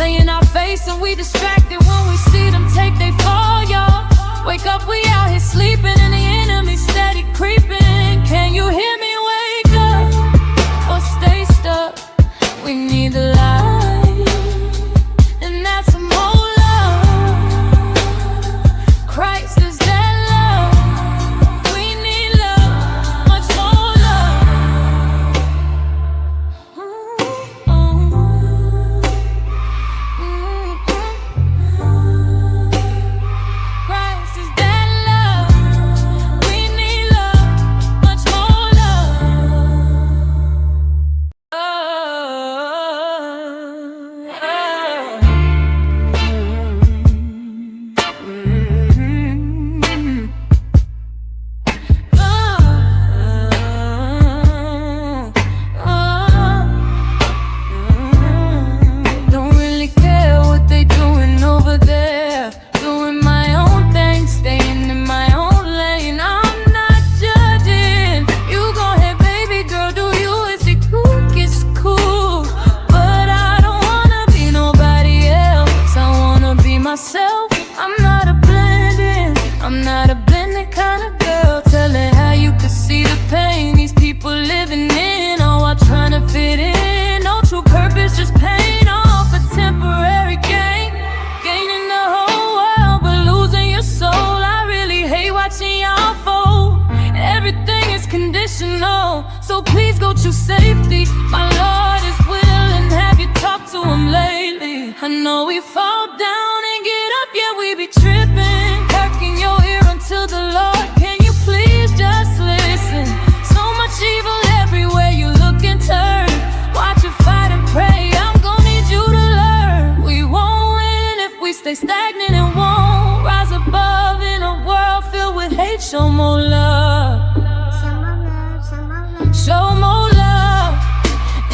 playing our face and we distracted when we see them take they fall, y'all. Wake up, we out here sleeping and the enemy steady creeping. Can you hear me? Wake up or stay stuck. We need the light, and that's some more love. Christ is that love. We need love, much more love. Christ is that love. We need love, much more Don't really care what they doing over there. Doing my own thing, staying in my own lane. I'm not judging. You go ahead, baby girl, do you? Is it cool? It's cool. But I don't wanna be nobody else. I wanna be myself. I'm not a blending. I'm not a blended kind of girl. Telling how you could see the pain these people living in, all while trying to fit in. No true purpose, just pain off a temporary gain. Gaining the whole world, but losing your soul. I really hate watching y'all fold. Everything is conditional, so please go choose safety. My Lord is willing, have you talked to him lately? I know we fall down and get up, yeah, we be tripping. Perking your ear until the Lord, can you please just listen? So much evil everywhere you look and turn. Watch it fight and pray, I'm gonna need you to learn. We won't win if we stay stagnant and won't rise above in a world filled with hate. Show more love. Show more love.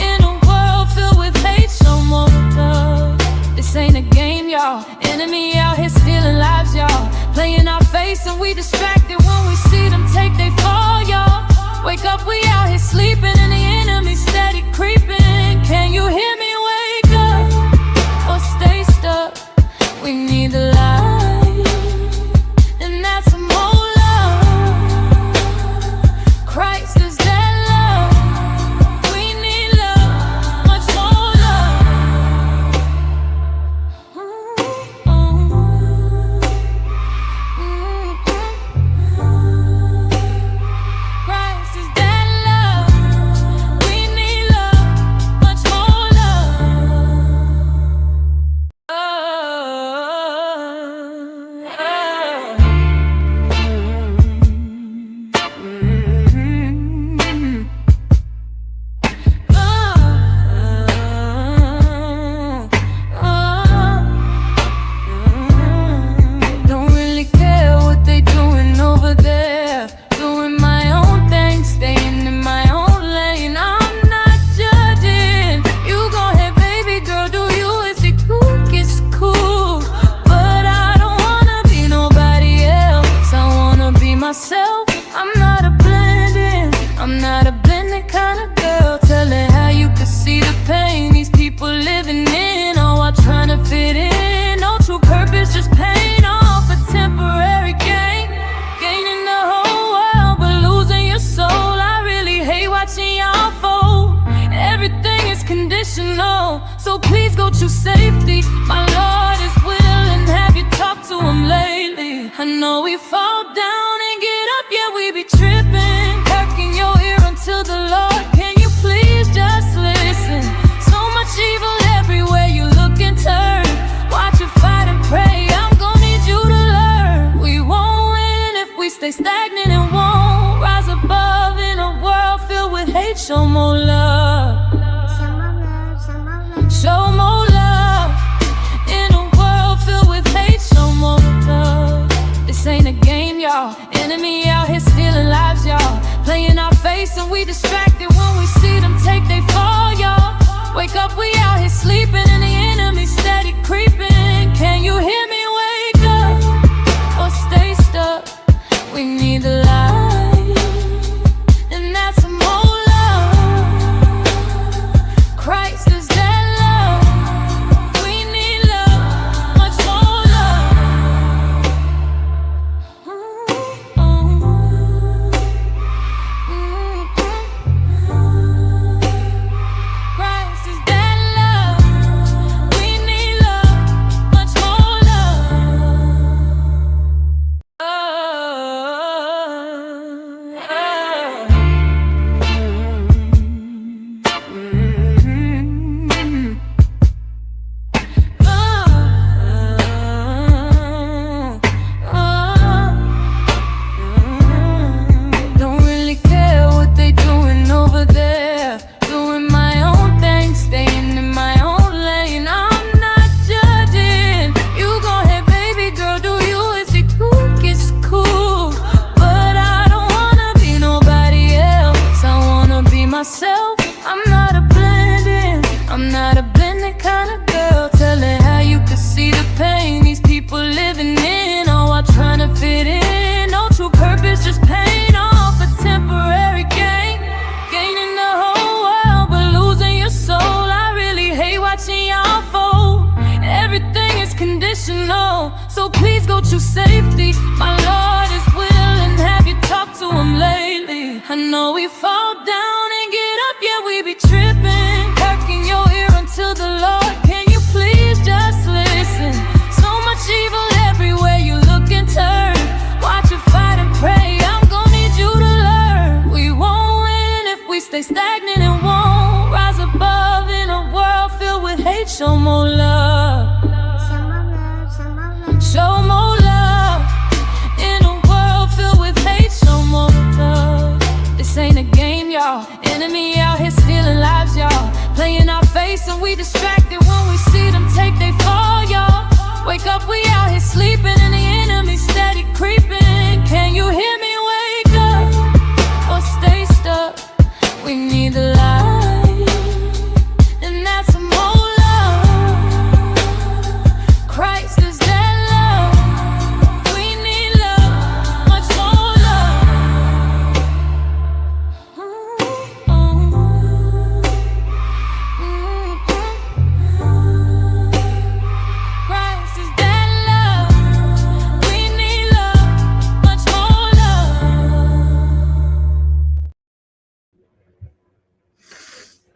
In a world filled with hate, show more love. This ain't a game, y'all. Enemy out here stealing lives, y'all. Playing our face and we distracted when we see them take they fall, y'all. Wake up, we out here sleeping and the enemy steady creeping. Can you hear me? Wake up or stay stuck. We need the light, and that's some more love. Christ is that love. We need love, much more love. Christ is that love. We need love, much more Don't really care what they doing over there. Doing my own thing, staying in my own lane. I'm not judging. You go ahead, baby girl, do you? Is it cool? It's cool. But I don't wanna be nobody else. I wanna be myself. I'm not a blending. I'm not a blended kind of girl. Telling how you could see the pain these people living in, all while trying to fit in. No true purpose, just pain off a temporary gain. Gaining the whole world, but losing your soul. I really hate watching y'all fold. Everything is conditional, so please go choose safety. My Lord is willing, have you talked to him lately? I know we fall down and get up, yeah, we be tripping. Perking your ear until the Lord, can you please just listen? So much evil everywhere you look and turn. Watch it fight and pray, I'm gonna need you to learn. We won't win if we stay stagnant and won't rise above in a world filled with hate. Show more love. Show more love. In a world filled with hate, show more love. This ain't a game, y'all. Enemy out here stealing lives, y'all. Playing our face and we distracted when we see them take they fall, y'all. Wake up, we out here sleeping and the enemy steady creeping. Can you hear me? Wake up or stay stuck. We need the light, and that's some more love. Christ is that love. We need I know we fall down and get up, yeah, we be tripping. Cracking your ear until the Lord, can you please just listen? So much evil everywhere you look and turn. Watch you fight and pray, I'm gonna need you to learn. We won't win if we stay stagnant and won't rise above in a world filled with hate. Show more love. Show more love. In a world filled with hate, show more love. This ain't a game, y'all. Enemy out here stealing lives, y'all. Playing our face and we distracted when we see them take they fall, y'all. Wake up, we out here sleeping and the enemy steady creeping. Can you hear me? Wake up or stay stuck. We need the light, and that's some more love. Christ is that love. We need love, much more love. Christ is that love. We need love, much more love.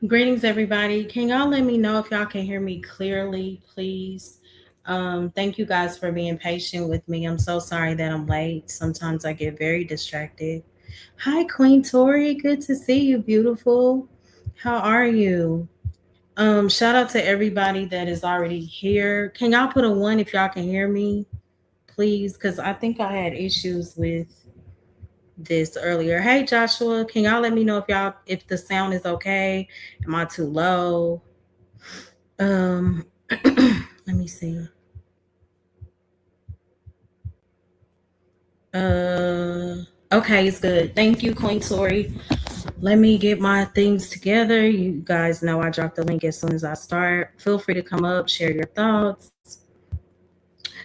Greetings, everybody. Can y'all let me know if y'all can hear me clearly, please? Thank you guys for being patient with me. I'm so sorry that I'm late. Sometimes I get very distracted. Hi, Queen Tori. Good to see you, beautiful. How are you? Shout out to everybody that is already here. Can y'all put a one if y'all can hear me, please? Because I think I had issues with this earlier. Hey, Joshua, can y'all let me know if the sound is okay? Am I too low? Let me see. Okay, it's good. Thank you, Queen Tori. Let me get my things together. You guys know I drop the link as soon as I start. Feel free to come up, share your thoughts.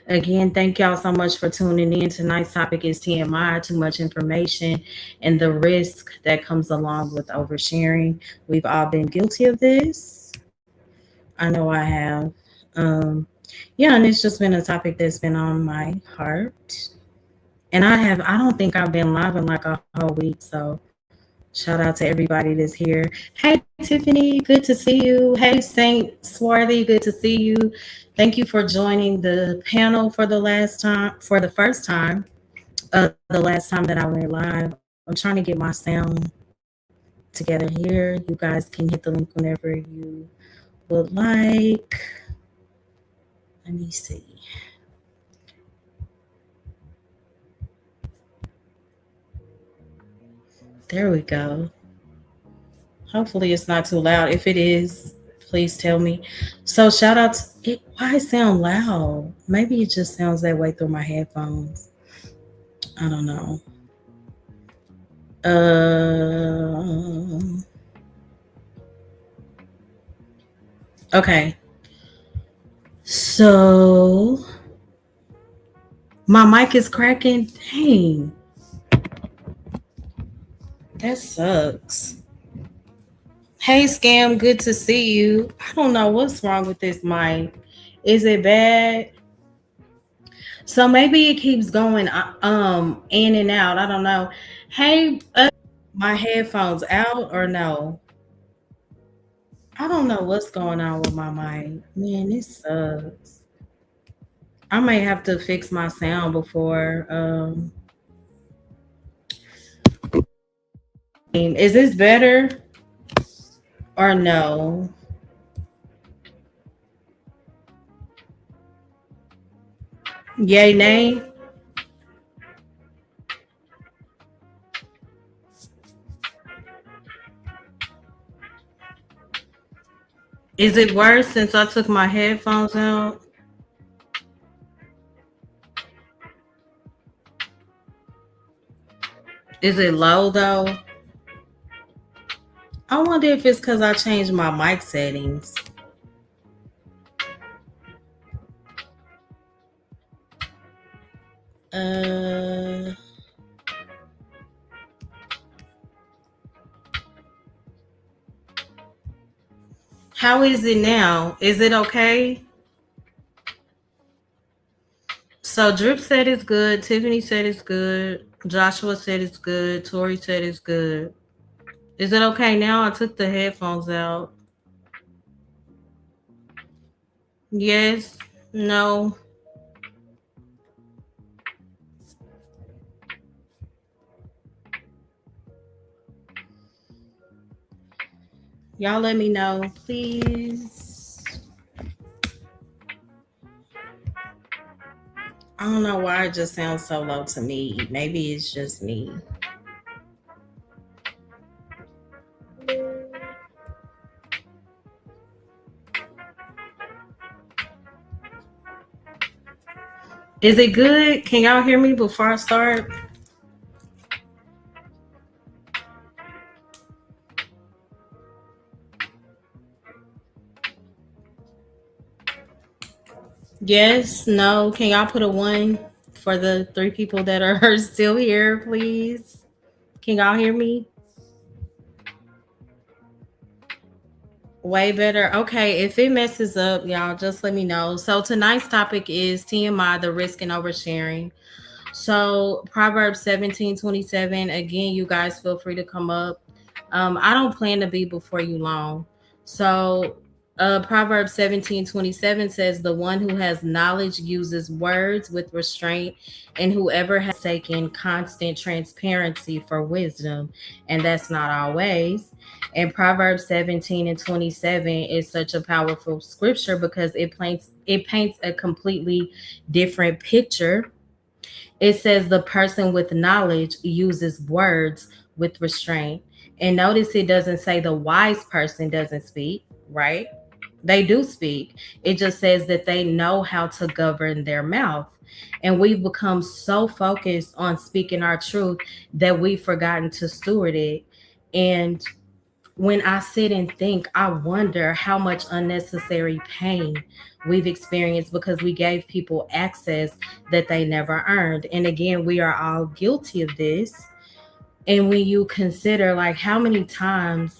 Again, thank y'all so much for tuning in. Tonight's topic is TMI, too much information, and the risk that comes along with oversharing. We've all been guilty of this. I know I have. Um, yeah, and it's just been a topic that's been on my heart. And I don't think I've been live in like a whole week. So shout out to everybody that's here. Hey, Tiffany, good to see you. Hey, Saint Swarthy, good to see you. Thank you for joining the panel for the first time, the last time that I went live. I'm trying to get my sound together here. You guys can hit the link whenever you would like. Let me see. There we go. Hopefully it's not too loud. If it is, please tell me. So shout out to it. Why it sound loud? Maybe it just sounds that way through my headphones. I don't know. Okay. So my mic is cracking. Dang. That sucks. Hey Scam, good to see you. I don't know what's wrong with this mic. Is it bad? So maybe it keeps going in and out. I don't know. Hey, my headphones out or no? I don't know what's going on with my mic. Man, this sucks. I may have to fix my sound before. Is this better or no? Yay, nay. Is it worse since I took my headphones out? Is it low though? I wonder if it's because I changed my mic settings. Uh, how is it now? Is it okay? So Drip said it's good. Tiffany said it's good. Joshua said it's good. Tori said it's good. Is it okay now? I took the headphones out. Yes. No. Y'all let me know, please. I don't know why it just sounds so low to me. Maybe it's just me. Is it good? Can y'all hear me before I start? Yes, no. Can y'all put a one for the three people that are still here, please? Can y'all hear me? Way better. Okay, if it messes up, y'all just let me know. So tonight's topic is TMI, the risk and oversharing. So Proverbs 17:27. Again, you guys feel free to come up. I don't plan to be before you long. So Proverbs 17:27 says, "The one who has knowledge uses words with restraint, and whoever has taken constant transparency for wisdom." And that's not always. And Proverbs 17:27 is such a powerful scripture because it paints a completely different picture. It says the person with knowledge uses words with restraint. And notice it doesn't say the wise person doesn't speak, right? They do speak. It just says that they know how to govern their mouth. And we've become so focused on speaking our truth that we've forgotten to steward it. And when I sit and think, I wonder how much unnecessary pain we've experienced because we gave people access that they never earned. And again, we are all guilty of this. And when you consider, like, how many times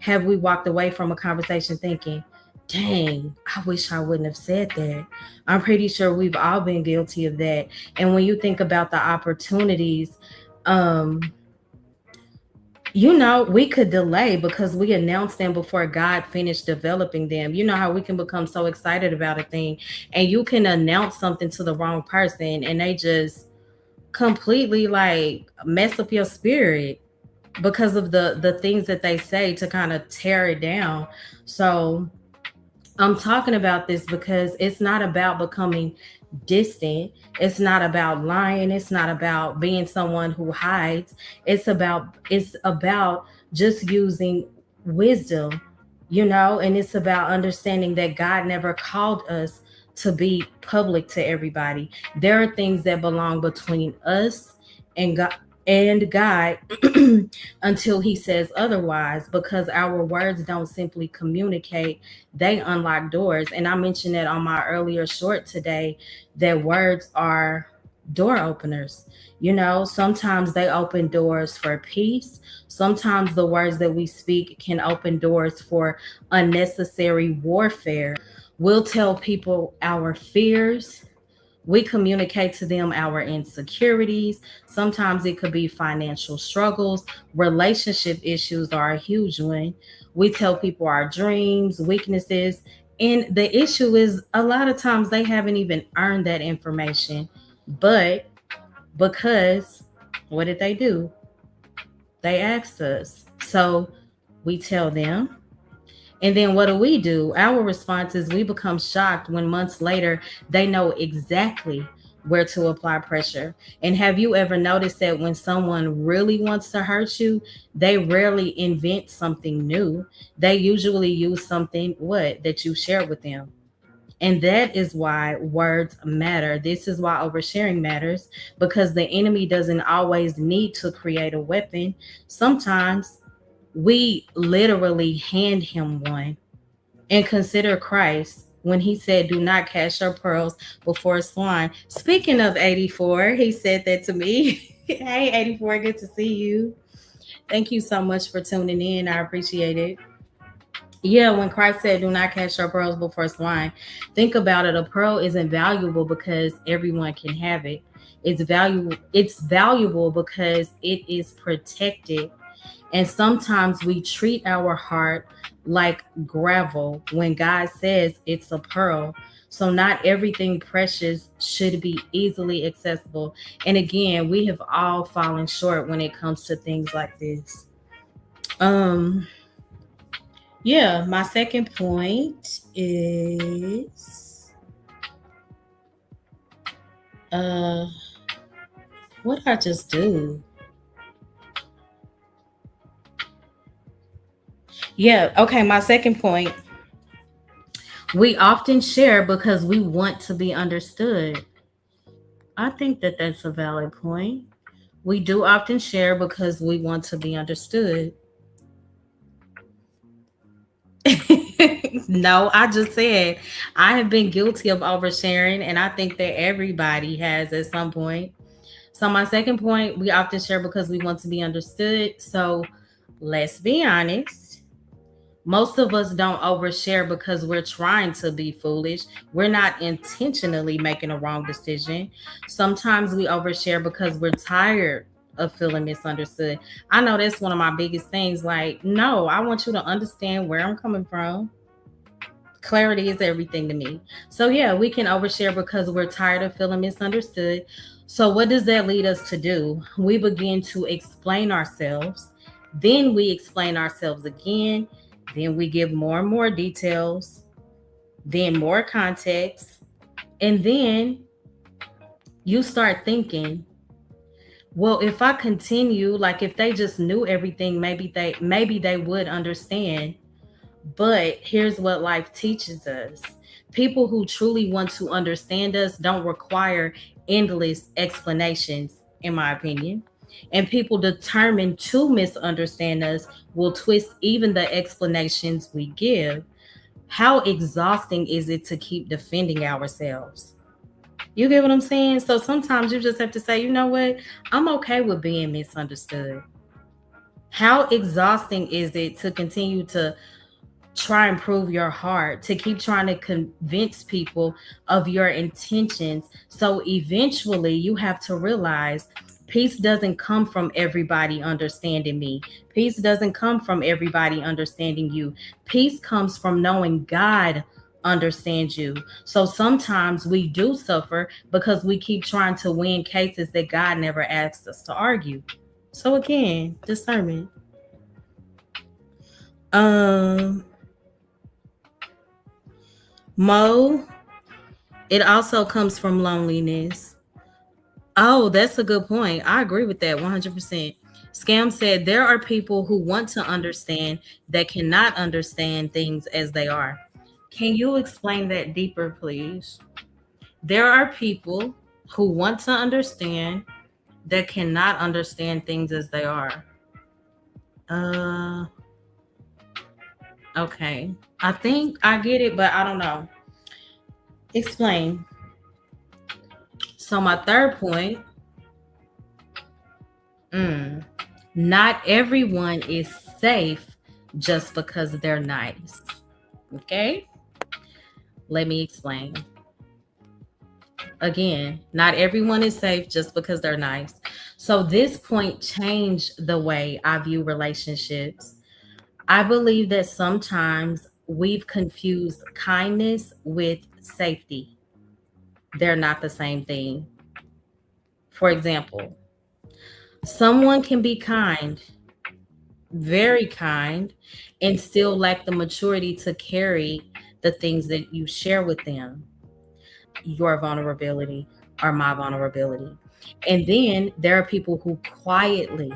have we walked away from a conversation thinking, dang, I wish I wouldn't have said that. I'm pretty sure we've all been guilty of that. And when you think about the opportunities, um, we could delay because we announced them before God finished developing them. You know how we can become so excited about a thing and you can announce something to the wrong person and they just completely like mess up your spirit because of the things that they say to kind of tear it down. So I'm talking about this because it's not about becoming distant. It's not about lying. It's not about being someone who hides. It's about just using wisdom, and it's about understanding that God never called us to be public to everybody. There are things that belong between us and God until he says otherwise, because our words don't simply communicate, they unlock doors. And I mentioned that on my earlier short today, that words are door openers. Sometimes they open doors for peace. Sometimes the words that we speak can open doors for unnecessary warfare. We'll tell people our fears. We communicate to them our insecurities. Sometimes it could be financial struggles. Relationship issues are a huge one. We tell people our dreams, weaknesses. And the issue is, a lot of times they haven't even earned that information. But because what did they do? They asked us. So we tell them. And then what do? Our response is we become shocked when months later they know exactly where to apply pressure. And have you ever noticed that when someone really wants to hurt you, they rarely invent something new. They usually use something that you shared with them. And that is why words matter. This is why oversharing matters, because the enemy doesn't always need to create a weapon. Sometimes we literally hand him one. And consider Christ when he said, "Do not cast your pearls before swine." Speaking of 84, he said that to me. Hey, 84, good to see you. Thank you so much for tuning in. I appreciate it. Yeah, when Christ said, "Do not cast your pearls before swine," think about it. A pearl isn't valuable because everyone can have it. It's valuable. It's valuable because it is protected. And sometimes we treat our heart like gravel when God says it's a pearl. So not everything precious should be easily accessible. And again, we have all fallen short when it comes to things like this. Um yeah, my second point is uh what did I just do? Yeah, okay, my second point. We often share because we want to be understood. I think that that's a valid point. We do often share because we want to be understood. No, I just said I have been guilty of oversharing, and I think that everybody has at some point. So, my second point, we often share because we want to be understood. So, let's be honest. Most of us don't overshare because we're trying to be foolish. We're not intentionally making a wrong decision. Sometimes we overshare because we're tired of feeling misunderstood. I know that's one of my biggest things. Like, no, I want you to understand where I'm coming from. Clarity is everything to me. So, yeah, we can overshare because we're tired of feeling misunderstood. So, what does that lead us to do? We begin to explain ourselves, then we explain ourselves again, then we give more and more details, then more context, and then you start thinking, well, if I continue, like if they just knew everything, maybe they would understand. But here's what life teaches us: people who truly want to understand us don't require endless explanations, in my opinion. And people determined to misunderstand us will twist even the explanations we give. How exhausting is it to keep defending ourselves? You get what I'm saying? So sometimes you just have to say, you know what? I'm okay with being misunderstood. How exhausting is it to continue to try and prove your heart, to keep trying to convince people of your intentions? So eventually you have to realize peace doesn't come from everybody understanding me. Peace doesn't come from everybody understanding you. Peace comes from knowing God understands you. So sometimes we do suffer because we keep trying to win cases that God never asked us to argue. So again, discernment. Um Mo, it also comes from loneliness. Oh, that's a good point. I agree with that 100%. Scam said there are people who want to understand that cannot understand things as they are. Can you explain that deeper, please? There are people who want to understand that cannot understand things as they are. Uh, okay. I think I get it, but I don't know. Explain. So, my third point. Mm. Not everyone is safe just because they're nice. Okay? Let me explain. Again, not everyone is safe just because they're nice. So, this point changed the way I view relationships. I believe that sometimes we've confused kindness with safety, they're not the same thing. For example, someone can be kind, very kind, and still lack the maturity to carry the things that you share with them, your vulnerability or my vulnerability. And then there are people who quietly,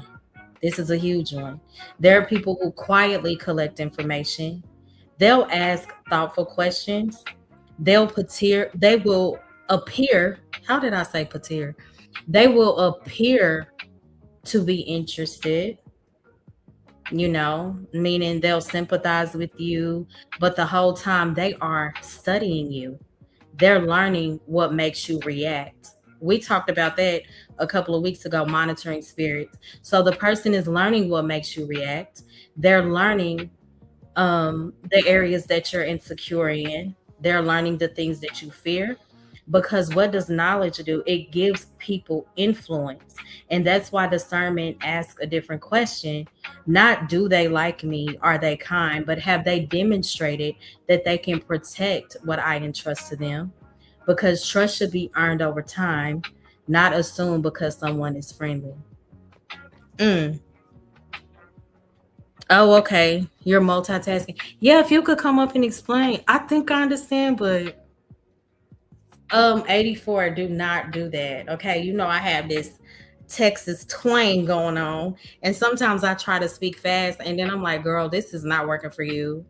this is a huge one, there are people who quietly collect information. They'll ask thoughtful questions. They will appear, how did I say patir? They will appear to be interested, meaning they'll sympathize with you, but the whole time they are studying you. They're learning what makes you react. We talked about that a couple of weeks ago, monitoring spirits. So the person is learning what makes you react. They're learning the areas that you're insecure in. They're learning the things that you fear. Because what does knowledge do? It gives people influence. And that's why discernment asks a different question. Not do they like me? Are they kind? But have they demonstrated that they can protect what I entrust to them? Because trust should be earned over time, not assumed because someone is friendly. Mm. Oh, okay. You're multitasking. Yeah, if you could come up and explain. I think I understand, but 84, do not do that. Okay. You know I have this Texas twang going on. And sometimes I try to speak fast and then I'm like, girl, this is not working for you.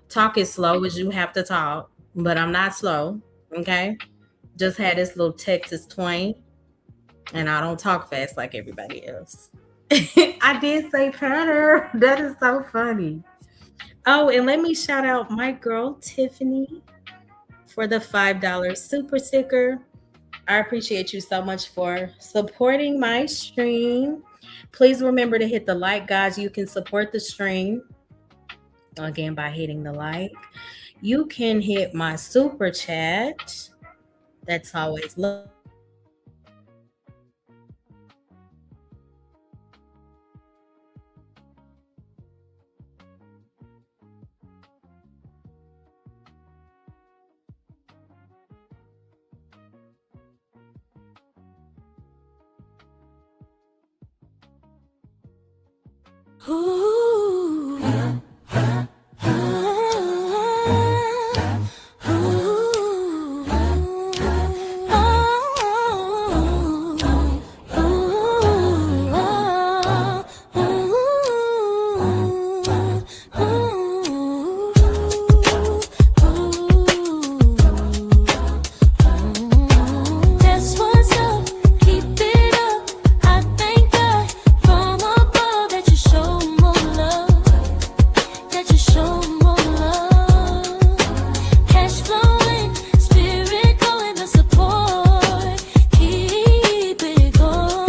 Talk as slow as you have to talk, but I'm not slow. Okay. Just had this little Texas twang and I don't talk fast like everybody else. I did say patter. That is so funny. Oh, and let me shout out my girl Tiffany for the $5 super sticker. I appreciate you so much for supporting my stream. Please remember to hit the like, guys. You can support the stream again by hitting the like. You can hit my super chat. That's always lovely. You can also donate to the stream. Ooh. That's what's up. Keep it up. I thank God from above that you show more love. That you show more love. Cash flowing, spirit going, the support. Keep it going.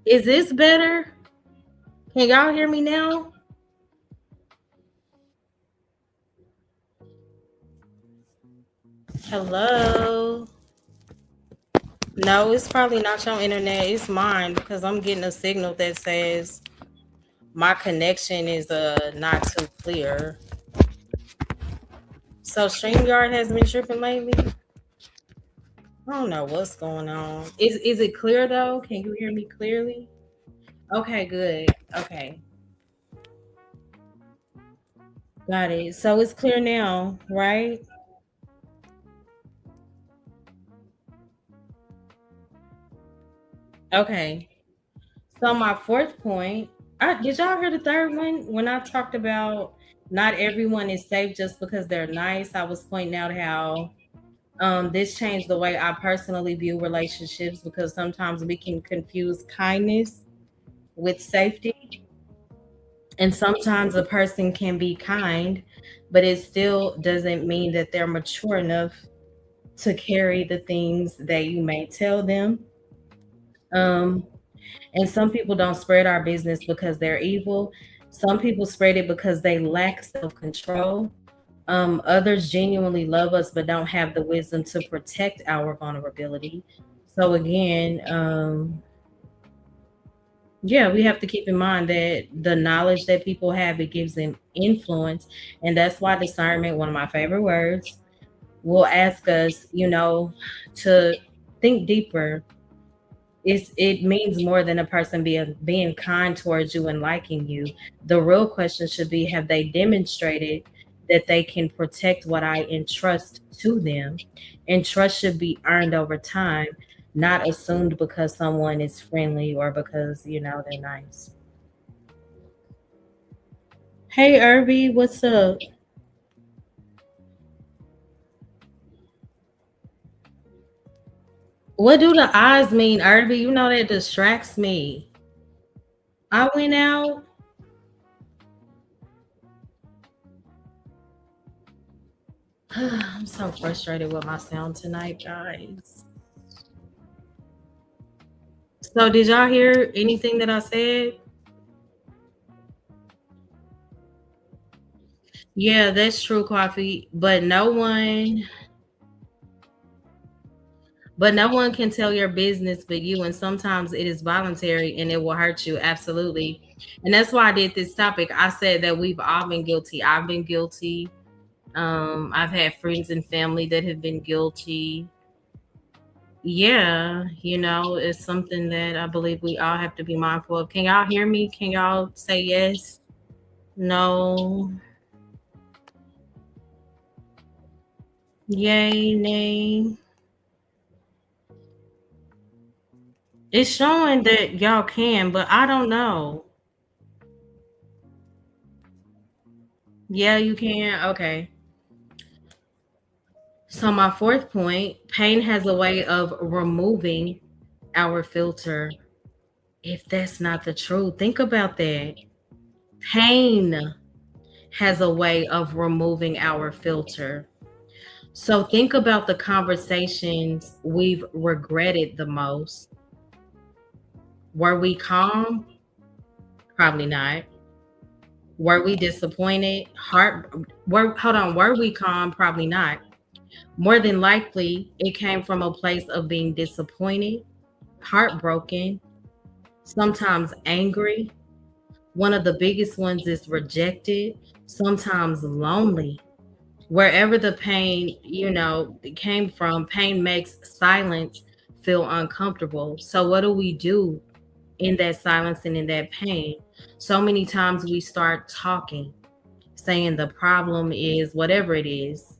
Is this better? Can y'all hear me now? Hello. No, it's probably not your internet. It's mine because I'm getting a signal that says my connection is not too clear. So StreamYard has been tripping lately. I don't know what's going on. Is it clear though? Can you hear me clearly? Okay, good. Okay. Got it. So it's clear now, right? Okay. So my fourth point, did y'all hear the third one? When I talked about not everyone is safe just because they're nice, I was pointing out how this changed the way I personally view relationships because sometimes we can confuse kindness with safety. And sometimes a person can be kind, but it still doesn't mean that they're mature enough to carry the things that you may tell them. Um, and some people don't spread our business because they're evil. Some people spread it because they lack self control. Others genuinely love us but don't have the wisdom to protect our vulnerability. So, again, yeah, we have to keep in mind that the knowledge that people have, it gives them influence. And that's why discernment, one of my favorite words, will ask us, to think deeper. It means more than a person being kind towards you and liking you. The real question should be, have they demonstrated that they can protect what I entrust to them? And trust should be earned over time, not assumed because someone is friendly or because they're nice. Hey Irby, what's up? What do the eyes mean, Irby? You know that distracts me. I went out. I'm so frustrated with my sound tonight, guys. So, did y'all hear anything that I said? Yeah, that's true, coffee. But no one can tell your business but you. And sometimes it is voluntary and it will hurt you. Absolutely. And that's why I did this topic. I said that we've all been guilty. I've been guilty. I've had friends and family that have been guilty. Yeah, it's something that I believe we all have to be mindful of. Can y'all hear me? Can y'all say yes? No? Yay, nay? It's showing that y'all can, but I don't know. Yeah, you can. Okay. So my fourth point, pain has a way of removing our filter. If that's not the truth, think about that. Pain has a way of removing our filter. So think about the conversations we've regretted the most. Were we calm? Probably not. Were we disappointed? Were we calm? Probably not. More than likely, it came from a place of being disappointed, heartbroken, sometimes angry. One of the biggest ones is rejected, sometimes lonely. Wherever the pain, came from, pain makes silence feel uncomfortable. So what do we do in that silence and in that pain? So many times we start talking, saying the problem is whatever it is.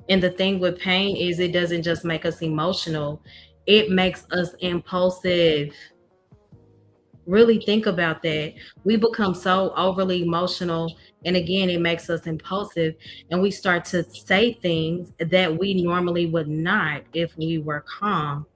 And the thing with pain is it doesn't just make us emotional, it makes us impulsive. Really think about that. We become so overly emotional, and again, it makes us impulsive, and we start to say things that we normally would not if we were calm.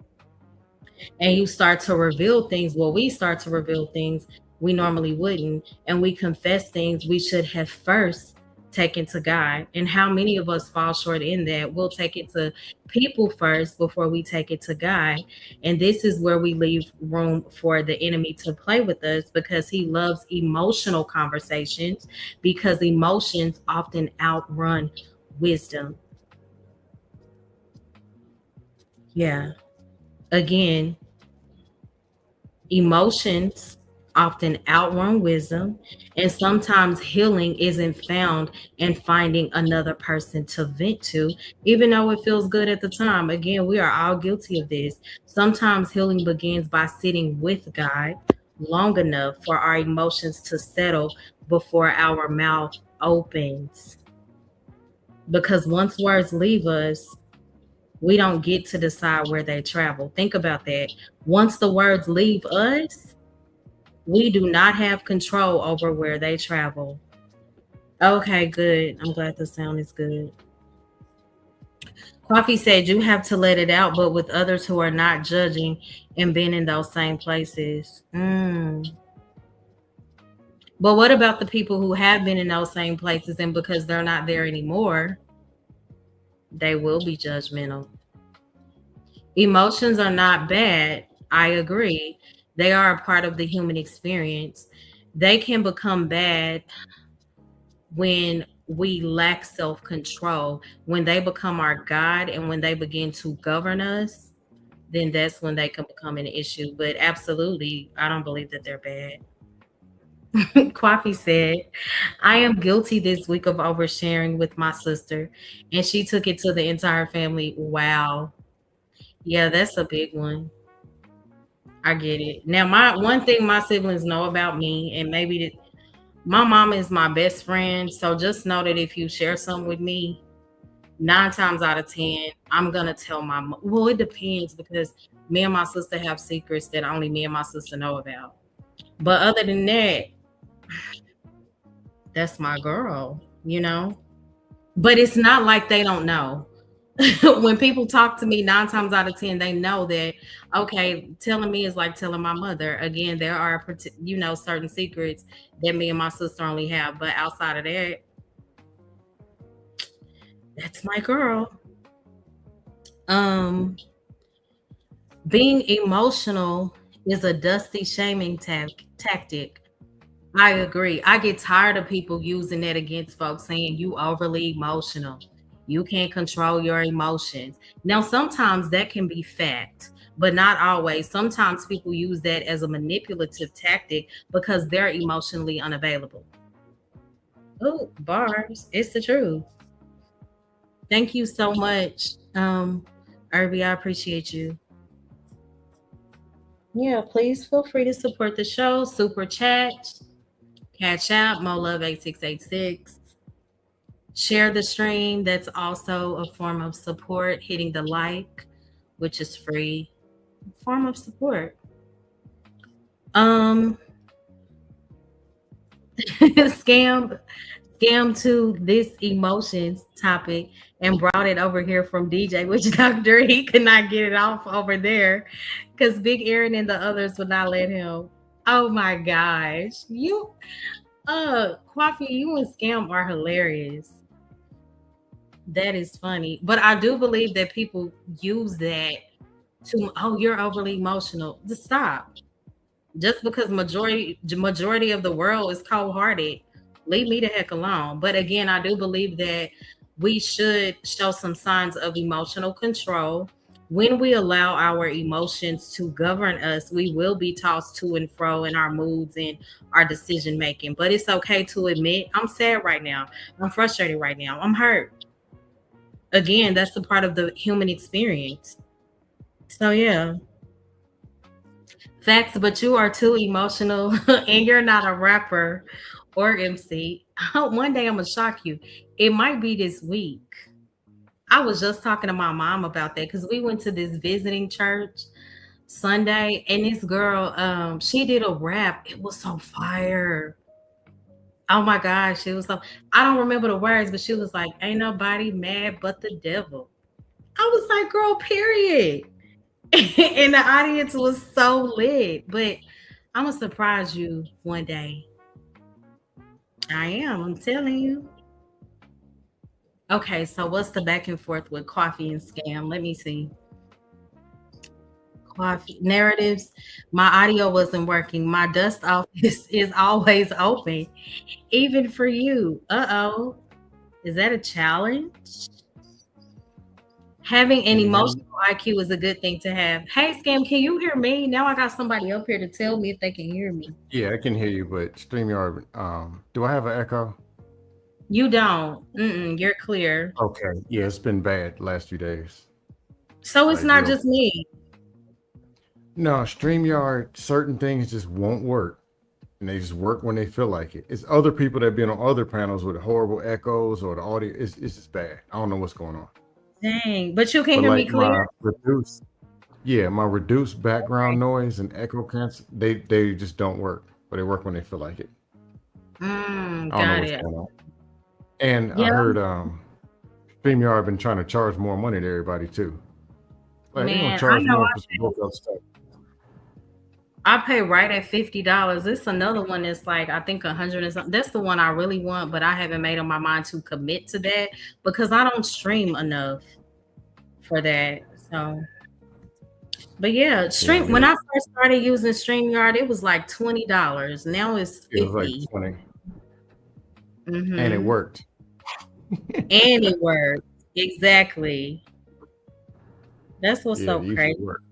And you start to reveal things. Well, we start to reveal things we normally wouldn't, and we confess things we should have first taken to God. And how many of us fall short in that? We'll take it to people first before we take it to God. And this is where we leave room for the enemy to play with us because he loves emotional conversations because emotions often outrun wisdom. Yeah. Again, emotions often outrun wisdom, and sometimes healing isn't found in finding another person to vent to, even though it feels good at the time. Again, we are all guilty of this. Sometimes healing begins by sitting with God long enough for our emotions to settle before our mouth opens. Because once words leave us, we don't get to decide where they travel. Think about that. Once the words leave us, we do not have control over where they travel. Okay, good. I'm glad the sound is good. Coffee said you have to let it out, but with others who are not judging and been in those same places. But what about the people who have been in those same places and because they're not there anymore, they will be judgmental? Emotions are not bad. I agree. They are a part of the human experience. They can become bad when we lack self control. When they become our God and when they begin to govern us, then that's when they can become an issue. But absolutely, I don't believe that they're bad. Kwafi said, I am guilty this week of oversharing with my sister, and she took it to the entire family. Wow. Yeah, that's a big one. I get it. Now, my one thing my siblings know about me, and maybe that my mom is my best friend. So just know that if you share something with me, 9 times out of 10, I'm gonna tell my mom. Well, it depends because me and my sister have secrets that only me and my sister know about. But other than that, that's my girl, you know? But it's not like they don't know. When people talk to me 9 times out of 10, they know that okay, telling me is like telling my mother. Again, there are certain secrets that me and my sister only have, but outside of that, that's my girl. Um, being emotional is a dusty shaming tactic. I agree. I get tired of people using that against folks saying you overly emotional. You can't control your emotions. Now, sometimes that can be fact, but not always. Sometimes people use that as a manipulative tactic because they're emotionally unavailable. Oh, bars. It's the truth. Thank you so much. Irby, I appreciate you. Yeah, please feel free to support the show. Super chat, Cash App, Mo Love 8686. Share the stream. That's also a form of support. Hitting the like, which is free, form of support. Um, scam, scam to this emotions topic and brought it over here from DJ, which Doctor he could not get it off over there because Big Aaron and the others would not let him. Oh my gosh, Coffee, you and Scam are hilarious. That is funny. But I do believe that people use that to, oh, you're overly emotional. Just stop. Just because majority of the world is cold hearted, leave me the heck alone. But again, I do believe that we should show some signs of emotional control. When we allow our emotions to govern us, we will be tossed to and fro in our moods and our decision making. But it's okay to admit, I'm sad right now. I'm frustrated right now. I'm hurt. Again, that's the part of the human experience. So yeah, facts. But you are too emotional, and you're not a rapper or MC. One day I'm gonna shock you. It might be this week. I was just talking to my mom about that because we went to this visiting church Sunday, and this girl, she did a rap. It was so fire. Oh my gosh, it was so. I don't remember the words, but she was like, "Ain't nobody mad but the devil." I was like, "Girl, period." And the audience was so lit. But I'm gonna surprise you one day. I am. I'm telling you. Okay, so what's the back and forth with coffee and scam? Let me see. Coffee narratives. My audio wasn't working. My dust office is always open, even for you. Uh-oh. Is that a challenge? Having an Can you hear emotional me? IQ is a good thing to have. Hey, Scam, can you hear me? Now I got somebody up here to tell me if they can hear me. Yeah, I can hear you, but StreamYard, do I have an echo? You don't. You're clear. Okay. Yeah, it's been bad the last few days. So it's Like not real. just me. No, StreamYard, certain things just won't work. And they just work when they feel like it. It's other people that have been on other panels with horrible echoes or the audio. It's just bad. I don't know what's going on. Dang. But you can But hear me like clear? my reduced Okay. background noise and echo cancel, they just don't work. But they work when they feel like it. I don't know Got what's it. going on. And I Yeah, heard StreamYard been trying to charge more money to everybody too. Like they're gonna man, I charge know more for some book stuff. I pay right at $50. It's another one that's like I think 100 and something. That's the one I really want, but I haven't made up my mind to commit to that because I don't stream enough for that. So, but yeah, Yeah, stream when me. I first started using StreamYard, it was like $20. Now it's It was like 50. 20, and it Mm-hmm. worked. And it worked. Exactly. That's what's Yeah, so it usually crazy. worked.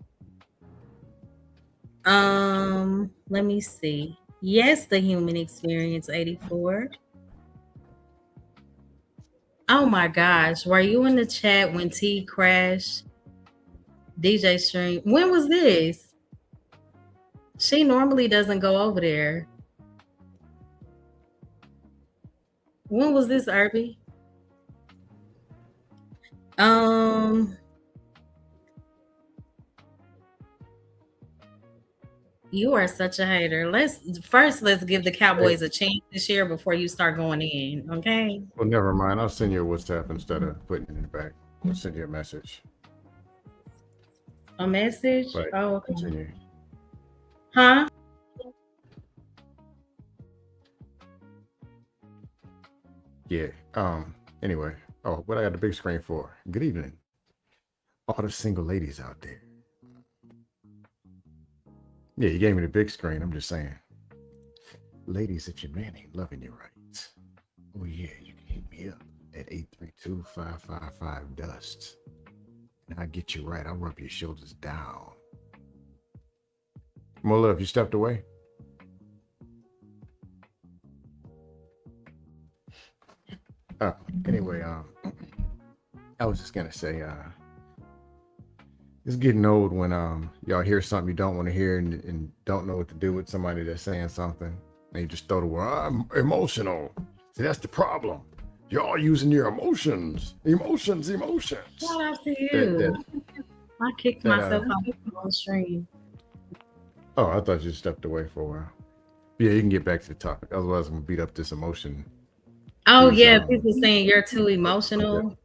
Let me see. Yes, the human experience 84. Oh my gosh, were you in the chat when T crashed? DJ Stream. When was this? She normally doesn't go over there. When was this, Irby? Um, you are such a hater. Let's give the Hey, Cowboys a chance this year before you start going in. Okay. well, never mind. I'll send you a WhatsApp instead of putting it in the back. I'll send you a message. A message? But Oh, okay. continue. Huh? Yeah. Anyway. Oh, what I got the big screen for? Good evening, all the single ladies out there. Yeah, you gave me the big screen. I'm just saying, ladies, if your man ain't loving you right, oh yeah, you can hit me up at 832-555-DUST. And I get you right. I'll rub your shoulders down. More love. You stepped away. Anyway, I was just gonna say, it's getting old when y'all hear something you don't want to hear and don't know what to do with somebody that's saying something. And you just throw the word, I'm emotional. See, that's the problem. You're all using your emotions. Emotions. Shout out to That you. I kicked that myself out on stream. oh, I thought you stepped away for a while. Yeah, you can get back to the topic. Otherwise, I'm gonna beat up this emotion. Oh These yeah, people saying you're too emotional.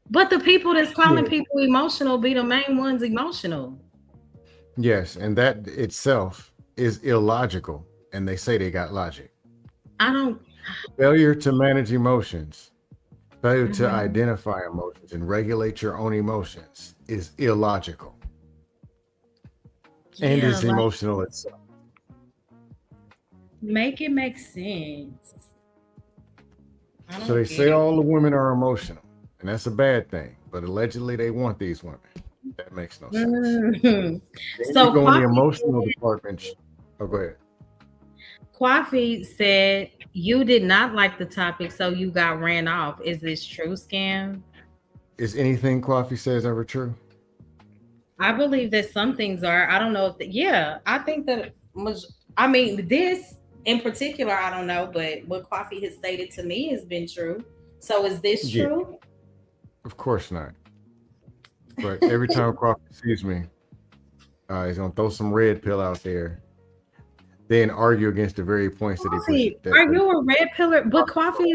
But the people that's calling yeah. people emotional be the main ones emotional. Yes, and that itself is illogical. And they say they got logic. I don't. Failure to manage emotions, failure to Mhm. identify emotions and regulate your own emotions is illogical and Yeah, is like emotional itself. make it make sense. I So they don't get say it. all the women are emotional, and that's a bad thing. But allegedly, they want these women. That makes no sense. Mhm. Then you So go in the emotional department. Oh, go ahead. Kwafi said you did not like the topic, so you got ran off. Is this true, Scam? Is anything Coffee says ever true? I believe that some things are. I don't know if yeah, I think that I mean this in particular, I don't know, but what Coffee has stated to me has been true. So is this Yeah, true? of course not. But every time Coffee sees me, he's gonna throw some red pill out there, then argue against the very points that he pushes. Coffee, are you a red pillar? But Coffee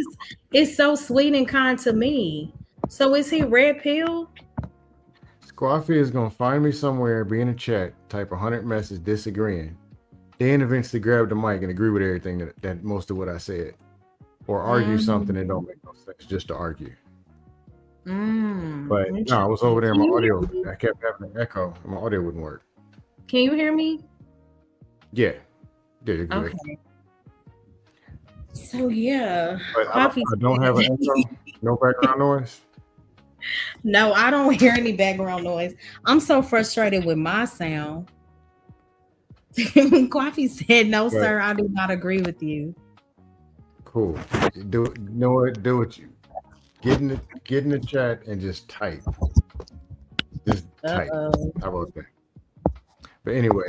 is so sweet and kind to me. So is he red pill? Coffee is gonna find me somewhere, be in a chat, type 100 messages disagreeing, then eventually grab the mic and agree with everything that most of what I said, or argue something that don't make no sense just to argue. But no, I was over there in my audio. I kept having an echo. And my audio wouldn't work. Can you hear me? Yeah, you're good. Okay. So yeah, But I don't have an echo, no background noise. No, I don't hear any background noise. I'm so frustrated with my sound. Coffee said, "No, But sir, I do not agree with you." cool. Do you know what? Do what you get in the chat and just type. Just Uh type. oh. How about that? But anyway,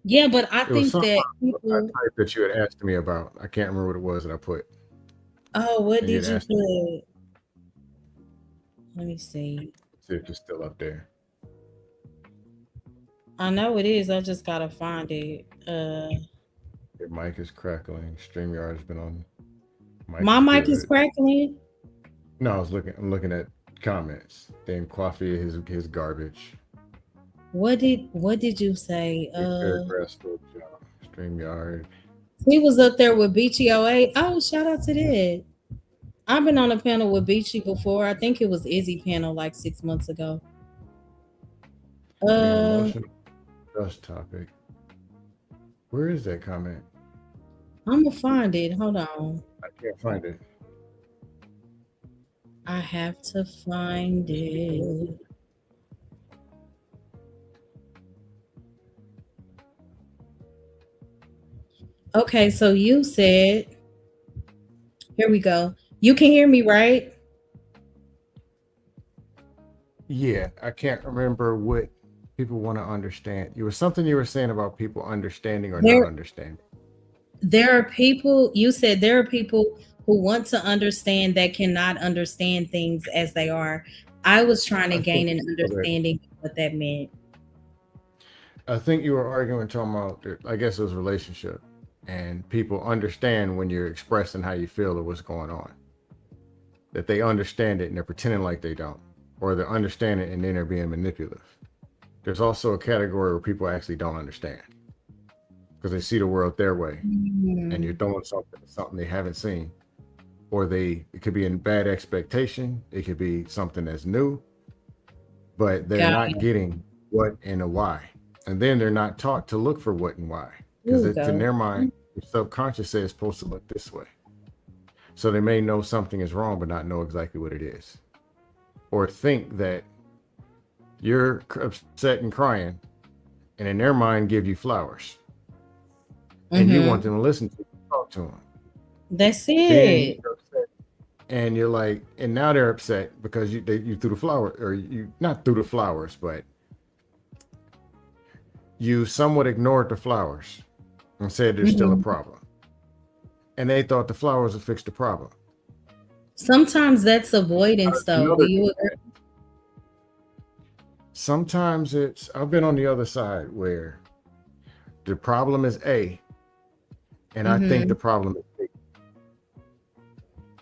Yeah, but I it was think something that I people. typed that you had asked me about. I can't remember what it was that I put, Oh, what and you did had you asked me put? Let me see. if it's still up there. I know it is. I just gotta find it. Your mic is crackling. StreamYard has been on. Mic My is mic is good. crackling. No, I was looking. I'm looking at comments. Then coffee, his garbage. What did you say? Big paragraphs full job. StreamYard. He was up there with BTOA. Oh, shout out to that. I've been on a panel with Beachy before. I think it was Izzy panel like 6 months ago. Being Uh, emotional. Dust topic. Where is that comment? I'm gonna find it. Hold on. I can't find it. I have to find it. Okay, so you said, here we go. You can hear me, right? Yeah, I can't remember what people want to understand. You was something you were saying about people understanding or not There understanding. there are people, you said there are people who want to understand that cannot understand things as they are. I was trying to I think gain an okay. understanding of what that meant. I think you were arguing talking about I guess it was relationship and people understand when you're expressing how you feel or what's going on. That they understand it and they're pretending like they don't. Or they understand it and then they're being manipulative. There's also a category where people actually don't understand because they see the world their way and you're Mm, throwing something they haven't seen. Or it could be in bad expectation, it could be something that's new, but they're got not it. getting what and a why. And then they're not taught to look for what and why. Because Here we it's in go. their mind, the subconscious says it's supposed to look this way. So they may know something is wrong, but not know exactly what it is. Or think that you're upset and crying, and in their mind, give you flowers. And you want Mm-hmm. them to listen to you, talk to them. That's Then it. you're upset and you're like, and now they're upset because you threw the flower, or you not threw the flowers, but you somewhat ignored the flowers and said there's still a Mhm. problem, and they thought the flowers would fix the problem. Sometimes that's avoidance, though. Do Another you agree? sometimes it's I've been on the other side where the problem is A, and I think Mm-hmm. the problem is B.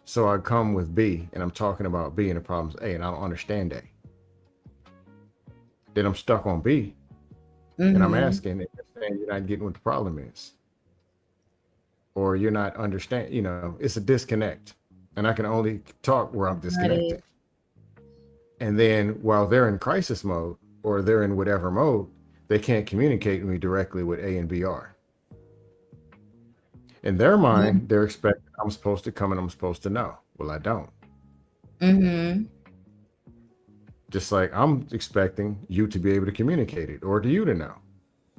So I come with B, and I'm talking about B, and the problem's A, and I don't understand A. Then I'm stuck on B, and I'm Mm-hmm. asking, and they're saying you're not getting what the problem is, or you're not understand. It's a disconnect, and I can only talk where I'm Got it. disconnected. And then while they're in crisis mode or they're in whatever mode, they can't communicate with me directly what A and B are. In their mind, they're expecting I'm supposed to come and I'm supposed to know. Well, I don't. Mm-hmm. Just like I'm expecting you to be able to communicate it or to you to know.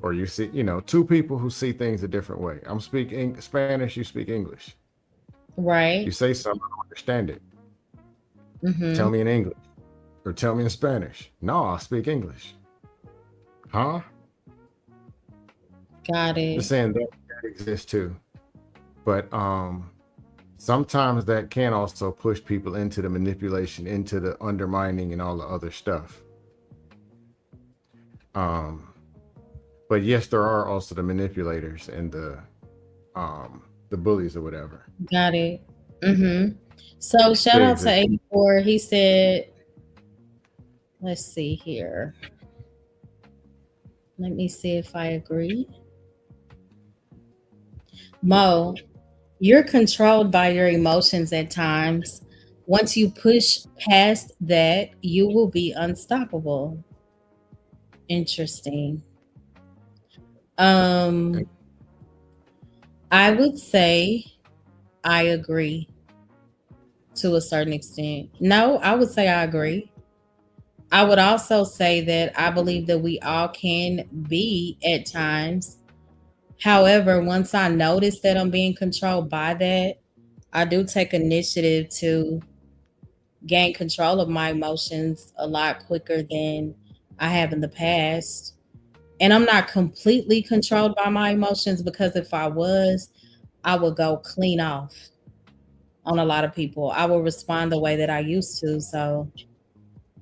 Or you see, two people who see things a different way. I'm speaking Spanish, you speak English. You Right. say something, I don't understand it. Tell Mm-hmm. me in English or tell me in Spanish. No, I speak English. Huh? Got Just it. saying that exists too. But sometimes that can also push people into the manipulation, into the undermining and all the other stuff. Um, but yes, there are also the manipulators and the bullies or whatever. Got it. Mm-hmm. So shout out Things to that 84. He said, let's see here. Let me see if I agree. Mo, you're controlled by your emotions at times. Once you push past that, you will be unstoppable. Interesting. and Um, I would say I agree. to a certain extent. No, I would say I agree. I would also say that I believe that we all can be at times. However, once I notice that I'm being controlled by that, I do take initiative to gain control of my emotions a lot quicker than I have in the past. And I'm not completely controlled by my emotions, because if I was, I would go clean off on a lot of people. I will respond the way that I used to. So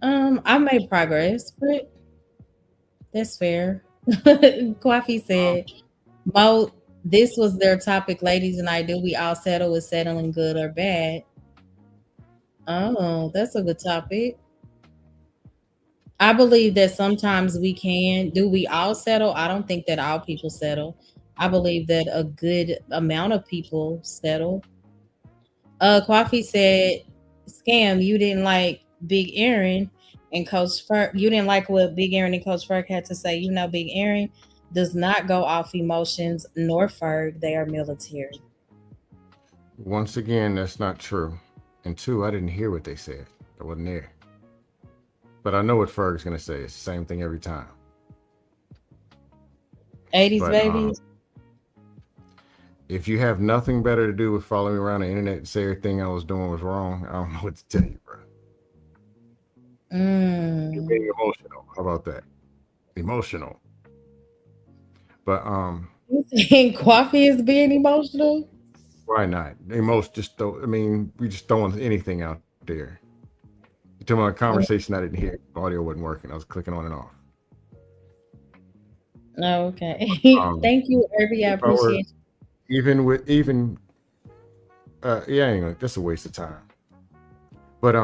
I made progress, but that's fair. Coffee Um, said, Mo, this was their topic, ladies, and I do. We all settle with settling good or bad. Oh, that's a good topic. I believe that sometimes we can. Do we all settle? I don't think that all people settle. I believe that a good amount of people settle. Coffee said, "Scam, you didn't like Big Aaron and Coach Ferg. You didn't like what Big Aaron and Coach Ferg had to say. You know, Big Aaron does not go off emotions, nor Ferg. They are military." Once again, that's not true. And two, I didn't hear what they said. I wasn't there. But I know what Ferg's gonna say. It's the same thing every time. 80s But babies. if you have nothing better to do with following me around the internet and say everything I was doing was wrong, I don't know what to tell you, bro. You're Mm. being emotional. How about that? Emotional. But You think coffee is being emotional? why not? Emotion just throw. I mean, we just throwing anything out there. You talking about a Mm, conversation I didn't hear. Audio wasn't working. I was clicking on and off. okay. Um, Thank you, Irby. I if I were appreciate even yeah, anyway, that's a waste of time. But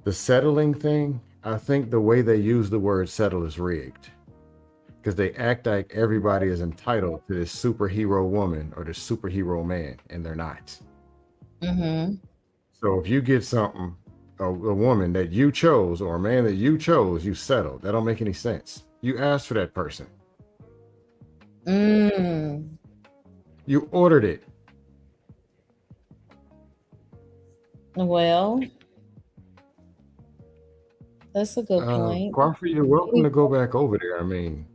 the settling thing, I think the way they use the word settle is rigged, because they act like everybody is entitled to this superhero woman or this superhero man, and they're not. you. Mm-hmm. So if you get something, a woman that you chose or a man that you chose, you settle. That don't make any sense. You asked for that person. Mm. You ordered it. Well, that's a good point. Crawford, you're welcome to go back over there. I mean,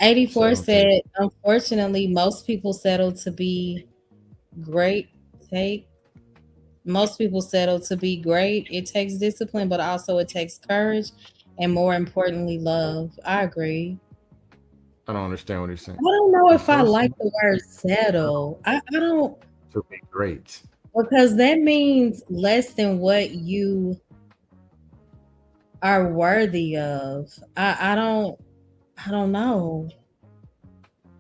84 settle take. said, unfortunately, most people settle to be great. Take Most people settle to be great. It takes discipline, but also it takes courage, and more importantly, love. I agree. I don't understand what he's I saying. don't know if I like Unfortunately, the word settle. I don't, to be great. because that means less than what you are worthy of. I don't know.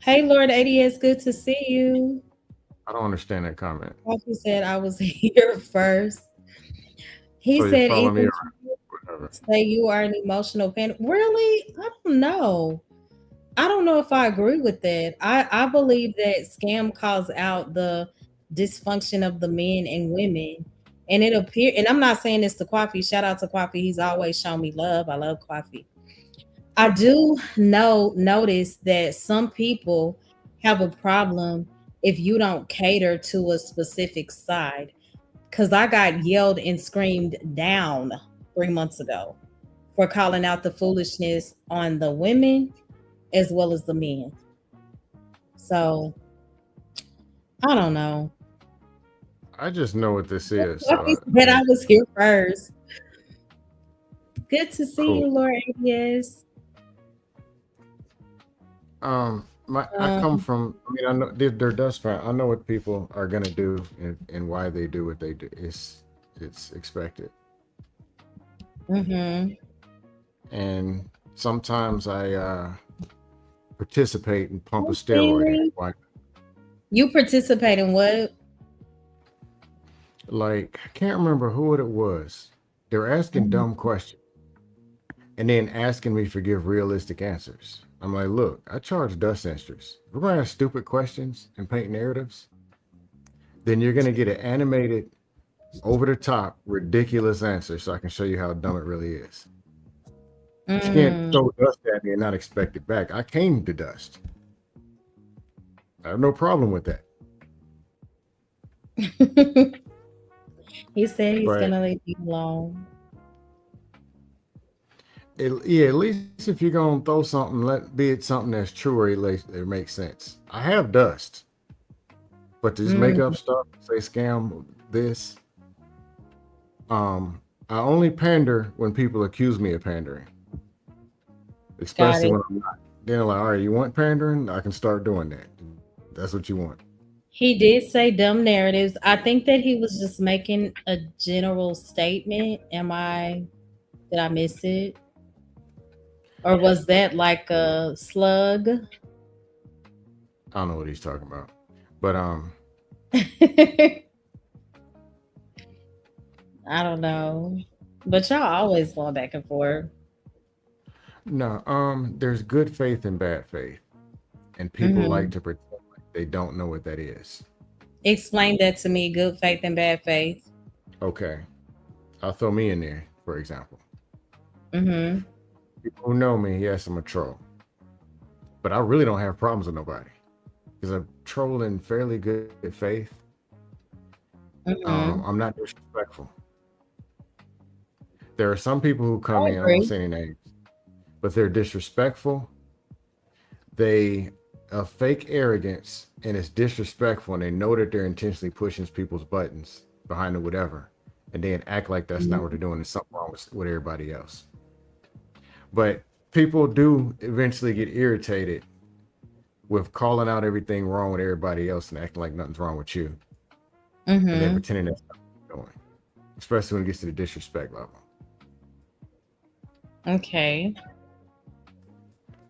Hey Lord ADS, good to see you. I don't understand that comment. Coffee said I was here first. He So you said follow me even around, whatever. say you are an emotional panic. Really? I don't know. I don't know if I agree with that. I believe that scam calls out the dysfunction of the men and women. And it appear, and I'm not saying this to Coffee. Shout out to Coffee. He's always shown me love. I love Coffee. I do notice that some people have a problem if you don't cater to a specific side. Cause I got yelled and screamed down 3 months ago for calling out the foolishness on the women as well as the men. So I don't know. I just know what this is. Coffee So I said I mean, was here first. Good to see cool. you, Laura. Yes. I come Um, from. I mean, I know they're dust fine. I know what people are gonna do and why they do what they do. It's expected. mm-hmm. And sometimes I participate and pump a steroid. Really? Why? You participate in what? Like I can't remember who it was. They were asking Mhm. dumb questions and then asking me for give realistic answers. I'm like, look, I charge dust sensors. If we're gonna ask stupid questions and paint narratives, then you're gonna get an animated, over the top, ridiculous answer so I can show you how dumb it really is. But you can't Mm. throw dust at me and not expect it back. I came to dust. I have no problem with that. He said he's But gonna leave me alone. yeah, at least if you're gonna throw something, let be it something that's true or at least it makes sense. I have dust, but to just make Mm, up stuff, say scam this, I only pander when people accuse me of pandering, got especially it. when I'm not. Then like, all right, you want pandering? I can start doing that. That's what you want. He did say dumb narratives. I think that he was just making a general statement. Did I miss it? Or was that like a slug? I don't know what he's talking about, but I don't know. But y'all always going back and forth. no, there's good faith and bad faith, and people like Hmm. to pretend like they don't know what that is. Explain that to me. Good faith and bad faith. Okay, I'll throw me in there, for example. Mm-hmm. People who know me, yes, I'm a troll, but I really don't have problems with nobody because I'm trolling fairly good faith. Mm-hmm. I'm not disrespectful. There are some people who come I in, I won't agree. say any names, but they're disrespectful. They a fake arrogance and it's disrespectful, and they know that they're intentionally pushing people's buttons behind it, whatever, and then act like that's not what they're doing. There's something wrong with everybody else. But people do eventually get irritated with calling out everything wrong with everybody else and acting like nothing's wrong with you, and then Mm-hmm. pretending that's not what you're doing, especially when it gets to the disrespect level. Okay.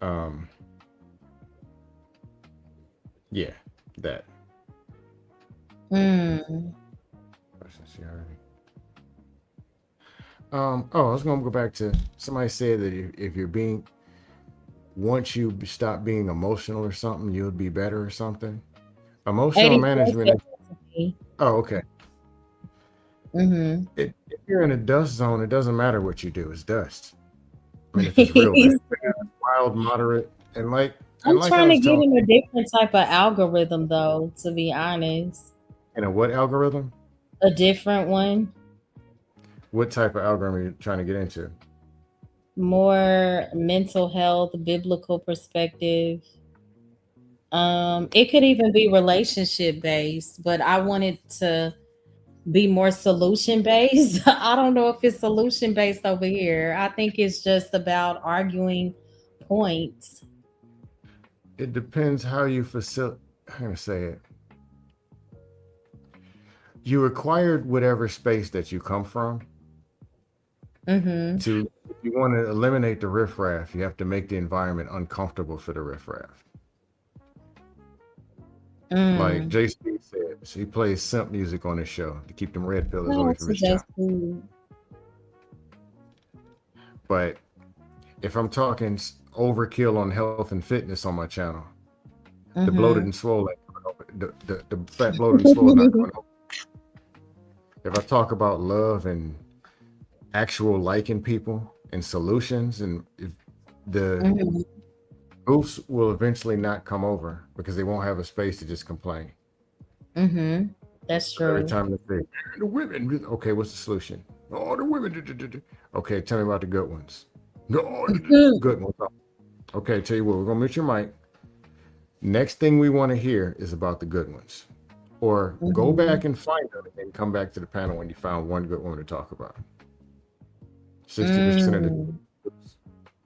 Um, yeah, that. Mm. Oh, I was gonna go back to somebody said that if you're being once you stop being emotional or something, you'll be better or something. Emotional 84 management. said that to me. Oh, okay. Mm-hmm. If you're in a dust zone, it doesn't matter what you do. It's dust. I mean, if it's real bad, mild, moderate, and I'm like I trying to was get telling, him a different type of algorithm, though, to be honest. in a what algorithm? A different one, What type of algorithm are you trying to get into? more mental health, biblical perspective. It could even be relationship based, but I wanted to be more solution based. I don't know if it's solution based over here. I think it's just about arguing points. It depends how you facilitate. How can I say it? You acquired whatever space that you come from. Mm-hmm. To if you want to eliminate the riffraff, you have to make the environment uncomfortable for the riffraff. Like Mm. JC said, he plays simp music on his show to keep them red pillars No, away it's from his channel. just But if I'm talking overkill on health and fitness on my channel, the bloated mm-hmm. and swollen, the fat bloated and swollen not going over. If I talk about love and actual liking people and solutions, and if the Mm-hmm. goofs will eventually not come over because they won't have a space to just complain. Mm-hmm. That's Every true. time they say, the women, okay, what's the solution? Oh, the women. Okay, tell me about the good ones. No, Mhm. good ones. Okay, tell you what, we're going to mute your mic. Next thing we want to hear is about the good ones. Or go Mhm. back and find them and then come back to the panel when you found one good one to talk about. 60% of the Mm.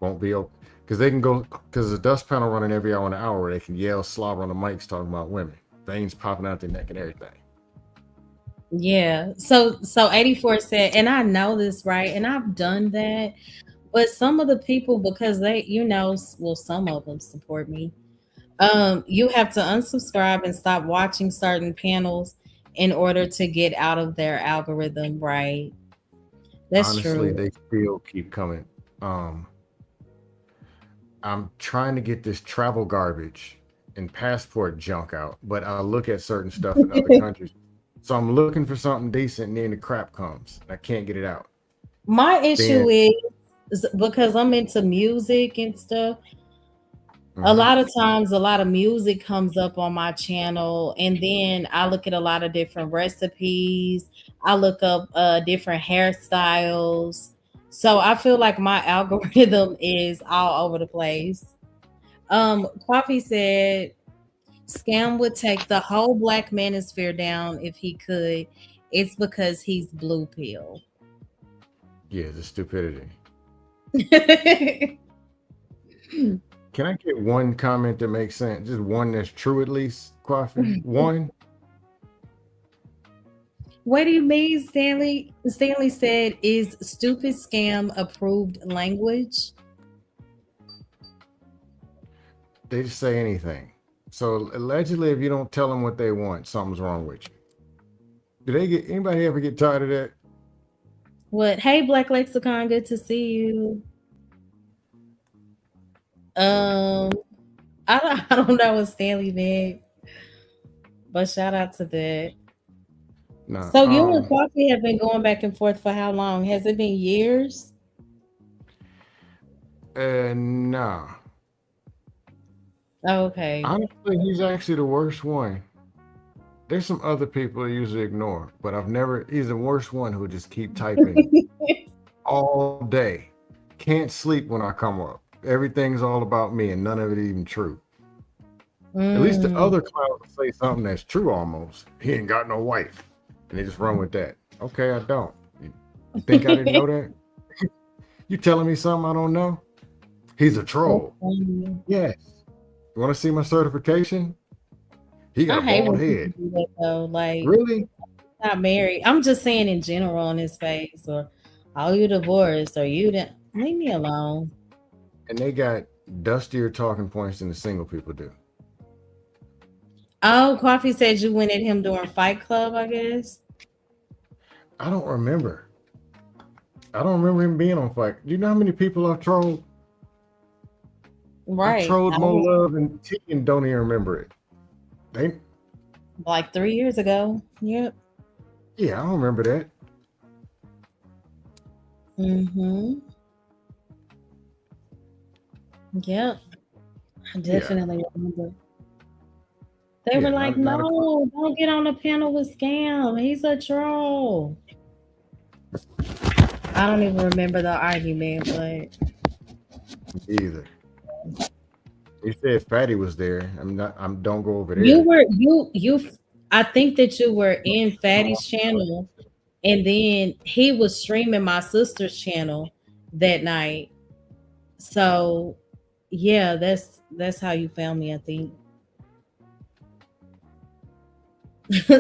won't be open. Because they can go, because the dust panel running every hour and an hour, they can yell, slobber on the mics talking about women. Veins popping out their neck and everything. Yeah. So 84 said, and I know this, right? And I've done that. But some of the people, because they, well, some of them support me. You have to unsubscribe and stop watching certain panels in order to get out of their algorithm, right? That's Honestly, true. they still keep coming. Um, I'm trying to get this travel garbage and passport junk out, but I look at certain stuff in other countries. So I'm looking for something decent, and then the crap comes. And I can't get it out. My issue Then, is because I'm into music and stuff. A Hmm. lot of times, a lot of music comes up on my channel, and then I look at a lot of different recipes. I look up different hairstyles. So I feel like my algorithm is all over the place. Coffee said Scam would take the whole black manosphere down if he could. It's because he's blue pill. Yeah, the stupidity. What Can I get one comment that makes sense? Just one that's true, at least, Coffee. One. do you mean, Stanley? Stanley said, "Is stupid scam approved language?" They just say anything. So allegedly, if you don't tell them what they want, something's wrong with you. Do they get anybody ever get tired of that? What? Hey, Black Lexicon, good to see you. Um, I don't know what Stanley meant, but shout out to that. No. So you and Coffee have been going back and forth for how long? Has it been years? Nah. Okay. Honestly, he's actually the worst one. There's some other people I usually ignore, but I've never. He's the worst one who just keep typing all day. Can't sleep when I come up. Everything's all about me, and none of it even true. At least the Mm. other clowns say something that's true almost. He ain't got no wife, and they just run with that. Okay, I don't. You think I didn't know that? You telling me something I don't know? He's a That's troll. funny. Yes. You want to see my certification? He got I a hate bald when people head. do that though. Like, Really? not married. I'm just saying in general on his face, or oh, you divorced, or you didn't. Leave me alone. And they got dustier talking points than the single people do. Oh, Coffee said you went at him during Fight Club, I guess. I don't remember. I don't remember him being on Fight. Do you know how many people I've trolled? I Right. trolled Mo Love and T and don't even remember it. They, Like 3 years ago. Yep. yeah, I don't remember that. Mm-hmm. Yep. I Yeah, definitely remember. They were yeah, like, not a clue no, don't get on the panel with Scam. He's a troll. I don't even remember the argument, but either. He said Fatty was there. I'm not. I'm. Don't go over you there. were you I think that you were in Fatty's channel, and then he was streaming my sister's channel that night. So yeah, that's how you found me, I think.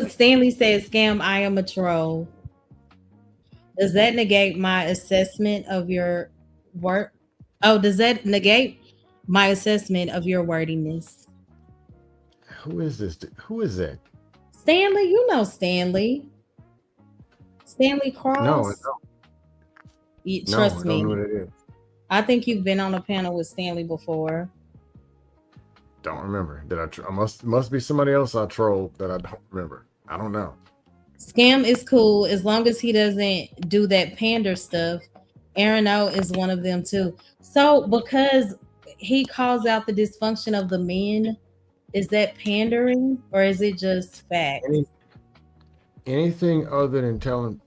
Stanley says, Scam, I am a troll. Does that negate my assessment of your work? Oh, does that negate my assessment of your wordiness? Who is this? Who is that? Stanley, you know Stanley. Stanley No, Cross. no, Trust I don't know me. what it is. I think you've been on a panel with Stanley before. Don't remember. Did I? I must be somebody else I trolled that I don't remember. I don't know. Scam is cool as long as he doesn't do that pander stuff. Aaron O is one of them too. So because he calls out the dysfunction of the men, is that pandering or is it just facts? Any, anything other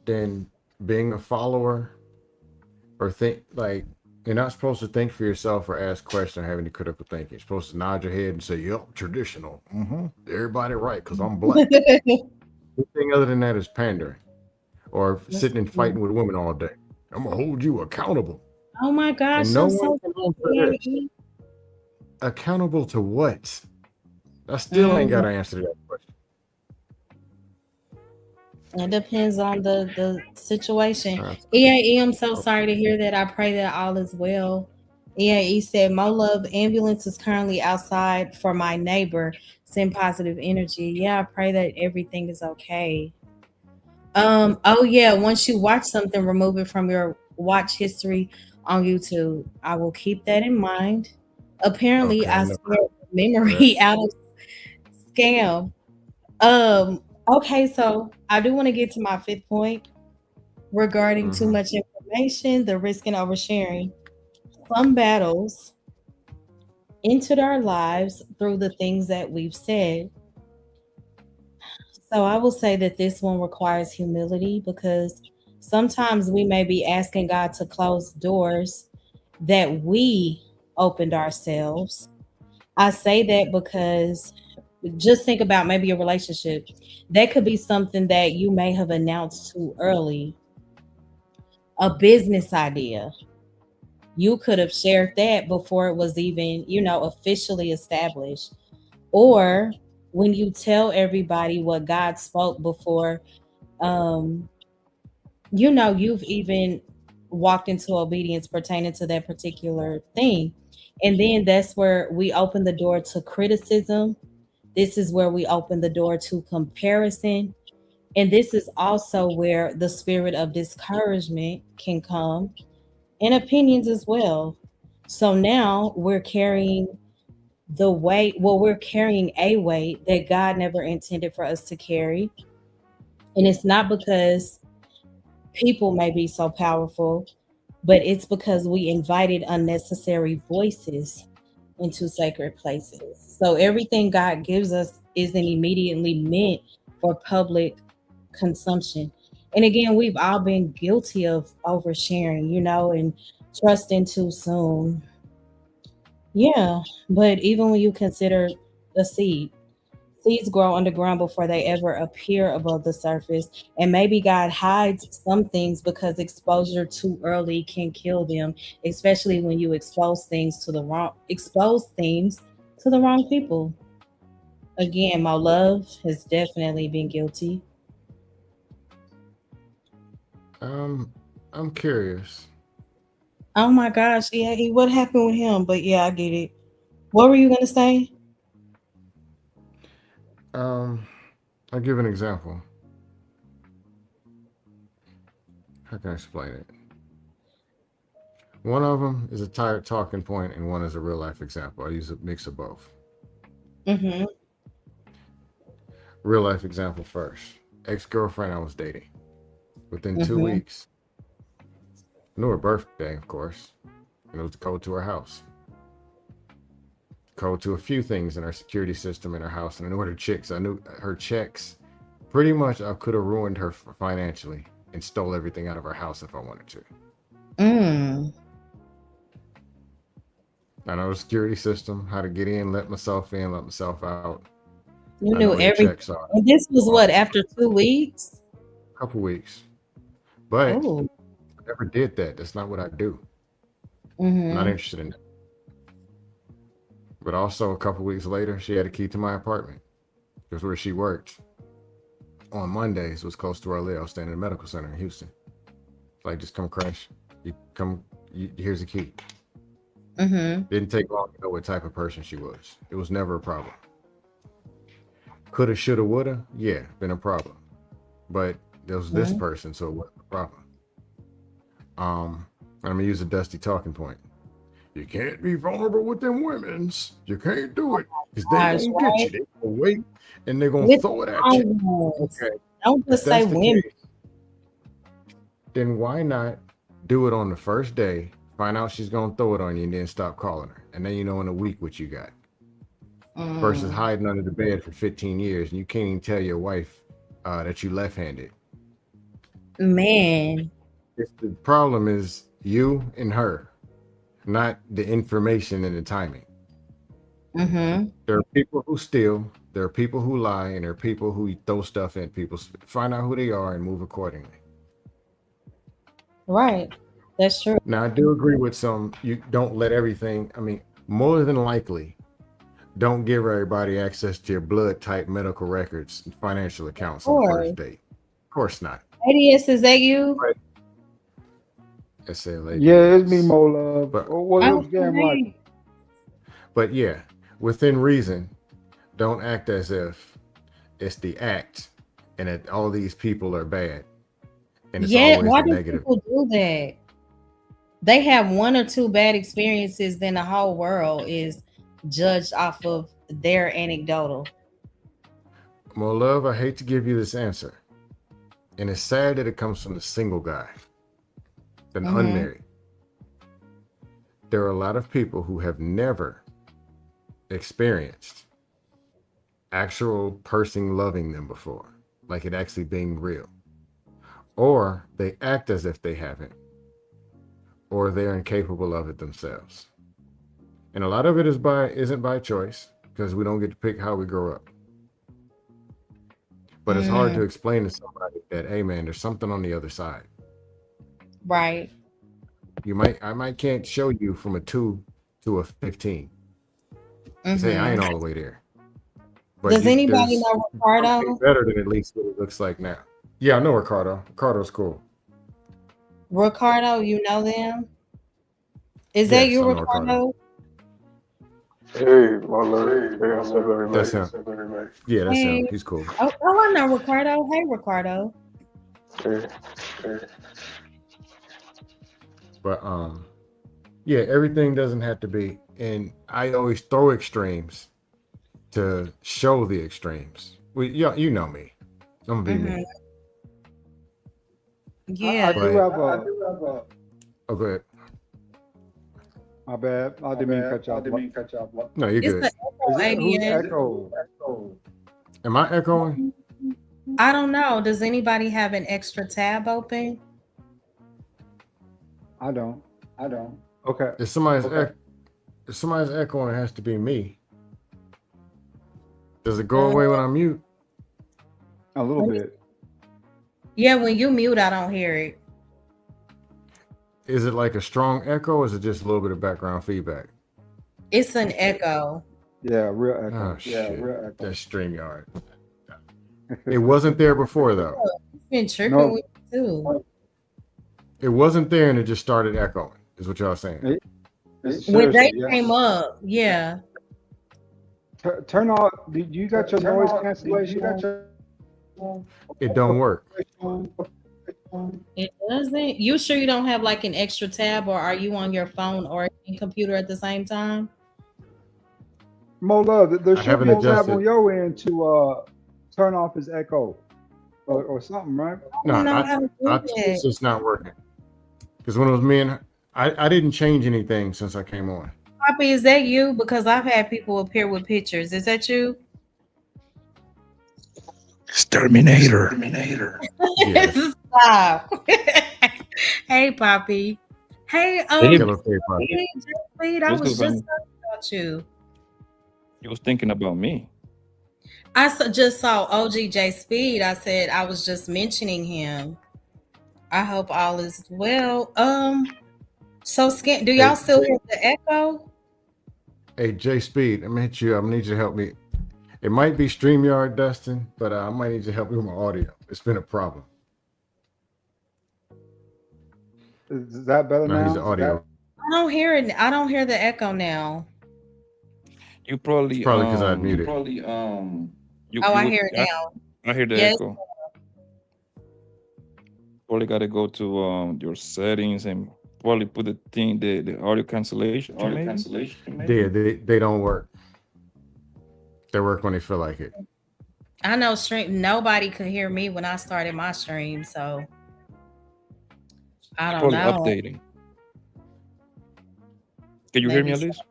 than being a follower or think like you're not supposed to think for yourself or ask questions or have any critical thinking. You're supposed to nod your head and say, "Yep, traditional. Everybody right because I'm black." Anything other than that is pandering or sitting and fighting with women all day. I'm gonna hold you accountable, Oh my and gosh, no I'm one so can answer this. sorry. Accountable to what? I still ain't got Mm, to answer that question. it depends on the situation. Uh, EAE, I'm so okay. sorry to hear that. I pray that all is well. EAE said, Mo Love ambulance is currently outside for my neighbor. Send positive energy. Yeah, I pray that everything is okay. Oh yeah, once you watch something, remove it from your watch history on YouTube. I will keep that in mind. Apparently, Okay, I I never scared the heard of that. memory out of Scam. Okay, so I do want to get to my fifth point regarding too Mm-hmm. much information, the risk and oversharing. Some battles entered our lives through the things that we've said. So I will say that this one requires humility because sometimes we may be asking God to close doors that we opened ourselves. I say that because just think about maybe a relationship. That could be something that you may have announced too early, a business idea. You could have shared that before it was even, officially established. Or when you tell everybody what God spoke before, um, you've even walked into obedience pertaining to that particular thing. And then that's where we open the door to criticism. This is where we open the door to comparison. And this is also where the spirit of discouragement can come and opinions as well. So now we're carrying the weight, well, we're carrying a weight that God never intended for us to carry. And it's not because people may be so powerful, but it's because we invited unnecessary voices into sacred places. So everything God gives us isn't immediately meant for public consumption. And again, we've all been guilty of oversharing, and trusting too soon. Yeah, but even when you consider a seed, seeds grow underground before they ever appear above the surface. And maybe God hides some things because exposure too early can kill them, especially when you expose things to the wrong people. Again, my love has definitely been guilty. I'm curious. Oh my gosh, yeah, what happened with him? But yeah, I get it. What were you gonna say? Um, I'll give an example. How can I explain it? One of them is a tired talking point, and one is a real life example. I use a mix of both. Mm-hmm. Real life example first. Ex girlfriend I was dating. Within two Mm-hmm. weeks, I knew her birthday, of course, and it was the code to her house. Code to a few things in our security system in her house, and I knew her checks. I knew her checks. Pretty much, I could have ruined her financially and stole everything out of her house if I wanted to. Mm. I know the security system, how to get in, let myself in, let myself out. You I know knew where the everything. checks are. And this was Well, what, after 2 weeks? a couple weeks. But Oh. I never did that. That's not what I do. I'm not Mm-hmm. interested in that. But also, a couple weeks later, she had a key to my apartment. Because where she worked on Mondays was close to where I live. I was staying in a medical center in Houston. Like, just come crash. You come, here's a key. Mm-hmm. Didn't take long to know what type of person she was. It was never a problem. Coulda, shoulda, woulda, yeah, been a problem. But there was this Mm-hmm. person, so it wasn't a problem. I'm gonna use a dusty talking point. You can't be vulnerable with them women's. You can't do it because they Gosh, gonna get right? you. They gonna wait and they're gonna With throw it at you. ones. Okay, Don't if just that's say the women. case, then why not do it on the first day? Find out she's gonna throw it on you, and then stop calling her. And then you know in a week what you got. Versus Mm. hiding under the bed for 15 years and you can't even tell your wife that you left-handed. Man. The problem is you and her, not the information and the timing. Mm-hmm. There are people who steal, there are people who lie, and there are people who throw stuff at people. Find out who they are and move accordingly. Right. That's true. Now, I do agree with some. You don't let everything. I mean, more than likely, don't give everybody access to your blood type medical records and financial accounts on the Or first date. Of course not. ADS, is that you? But SLAD Yeah, it's me, is. Mo Love. But What's the game like? Okay. but yeah, within reason, don't act as if it's the act and that all these people are bad and it's Yeah, always why the do negative. people do that? They have one or two bad experiences, then the whole world is judged off of their anecdotal. More love, I hate to give you this answer. And it's sad that it comes from the single guy, than Mm-hmm. unmarried. There are a lot of people who have never experienced actual person loving them before, like it actually being real, or they act as if they haven't, or they're incapable of it themselves. And a lot of it isn't by choice because we don't get to pick how we grow up. But it's hard to explain to somebody that, hey man, there's something on the other side. Right. I might can't show you from a 2 to a 15. Say I ain't all the way there. But Does anybody there's know Ricardo? better than at least what it looks like now. Yeah, I know Ricardo. Ricardo's cool. Ricardo, you know them? Is that Yes, you, I know Ricardo. Ricardo? Hey, my lord. Hey, I'm so very much. That's him. Yeah, that's him. He's cool. Oh, I know Ricardo. Hey, Ricardo. Hey. But yeah, everything doesn't have to be. And I always throw extremes to show the extremes. You know me. I'm gonna be me. Yeah. I do have a. Oh, go ahead. My bad. I didn't mean to cut you off. No, you're good. Who's echo? Am I echoing? I don't know. Does anybody have an extra tab open? I don't. Okay. If somebody's echoing, it has to be me. Does it go away when I mute? A little bit. Yeah, when you mute, I don't hear it. Is it like a strong echo, or is it just a little bit of background feedback? It's an echo. Yeah, real echo. Oh shit, that's StreamYard. It wasn't there before though. It's been tripping with you too. It wasn't there, and it just started echoing. Is what y'all saying? When they came up, yeah. Turn off. You got your noise cancellation? It don't work. It doesn't. You sure you don't have like an extra tab, or are you on your phone or computer at the same time? Mo Love, there should be a tab adjusted. on your end to turn off his echo or something, right? No, it's just not working. Because when it was me and I didn't change anything since I came on. Poppy, is that you? Because I've had people appear with pictures. Is that you? Exterminator. Yes. Stop. Hey, Poppy. Hey, Hello, Poppy. hey, Jeffrey, I was just talking about you. You was thinking about me. Just saw OG J Speed. I said I was just mentioning him. I hope all is well. So do y'all still hear the echo? Hey, J Speed, I'm gonna hit you. I'm gonna need you to help me. It might be StreamYard, Dustin, but I might need you to help me with my audio. It's been a problem. Is that better now? He's the audio. I don't hear it. I don't hear the echo now. You probably It's probably because I muted. I hear it now. I hear the Yes. echo. Probably gotta go to your settings and probably put the audio cancellation. Yeah, they don't work. They work when they feel like it. I know nobody could hear me when I started my stream, so I don't Probably know. updating. Can you hear me at least?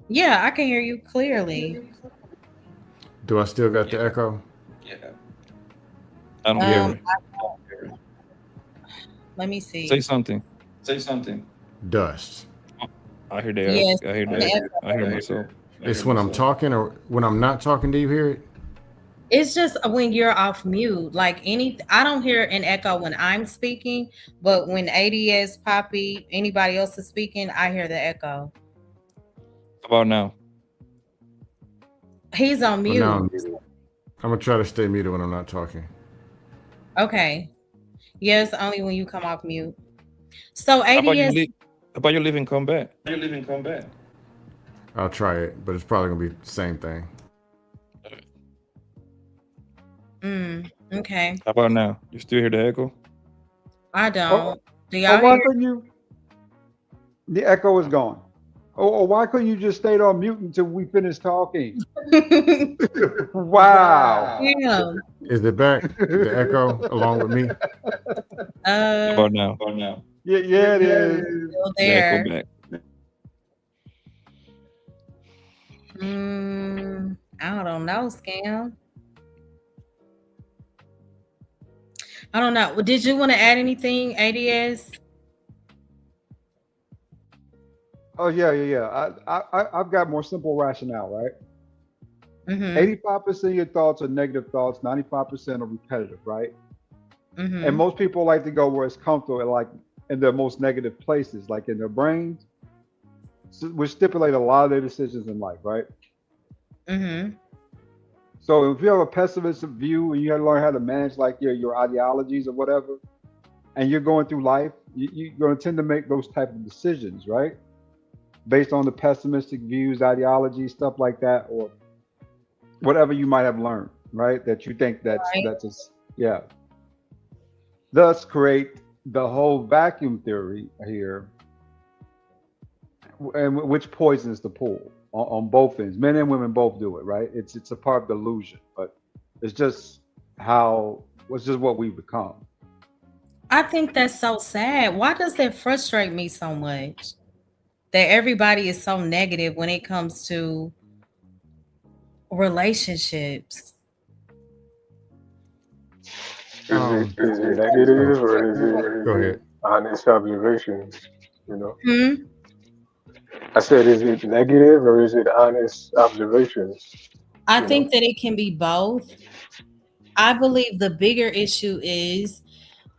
Yeah, I can hear you clearly. Do I still got the echo? Yeah. I don't hear it. Let me see. Say something. Dust. I hear the Yes. I hear the I hear myself. It's when I'm talking or when I'm not talking. Do you hear it? It's just when you're off mute. I don't hear an echo when I'm speaking, but when ADS, Poppy, anybody else is speaking, I hear the echo. How about now? He's on Well, mute. now I'm muted. I'm gonna try to stay muted when I'm not talking. Okay. Yes, only when you come off mute. So How about ADS, you leave and come back? I'll try it, but it's probably gonna be the same thing. okay. How about now? You still hear the echo? I don't. Do y'all Oh, why hear? couldn't you? The echo is gone. Oh, why couldn't you just stay on mute until we finish talking? Wow. Yeah. Is it back? The echo along with me? How about now? Yeah, it is. Still The echo there. back. I don't know, Scam. I don't know. Did you want to add anything, ADS? Oh yeah. I've got more simple rationale, right? Mm-hmm. 85% of your thoughts are negative thoughts, 95% are repetitive, right? And Mm-hmm. most people like to go where it's comfortable, like in their most negative places, like in their brains, which stipulate a lot of their decisions in life, right? Mm-hmm. So if you have a pessimistic view and you have to learn how to manage like your ideologies or whatever, and you're going through life, you're going to tend to make those type of decisions, right? Based on the pessimistic views, ideologies, stuff like that, or whatever you might have learned, right? That you think Right. that's a, yeah. Thus create the whole vacuum theory here, and which poisons the pool on both ends. Men and women both do it, right? It's a part of the illusion, but it's just how it's just what we've become. I think that's so sad. Why does that frustrate me so much? That everybody is so negative when it comes to relationships. Um, Is it oh, negative or go is ahead. it honest observations? You know, Hmm? I said, is it negative or is it honest observations? I You know, think that it can be both. I believe the bigger issue is,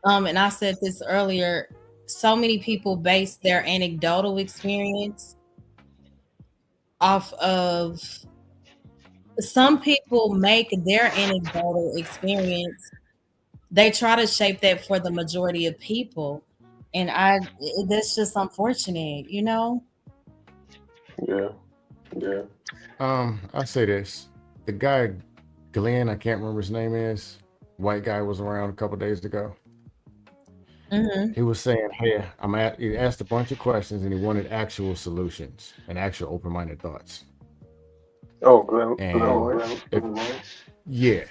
and I said this earlier, so many people base their anecdotal experience off of some people make their anecdotal experience, they try to shape that for the majority of people. And that's just unfortunate, you know? yeah, Yeah. I say this. The guy, Glenn, I can't remember his name is. White guy was around a couple days ago. Mm-hmm. He was saying, "Hey, He asked a bunch of questions and he wanted actual solutions and actual open-minded thoughts." Oh, Glenn And White. if yeah,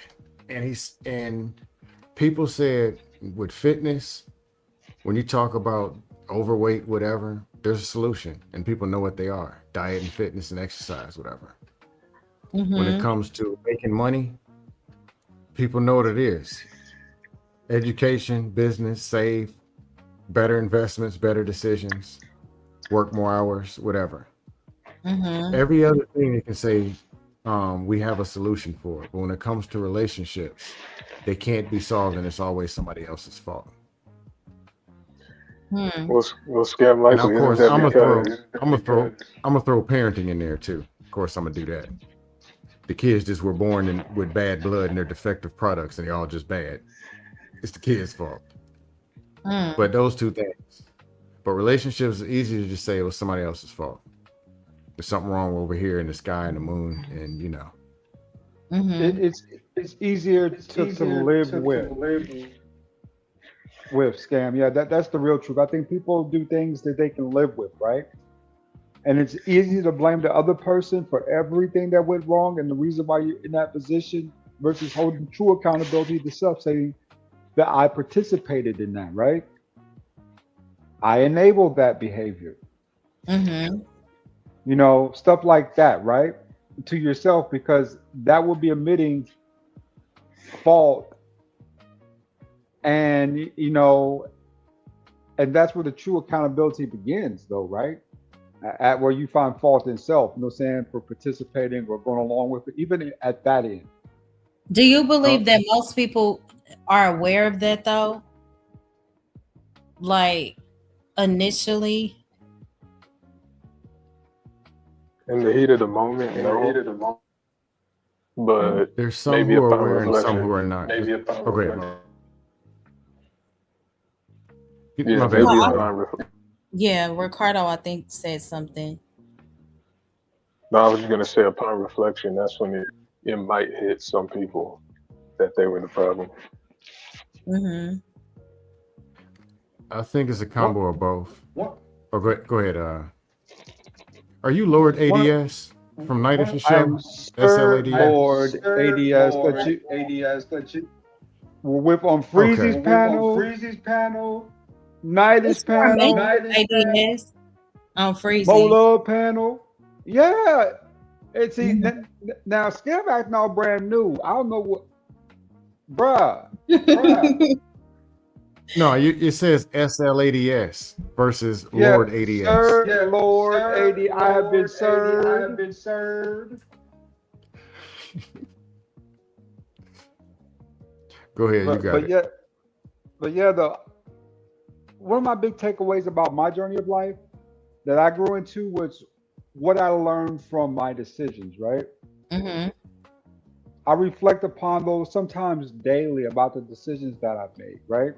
and people said with fitness, when you talk about overweight, whatever, there's a solution, and people know what they are: diet and fitness and exercise, whatever. When it Mm-hmm. comes to making money, people know what it is: education, business, save, better investments, better decisions, work more hours, whatever. Mm-hmm. Every other thing you can say, we have a solution for it. But when it comes to relationships, they can't be solved, and it's always somebody else's fault. Hmm. Well, scam And of likely isn't course, that because I'm gonna throw parenting in there too. Of course, I'm gonna do that. The kids just were born with bad blood and they're defective products, and they're all just bad. It's the kids' fault. Hmm. But those two things. But relationships is easy to just say it was somebody else's fault. There's something wrong over here in the sky and the moon, and It, Mm-hmm. it's easier to live with scam. Yeah, that's the real truth. I think people do things that they can live with, right? And it's easy to blame the other person for everything that went wrong and the reason why you're in that position versus holding true accountability to self, saying that I participated in that, right? I enabled that behavior. Mm-hmm. Stuff like that, right? To yourself, because that would be admitting fault, and and that's where the true accountability begins, though, right? At where you find fault in self, saying, for participating or going along with it, even at that end. Do you Uh, believe that most people are aware of that though? Like initially? in the heat of the moment, no, but there's some maybe who are upon aware and some reflection, who are not. Oh, go ahead. yeah, My bad. No, maybe I, upon yeah, Ricardo, I think said something. no, I was just gonna say upon reflection, that's when it might hit some people that they were the problem. Mm-hmm. I think it's a one, combo of both. Oh, go ahead. Are you Lord one, ADS from Night of the I am Show? Sir SLADS? Lord ADS that you were with on Freeze's Okay. panel, Nidus It's more panel, makeup ADS on Freezy. Mola panel. Yeah, And see, Mhm. now scam acting all brand new. I don't know what, bruh. No, it says SLADS versus Yeah, Lord ADS. sir, Lord, AD, I have been served. Go ahead, you But got but it. yeah, but yeah, the one of my big takeaways about my journey of life that I grew into was what I learned from my decisions, right? Mhm. I reflect upon those sometimes daily about the decisions that I've made, right?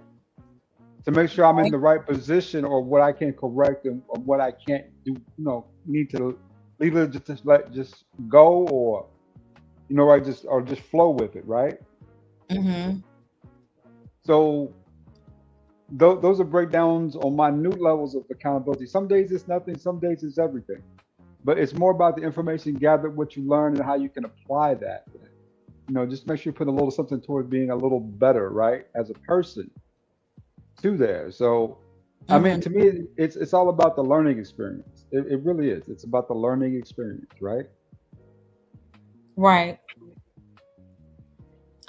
To make sure I'm in Right. the right position or what I can correct and or what I can't do, need to leave it just let just go or right, just flow with it, right? Mhm. So those are breakdowns on minute levels of accountability. Some days it's nothing, some days it's everything. But it's more about the information gathered, what you learn, and how you can apply that. Just make sure you put a little something towards being a little better, right, as a person to there. So, I mean, Mhm. to me, it's all about the learning experience. It really is. It's about the learning experience, right? Right.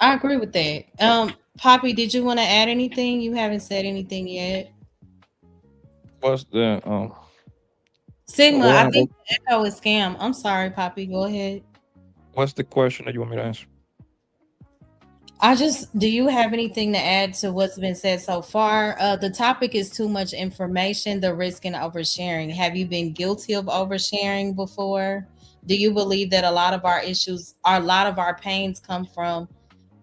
I agree with that. Poppy, did you want to add anything? You haven't said anything yet. What's the Sigma, what I I, think the echo is scam. I'm sorry, Poppy. Go ahead. what's the question that you want me to answer? Do you have anything to add to what's been said so far? The topic is too much information, the risk in oversharing. Have you been guilty of oversharing before? Do you believe that a lot of our pains come from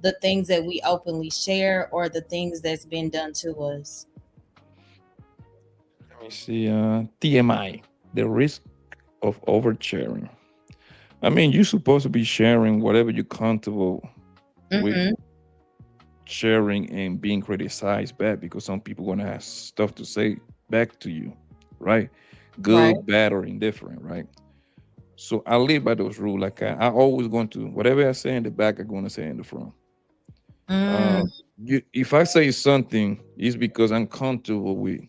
the things that we openly share or the things that's been done to us? Let me see. TMI, the risk of oversharing. I mean, you're supposed to be sharing whatever you're comfortable with Mm-hmm. sharing and being criticized back because some people gonna have stuff to say back to you, right? Right. Good, bad, or indifferent, right? So I live by those rules. Like I always going to whatever I say in the back, I'm going to say in the front. Mm, Uh, if I say something, it's because I'm comfortable with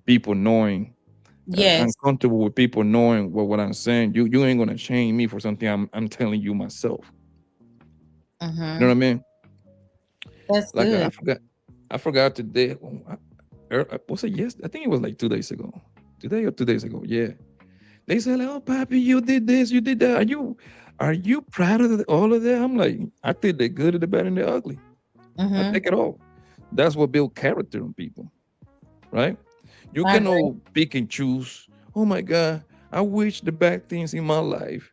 people knowing. I'm yes. comfortable with people knowing what I'm saying. You ain't gonna change me for something I'm telling you myself. You know Mm-hmm. what I mean? That's Like good. I forgot today. Was it yes? I think it was like 2 days ago. Today or 2 days ago? Yeah. They said, like, "Oh, Papi, you did this, you did that. Are you proud of all of that?" I'm like, I did the good, the bad, and the ugly. I Mm-hmm. take it all. That's what build character in people, right? You I agree. cannot pick and choose. Oh my God, I wish the bad things in my life.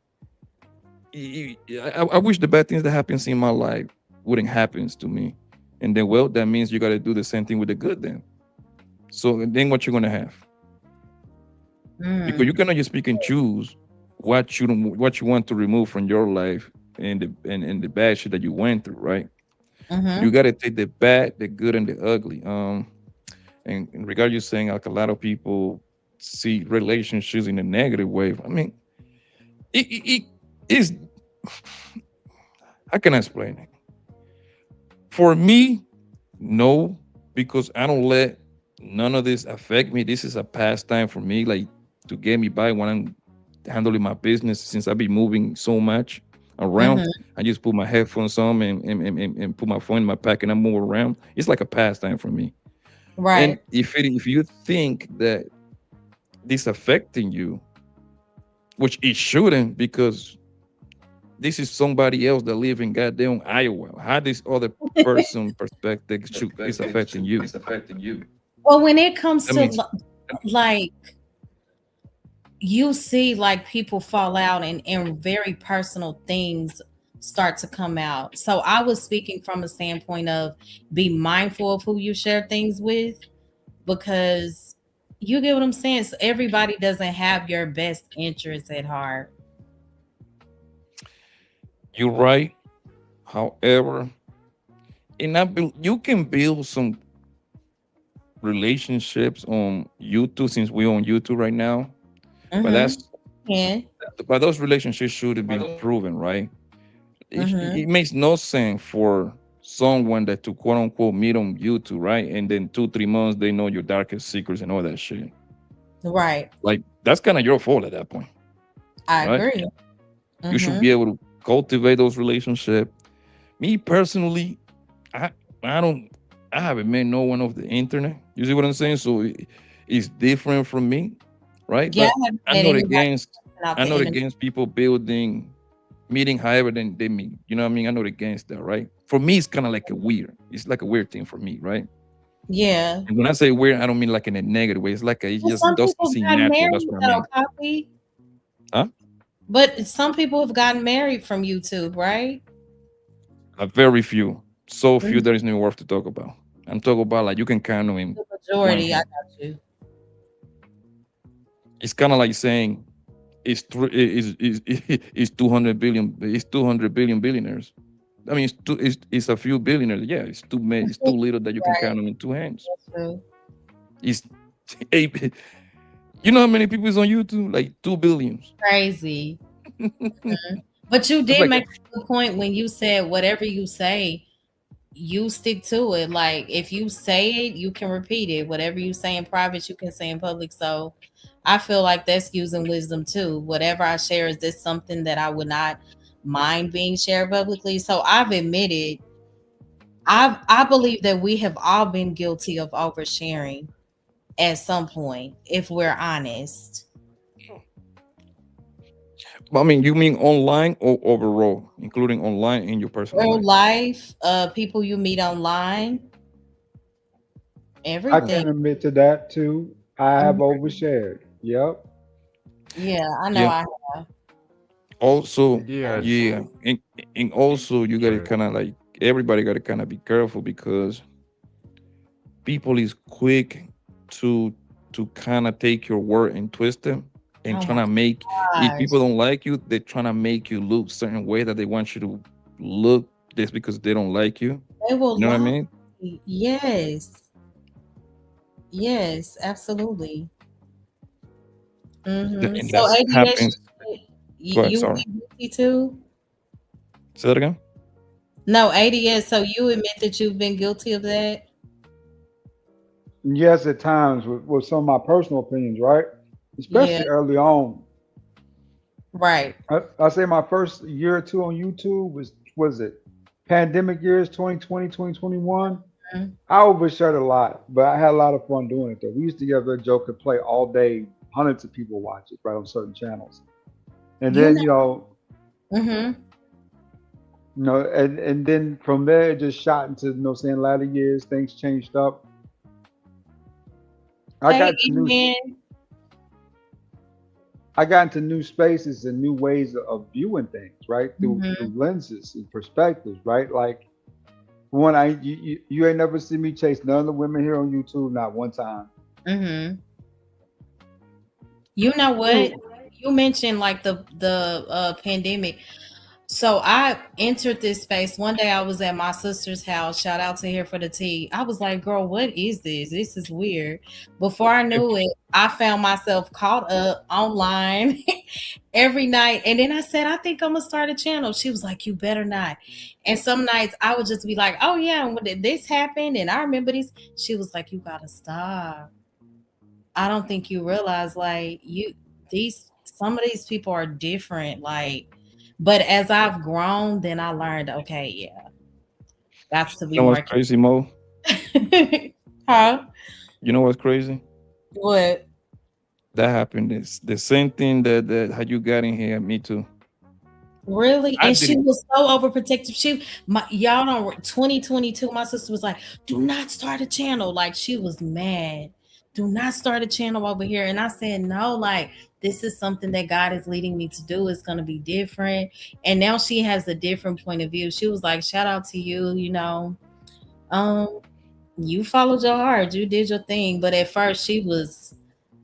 I wish the bad things that happens in my life wouldn't happen to me. And then, well, that means you got to do the same thing with the good then. So then what you're going to have? Because Mm, you cannot just pick and choose what you want to remove from your life and the bad shit that you went through, right? You mm-hmm. got to take the bad, the good, and the ugly. And in regard you saying like a lot of people see relationships in a negative way. I mean, it is. How can I explain it? For me, no, because I don't let none of this affect me. This is a pastime for me, like to get me by when I'm handling my business. Since I be moving so much around, Mm-hmm. I just put my headphones on and put my phone in my pack and I move around. It's like a pastime for me. And Right. if you think that this affecting you, which it shouldn't, because this is somebody else that live in goddamn Iowa. How this other person perspective is affecting you? Well, when it comes That to means like you see like people fall out and very personal things start to come out. So I was speaking from a standpoint of be mindful of who you share things with because you get what I'm saying. So everybody doesn't have your best interests at heart. you're right. However, you can build some relationships on YouTube since we're on YouTube right now. But Mm-hmm. that's Yeah. but those relationships should have been proven, right? Mm-hmm. It makes no sense for someone that to quote unquote meet on YouTube, right? And then 2, 3 months they know your darkest secrets and all that shit. Right. Like that's kind of your fault at that point, I right? agree. You should Mm-hmm. be able to cultivate those relationships. Me personally, I I don't I haven't met no one off the internet. You see what I'm saying? So it's different from me, right? Yeah, But I haven't I'm met not anybody against out I'm the not internet. against people building meeting however they meet. You know what I mean? I'm not against that, right? For me, it's kind of like a weird. It's like a weird thing for me, right? Yeah. And when I say weird, I don't mean like in a negative way. It's like it Well, just some doesn't people have seem gotten natural. That's married what I though, mean. Copy. Huh? But some people have gotten married from YouTube, right? A very few, so few Mhm. that is not worth to talk about. I'm talking about like you can count them in The one majority, I hand. got you. It's kind of like saying it's 200 billion. It's 200 billion billionaires. I mean, it's a few billionaires. Yeah, it's too many. It's too little that you can count Right, them in two hands. that's true. It's eight. You know how many people is on YouTube? Like 2 billions. Crazy. Mhm. But you That's did like make a good point when you said whatever you say, you stick to it. Like if you say it, you can repeat it. Whatever you say in private, you can say in public. So I feel like that's using wisdom too. Whatever I share, is this something that I would not mind being shared publicly? So I've admitted, I believe that we have all been guilty of oversharing at some point, if we're honest. I mean, you mean online or overall, including online in your personal Real life? life, people you meet online, I Okay. everything. can admit to that too. I have Mhm. overshared. Yep. Yeah, I know Yeah. I have. Also, Yeah. yeah, and also you Go gotta ahead. kind of like everybody gotta kind of be careful because people is quick to kind of take your word and twist them and Oh trying my to make if gosh. people don't like you, they're trying to make you look certain way that they want you to look just because they don't like you. They will You know what I lie. mean? Yes. Yes, absolutely. And So that ADS, happens. Go ahead. you Sorry. been guilty too? Say that again. No, ADS. So you admit that you've been guilty of that? Yes, at times with some of my personal opinions, right? Yeah, Especially early on. right. I say my first year or two on YouTube was it pandemic years 2020, 2021. Mhm. I overshot a lot, but I had a lot of fun doing it though. We used to get a joke and play all day, hundreds of people watch it right on certain channels. And You then, know. Mm-hmm. and then from there it just shot into, saying latter years, things changed up. I Hey, got to new man. I got into new spaces and new ways of viewing things, right? Through lenses and perspectives, right? Like one, you ain't never seen me chase none of the women here on YouTube, not one time. Mm-hmm. You know what? Two, You mentioned like the pandemic. So I entered this space one day. I was at my sister's house. Shout out to Here for the Tea. I was like, "Girl, what is this? This is weird." Before I knew it, I found myself caught up online every night. And then I said, "I think I'm gonna start a channel." She was like, "You better not." And some nights I would just be like, "Oh yeah, when did this happened?" And I remember this. She was like, "You gotta stop. I don't think you realize like these some of these people are different. Like, but as I've grown, then I learned, okay, yeah, got to You be know what's more crazy, Mo? huh? You know what's crazy? What? That happened. It's the same thing that how you got in here. Me too. Really? I And she didn't. was so overprotective. Y'all don't 2022, my sister was like, do not start a channel. Like she was mad. Do not start a channel over here. And I said, no, like this is something that God is leading me to do. It's gonna be different. And now she has a different point of view. She was like, shout out to you, Um, you followed your heart, you did your thing. But at first she was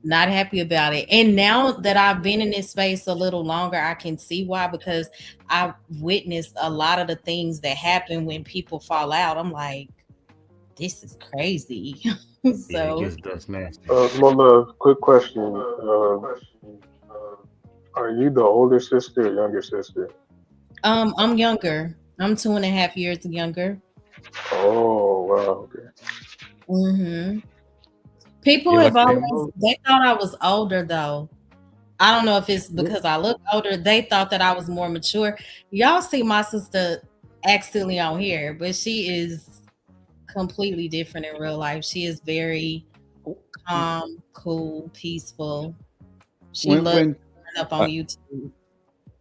not happy about it. And now that I've been in this space a little longer, I can see why, because I witnessed a lot of the things that happen when people fall out. I'm like, this is crazy. Yeah, it So gets dust nasty. Mother, quick question. Are you the older sister or younger sister? I'm younger. I'm 2.5 years younger. Oh, wow. Okay. hmm People You have like Okay. me, always Mo? they thought I was older though. I don't know if it's because I look older. They thought that I was more mature. Y'all see my sister accidentally on here, but she is completely different in real life. She is very calm, cool, peaceful. She when loves when up on YouTube.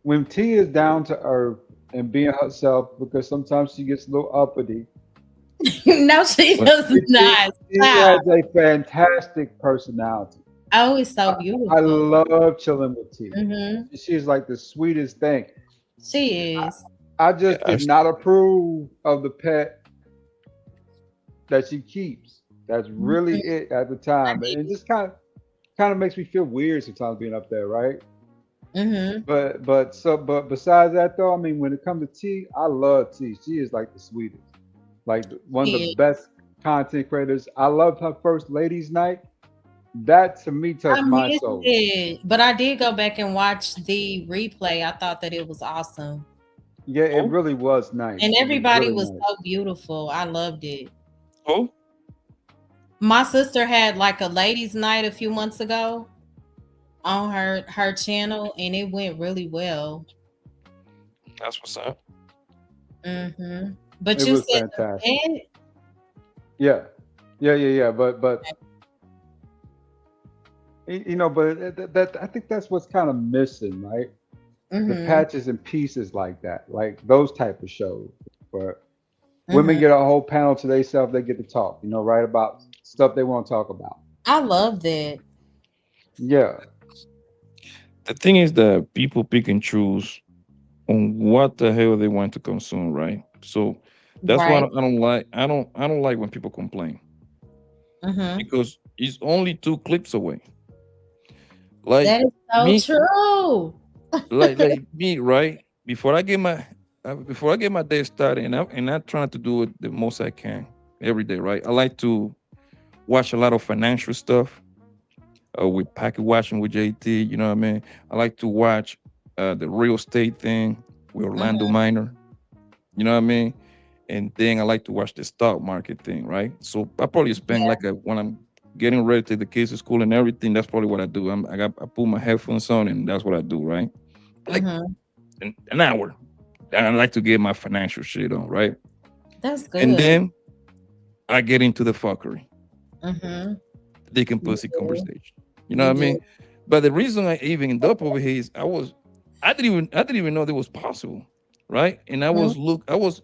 when T is down to earth and being herself, because sometimes she gets a little uppity. No, she But does not. She Stop. has a fantastic personality. Oh, it's so I beautiful. love chilling with T. Hmm. She's like the sweetest thing. She is. I yeah, just did not approve of the pet that she keeps. That's really Mhm. it at the I time. And it did. just kind of makes me feel weird sometimes being up there, right? Hmm. But besides that though, I mean when it comes to T, I love T. She is like the sweetest. Like one of the She best content creators. I loved her first ladies night. That to me I touched my missed soul. it, but I did go back and watch the replay. I thought that it was awesome, Yeah, it oh, really was and nice. It was everybody really was nice. so beautiful. I loved it. oh, My sister had like a ladies' night a few months ago on her channel, and it went really well. that's what's up. Hmm. But It you was said fantastic. the Yeah. Yeah. But but that I think that's what's kind of missing, right? bed. The Hmm. patches and pieces like that, like those type of shows where women Hmm. get a whole panel to themselves, they get to talk, right about stuff they want to talk about. I love that. Yeah. The thing is that people pick and choose on what the hell they want to consume, right? So that's why Right. I don't like. I don't like when people complain Hmm. because it's only 2 clips away. Like That is so me, true. like me, right? Before I get my day started, and I'm trying to do it the most I can every day, right? I like to watch a lot of financial stuff with packet watching with JT. You know what I mean? I like to watch the real estate thing with Orlando Hmm. Minor. You know what I mean? And then I like to watch the stock market thing, right? So I probably spend Yeah. like when I'm getting ready to take the kids to school and everything. That's probably what I do. I put my headphones on and that's what I do, right? Like Hmm. an hour. And I like to get my financial shit on, right? That's And good. then I get into the fuckery, Hmm. dick and You pussy do. conversation. You know You what I do. mean? But the reason I even end up over here is I didn't even know that was possible, right? And Mhm.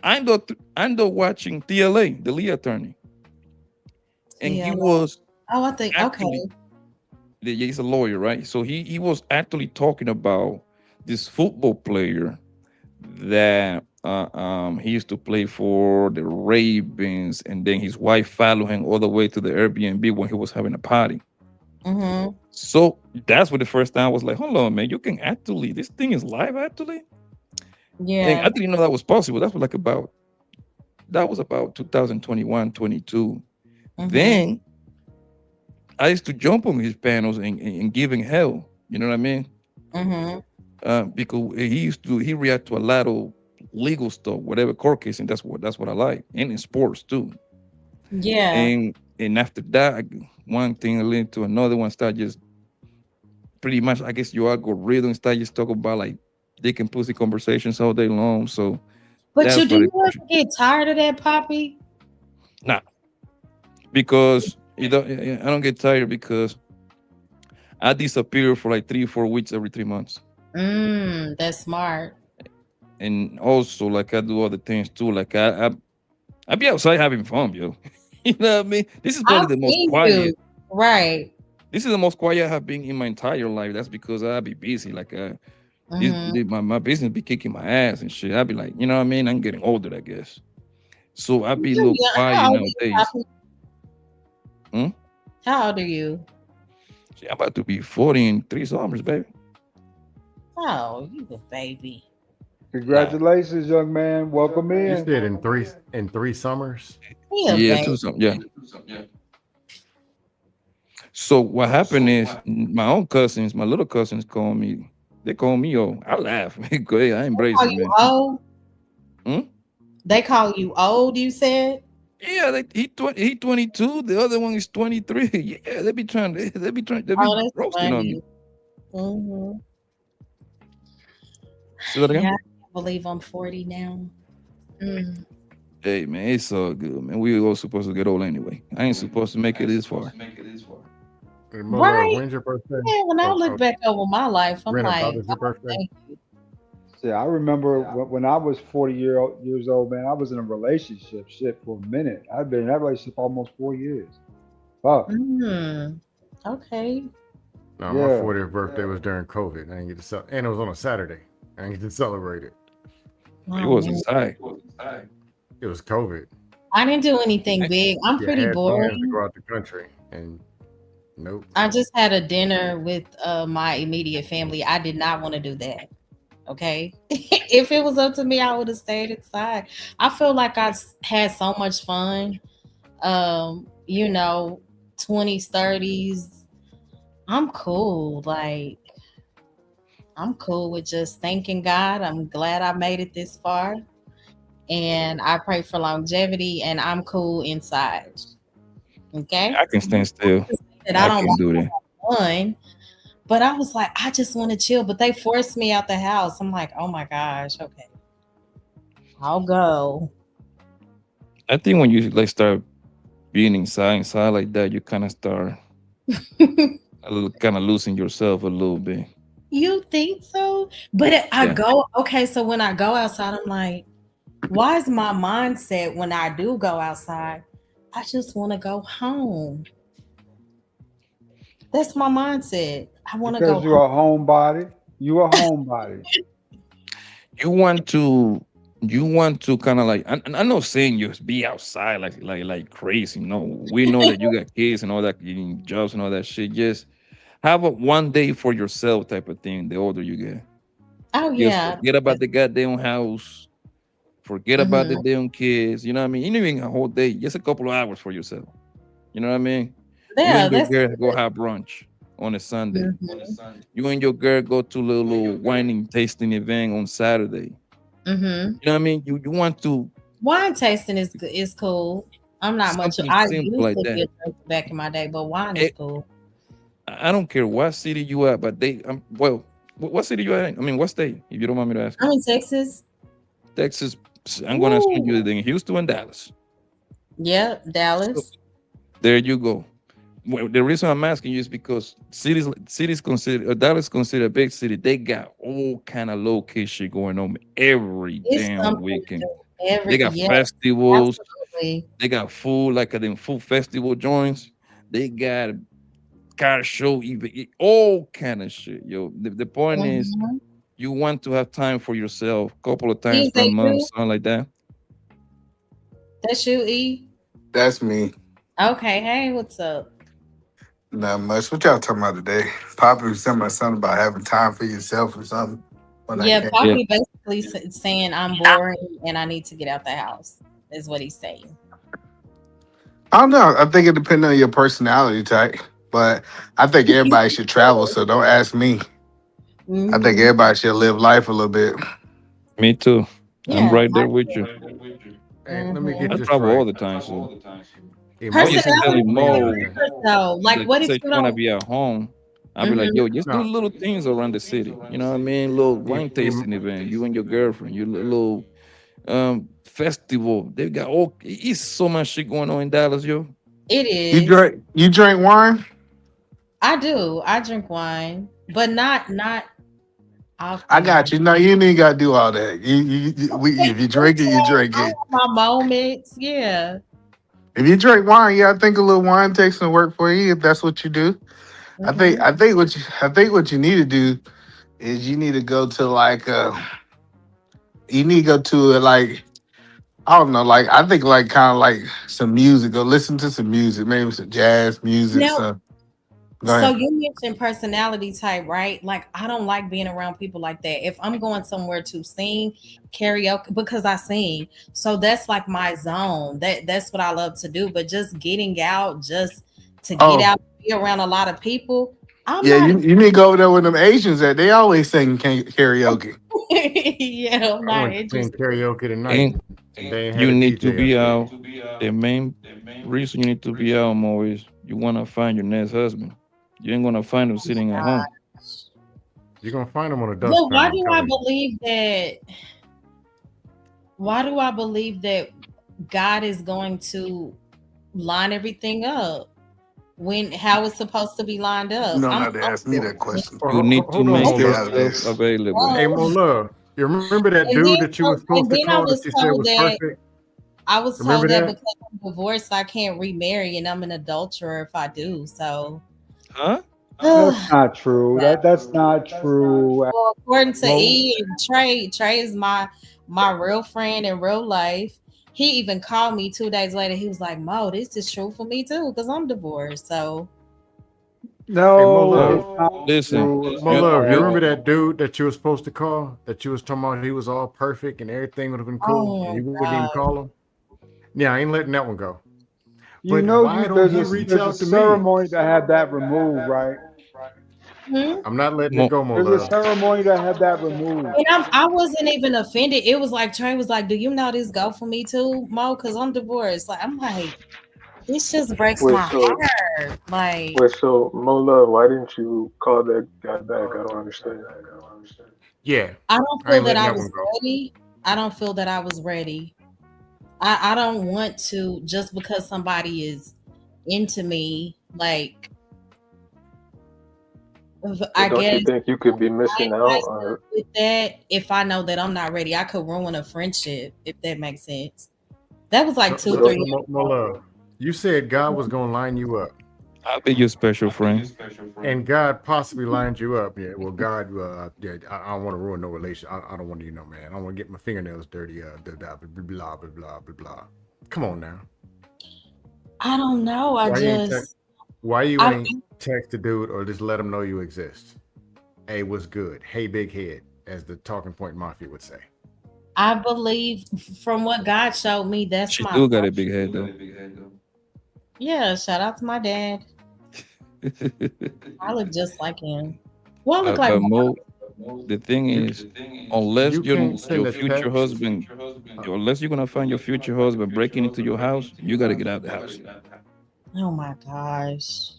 I ended up watching TLA, the Lee attorney, and he TLO. was Oh, I think actually okay. he's a lawyer, right? So he was actually talking about this football player that he used to play for the Ravens, and then his wife followed him all the way to the Airbnb when he was having a party. Mhm. So that's what the first time I was like, hold on, man, you can actually this thing is live actually, and Yeah. I didn't know that was possible. That was about 2021, 22. Mhm. Then I used to jump on his panels and giving hell. You know what I mean? Mhm. Because he react to a lot of legal stuff, whatever court case, and that's what I like, and in sports too. Yeah. And after that, one thing led to another one. Start just pretty much, I guess your algorithm start just talk about like dick and pussy conversations all day long. So But that's do what you it. ever get tired of that, Poppy? Nah, because I don't get tired because I disappear for like 3 or 4 weeks every 3 months. That's smart. And also like I do other things too. Like I be outside having fun, yo. You know what I mean? This is probably I've the most seen quiet. you. Right. This is the most quiet I have been in my entire life. That's because I be busy. Like Mhm. my business be kicking my ass and shit. I be like, you know what I mean? I'm getting older, I guess. So I be a You little young. quiet How old are you, nowadays. Poppy? Hmm? How old are you? See, I'm about to be 40 in 3 summers, baby. Oh, you a baby. Nah. Congratulations, young man. Welcome You in. said in three summers. He a Yeah, baby. 2 some yeah. So what happened is my own cousins, my little cousins call me. They call me old. I laugh. Go ahead, I embrace Call it, you man. old? Hmm? They call you old, you said? Yeah, he 22. The other one is 23. Yeah, they be Oh, roasting that's on me. funny. Hmm. See that Yeah, again? I can't believe I'm 40 now. Mm. Hey man, it's all good, man. We all supposed to get old anyway. I ain't supposed to make it this far. And Mother, Right? when's your birthday? Yeah, when I Oh, look oh, back over my life, I'm Ren, about like, is your oh, birthday? thank you. See, I remember when I was 40 years old, man. I was in a relationship shit for a minute. I've been in that relationship almost 4 years. Fuck. Mm. Okay. No, my Yeah. 40th birthday was during COVID. I didn't get to and it was on a Saturday. I didn't get to celebrate it. It Oh was man. inside. It was COVID. I didn't do anything Eh, big. I'm Yeah, I pretty had plans to boring. go out the country, and nope. I just had a dinner with my immediate family. I did not want to do that. Okay. If it was up to me, I would have stayed inside. I feel like had so much fun. You know, 20s, 30s. I'm cool. Like, I'm cool with just thanking God. I'm glad I made it this far. And I pray for longevity, and I'm cool inside. Okay. I can stand still. That I I don't can do that. like fun. But I was like, I just want to chill. But they forced me out the house. I'm like, oh my gosh, okay, I'll go. I think when you like start being inside like that, you kind of start a little kind of losing yourself a little bit. You think so? But I Yeah. go, okay, so when I go outside, I'm like, why is my mindset when I do go outside? I just want to go home. That's my mindset. I want to go Because you're a homebody. You a homebody. You want to you want to kind of like I'm not saying you be outside like crazy. No, we know that you got kids and all that, getting jobs and all that shit. Just have a one day for yourself type of thing. The older you get, oh just yeah. forget about the goddamn house. Forget about the Hmm. damn kids. You know what I mean? You don't even a whole day, just a couple of hours for yourself. You know what I mean? You Yeah, and your that's girl go have brunch on a Sunday. hmm You and your girl go to a little whining tasting event on Saturday. hmm You know what I mean? You want to wine tasting is cool. I'm not much. something I simple used like to be that. a drinker back in my day, but wine is Eh, cool. I don't care what city you at, but they well, what city you at? I mean, what state? If you don't mind me to ask. I'm in Texas. Texas. I'm gonna assume Ooh. you're in Houston and Dallas. Yeah, So Dallas. there you go. Well, the reason I'm asking you is because cities consider Dallas considered a big city. They got all kind of location going on every It's damn something to weekend. do. They Every got yes, festivals. absolutely. They got food like them food festival joints. They got car show, even all kind of shit. Yo, the point is, Hmm. you want to have time for yourself, couple of times E, per they month, do. something like that. That's you, E. That's me. Okay. Hey, what's up? Not much. What y'all talking about today? Poppy was telling my son about having time for yourself or something when I Yeah, came. Yeah, Poppy basically saying I'm boring and I need to get out the house. Is what he's saying. I don't know. I think it depends on your personality type, but I think everybody should travel. So don't ask me. I think Hmm. everybody should live life a little bit. me too. I'm Yeah. right there with you. And let me Hmm. get I this travel right. all the time, so I used to Emotions tell Personality don't him, mean Mo, that. matters, though. Like, like what if say you you wanna don't? be at home, I'll be like, Hmm. yo, just do No, little things around the city. You know what I mean? Little wine tasting event, you and your girlfriend, you little festival. They got all it's so much shit going on in Dallas, yo. It You is. drink? You drink wine? I do. I drink wine, but not I often. got you. No, you ain't got to do all that. If you drink it, you drink I it. have my moments. Yeah. If you drink wine, yeah, I think a little wine takes some work for you. If that's what you do, Hmm. I think what you need to do is you need to go to like you need to go to like I don't know, like I think like kind of like some music. Go listen to some music, maybe some jazz music. Now, So go so ahead. you mentioned personality type, right? Like I don't like being around people like that. If I'm going somewhere to sing karaoke because I sing, so that's like my zone. That's what I love to do. But just getting out, just to get Oh out, be around a lot of people, I'm yeah, not. you need to go over there with them Asians at. They always sing karaoke. Yeah, I'm I not went to sing interested. karaoke tonight, And and they ain't had you a need to DJ up be there. out. The main reason you need to be out more is you want to find your next husband. You ain't gonna find him sitting at home. You're gonna find them on a But dustpan. I'm telling you. why do I believe that God is going to line everything up when how it's supposed to be lined You up? don't have to I'm ask me that question. Or You need to hold on, I'll Mo make stay Love. out of yourself this. available. Hey, Mo oh, Love. You remember that dude that you were supposed and to then I call that was you said told was that perfect? I was Remember told that that? because I'm divorced, I can't remarry, and I'm an adulterer if I do. So, Huh? That's well, not true. That's not true. according to Mo, E and Trey is my real friend in real life. He even called me 2 days later. He was like, "Mo, this is true for me too, because I'm divorced." So, hey, Mo No, Love. it's not Listen, true. Mo Love, you you remember that dude that you was supposed to call that you was talking about? He was all perfect and everything would have been cool, and oh you wouldn't even my call him. Yeah, I ain't letting that one go. You But know, why you don't he reach there's a out to me? ceremony to have that removed, right? God. I'm not letting it mo- go, Mo There's a Love. ceremony to have that removed. And I wasn't even offended. It was like Trey was like, "Do you know this go for me too, Mo? Because I'm divorced." Like I'm like, this just breaks Wait, my so heart. Like Mo Love, why didn't you call that guy back? I don't understand. Yeah, I don't I feel ain't that letting I that was one go. ready. I don't feel that I was ready. I don't want to just because somebody is into me. Like But I don't you guess think you could be missing out myself on? with that. If I know that I'm not ready, I could ruin a friendship. If that makes sense. That was like So, two, so, But three don't, so Mo, years Mo Love, you said God was gonna line you up, I'll be your special friend. and God possibly lined you up. Yeah, well, God, yeah, I don't want to ruin no relation. I don't want to, man. I don't want to get my fingernails dirty. Blah blah blah blah blah blah blah. Come on now. I don't know. Why you ain't text? Why you I ain't text the dude or just let him know you exist? Hey, what's good? Hey, big head, as the talking point mafia would say. I believe from what God showed me, that's She my do got a big head though. yeah. Shout out to my dad. I look just like him. Well, I look like But Mo, the thing You is, unless you can't send your a future text. husband, unless you're gonna find your future husband breaking into your house, you gotta get out of the house. oh my gosh.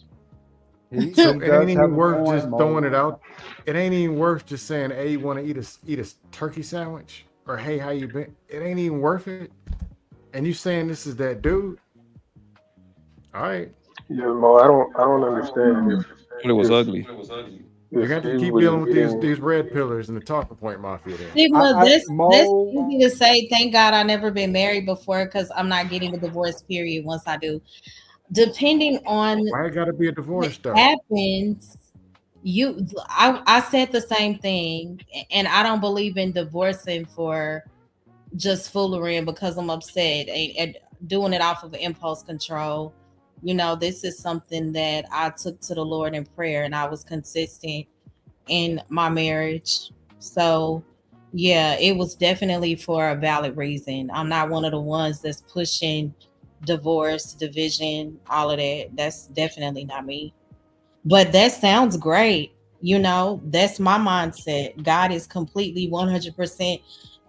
So He it ain't does have even a worth point, just throwing Mo. it out. It ain't even worth just saying, "Hey, you want to eat a turkey sandwich?" Or "Hey, how you been?" It ain't even worth it. And you saying this is that dude? All right, yeah, Mo. I don't understand But it was if ugly. you're if going to have he to keep was dealing with getting. these red pillars and the talking point mafia. Then Stigma, that's Mo, easy to say. Thank God I never been married before because I'm not getting a divorce period once I do. Depending on why it got to be a what divorce though? happens, I said the same thing, and I don't believe in divorcing for just foolery and because I'm upset and doing it off of impulse control. You know, this is something that I took to the Lord in prayer and I was consistent in my marriage. So, yeah, it was definitely for a valid reason. I'm not one of the ones that's pushing divorce, division, all of that. That's definitely not me. But that sounds great. You know, that's my mindset. God is completely 100%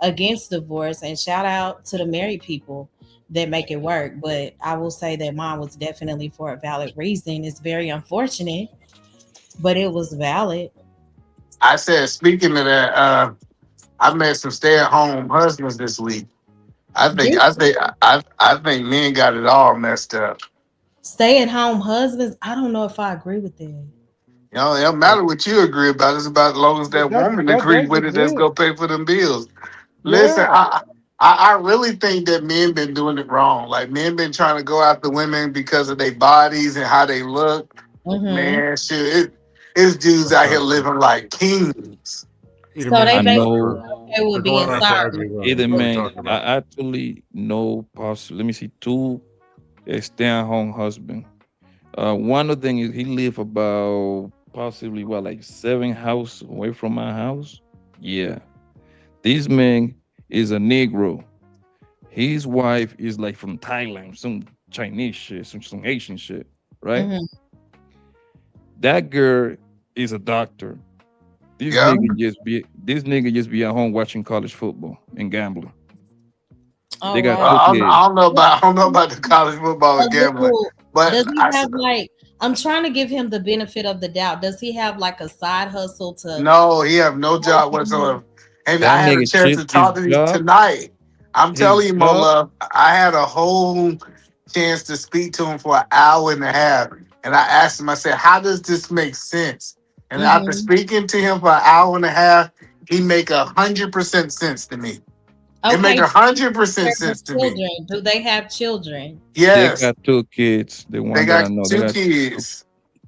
against divorce. And shout out to the married people that make it work. But I will say that mine was definitely for a valid reason. It's very unfortunate, but it was valid. I said, speaking of that, I met some stay-at-home husbands this week. This I think men got it all messed up. stay at home husbands, I don't know if I agree with that. You know, it don't Uh, matter what you agree about. It's about as long as that woman that agree does with it, that's exist. gonna pay for them bills. Listen, Yeah. I really think that men been doing it wrong. Like men been trying to go after women because of their bodies and how they look. Hmm. Man, shit, it's dudes that's out here not true. living like kings. Either So man, they I that's basically not true. know okay We're with being going after sorry. ugly women. either What are we man. talking I about? actually know possibly. Let me see, two stay-at-home husband. One of them is he live about possibly what like 7 house away from my house. Yeah, this man is a Negro. His wife is like from Thailand, some Chinese shit, some Asian shit, right? Hmm. That girl is a doctor. Yeah. This nigga just be at home watching college football and gambling. Oh They got wow. two kids. I don't know about the college football A and gambling, little, but does he have like I'm trying to give him the benefit of the doubt. Does he have like a side hustle to? No, he have no job whatsoever. And I That had a nigga chance changed to his talk to him job. tonight. I'm His telling you, Mo job. Love, I had a whole chance to speak to him for an hour and a half. And I asked him, I said, how does this make sense? And after Hmm. speaking to him for an hour and a half, he make 100% sense to me. It make Okay, 100% they're the sense to me. children. Do they have children? They Yes, got two kids. The they one that I got know. They two got. kids,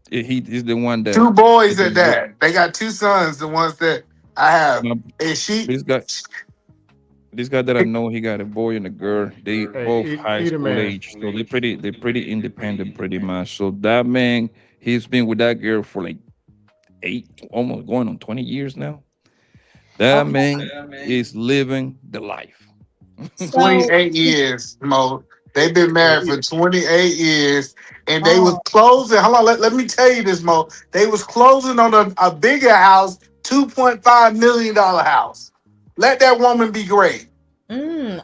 He is the one that. two boys at that. They got two sons, the ones that I have. My, And she, this guy. This guy that I know, he got a boy and a girl. They Hey, both high eat a school man. age, so they're pretty independent, pretty much. So that man, he's been with that girl for like eight, almost going on 20 years now. That Okay, man is living the life. so 28 years, Mo. They've been Hey, married for 28 years, and they was oh, closing. Hold on, let me tell you this, Mo. They was closing on a bigger house, $2.5 million house. Let that woman be great.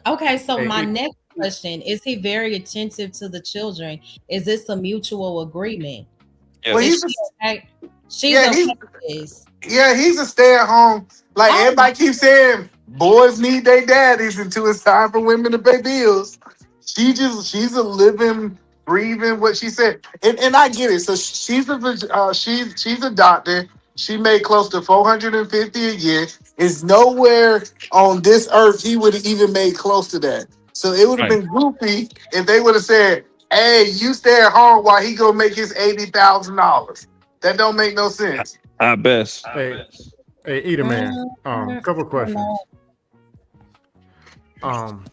okay. So hey, my eat, next question is: he very attentive to the children? Is this a mutual agreement? Well, Is Yes. he's a, she okay? She's yeah, okay he's with this. yeah, he's a stay at home. Like Oh, everybody keeps saying, boys need their daddies until it's time for women to pay bills. She's a living, breathing what she said, and I get it. So she's a doctor. She made close to 450 a year. Is nowhere on this earth he would have even made close to that. So it would have Right. been goofy if they would have said, "Hey, you stay at home while he go make his $80,000." That don't make no sense. I best. hey, hey, eat a man. I Couple don't know. questions. Um,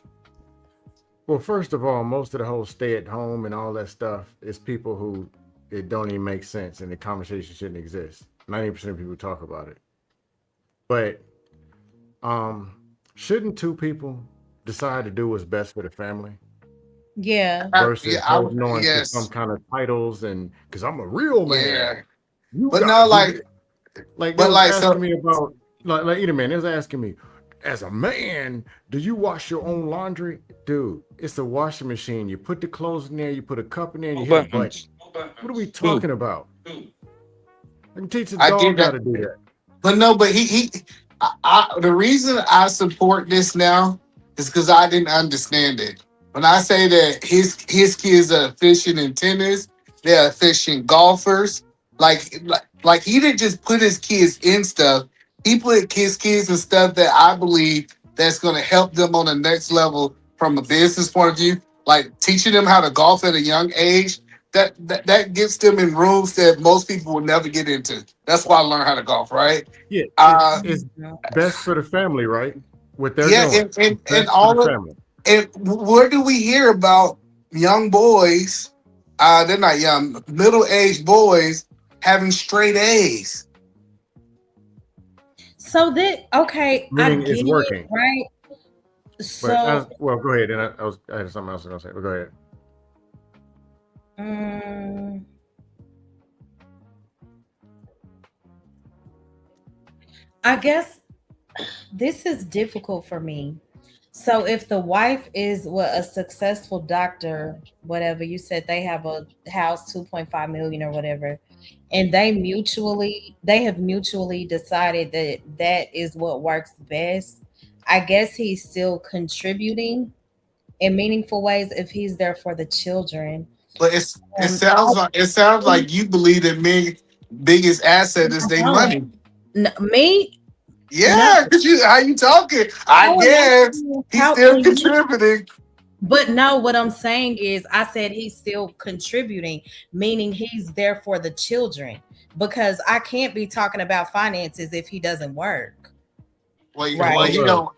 well, first of all, most of the whole stay at home and all that stuff is people who it don't even make sense and the conversation shouldn't exist. 90% of people talk about it. But shouldn't two people decide to do what's best for the family Yeah. versus Yeah, holding on to some yes, kind of titles and because I'm a real man, yeah. you But gotta no, do this. like, Like they but was like, asking so me about like either man, they was asking me, as a man, do you wash your own laundry? Dude, it's a washing machine. You put the clothes in there, you put a cup in there, and No you hit a button. buttons. What are we Two. talking about? I can teach a I get dog how that. to do that. But no, but the reason I support this now is because I didn't understand it. When I say that his kids are efficient in tennis, they're efficient golfers. Like he didn't just put his kids in stuff. He put his kids in stuff that I believe that's going to help them on the next level from a business point of view. Like teaching them how to golf at a young age. That gets them in rooms that most people will never get into. That's why I learned how to golf, right? Yeah, Uh, it's best for the family, right? What they're yeah, doing. It's and best for the all of family. and where do we hear about young boys? They're not young, middle-aged boys having straight A's. So that okay, I Meaning it's get it, working. right? But So as well, go ahead. And I had something else I was gonna say, but go ahead. um, I guess this is difficult for me. So if the wife is what a successful doctor, whatever you said, they have a house 2.5 million or whatever, and they have mutually decided that that is what works best. I guess he's still contributing in meaningful ways if he's there for the children. But I it sounds think like you believe that men biggest asset is I their don't. money. Me, no. Yeah, cause you how you talking? I How am I guess he's how still when you contributing. but no, what I'm saying is I said he's still contributing, meaning he's there for the children. Because I can't be talking about finances if he doesn't work. Well, Right. you Well, know,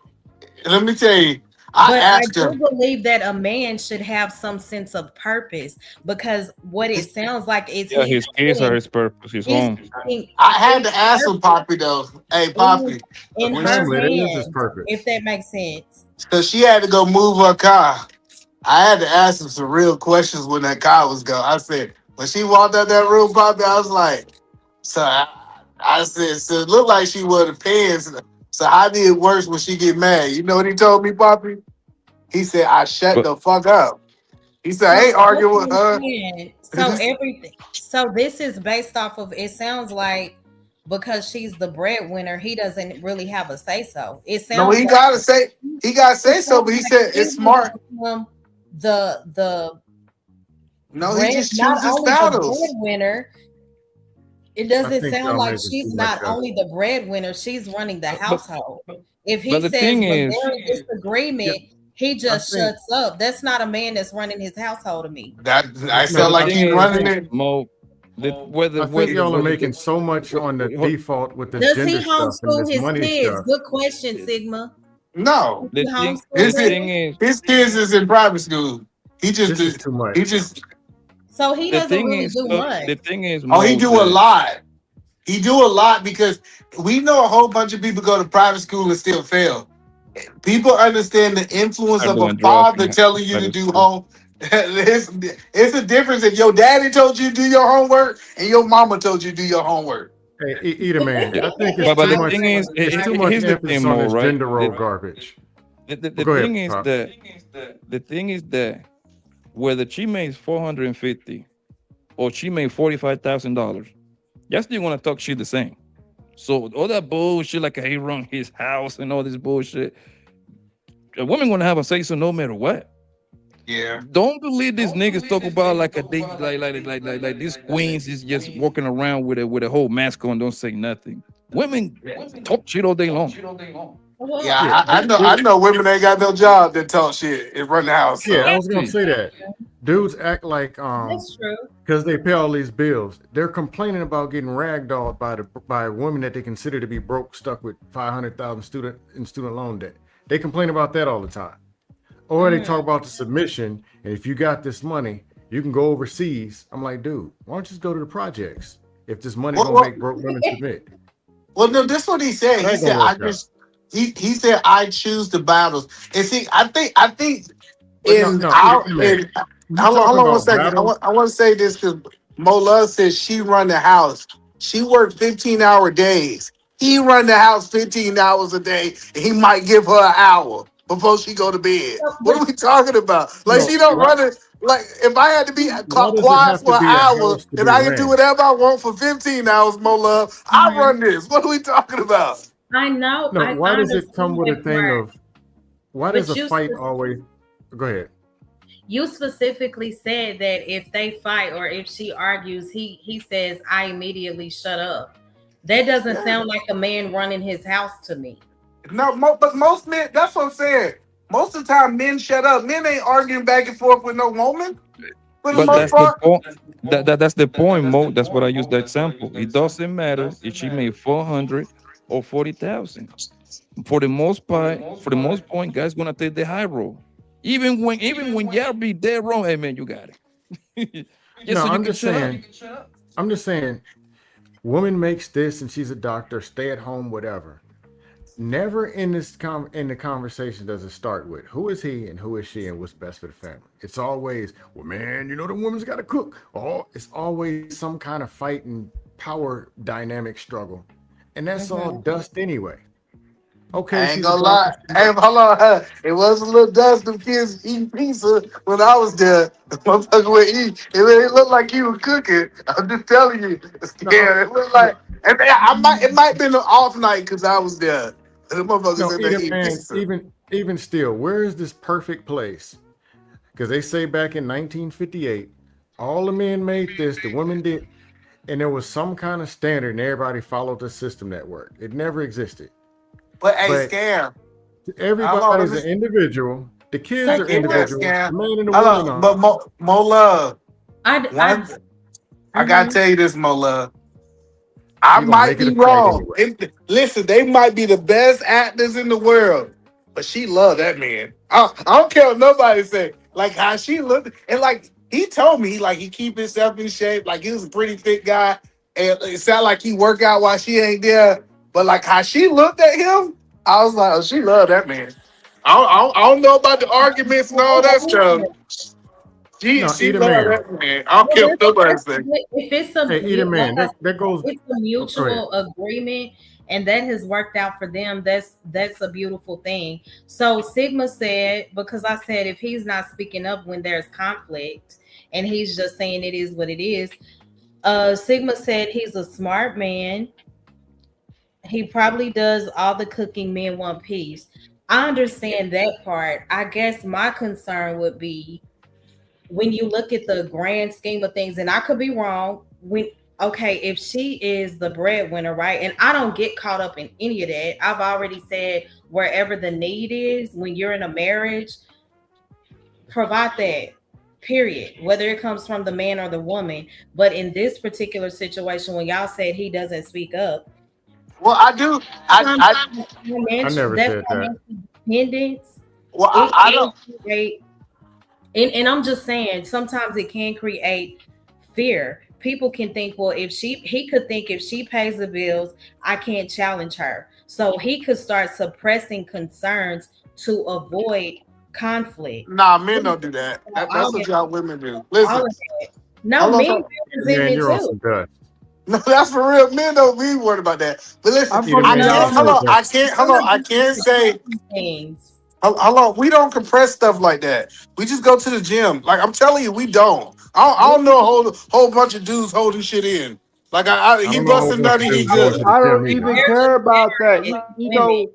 let me tell you, I But I asked do him. believe that a man should have some sense of purpose because what it sounds like is Yeah, his kids are his purpose, his he's home. putting I had his to ask him, purpose Poppy, though. Hey, in, Poppy, in the when she, her family, that is his hands, if purpose. that makes sense. so she had to go move her car. I had to ask him some real questions when that car was gone. I said, when she walked out that room, Poppy, I was like, so I said, so it looked like she wore the pants. So how did it worse when she get mad? You know what he told me, Poppy? He said, I shut But the fuck up. He said, I So ain't that's arguing what with I'm her. saying. So everything. So this is based off of. It sounds like because she's the breadwinner, he doesn't really have a say so. It No, sounds like he gotta it say so, sounds but he like said he it's makes smart. him the No, he bread, just not chooses only the battles. breadwinner. It I doesn't think sound y'all like making she's too much not of it. only the breadwinner, she's running the but household. If but he the says thing when is, they're in Yeah, disagreement, he I just think shuts up. That's not a man that's running his household to me. That I but sound the no. like thing he I is, running think it. Mo, that I think y'all are whether making so much on the hold- default with this Does gender he stuff and homeschool this his money kids? stuff. Good question, Sigma. No, Does he homeschool his the them? thing is, his kids is in private school. He just This is did. too much. He just So he doesn't really do much. the thing is, oh he Mo, do a that lot. He do a lot because we know a whole bunch of people go to private school and still fail. People understand the influence are of a doing drugs father in telling you to private do school. home. It's a difference if your daddy told you to do your homework and your mama told you to do your homework. Hey, eat a man. Yeah, I think it's but too I the much. thing is, agree. It's I too much here's the agree. thing, emphasis on Mo, this right? gender role garbage. But The go ahead, thing is Pop. that the thing is that whether she makes 450 or she made $45,000, y'all still want to talk shit the same. So all that bullshit, like he run his house and all this bullshit, a woman gonna have a say so no matter what. Yeah. Don't believe these niggas talk about like a they like these queens is just walking around with a whole mask on, don't say nothing. Women talk shit all day long. Well, Yeah, Yeah, I know women ain't got no job that talk shit and run the house. yeah. I So was gonna Exactly. say that. Dudes act like that's true. because they pay all these bills. They're complaining about getting ragdolled by women that they consider to be broke, stuck with 500,000 student loan debt. They complain about that all the time. Or they talk about the submission, and if you got this money, you can go overseas. I'm like, dude, why don't you just go to the projects if this money well, gonna well, make broke women submit? well, no, this what he said. How He that said gonna I work out? just he said I choose the battles. And see, I think But no, no, eat it, man. in You hold talking on one about second. battles? I want to say this because Mo Love says she run the house. She worked 15-hour days. He run the house 15 hours a day, and he might give her an hour before she go to bed. What But are we talking about? Like No, she don't run it. Like if I had to be why does it quiet have to for an be a hour house to and be I can do ran? whatever I want for 15 hours, Mo Love, I mhm. run this. What are we talking about? I know, No, why I does it understand come with a that thing part, of why does but a fight always go ahead? you specifically said that if they fight or if she argues, he says I immediately shut up. That doesn't Yeah. sound like a man running his house to me. No, but most men, that's what I'm saying. Most of the time, men shut up. Men ain't arguing back and forth with no woman for the But most Shit. that's the part. point. That's the point, Mo. That's what I use the example. It doesn't matter if she made 400 or 40,000. For the most point, guys gonna take the high road. Even when y'all be dead wrong, hey man, you got it. Just No, so you can shut up. I'm just saying, woman makes this and she's a doctor, stay at home, whatever. Never in in the conversation does it start with who is he and who is she and what's best for the family. It's always, well, man, you know the woman's got to cook. Oh, it's always some kind of fight and power dynamic struggle, and that's all Mhm. dust anyway. Okay, I ain't she's a gonna doctor. lie. Hey, hold on. It was a little dust of kids eating pizza when I was there. The motherfucker would eat. It looked like he was cooking. I'm just telling you. No, Yeah, it looked no, like. And it might been an off night because I was there. The motherfuckers no, in there either eating man, pizza. even still, where is this perfect place? Because they say back in 1958, all the men made this, the women did, and there was some kind of standard, and everybody followed the system that worked. It never existed. But hey, But scam. Hold on, let everybody's me an individual. The So kids I are get that individuals. The scam. man and the Hold woman on, are. but Mo Love. I One, I gotta mhm. tell you this, Mo Love. I You're gonna might make it be a fight wrong. anyway. Listen, they might be the best actors in the world, but she loved that man. I don't care what nobody say. Like how she looked, and like he told me, like he keep himself in shape. Like he was a pretty fit guy, and it sounded like he work out while she ain't there. But like how she looked at him, I was like, oh, she loved that man. I don't know about the arguments and all that stuff. No, She eat a loved man. that man. I don't Well, care what nobody say. if it's a Hey, eat a like man. I That said, goes. it's a Oh, go ahead. mutual agreement, and that has worked out for them. That's a beautiful thing. So Sigma said, because I said if he's not speaking up when there's conflict, and he's just saying it is what it is. Sigma said he's a smart man. He probably does all the cooking men want peace. I understand that part. I guess my concern would be when you look at the grand scheme of things, and I could be wrong, when okay, if she is the breadwinner, right? And I don't get caught up in any of that. I've already said wherever the need is, when you're in a marriage, provide that. Period. Whether it comes from the man or the woman. But in this particular situation, when y'all said he doesn't speak up, Well, I do. I I never that said that. financial dependence, well, it I can don't. create, and I'm just saying, sometimes it can create fear. People can think, well, if he could think if she pays the bills, I can't challenge her. So he could start suppressing concerns to avoid conflict. Nah, men don't do that. All That's what of, y'all women do. all Listen, of that. No, hold on. men feel Man, resentment you're on too. some dust. No, that's for real. Men don't be worried about that. But listen, I'm Either gonna I be man, you're can't. on No, Hold some on. dust. I can't. Hold on. some I of can't these say. things. Hold on. We don't compress stuff like that. We just go to the gym. Like I'm telling you, we don't. I don't know a whole bunch of dudes holding shit in. Like I he don't know a whole busting bunch nutty. of He dudes going good. to the I gym don't either. even They're care just about that. married You women. know,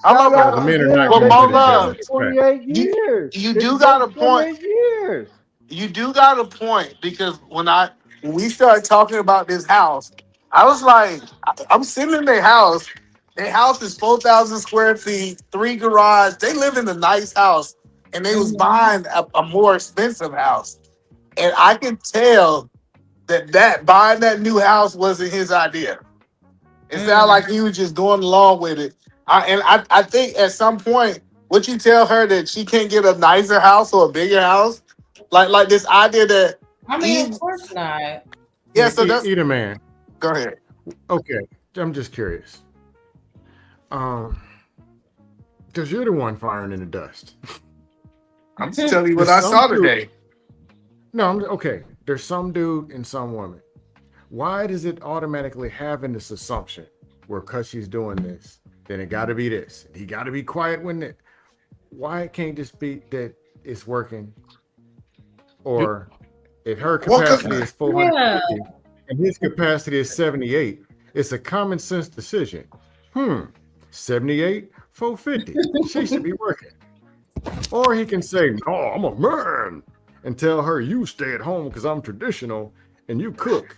Hello, shout Yeah, out the but to men are not them. but going They've to more the been gym. love. together It's a fact. 28 You years. you They've do been got together a point. 28 years. You do got a point because when we started talking about this house, I was like, I'm sitting in their house. Their house is 4,000 square feet, three garage. They live in a nice house, and they was Mhm. buying a more expensive house. And I can tell that buying that new house wasn't his idea. It sounded Mm. like he was just going along with it. I think at some point, would you tell her that she can't get a nicer house or a bigger house? Like this idea that I mean, of he course not. yeah, Man, so that's either man. go ahead. Okay, I'm just curious. Um, because you're the one firing in the dust. I'm just telling you what There's I some saw dude. today. No, okay. There's some dude and some woman. Why does it automatically having this assumption where because she's doing this, then it got to be this? He got to be quiet when it. Why it can't just be that it's working? Or if her Well, cause capacity is Yeah. 450 and his capacity is 78, it's a common sense decision. Hmm, 78, 450. She should be working. Or he can say, no, I'm a man, and tell her, you stay at home because I'm traditional and you cook.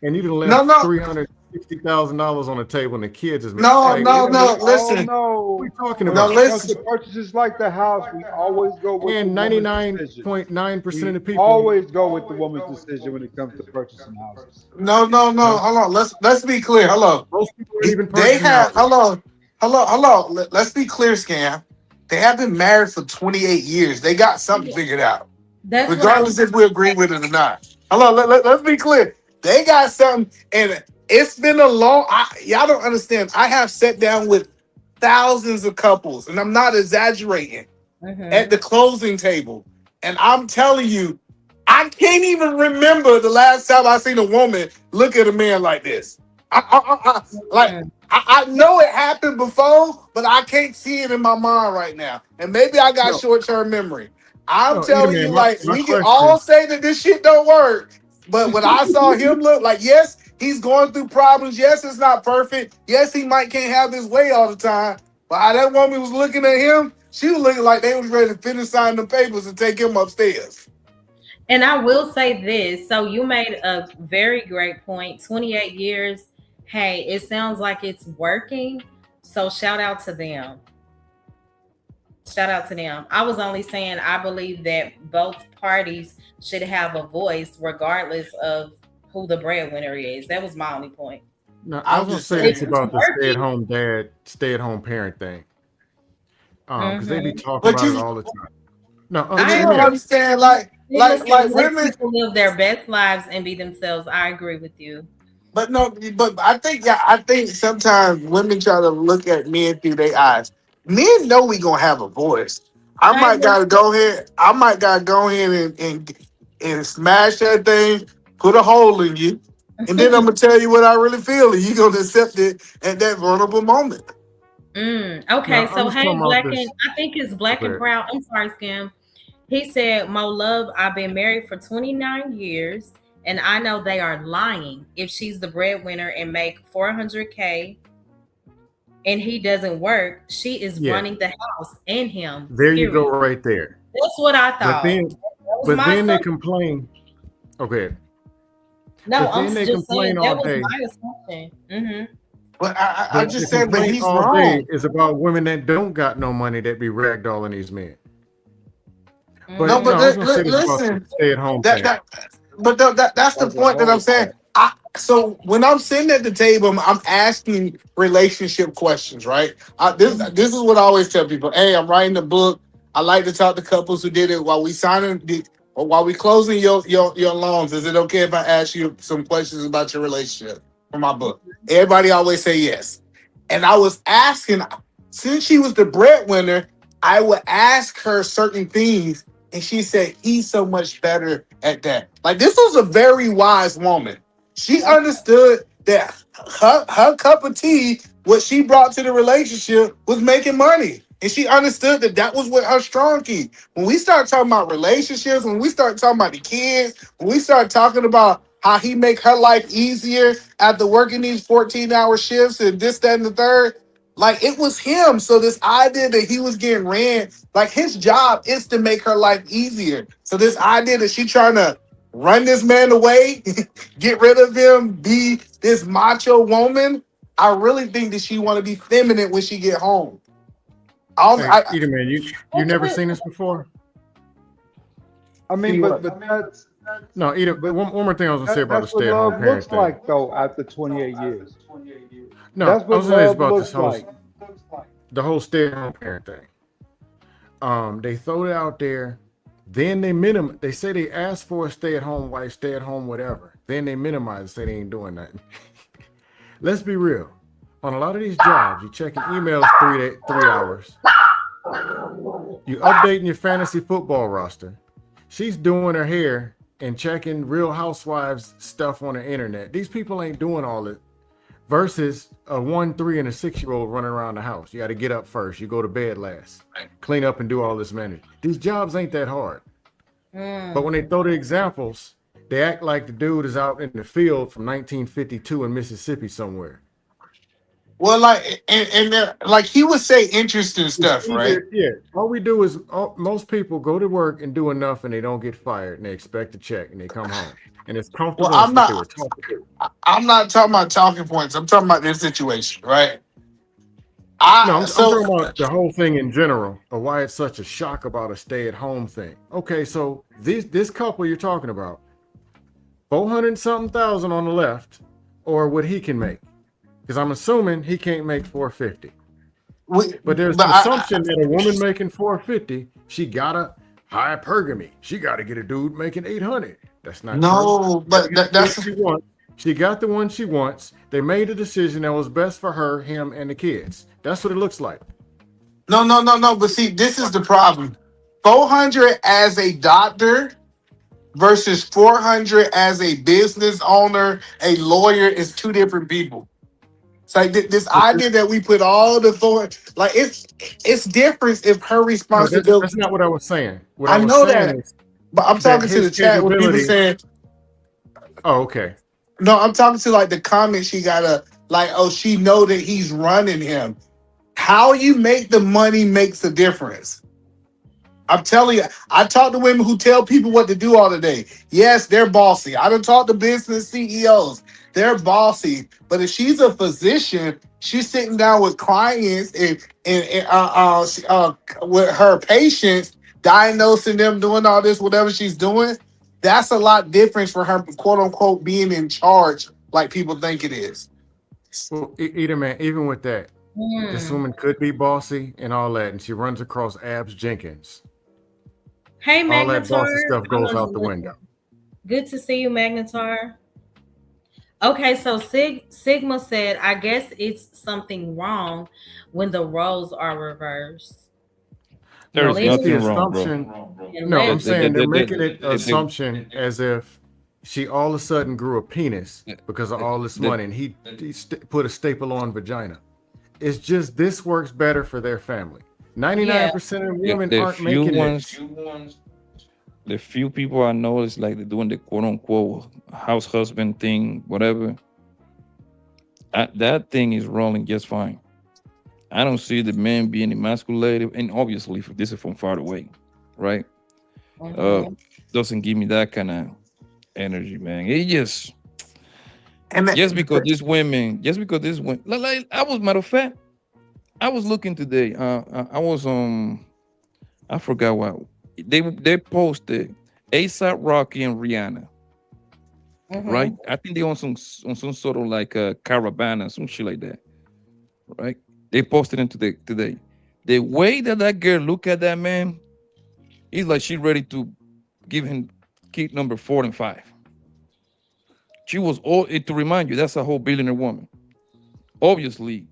And you done no, left no, $360,000 on the table and the kids is no, like, no, what And no. we all Listen, we know talking when no, it about? comes to listen. purchases like the house, we always go with the And woman's decision. 99.9% of We the people, always go with the woman's decision when it comes to purchasing houses. No, no, no. no, Hold on. Let's be clear. Hello. most people aren't even They purchasing have houses. hello. Let's be clear, scam. They have been married for 28 years. They got something figured out, That's what I was regardless if we agree with it or not. Hello, let's be clear. They got something, and it's been a long. Y'all don't understand. I have sat down with thousands of couples, and I'm not exaggerating at mm-hmm. the closing table. And I'm telling you, I can't even remember the last time I seen a woman look at a man like this. Like Mm. I know it happened before, but I can't see it in my mind right now. And maybe I got No, short-term memory. I'm no, either telling you, man, like my we can question, all say that this shit don't work. But when I saw him look like, yes, he's going through problems. Yes, it's not perfect. Yes, he might can't have his way all the time. But how that woman was looking at him, she was looking like they was ready to finish signing the papers and take him upstairs. And I will say this. So you made a very great point. 28 years. Hey, it sounds like it's working. So shout out to them. Shout out to them. I was only saying I believe that both parties should have a voice regardless of who the breadwinner is. That was my only point. no, I was I'm going to just say If this saying. it's about the stay at working, home dad, stay at home parent thing. Because they be mm-hmm. talking But about it you all the time. No, but I you hear don't me agree. out. understand, Stigma said let women. people live their best lives and be themselves. I agree with you. But no, but I think sometimes women try to look at men through their eyes. Men know we gonna have a voice. I agree. I might gotta go ahead and smash that thing, put a hole in you, and then I'm gonna tell you what I really feel, and you gonna accept it at that vulnerable moment. Mm, No, okay, I'm so just hey, talking about black and this. I think it's black and Okay. proud. I'm sorry, Scam. He said, Mo Love, I've been married for 29 years and I know they are lying. If she's the breadwinner and make 400K and he doesn't work, she is Yeah, running the house and him, there you go, period. right there. That's what I But thought. then, That was but my then they assumption. complain. Okay, No, but I'm then they just saying complain all that was day. my assumption. But I But the just said, but complaint he's all day wrong. is about women that don't got no money that be ragdolling these men. No, But no, but I was gonna say this about the listen, stay-at-home that thing. that that's the That's a point that I'm whole saying. point. So when I'm sitting at the table, I'm asking relationship questions, right? This is what I always tell people. Hey, I'm writing a book. I like to talk to couples who did it while we signing or while we closing your loans. Is it okay if I ask you some questions about your relationship for my book? Everybody always say yes. And I was asking, since she was the breadwinner, I would ask her certain things, and she said he's so much better at that. Like this was a very wise woman. She understood that her cup of tea, what she brought to the relationship, was making money, and she understood that that was what her strong key. When we start talking about relationships, when we start talking about the kids, when we start talking about how he make her life easier after working these 14-hour shifts and this, that, and the third, like it was him. So this idea that he was getting ran, like his job is to make her life easier. So this idea that she trying to run this man away, get rid of him, be this macho woman, I really think that she want to be feminine when she get home. Hey, Edom, man, you never seen this before? I mean, See but what? but that's No, Edom. but One more thing I was gonna say about the that's what stay-at-home love parent looks thing. like though after 28 years. No, That's I what was saying this love about this looks whole like. the whole stay-at-home parent thing. They throw it out there, then they say they ask for a stay-at-home wife, stay-at-home whatever. Then they minimize it, say they ain't doing nothing. Let's be real. On a lot of these jobs, you checking emails 3 hours. You updating your fantasy football roster. She's doing her hair and checking Real Housewives stuff on the internet. These people ain't doing all it. Versus a 1, 3, and a 6-year-old running around the house. You got to get up first. You go to bed last. Clean up and do all this management. These jobs ain't that hard. But when they throw the examples, they act like the dude is out in the field from 1952 in Mississippi somewhere. Well, like like he would say interesting It's stuff, right? either, yeah. All we do is most people go to work and do enough and they don't get fired and they expect a check and they come home. And it's Well, comfortable. It's what they were taught to do. I'm not talking about talking points. I'm talking about this situation, right? No, I I'm so talking about the whole thing in general, or why it's such a shock about a stay-at-home thing. Okay, so this couple you're talking about, 400 something thousand on the left, or what he can make, because I'm assuming he can't make 450. But there's but an assumption that a woman making 450, she gotta hypergamy. She gotta get a dude making 800. That's not true. no, She gotta but get the one that's she wants. She got the one she wants. They made a decision that was best for her, him, and the kids. That's what it looks like. no. But see, this is the problem. 400 as a doctor versus 400 as a business owner, a lawyer is two different people. It's like this But idea that we put all the like it's different if her no, responsibility. that's not what I was saying. What I I was know saying that, is but I'm that talking to his the chat where people capability. saying Oh, okay. no. I'm talking to like the comments she got a like. Oh, she know that he's running him. How you make the money makes a difference. I'm telling you, I talk to women who tell people what to do all the day. Yes, they're bossy. I don't talk to business CEOs. They're bossy. But if she's a physician, she's sitting down with clients and with her patients, diagnosing them, doing all this, whatever she's doing. That's a lot different for her, quote unquote, being in charge like people think it is. Well, either man, even with that, this woman could be bossy and all that, and she runs across Abs Jenkins. Hey, All that Magnetar. bossy stuff Hold goes on, out the window. good to see you, Magnetar. Okay, so Sigma said, I guess it's something wrong when the roles are reversed. There No, is it's Live the nothing wrong, bro. assumption. and No, I'm let saying they're making it The- assumption as if she all of a sudden grew a penis because of all this the- money, and put a staple on vagina. It's just this works better for their family. yeah. 99% of women the aren't few making ones this. The few people I know is like they're doing the quote unquote house husband thing, whatever. That thing is rolling just fine. I don't see the man being emasculated, and obviously, if this is from far away, right? Uh, Mhm. doesn't give me that kind of energy, man. It And just because this women, like I was matter of fact, I was looking today. I was I forgot what they posted ASAP Rocky and Rihanna, right? Mhm. I think they on some sort of like a caravana, some shit like that, right? They posted it today. The way that that girl look at that man, he's like she ready to give him kid number 4 and 5. She was all to remind you that's a whole billionaire woman. Obviously,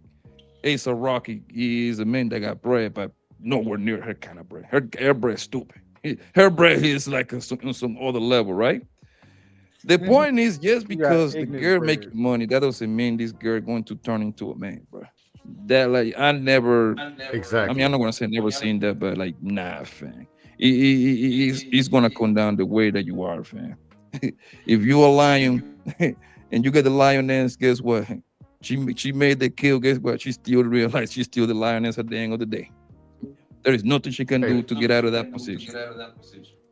Asa Rocky is a man that got bread, but nowhere near her kind of bread. Her bread stupid. Her bread is like on some other level, right? The Mhm. point is, just You got because the ignorant girl making bread. money, that doesn't mean this girl going to turn into a man, bro. That like I never. I mean, I'm Exactly. not gonna say never seen that, but like, nah, fam. It's gonna come down the way that you are, fam. If you a lion and you get the lioness, guess what? She made the kill. Guess what? She still realized she's still the lioness at the end of the day. There is nothing she can Hey, do to get out of that position.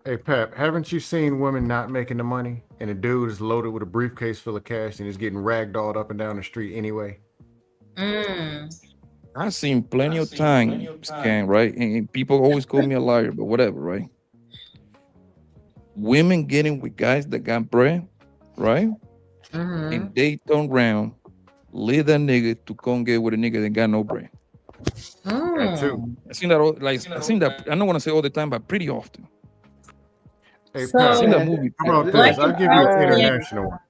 hey, Pep, haven't you seen women not making the money and the dude is loaded with a briefcase full of cash and is getting ragdolled up and down the street anyway? Mm. I've seen plenty of time scam, right? And people always call me a liar, but whatever, right? Women getting with guys that got bread, right? And Mhm. they turn around, leave that nigga to come get with a nigga that got no bread. That too. Mm. I seen that I seen that I don't want to say all the time, but pretty often. Hey, I Pep, seen that So movie how pretty about Black this? pretty I'll and give you Proud an said, And international one.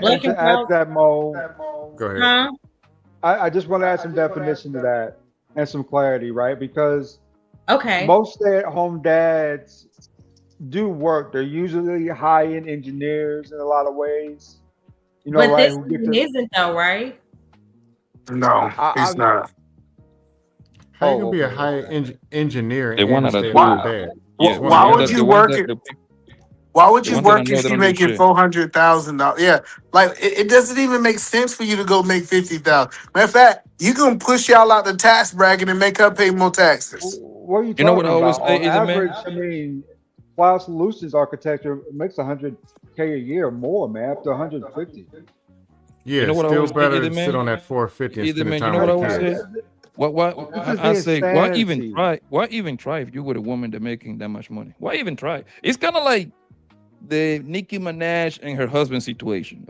Black to and add Proud, to that, Mo, Go ahead. huh? I just want to add some definition to that and some clarity, right? Because Okay. most stay-at-home dads do work. They're usually high-end engineers in a lot of ways, But right? this Who get one to isn't though, right? no, I he's not. How you gonna oh, be a okay, high okay. engineer the one and a out of two. stay-at-home Why? dad? Yeah, It's one or Why the would other. you work it? Why would the you one that I work know if they she don't do making shit. $400,000? Yeah, like it doesn't even make sense for you to go make 50,000. Matter of fact, you gonna push y'all out the tax bracket and make her pay more taxes. What are you You know what I talking always about? say, On either man? average, I mean, Cloud Solutions architecture makes 100K a year or more, man, up to 150. You Yeah, know it's what I still always say, better either to sit man? on that 450 and Either spending man, you time know with what I the always That, say? kids. that, What this is I the say, why even insanity. try? Why even try if you were a woman that making that much money? Why even try? It's kind of like the Nicki Minaj and her husband situation,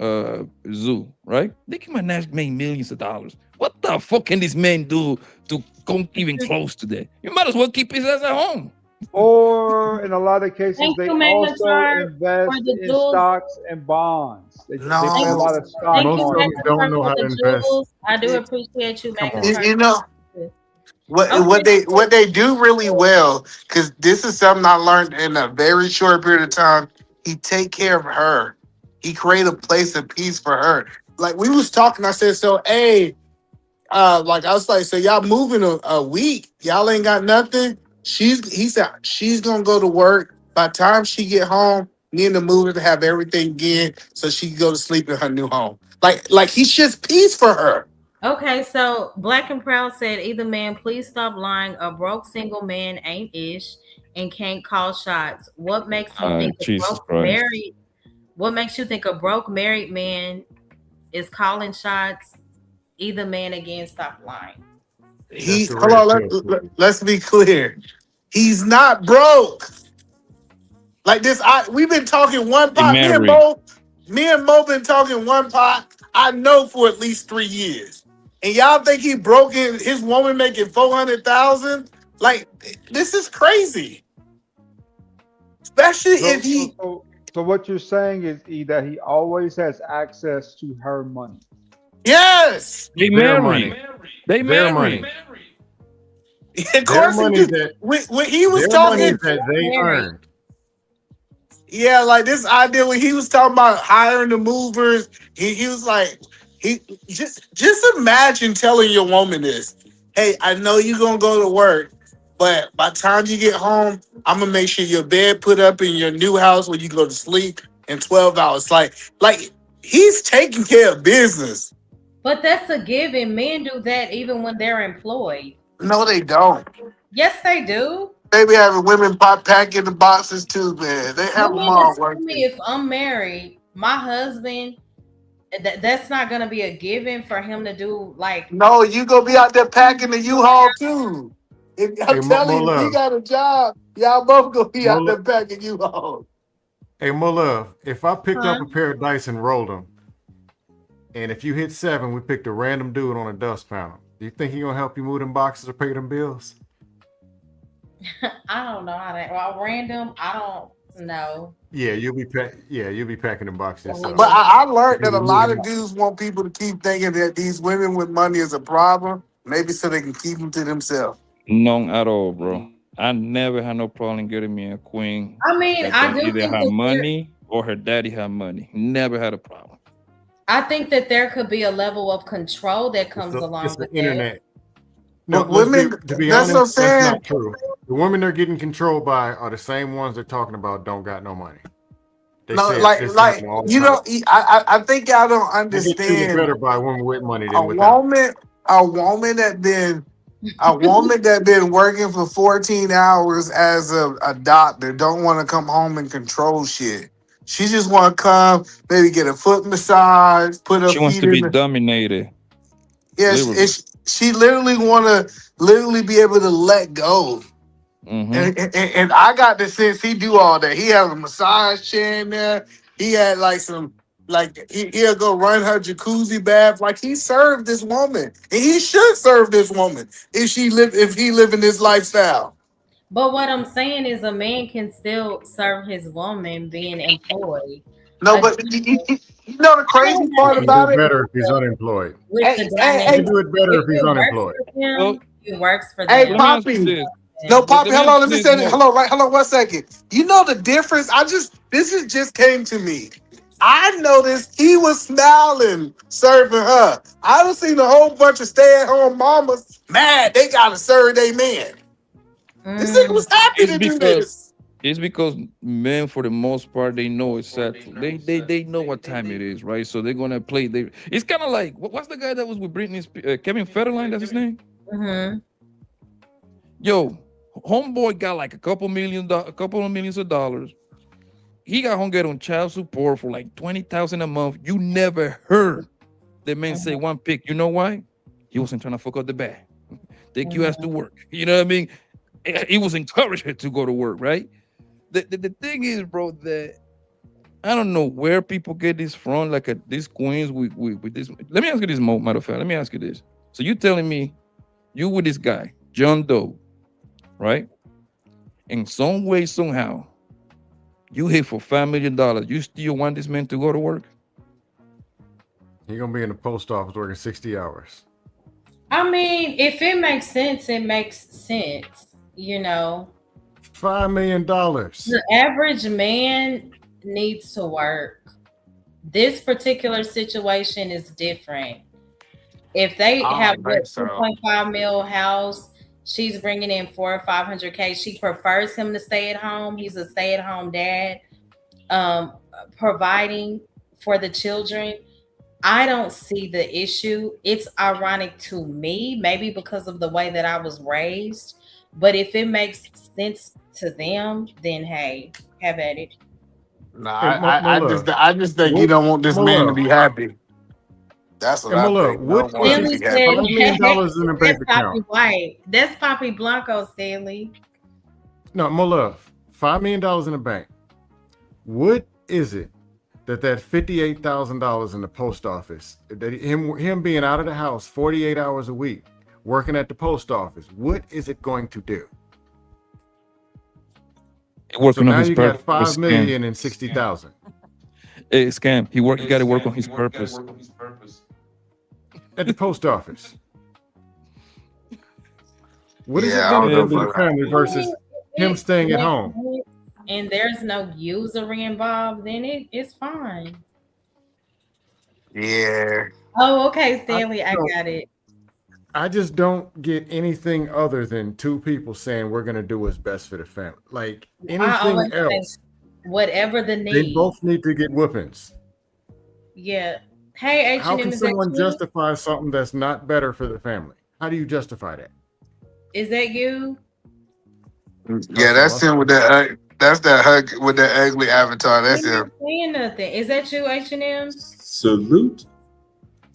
Zoo, right? Nicki Minaj made millions of dollars. What the fuck can this man do to come even close to that? You might as well keep his ass at home. Or in a lot of cases, Thank they you, also Magnetar, for invest the in jewels. stocks and bonds. They play Thank a No, you. lot of stock Thank Most you, of them market. don't Magnetar, know for how to the invest. jewels. I do you, appreciate you, Come on. Magnetar. you know what Okay. they do really well, because this is something I learned in a very short period of time. He take care of her. He create a place of peace for her. Like we was talking, I said, so hey, like I was like, so y'all moving a week, y'all ain't got nothing. He said she's gonna go to work. By the time she get home, me and the mover to have everything again, so she can go to sleep in her new home. Like he's just peace for her. Okay, so Black and Proud said, either man, please stop lying. A broke single man ain't ish and can't call shots. What makes you think a Jesus broke Christ. married? What makes you think a broke married man is calling shots? Either man again, stop lying. That's He the hold red on. pill theory. Let's be clear. He's not broke. Like this, we've been talking one He pot. married. Me and Mo been talking one pot. I know for at least 3 years. And y'all think he broken his woman making 400,000? Like this is crazy. Especially if So, so, he, so, so what you're saying is that he always has access to her money. yes, They Their married. money. They Their married. money. of Their course he money did. that When he was their money They talking, that they married. earned. yeah, like this idea when he was talking about hiring the movers, he was like, he just imagine telling your woman this. Hey, I know you're gonna go to work. But by the time you get home, I'm gonna make sure your bed put up in your new house when you go to sleep in 12 hours. Like he's taking care of business. But that's a given. Men do that even when they're employed. No, they don't. Yes, they do. They be having women packing the boxes too, man. They You have them mean to all tell me working. if I'm married, my husband, that's not gonna be a given for him to do like No, you gonna be out there packing the U-Haul too. If, I'm Hey, telling more you, if he love, got a job, y'all both gonna be more out love. there packing U-Haul. Hey, more love. If I picked huh? up a pair of dice and rolled them, and if you hit 7, we picked a random dude on a dust panel. Do you think he gonna help you move them boxes or pay them bills? I don't know how that well, random. I don't know. Yeah, you'll be packing them boxes So he yourself But just I learned because that a you're lot moving of them. dudes want people to keep thinking that these women with money is a problem, maybe so they can keep them to themselves. None at all, bro. I never had no problem getting me a queen I mean, that I don't do either think have that money or her daddy have money. Never had a problem. I think that there could be a level of control that comes It's along the with that. internet. No, But women, to be that's what I'm honest, that's saying. not true. The women they're getting controlled by are the same ones they're talking about don't got no money. They No, say this happen all the you time. know, I think y'all don't They get treated understand better by women with money a than without. woman, a woman that been a woman that been working for 14 hours as a doctor don't want to come home and control shit. She just want to come, maybe get a foot massage, put her She wants feet to in be the dominated, yeah. literally. She literally want to literally be able to let go. Mm-hmm. And I got the sense he do all that. He has a massage chair in there. He had like some he'll go run her jacuzzi bath. Like he served this woman, and he should serve this woman if he live in this lifestyle. But what I'm saying is a man can still serve his woman being employed. No, but Again, you know the I don't crazy He part can have do about an it. better if he's issue unemployed. with Hey, the hey, He can hey, dynamic. do it better If if he's it works unemployed. for Well, them, it works for hey, let them. me ask you Poppy. this. No, Let Poppy, me hold ask on. you Let me this, say this. Mo. Hold on 1 second. You know the difference? This came to me. I noticed he was smiling serving her. I done seen a whole bunch of stay-at-home mamas mad they gotta serve their man. This nigga Mm, was happy It's to do because this. it's because men, for the most part, they know exactly. They know what time it is, right? So they're gonna play. It's kind of like what's the guy that was with Britney? Kevin Federline. That's his name. hmm Yo, homeboy got like a couple of millions of dollars. He got home get on child support for like 20,000 a month. You never heard the man say one pick. You know why? He wasn't trying to fuck up the bag. Take you ass to work. You know what I mean? He was encouraged to go to work, right? The thing is, bro, that I don't know where people get this from, like these queens with this. Let me ask you this, matter of fact. Let me ask you this. So you telling me you with this guy, John Doe, right? In some way, somehow, you hit for $5 million. You still want this man to go to work? He gonna be in the post office working 60 hours. I mean, if it makes sense, it makes sense. You know, $5 million. the average man needs to work. This particular situation is different. If they I have don't what think so. 2.5 mil house, she's bringing in 400 or 500K. She prefers him to stay at home. He's a stay at home dad, um, providing for the children. I don't see the issue. It's ironic to me, maybe because of the way that I was raised. But if it makes sense to them, then hey, have at it. Nah, Hey, more love. I just think you What don't want this more man to love? be happy. That's what Hey, I more love. think. You What don't want is him to Stanley it? be said, happy. $5 million in a bank that's Poppy account. White. That's Poppy Blanco, Stanley. No, more love. $5 million in the bank. What is it that $58,000 in the post office, that him being out of the house 48 hours a week, working at the post office, what is it going to do? So Working on now his you got purpose, scam. 5,060,000 Hey, scam. He got to work on his purpose. at the post office. What is it Yeah, I going to don't know do to the about that. family I versus mean, him if staying it at makes home? sense and there's no usury involved, then it's fine. Yeah. Oh, okay, I Stanley, I don't got it. I just don't get anything other than two people saying we're gonna do what's best for the family. Like I anything always say else, whatever the they need. both need to get whoopings. Yeah. Hey, How H&M, can is that someone you? justify something that's not better for the family? How do you justify that? Is that you? Yeah, Hustle, that's him hustle. with that. That's that hug with that ugly avatar. That's You're not him. saying nothing. Is that you, H&M? Salute.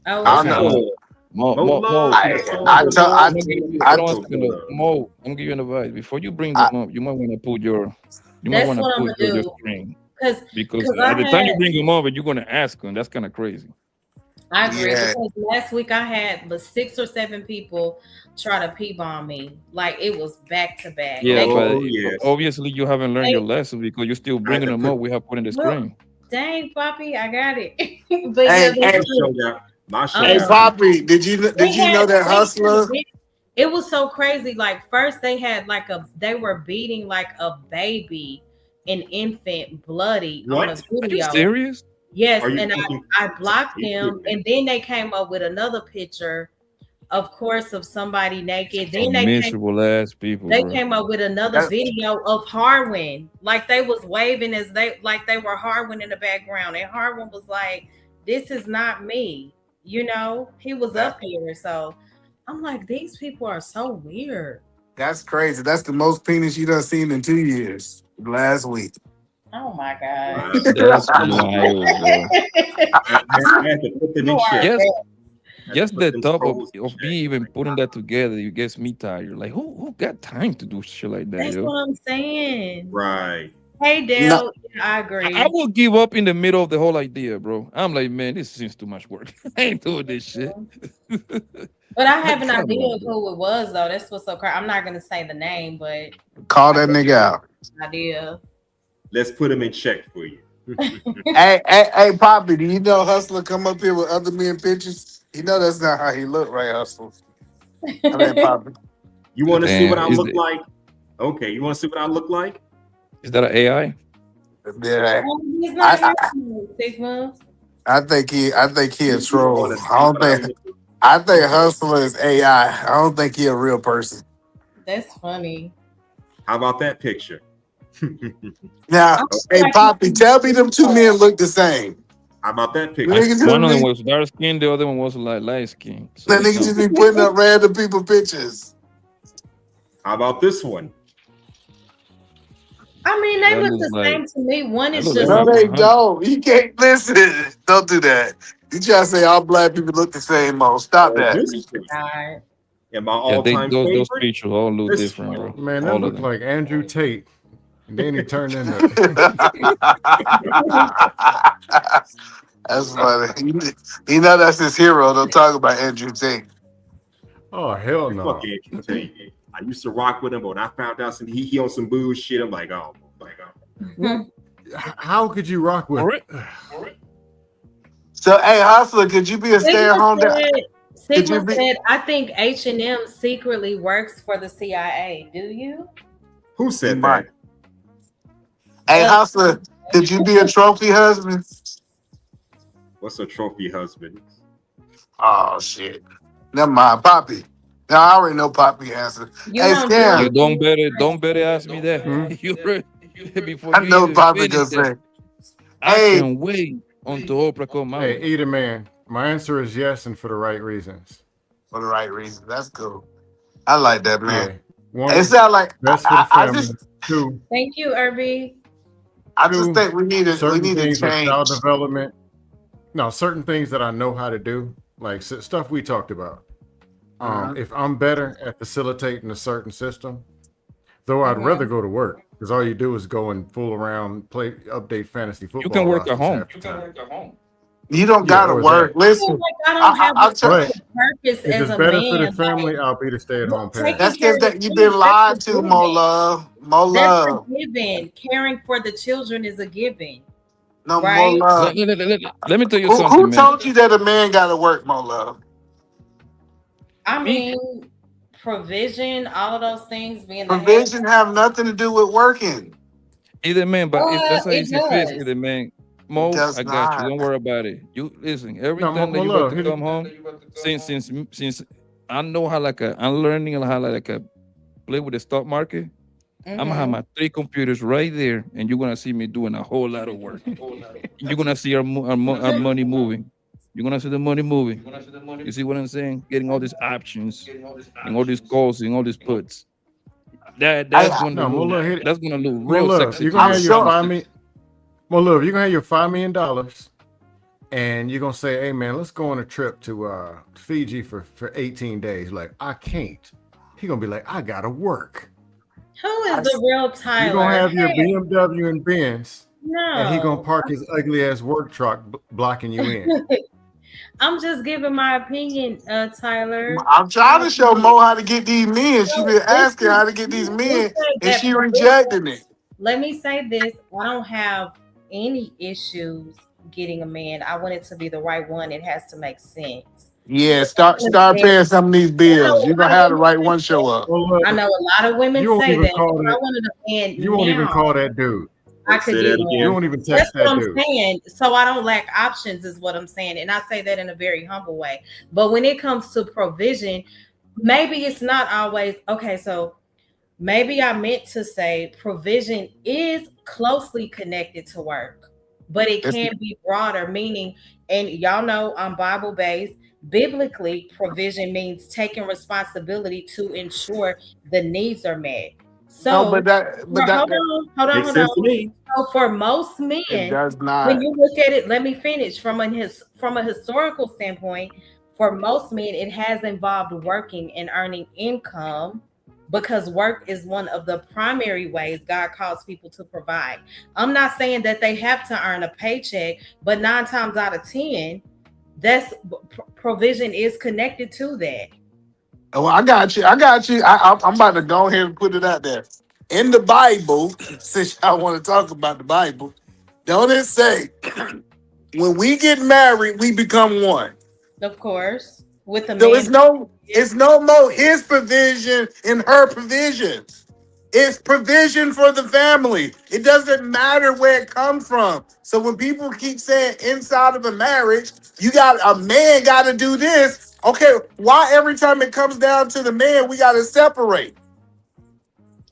Oh, I what's don't Okay. up? know. More love, I more I love, told more I I'm gonna give you. I Hold on a more second, love. Mo. I'm gonna give you an advice. Before you bring I, them up, you might want to put your, you might That's want to what I'm put gonna do. your screen because Cause at I the time had you bring them up, and you're gonna ask them. That's kind of crazy. I agree yeah, because last week I had but 6 or 7 people try to pee bomb me. Like it was back to back. Yeah, They but Oh yes. obviously you haven't learned your they lesson because you're still I had bringing to them put up. We have put in the well, screen. dang Poppy, I got it. But yeah, hey, they hey, my show got my show hey, got um people. Poppy, did you know that they had a hustler? video. It was so crazy. Like first they had like they were beating like a baby, an infant, bloody on a What? Are you video. serious? Yes, Are you and fucking I blocked them, kidding me? and then they came up with another picture, of course, of somebody naked. Then Some miserable ass people, they bro. came up with another That, video of Harwin, like they was waving as they were Harwin in the background, and Harwin was like, "This is not me," He was that up here, so I'm like, these people are so weird. that's crazy. That's the most penis you done seen in 2 years. Last week. Oh my god, Wow. That's wild, bro. I had to put them you in are check. Just bad. I had to just put the them thought trolls in of me check. even Like, putting that together, it gets me tired. Like who got time to do shit like that, That's yo? what I'm saying. right. Hey No, Dale, yeah, I I agree. will give up in the middle of the whole idea, bro. I'm like, man, this seems too much work. I ain't doing this shit. But I have Like, an come idea on, of bro. who it was, though. That's what's so crazy. I'm not gonna say the name, but call I that do nigga out. have an idea. Let's put them in check for you. Hey, Poppy, do you know Hustler come up here with other men pictures? You know that's not how he look, right, Hustler? I mean, Poppy. You want to see what Damn, I look like? Okay, you want to see what I look like? is that an AI? Yeah, He's not I, here for 6 months. I think he a You want troll. to see what I look like? I think Okay. Hustler is AI. I don't think he a real person. That's funny. How about that picture? Now, I feel hey like he's Poppy, tell me them two men oh, look the same. How about that The I picture? niggas one just of them be was dark skin, the other one was like light skin. So the they niggas count. just be putting up random people pictures. How about this one? I mean, they That look looks the like same to me. One that is look like just No, my they 100. don't. You can't listen. Don't do that. You try to say all black people look the same, Mo. Stop Or that. this one? God. And my Yeah, they all-time those favorite? pictures all look This different, one. bro. Man, that All of looked them. like Andrew Tate. And then he turned into That's funny. You know that's his hero. Don't talk about Andrew Tate. oh hell Man, fuck no. Andrew Tate. I used to rock with him, but when I found out some he on some bullshit, I'm like, oh, What? How could you rock For with? it? So, hey, Hustler, could you be a Sigma stay-at-home dad? said, Could you Sigma be? said, I think H&M secretly works for the CIA. Do you? who He said might. that? Hey, Uh, Hustler, could you be a trophy husband? What's a trophy husband? Oh shit. Never mind, Poppy. Now I already know Poppy answer. you Hey, don't do You Scam. don't better ask me that. Hmm? You re- before I you know even Poppy finish gonna that. say, I hey, can't wait until Oprah come out Hey, with it. either man. My answer is yes, and for the right reasons. for the right reason. That's cool. I like that, man. Yeah. It One, sound like best for the I family. just Two, Thank you, Irby. two, think we certain need to things are child change. development. No, certain things that I know how to do, like stuff we talked about. Uh-huh. If I'm better at facilitating a certain system, though I'd rather Mhm. go to work because all you do is go and fool around, play, update fantasy You can football work at rosters home. half the time. You don't Yeah, gotta or work. that. I feel Listen, like I don't have the I'll tell. But sense of purpose if as it's a better for the man. Like, family, I'll be the stay-at-home parent. taking That's care because of the that you've been kids, that's a lied to, Mo given. Love. Mo That's a Love. given. Caring for the children is a given, No, Mo right? Love. Let me tell you Who something, man. told you that a man gotta work, Mo Love? I Me, mean, provision, all of those things being the head of Provision the have household. nothing to do with working. either man, but if that's an It easy fix, does. either man. It Mo, does I got you. not. Don't worry about it. You listen. Every No, time that my you about love. to come home, since I know how I'm learning how play with the stock market. I'm gonna have Mm-hmm. my 3 computers right there, and you're gonna see me doing a whole lot of work. You're gonna see our money moving. You're gonna see the money moving. You see what I'm saying? Getting all these options and all these calls and all these puts. That's I going to No, more look look, hit, that's gonna look more real look. sexy You're to gonna you. I'm I have your sure. promise you. 5 million. Well, look, you're gonna have your $5 million, and you're gonna say, "Hey, man, let's go on a trip to Fiji for 18 days." Like, I can't. He gonna be like, "I gotta work." Who I, is the real You're gonna Tyler? have your Hey, BMW and Benz, and he gonna no. park his ugly ass work truck blocking you in. I'm just giving my opinion, Tyler. I'm trying to show Mo how to get these men. She So been this asking is how to get these you men, said and that she provision. rejecting it. Let me say this: I don't have any issues getting a man. I want it to be the right one. It has to make sense. Yeah, So start paying some of these I know bills. a You're gonna lot of have the women right say one show that. up. Well, I look, know a lot of women you won't say even that. If call I that. wanted a You man won't even now, call that dude. I Wait, could say get that You one. again. won't even That's text what that I'm dude. saying. So I don't lack options, is what I'm saying. And I say that in a very humble way. But when it comes to provision, maybe it's not always okay. So maybe I meant to say provision is closely connected to work, but it It's, can be broader, meaning, and y'all know I'm Bible based. Biblically, provision means taking responsibility to ensure the needs are met. no, So, but hold on, hold on, Makes hold sense to on. me. So, for most it men, does when not. you look at it, let me finish from a historical standpoint. For most men, it has involved working and earning income because work is one of the primary ways God calls people to provide. I'm not saying that they have to earn a paycheck, but 9 times out of 10, that's provision is connected to that. Oh, I got you. I got you. I'm about to go ahead and put it out there. In the Bible, since y'all want to talk about the Bible, don't it say when we get married, we become one? Of course, with a So man. it's no more his provision and her provision. It's provision for the family. It doesn't matter where it comes from. So when people keep saying inside of a marriage, you got a man got to do this. Okay, why every time it comes down to the man, we got to separate?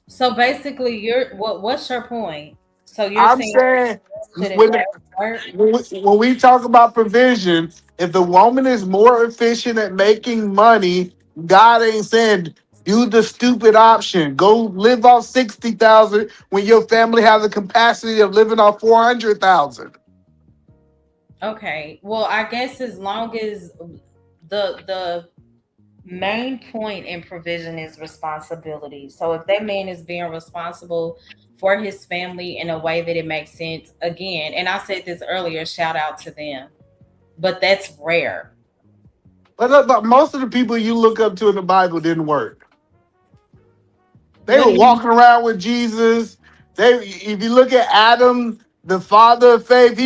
So basically, what's your point? So you're I'm saying saying shouldn't when both work? when we talk about provision, if the woman is more efficient at making money, God ain't saying do the stupid option. Go live off 60,000 when your family has the capacity of living off 400,000. Okay. Well, I guess as long as the main point in provision is responsibility. So if that man is being responsible for his family in a way that it makes sense, again, and I said this earlier, shout out to them. But that's rare. But most of the people you look up to in the Bible didn't work. They What were do you walking around with Jesus. If you look at Adam, the father of faith,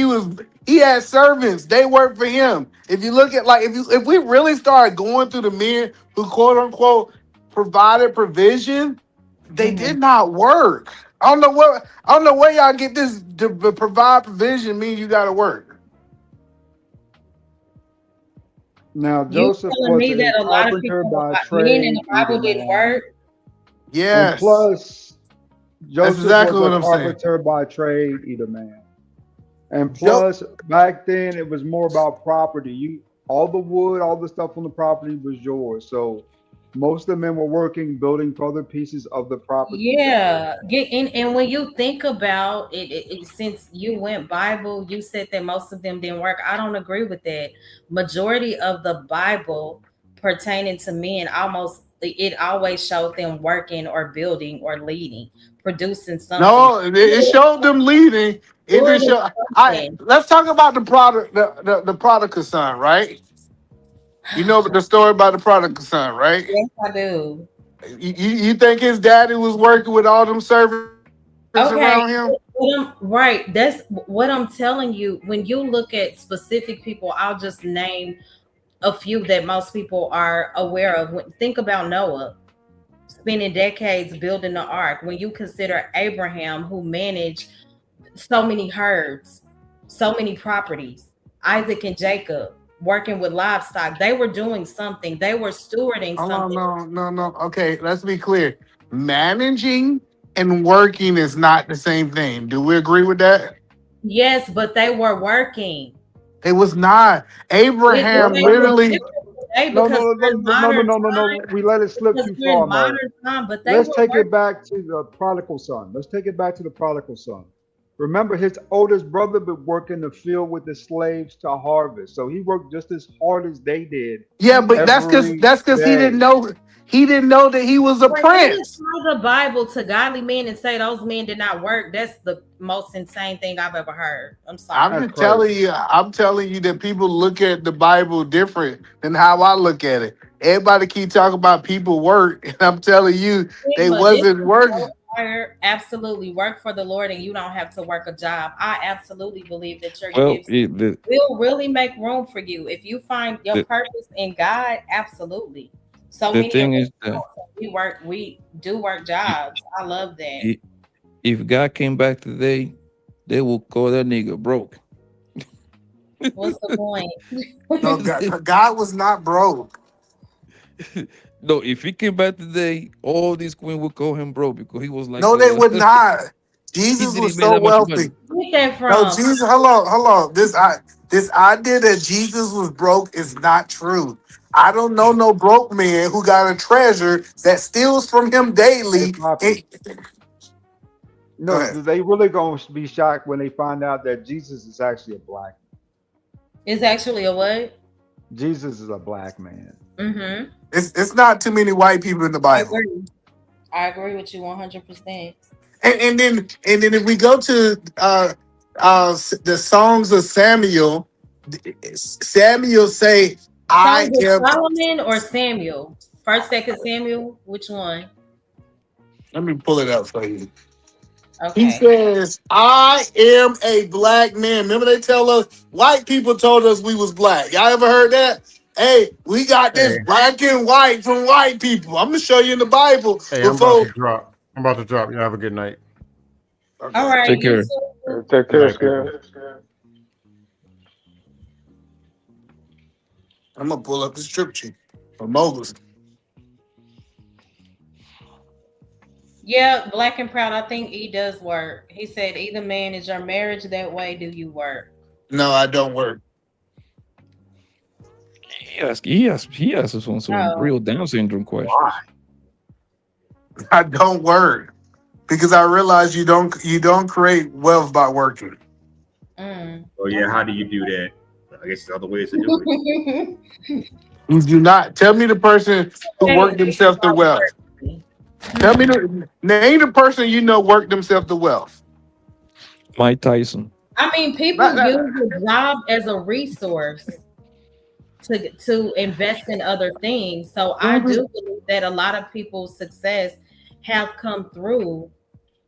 he had servants. They worked for him. If you look at if we really start going through the men who quote unquote provided provision, they Mhm. did not work. I don't know where y'all get this to provide provision means you got to work. Now, You Joseph telling was me a that a lot of carpenter people, by men in trade, the Bible didn't Edomam. work? And Yes, plus, that's Joseph exactly was a what I'm saying. carpenter by trade, Edomam. And Joe, plus, back then it was more about property. All the wood, all the stuff on the property was yours. So most of the men were working, building for other pieces of the property that they Yeah, get in, and when you think about since you went Bible, you said that most of them didn't work. I don't agree with that. Majority of the Bible pertaining to men, almost it always showed them working or building or leading, producing something, no, it showed them leading. It didn't stewarding show. I something. let's talk about the product, the prodigal son, right? You know the story about the prodigal son, right? Yes, I do. You think his daddy was working with all them servants around him? Okay, right. That's what I'm telling you. When you look at specific people, I'll just name a few that most people are aware of. Think about Noah spending decades building the ark. When you consider Abraham, who managed so many herds, so many properties, Isaac and Jacob, working with livestock. They were doing something. They were stewarding Hold on, something. no. Okay, let's be clear. Managing and working is not the same thing. Do we agree with that? Yes, but they were working. It was not. It Abraham may look literally. different today No, because no, we're no, in no, no, no, modern no, no, time. no. We let it slip Because too we're far, in Mo. modern time, but they Let's were take it working. back to the prodigal son. Let's take it back to the prodigal son. Remember, his oldest brother would work in the field with the slaves to harvest. So he worked just as hard as they did Yeah, but every that's because day. he didn't know that he was a For him to prince. tie the Bible to godly men and say those men did not work, that's the most insane thing I've ever heard. I'm I'm sorry. That's just crazy. telling you, I'm telling you that people look at the Bible different than how I look at it. Everybody keep talking about people work, and I'm telling you, they But this wasn't is working. so fire. Absolutely work for the Lord and you don't have to work a job. I absolutely believe that your Well, gifts will really make room for you. If you find your the purpose in God, absolutely. So the many of thing us is that we do work i- jobs. I love that. i- if God came back today, they will call that nigga broke. What's the point? No, God was not broke. No, if he came back today, all these queens would call him broke because he was like No, they would not. he Jesus was didn't make so that much money. wealthy. Get that No, from? Jesus. Hold on. This idea that Jesus was broke is not true. I don't know no broke man who got a treasure that steals from him Hey, daily. Poppy. Go No, ahead. they really gonna be shocked when they find out that Jesus is actually a black. It's actually a what? Jesus is a black man. Mm-hmm. It's not too many white people in the I Bible. agree. I agree with you 100%. And then if we go to the songs of Samuel, Samuel say, "I Songs of am." Solomon or Samuel? First, second Samuel? Which one? Let me pull it up for you. He Okay. says, "I am a black man." Remember, they tell us white people told us we was black. Y'all ever heard that? Hey, we got this Hey, black and white from white people. I'm gonna show you in the Bible hey, I'm about to before. drop. I'm about to drop. You have a good night. All Okay. right. Take You care. too. Take Good care, night, Scam. people. I'm gonna pull up the scripture for Moses. Yeah, Black and Proud. I think he does work. He said, either man, is your marriage that way? Do you work? No, I don't work. He asked us on some Oh, real Down syndrome Why? questions. I don't work because I realize you don't create wealth by working. Oh yeah, how do you do that? I guess there's other ways to do it. okay. You do not tell me the person who Hey, worked themselves to wealth. Tell me hmm. name the person you know worked themselves to wealth. Mike Tyson. I mean, people Not, use not, a job as a resource to invest in other things. So I who do do believe that a lot of people's success have come through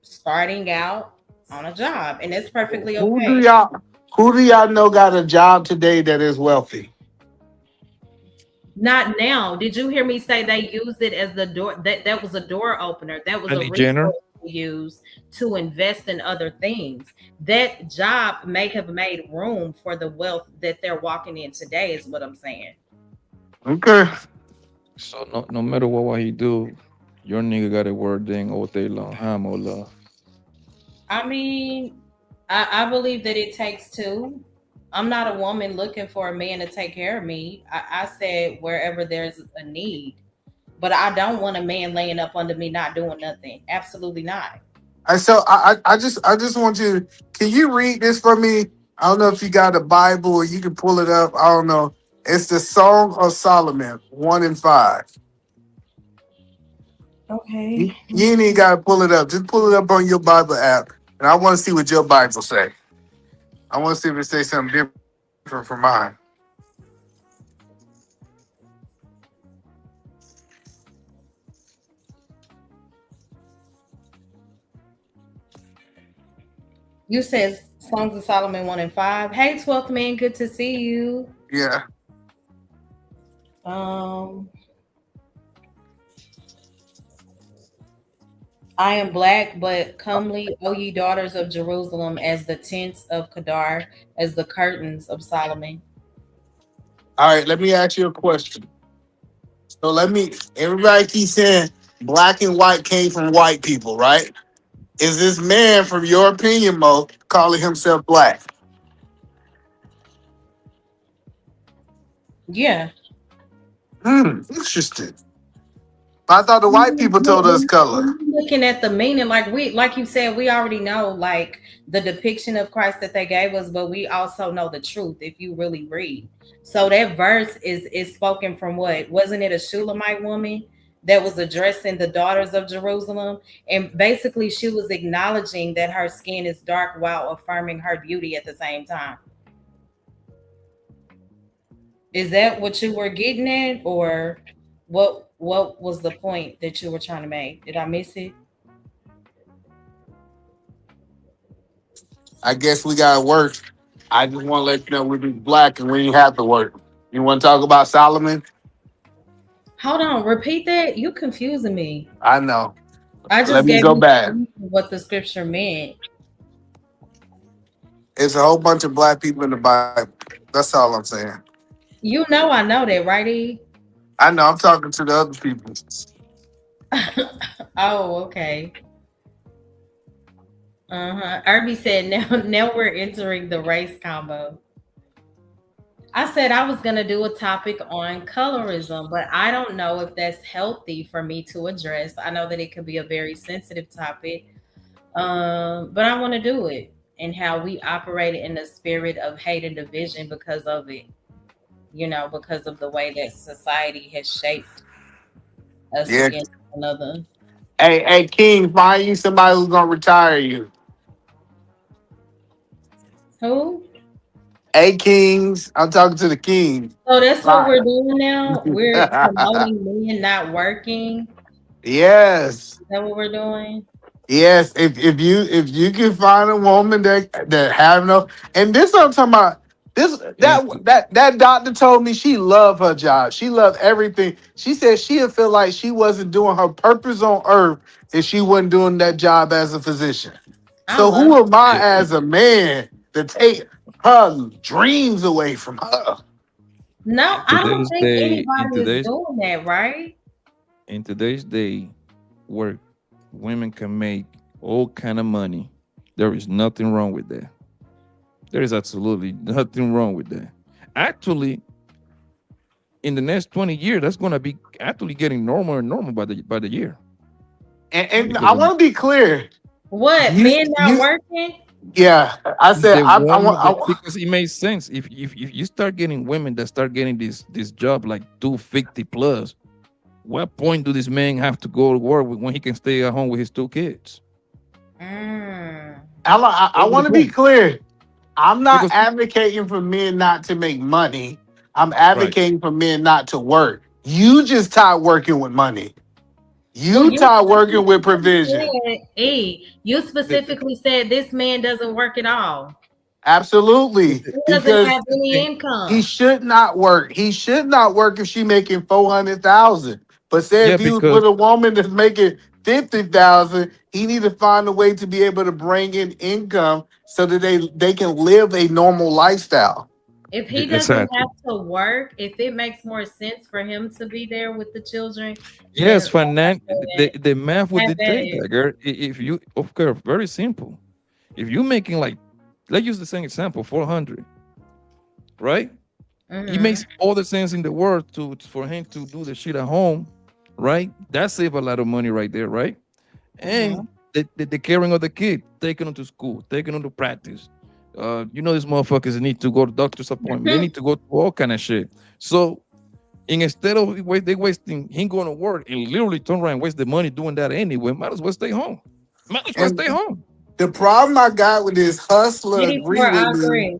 starting out on a job, and it's perfectly who do okay. y'all who do y'all know got a job today that is wealthy? Not now. Did you hear me say they used it as the door? That was a door opener. That was a Kylie Jenner. resource to use to invest in other things. That job may have made room for the wealth that they're walking in today. Is what I'm saying. Okay. So no matter what he do, your nigga got a word thing all day long. Huh, more love. I mean, I believe that it takes two. I'm not a woman looking for a man to take care of me. I said wherever there's a need, but I don't want a man laying up under me not doing nothing. Absolutely not. I just want you. Can you read this for me? I don't know if you got a Bible or you can pull it up. I don't know. It's the Song of Solomon, 1 and 5. You, Okay. you ain't even gotta pull it up. Just pull it up on your Bible app, and I want to see what your Bible say. I want to see if it says something different from mine. You said Songs of Solomon 1 and 5. Hey, 12th man, good to see you. Yeah. Um, I am black, but comely, O ye daughters of Jerusalem, as the tents of Kedar, as the curtains of Solomon. All right, let me ask you a question. So everybody keeps saying black and white came from white people, right? Is this man, from your opinion, Mo, calling himself black? Yeah. Interesting. I thought the white people told us color. Looking at the meaning, like you said, we already know like the depiction of Christ that they gave us, but we also know the truth if you really read. So that verse is spoken from what? Wasn't it a Shulamite woman that was addressing the daughters of Jerusalem? And basically she was acknowledging that her skin is dark while affirming her beauty at the same time. Is that what you were getting at, or what was the point that you were trying to make? Did I miss it? I guess we gotta work. I just want to let you know we be black and we ain't have to work. You want to talk about Solomon? Hold on, repeat that. You confusing me. I know. I Let just me gave go you back. what the scripture meant. It's a whole bunch of black people in the Bible. That's all I'm saying. You know I know that, right? E? I know. I'm talking to the other people. Oh, okay. Uh-huh. Irby said now we're entering the race combo. I said I was gonna do a topic on colorism, but I don't know if that's healthy for me to address. I know that it could be a very sensitive topic, but I want to do it and how we operate in the spirit of hate and division because of it. Because of the way that society has shaped us Yeah. against one another. Hey, King, find you somebody who's gonna retire you. Who? Hey, Kings, I'm talking to the King. So that's what Fine. we're doing now. We're promoting men not working. Yes. Is that what we're doing? Yes, if you can find a woman that have no, and this I'm talking about, this And that doctor told me she loved her job. She loved everything. She said she'd feel like she wasn't doing her purpose on earth if she wasn't doing that job as a physician. I So love who am I yeah, as a man to take her dreams away from her? No, in I don't today's think day, anybody is doing that, right? in today's day, where women can make all kind of money, there is nothing wrong with that. There is absolutely nothing wrong with that. Actually, in the next 20 years, that's going to be actually getting normal and normal by the year. And Because I want to be clear. What? You Men not you working? yeah. I said the I woman want. that, because it makes sense if you start getting women that start getting this job like 250 plus, what point do this man have to go to work when he can stay at home with his two kids? Mm. I What was the want to be point? clear. I'm not Because advocating for men not to make money. I'm right, advocating for men not to work. You just tired working with money. Well, You you tired working with specifically provision. said, E, you the, specifically said this man doesn't work at all. Absolutely. He doesn't Because have any thing, he income. should not work. He should not work if she making 400,000. But say yeah, if he was because with a woman that's making 50,000, he need to find a way to be able to bring in income so that they can live a normal lifestyle. If he doesn't have exactly. to work, if it makes more sense for him to be there with the children, then Yes, the math would have at dictate it. that, girl. If you, of course, very simple. If you making like, let's use the same example, 400, right? It Mm-hmm. makes all the sense in the world to for him to do the shit at home, right? That save a lot of money right there, right? Mm-hmm. And the caring of the kid, taking them to school, taking them to practice. These motherfuckers need to go to doctor's appointment. They need to go to all kind of shit. So instead of they wasting him going to work and literally turn around and waste the money doing that anyway, might as well stay home. Might as well And stay home. the problem I got with this hustler agree 84, I with me. agree.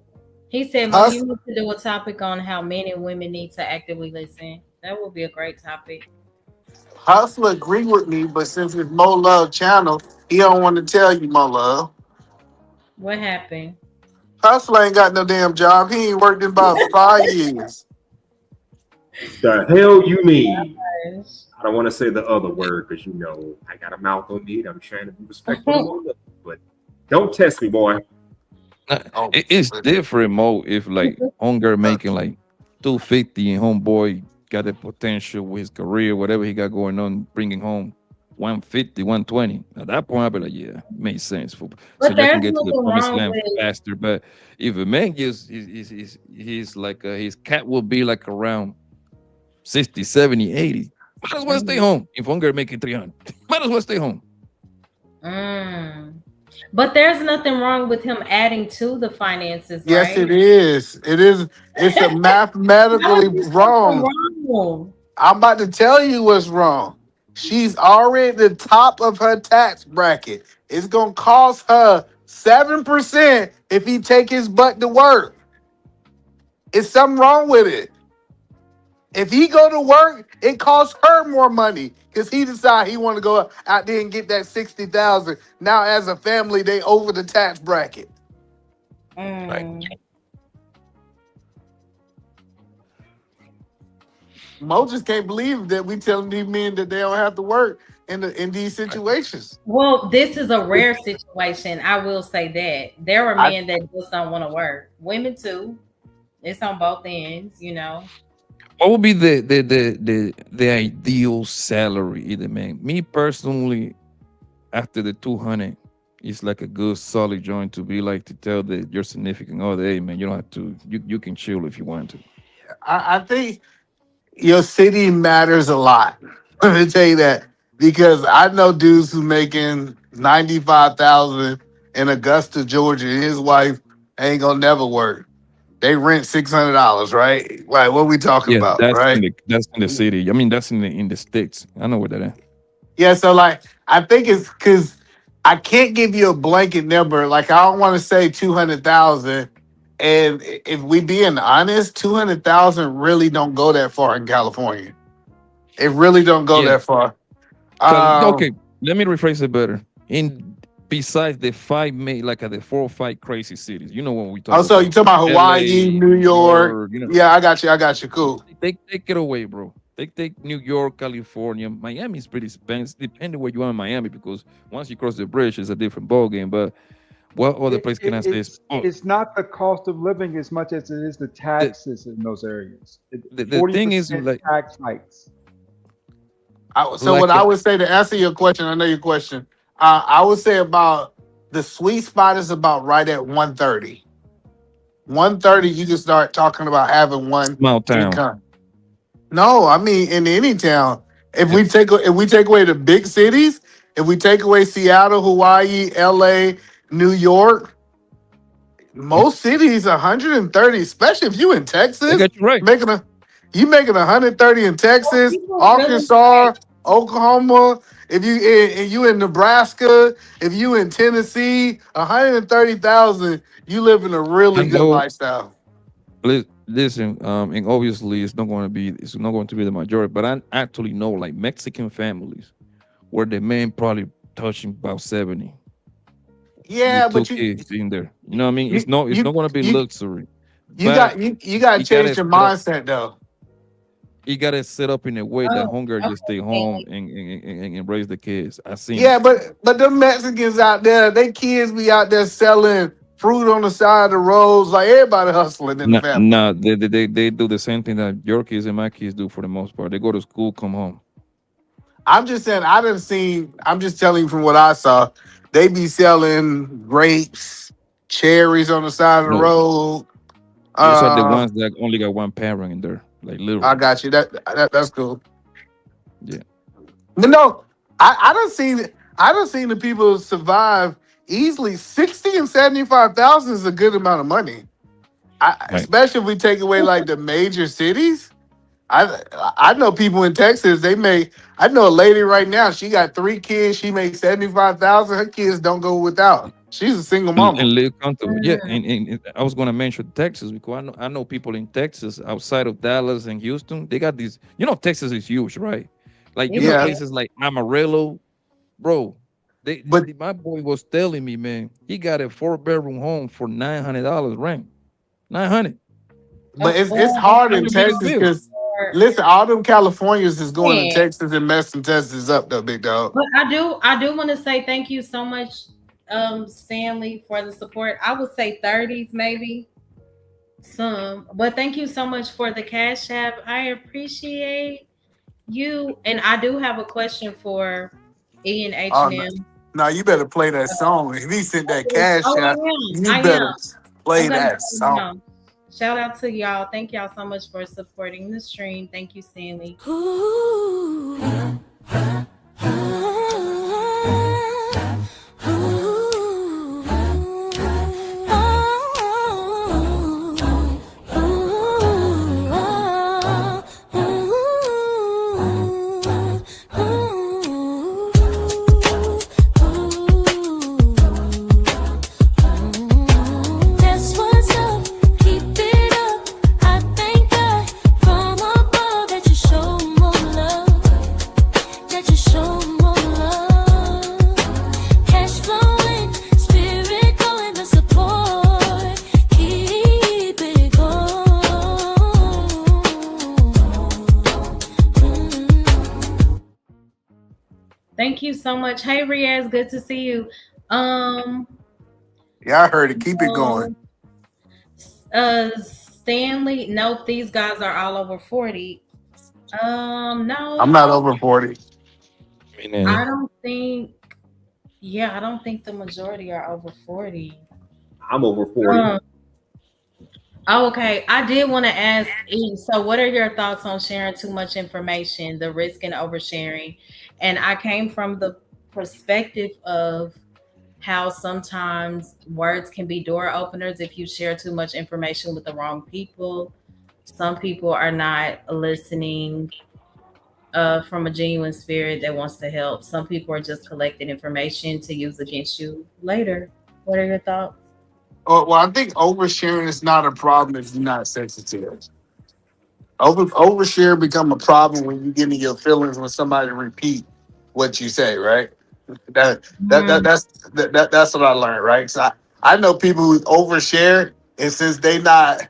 He said, Mo, you Hus- need to do a topic on how men and women need to actively listen. That would be a great topic. Hustler agree with me, but since it's Mo Love channel, he don't want to tell you Mo Love. What happened? Hustler ain't got no damn job. He ain't worked in about 5 years. The hell you mean? Gosh. I don't want to say the other word because I got a mouth on me. And I'm trying to be respectful to all of it, but don't test me, boy. Uh, Oh, it's different, Mo. If like hunger making like 250 and homeboy got the potential with his career, whatever he got going on, bringing home 150, 120. At that point, I'll be like, yeah, makes sense. So But y'all can there's get to the nothing promised wrong land with. faster. But if a man gets, he's like, his cat will be like around 60, 70, 80. Might as well stay Mhm. home. If Hunger making 300, might as well stay home. Mm. But there's nothing wrong with him adding to the finances, Yes, it right? is. It is. It's a How mathematically is this something wrong. wrong? I'm about to tell you what's wrong. She's already at the top of her tax bracket. It's gonna cost her 7% if he take his butt to work. It's something wrong with it. If he go to work, it costs her more money because he decide he want to go out there and get that 60,000. Now, as a family, they over the tax bracket. Like, Mm. Mo just can't believe that we telling these men that they don't have to work in these situations. Well, this is a rare situation. I will say that there are I men that just don't want to work. Women too. It's on both ends, you know. what would be the ideal salary either man? Me personally, after the 200, it's like a good solid joint to be like to tell that your significant other, hey man, you don't have to. You can chill if you want to. I think your city matters a lot. Let me tell you that because I know dudes who making 95,000 in Augusta, Georgia, and his wife ain't gonna never work. They rent $600, right? Like what we talking Yeah, about, right? that's in the city. I mean, that's in the sticks. I know where that is. Yeah, so like I think it's because I can't give you a blanket number. Like I don't want to say 200,000. And if we being honest, 200,000 really don't go that far in California. It really don't go Yeah, that far. Okay, Um, let me rephrase it better. In besides the five main, like the 4 or 5 crazy cities, you know what we talk also, you about? talking about Hawaii, L.A., New New York. York. You know, Yeah, I got you. I got you. Cool. take it away, bro. Take New York, California. Miami is pretty expensive, depending where you are in Miami, because once you cross the bridge, it's a different ball game. But what other It, place can it, I say? it's Oh, it's not the cost of living as much as it is the the taxes in those areas. the Forty thing is percent like tax hikes. So what like I would say to answer your question, I know your question. I would say about the sweet spot is about right at 130. 130, you can start talking about having one small town. income. No, I mean in any town. Yeah, If we take away the big cities, if we take away Seattle, Hawaii, LA, New York, yeah, most cities 130, especially if you in I Texas, got you right. making a you making 130 in Well, Texas, people really Arkansas, Oklahoma. If you in Nebraska, if you in Tennessee, 130,000, you live in a I really good know. lifestyle. Listen, and obviously it's not going to be the majority, but I actually know like Mexican families where the man probably touching about 70 Yeah, with two but kids in there. You know what I mean? you It's you not going to be you luxury, but you got to you gotta change your set up. mindset though. You gotta set up in a way that oh, hunger just stay home okay. and raise the kids. I seen Yeah, it. but the Mexicans out there, they kids be out there selling fruit on the side of the roads, like everybody hustling in the family. Nah, they do the same thing that your kids and my kids do for the most part. They go to school, come home. I'm just saying, I didn't see. I'm just telling you from what I saw. They be selling grapes, cherries on the side of the No, road. those are the Uh, ones that only got one parent in there, like I literally. got you. That's cool. Yeah. But no, I don't see. I don't see the people survive easily. 60 and 75,000 is a good amount of money. Right. Especially if we take away like the major cities. I know people in Texas. They make. I know a lady right now. She got 3 kids. She makes 75,000. Her kids don't go without. She's a single And mama. live comfortable. Yeah, Mm, and I was gonna mention Texas because I know people in Texas outside of Dallas and Houston. They got these. You know, Texas is huge, right? Like you it's got Yeah, big. places like Amarillo, bro. but My boy was telling me, man, he got a 4 bedroom home for $900 rent. 900. A it's four hard How in you pay the Texas bill? because listen, all them Californians is going to bedroom. Texas and messing Texas up though, big dog. But I do want to say thank you so much, Stanley, for the support. I would say 30s maybe. some. But thank you so much for the cash app. I appreciate you. And I do have a question for Ian H Oh and no, M. no, you better play that song. If he sent that cash Oh, out, I am. you I better am. I'm play gonna that play it song. now. Shout out to y'all. Thank y'all so much for supporting the stream. Thank you, Stanley. Ooh. That's what's up, keep it up. I thank God from above that you show more love, that you show more love. Cash flowing, spirit going, the support, keep it going. Thank you so much. Hey Riaz, good to see you. Um Yeah, I heard it. Keep it going. so, Stanley, nope, these guys are all over 40. I'm No, not over 40. Me neither. I don't think, yeah, I don't think the majority are over 40. I'm over 40. Um, oh, okay. I did want to ask Ian, so what are your thoughts on sharing too much information, the risk in oversharing? And I came from the perspective of how sometimes words can be door openers if you share too much information with the wrong people. Some people are not listening from a genuine spirit that wants to help. Some people are just collecting information to use against you later. What are your thoughts? Oh, well, I think oversharing is not a problem if you're not sensitive. Overshare become a problem when you get in your feelings when somebody repeat what you say, right? That that, that Mhm. that's that's what I learned, right? So I know people who overshare, and since they not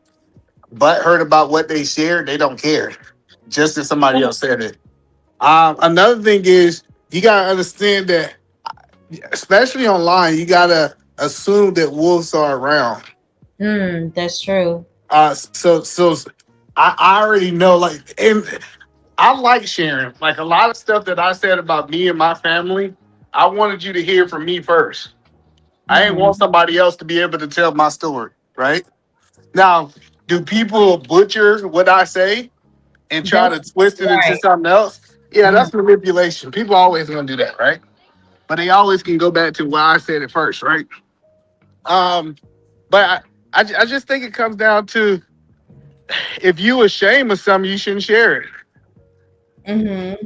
butthurt about what they share, they don't care. Just as somebody else said it. Another thing is you gotta understand that, especially online, you gotta assume that wolves are around. That's true. So I already know, like, and I like sharing. Like a lot of stuff that I said about me and my family, I wanted you to hear from me first. I didn't want Hmm. somebody else to be able to tell my story, right? Now, do people butcher what I say and try That's to twist it into right. something else? Yeah, Mhm. that's manipulation. People always gonna do that, right? But they always can go back to why I said it first, right? Um, but I just think it comes down to, if you ashamed of something, you shouldn't share it. Mhm.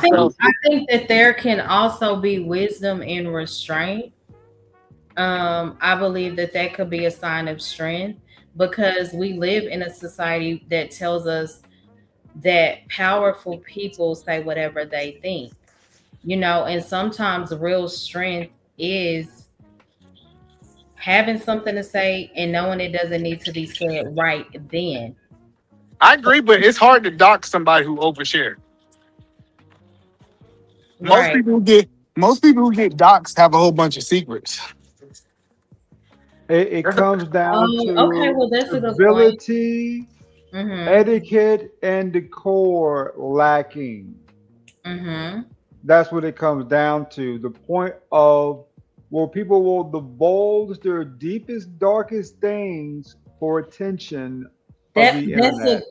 So I think that there can also be wisdom in restraint. I believe that that could be a sign of strength because we live in a society that tells us that powerful people say whatever they think, and sometimes real strength is having something to say and knowing it doesn't need to be said right then. I agree, but it's hard to dox somebody who overshare. Most Right. people who get most people who get doxxed have a whole bunch of secrets. It comes down Okay, to well, that's a good point. civility, Mm-hmm. etiquette, and decor lacking. Mm-hmm. That's what it comes down to. The point of where people will divulge their deepest, darkest things for attention of That the that's a internet.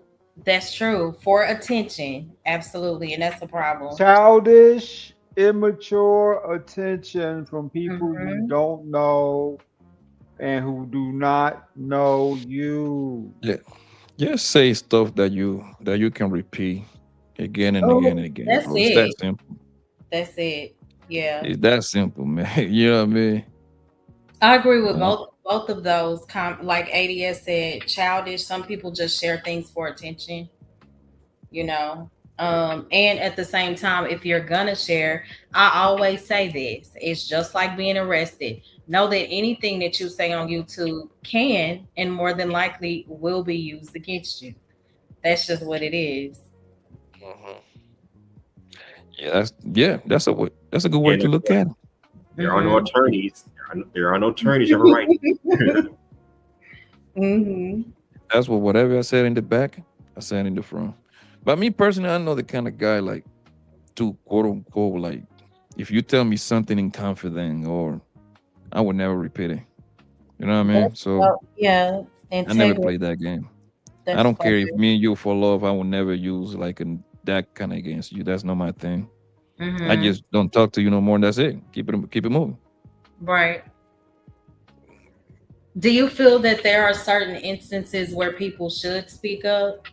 that's true for attention, absolutely, and that's a problem. Childish, immature attention from people you Mm-hmm. don't know and who do not know you. Yeah. Just say stuff that you can repeat again and again and Oh, again, that's bro. It's that it. simple. That's it. Yeah, It's that simple, man. You know what I mean? I agree with Uh, both of those. Like ADS said, childish. Some people just share things for attention. you know. And at the same time, if you're gonna share, I always say this: it's just like being arrested. Know that anything that you say on YouTube can and more than likely will be used against you. That's just what it is. mhm. That's a good way And to look at it. there are no Hmm. attorneys. There are no attorneys. You're right. Mm-hmm. That's what whatever I said in the back, I said in the front. But me personally, I'm not the kind of guy like to quote unquote like if you tell me something in confident or I would never repeat it. You know what I mean? That's So well, yeah, I never integrity. played that game. I That's don't care if fine. me and you fall love. I will never use like that kind of against you. That's not my thing. I Mm-hmm. just don't talk to you no more. And that's it. Keep it moving. Right. Do you feel that there are certain instances where people should speak up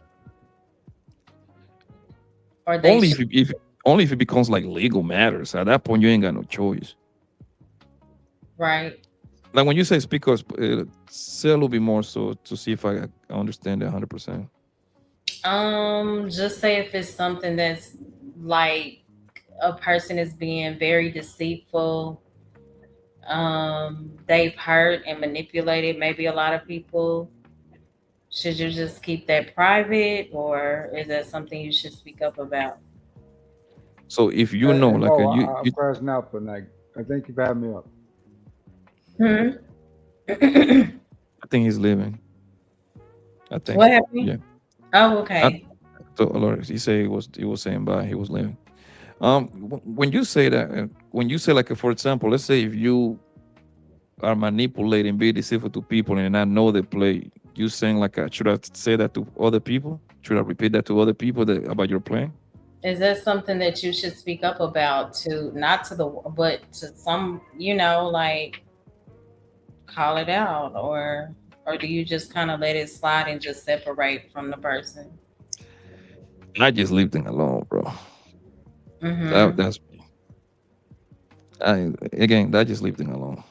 or they Only should? if it becomes like legal matters. At that point, you ain't got no choice. Right. Like when you say speak up, say a little bit more so to see if I understand it 100%. Just say if it's something that's like a person is being very deceitful, they've hurt and manipulated maybe a lot of people. Should you just keep that private or is that something you should speak up about? So if you Hey, know, hey like Mo, you, I'm crashing out for night. I thank you for having me up. Hmm. I think he's leaving. I think, What happened? yeah. Oh, I okay. thought Lord, he was saying bye. He was leaving. When you say that, when you say like, for example, let's say if you are manipulating, be deceitful to people, and I know they play, you saying like, should I say that to other people? Should I repeat that to other people that about your plan? Is that something that you should speak up about to not to the but to some, like call it out or do you just kind of let it slide and just separate from the person? I just leave them alone, bro. Mhm. That's I again. I just leave them alone.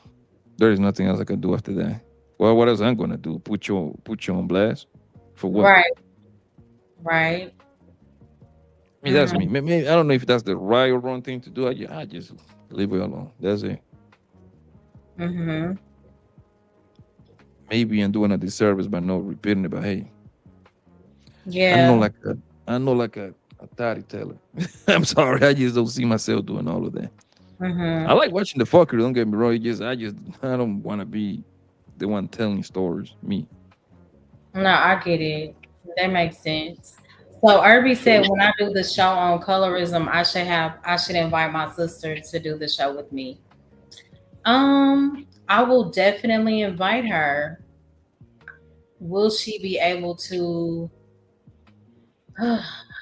There is nothing else I can do after that. Well, what else I'm gonna do? Put you on blast for what? Right. Right. I mean, that's me. Mhm. Maybe, I don't know if that's the right or wrong thing to do. I just leave it alone. That's it. Mhm. Maybe I'm doing a disservice by not repeating it. But hey, I know Yeah. like a I know like a thotty teller. I'm sorry. I just don't see myself doing all of that. I Mhm. like watching the fucker. Don't get me wrong. I don't want to be the one telling stories. Me. No, I get it. That makes sense. So Irby said So when I do the show on colorism, I should invite my sister to do the show with me. I will definitely invite her. Will she be able to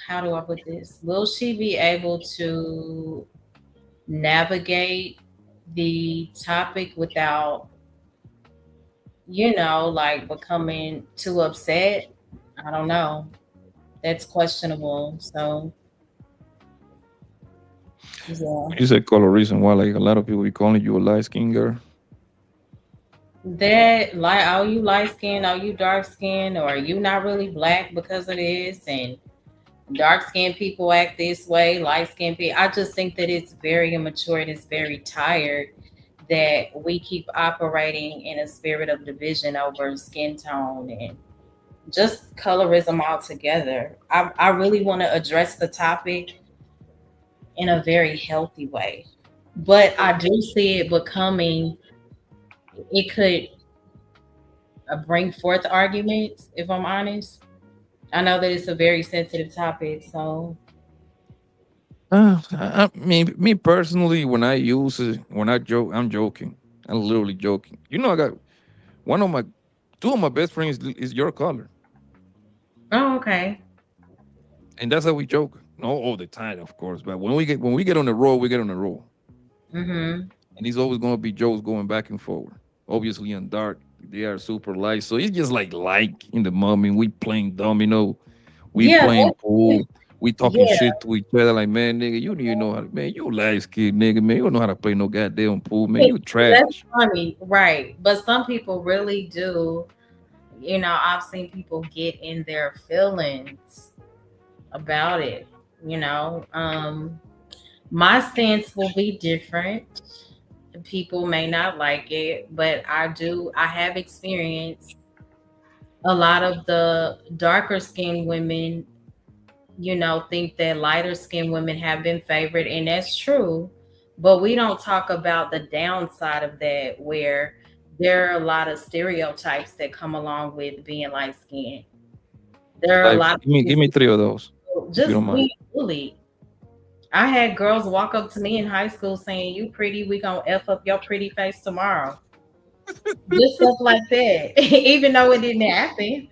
how do I put this? Will she be able to navigate the topic without, like becoming too upset? I don't know. That's questionable. So, yeah. You said color reason why like a lot of people be calling you a light skinned girl. That like, are you light skinned? Are you dark skinned? Or are you not really black because of this? And dark skinned people act this way, light skinned people. I just think that it's very immature and it's very tired that we keep operating in a spirit of division over skin tone and just colorism altogether. I really want to address the topic in a very healthy way. But I do see it becoming, it could bring forth arguments, if I'm honest. I know that it's a very sensitive topic, so I mean, me personally, when I use it, when I joke, I'm joking. I'm literally joking. I got one of my, two of my best friends is your color, oh, okay. and that's how we joke. Not all the time, of course, but when we get on the roll, we get on the roll, Mm-hmm. and he's always gonna be jokes going back and forward. Obviously, in dark, they are super light, so it's just like in the moment we playing domino, we Yeah, playing pool. We talking yeah, shit to each other like, man, nigga, you don't even know how to, man, you light skin, nigga, man, you don't know how to play no goddamn pool, man, you that's trash. funny, right? But some people really do. I've seen people get in their feelings about it. You know, my stance will be different. People may not like it, but I have experienced a lot of the darker skinned women, think that lighter skinned women have been favored, and that's true. But we don't talk about the downside of that, where there are a lot of stereotypes that come along with being light skinned. There are a Like, lot of give me three of those, if you just don't mind. being bullied. I had girls walk up to me in high school saying, "You pretty, we gonna F up your pretty face tomorrow." Just stuff like that. Even though it didn't happen.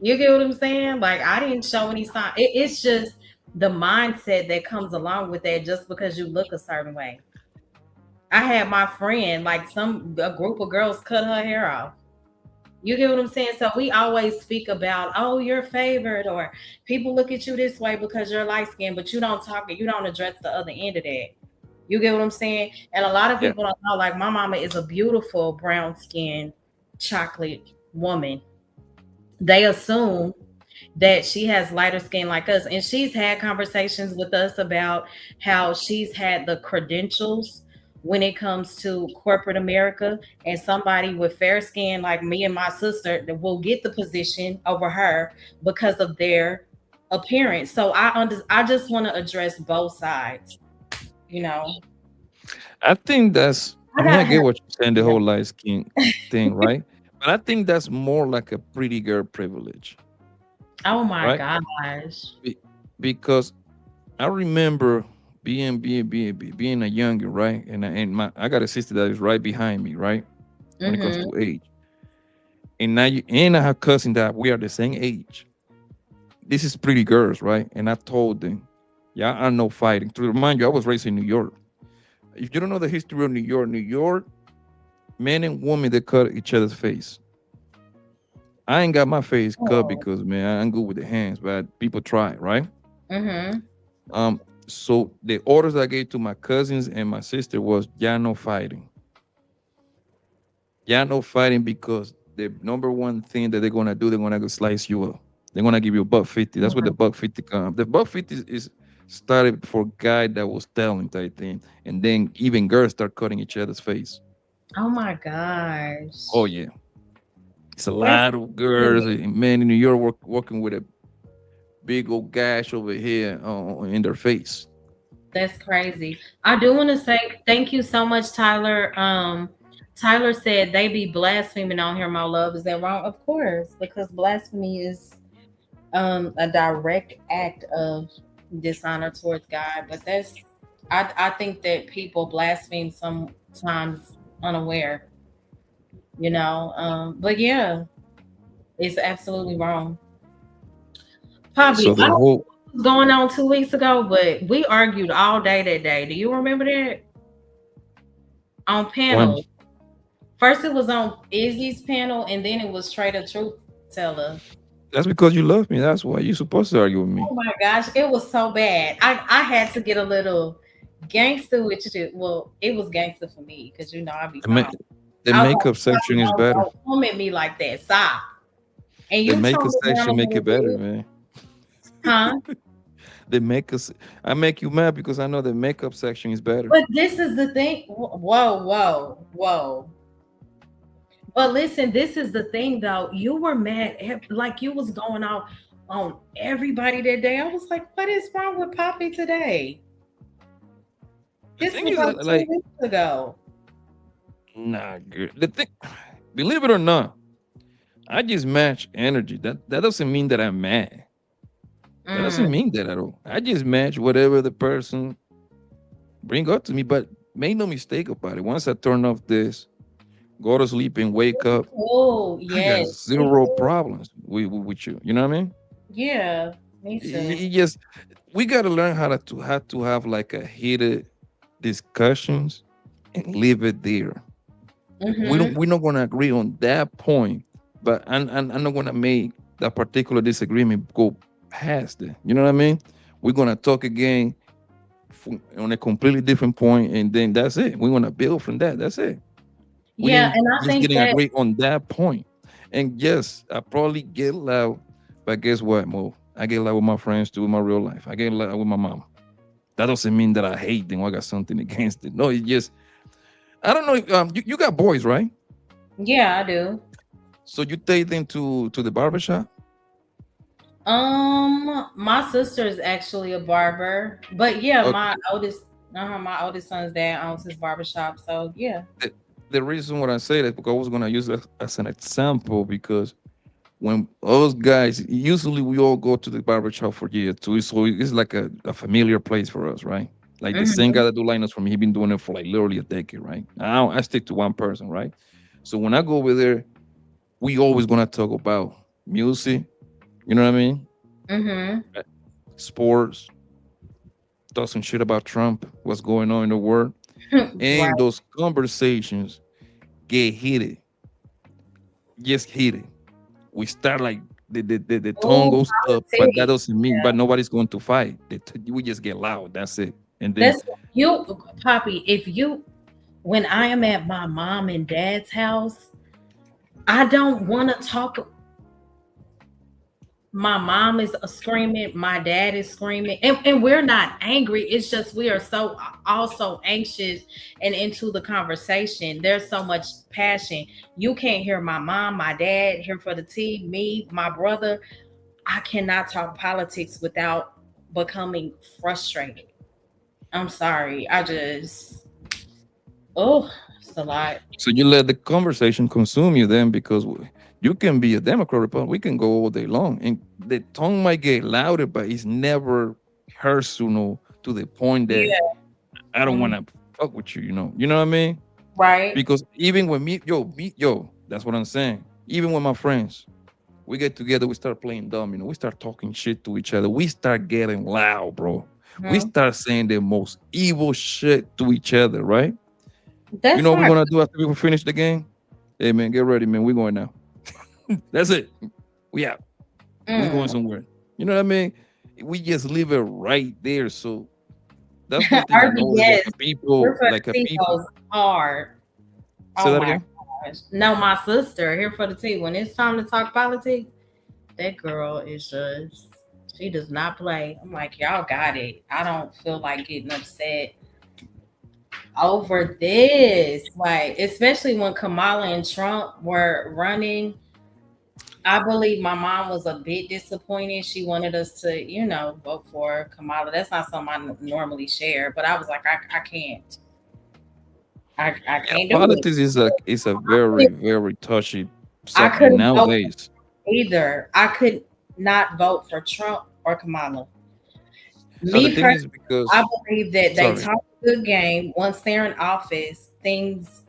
You get what I'm saying? Like I didn't show any sign. It's just the mindset that comes along with that just because you look a certain way. I had my friend, like a group of girls cut her hair off. You get what I'm saying? So we always speak about, oh, you're favored, or people look at you this way because you're light skinned, but you don't talk, you don't address the other end of that. You get what I'm saying? And a lot of Yeah. people don't know, like my mama is a beautiful brown skinned chocolate woman. They assume that she has lighter skin like us. And she's had conversations with us about how she's had the credentials when it comes to corporate America, and somebody with fair skin like me and my sister that will get the position over her because of their appearance. So I just want to address both sides, you know. I think that's. I I mean, I got get hair. what you're saying, the Yeah. whole light skin thing, right? But I think that's more like a pretty girl privilege, Oh my right? gosh. Be- because I remember being a younger, right? And I got a sister that is right behind me, right? When it comes Mm-hmm. to age, and now you and I have cousin that we are the same age. This is pretty girls, right? And I told them, yeah, I know fighting. To remind you, I was raised in New York. If you don't know the history of New York, men and women they cut each other's face. I ain't got my face cut Oh. because man, I'm good with the hands, but people try, right? Mm-hmm. Um, so the orders I gave to my cousins and my sister was, yeah, no fighting. Yeah, no fighting because the number one thing that they're gonna do, they're gonna go slice you up. They're gonna give you a buck 50. That's what the buck 50 come. The buck 50 is started for guy that was telling type thing, and then even girls start cutting each other's face. Oh my gosh. Oh yeah, it's a That's lot of girls and men in New York working with a big old gash over here in their face. That's crazy. I do want to say thank you so much, Tyler. Tyler said they be blaspheming on here, my love. Is that wrong? Of course, because blasphemy is a direct act of dishonor towards God. But I think that people blaspheme sometimes unaware, you know. But yeah, it's absolutely wrong. Yeah. Poppy, So I the don't know whole what was going on 2 weeks ago, but we argued all day that day. Do you remember that? On one. panels. First, it was on Izzy's panel, and then it was Trader Truth Teller. That's because you love me. That's why you're supposed to argue with me. Oh my gosh, it was so bad. I had to get a little gangster with you. Well, it was gangster for me because you know I be The, ma- calm. the I was like, makeup section "Poppy, is better. don't come at me like that. Stop." And The you makeup toned it down a section make little it better, bit, man. huh? They make us. I make you mad because I know the makeup section is better. But this is the thing. Whoa, whoa, whoa. But listen, this is the thing though. You were mad, like you was going out on everybody that day. I was like, what is wrong with Poppy today? The This thing was is on that, two like, weeks ago. nah, girl. The thing, believe it or not, I just match energy. That doesn't mean that I'm mad. That doesn't Mm, mean that at all. I just match whatever the person bring up to me. But make no mistake about it. Once I turn off this, go to sleep and wake up, oh, I got yes. zero problems with you. You know what I mean? Yeah, me too. It just we got to learn how to have like a heated discussions and leave it there. Mm-hmm. We're not gonna agree on that point, but I'm not gonna make that particular disagreement go past it. You know what I mean? We're gonna talk again on a completely different point, and then that's it. We're gonna build from that. That's it. We Yeah, ain't and I just think getting that agree on that point. And yes, I probably get loud, but guess what, Mo? I get loud with my friends too in my real life. I get loud with my mom. That doesn't mean that I hate them or I got something against it. No, it's just I don't know. You got boys, right? yeah, I do. So you take them to the barbershop? My sister is actually a barber, but yeah, Okay. my oldest son's dad owns his barbershop, so yeah. the reason what I say that because I was gonna use that as an example because when those guys usually we all go to the barber shop for years too, so it's like a familiar place for us, right? Like the same Hmm. guy that do lineups for me, he been doing it for like literally a decade, right? I stick to one person, right? So when I go over there, we always gonna talk about music, you know what I mean? Hmm. Uh, Sports, talk shit about Trump, what's going on in the world, and Right. those conversations get heated, just heated. We start like the tone Oh, goes up, but that politics. doesn't mean but nobody's going to fight. We just get loud. That's it. And then That's you, Poppy. If you, when I am at my mom and dad's house, I don't want to talk. My mom is screaming, my dad is screaming, and we're not angry. It's just we are so also anxious and into the conversation. There's so much passion. You can't hear my mom, my dad, here for the tea, me, my brother. I cannot talk politics without becoming frustrated. I'm sorry. I just, oh, it's a lot. so you let the conversation consume you then because you can be a Democrat, Republican. We can go all day long, and the tone might get louder, but it's never personal to the point that Yeah. I don't want Mm, to fuck with you. You know what I mean? right. Because even when me, that's what I'm saying. Even with my friends, we get together, we start playing domino, we start talking shit to each other, we start getting loud, bro. We Mhm. start saying the most evil shit to each other, right? You That's know what we're not. gonna do after we finish the game? Hey man, get ready, man. We're going now. That's it. We out. We going Mm. somewhere. You know what I mean? We just leave it right there. So that's one thing I noticed. RBS. Here for the Like a tea people. goes hard. Say Oh that my again. gosh. No, my sister here for the tea. When it's time to talk politics, that girl is just she does not play. I'm like, y'all got it. I don't feel like getting upset over this. Like, especially when Kamala and Trump were running. I believe my mom was a bit disappointed. She wanted us to, vote for Kamala. That's not something I normally share, but I was like, I can't. I Yeah, can't do it. politics is a very, very touchy I subject couldn't vote nowadays. either. I could not vote for Trump or Kamala. So the Me thing personally, is I because believe that they sorry. talk a good game. Once they're in office, things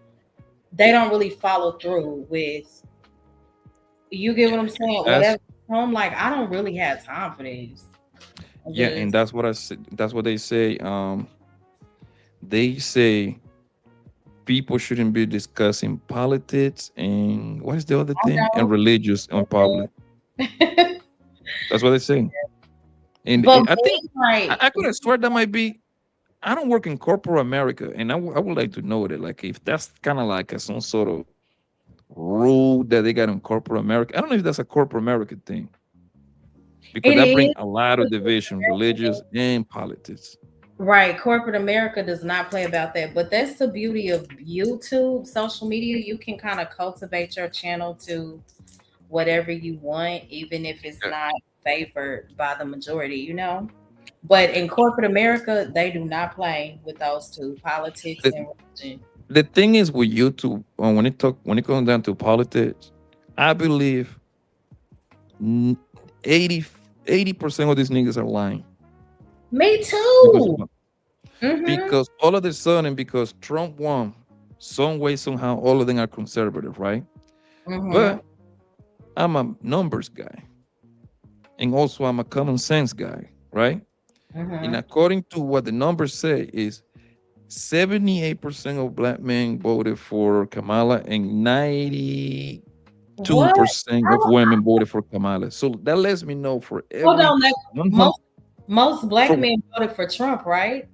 they don't really follow through with. You get what I'm saying? That's Whatever. I'm like, I don't really have time for this. I yeah, and just that's what I said. That's what they say. They say people shouldn't be discussing politics and what is the other I thing? And know. religious on public. That's what they say. And But I think me, like, I could have sworn that might be. I don't work in corporate America, and I would like to know that, like, if that's kind of like some sort of rule that they got in corporate America. I don't know if that's a corporate America thing because it that bring is a lot of division, religious and politics. right. Corporate America does not play about that, but that's the beauty of YouTube, social media. You can kind of cultivate your channel to whatever you want, even if it's Yeah. not favored by the majority. But in corporate America, they do not play with those two, politics The, and religion. the thing is with YouTube, when it comes down to politics, I believe n- 80% of these niggas are lying Me because too. Mm-hmm. all of a sudden because Trump won, some way somehow all of them are conservative, right? Mm-hmm. But I'm a numbers guy, and also I'm a common sense guy, right? And Mm-hmm. according to what the numbers say is 78% of black men voted for Kamala and 92% What? of women voted for Kamala. So that lets me know for Hold every on. one hundred, Most black for men voted for Trump, right?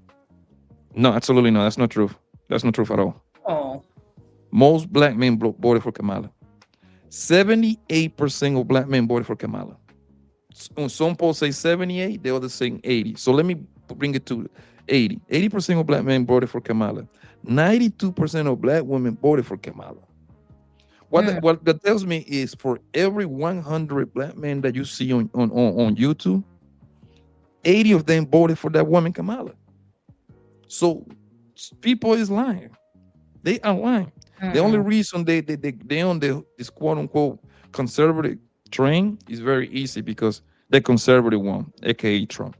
no, absolutely no, that's not true. That's not true at all. Oh. Most black men voted for Kamala. 78% of black men voted for Kamala. Some polls say 78, the others saying 80. So let me bring it to 80. 80% of black men voted for Kamala. 92% of black women voted for Kamala. Mm. What that tells me is for every 100 black men that you see on YouTube, 80 of them voted for that woman Kamala. So people is lying. They are lying. The only Mm-mm. reason they on this quote unquote conservative train is very easy because the conservative one, aka Trump,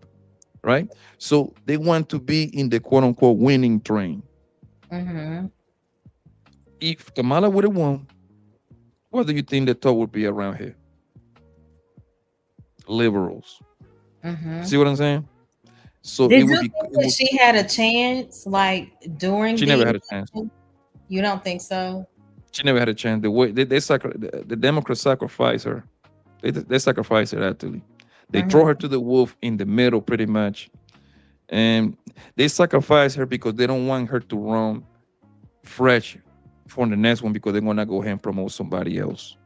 right? So they want to be in the quote unquote winning train. Mm-hmm. If Kamala would have won, what do you think the top would be around here? Liberals. Mm-hmm. See what I'm saying? So it Did would you be. think that she had a chance, like during She the never had a chance. election? You don't think so? She never had a chance. The way the Democrats sacrifice her. They sacrifice her actually. They throw her Mm-hmm. to the wolf in the middle, pretty much, and they sacrifice her because they don't want her to run fresh for the next one because they're gonna go ahead and promote somebody else.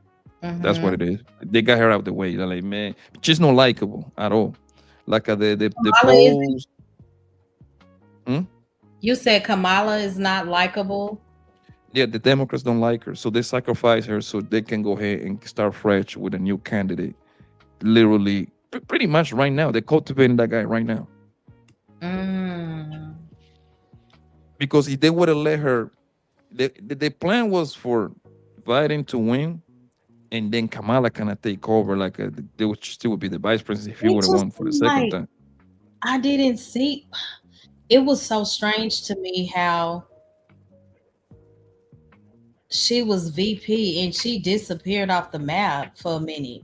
That's what Mm-hmm. it is. They got her out the way. They're like, man, she's not likable at all. Like the Kamala isn't. polls. Hmm? You said Kamala is not likable. Yeah, the Democrats don't like her, so they sacrifice her so they can go ahead and start fresh with a new candidate. Literally, pretty much right now, they're cultivating that guy right now. Mm. Because if they would have let her, the plan was for Biden to win, and then Kamala kind of take over. Like they would still would be the vice president if he It would have just won for the seemed second like time. I didn't see. It was so strange to me how she was VP and she disappeared off the map for a minute.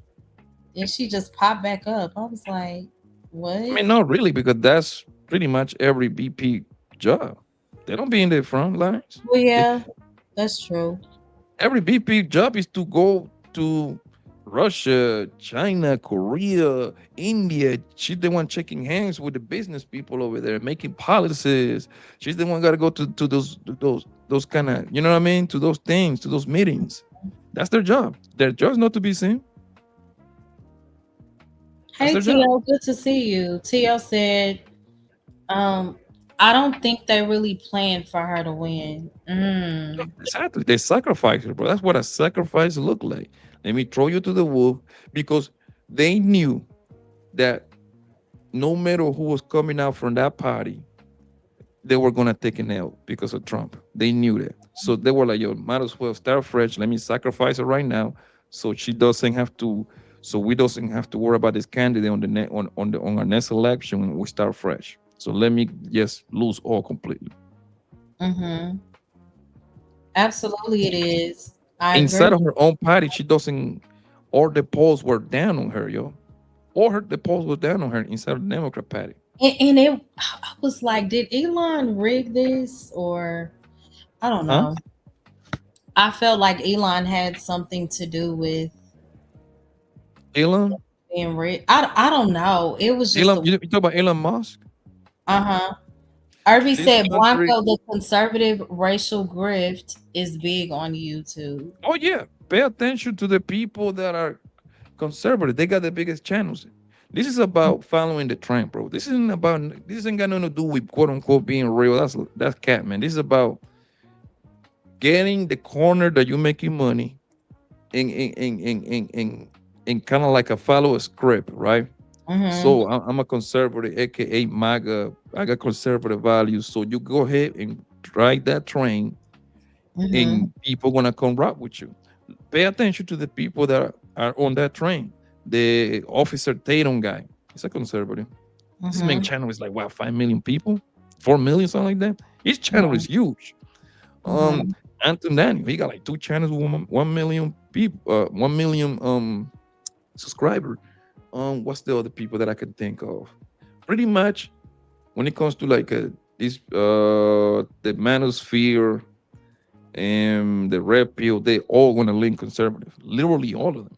And she just popped back up. I was like, I what? mean, not really, because that's pretty much every BP job. They don't be in the front lines. Well, yeah, that's true. Every BP job is to go to Russia, China, Korea, India. She's the one checking hands with the business people over there, making policies. She's the one got to go to those kind of, you know what I mean, to those things, to those meetings. That's their job. Their job is not to be seen. That's Hey, their job. TL, good to see you. TL said, um, I don't think they really planned for her to win. No, Mm. exactly. They sacrifice her, bro. That's what a sacrifice look like. Let me throw you to the wolf because they knew that no matter who was coming out from that party, they were gonna take an L because of Trump. They knew that. So they were like, yo, might as well start fresh. Let me sacrifice her right now so she doesn't have to so we doesn't have to worry about this candidate on the on our next election when we start fresh. So let me just lose all completely. Mm-hmm. Absolutely, it is. I Inside agree. of her own party, she doesn't all the polls were down on her, yo. The polls were down on her inside of the Democrat party. And I was like, did Elon rig this or I don't Huh? know. I felt like Elon had something to do with Elon? being rigged. I don't know. It was just a You talk about Elon Musk? uh-huh. Irby This said country. Blanco, the conservative racial grift is big on YouTube. Oh yeah, pay attention to the people that are conservative. They got the biggest channels. This is about following the trend, bro. This ain't got nothing to do with quote unquote being real. That's cat, man. This is about getting the corner that you're making money in kind of like a follow a script, right? Mm-hmm. So I'm a conservative, aka MAGA. I got conservative values. So you go ahead and ride that train, Mm-hmm. and people gonna come rock with you. Pay attention to the people that are on that train. The Officer Tatum guy, he's a conservative. His main Mm-hmm. channel is like what 5 million people, 4 million, something like that. His channel Mm-hmm. is huge. Um, Mm-hmm. Anton Daniel, he got like two channels with 1 million people, 1 million subscriber. What's the other people that I can think of? Pretty much when it comes to like this the manosphere and the red pill, they all gonna lean conservative. Literally all of them.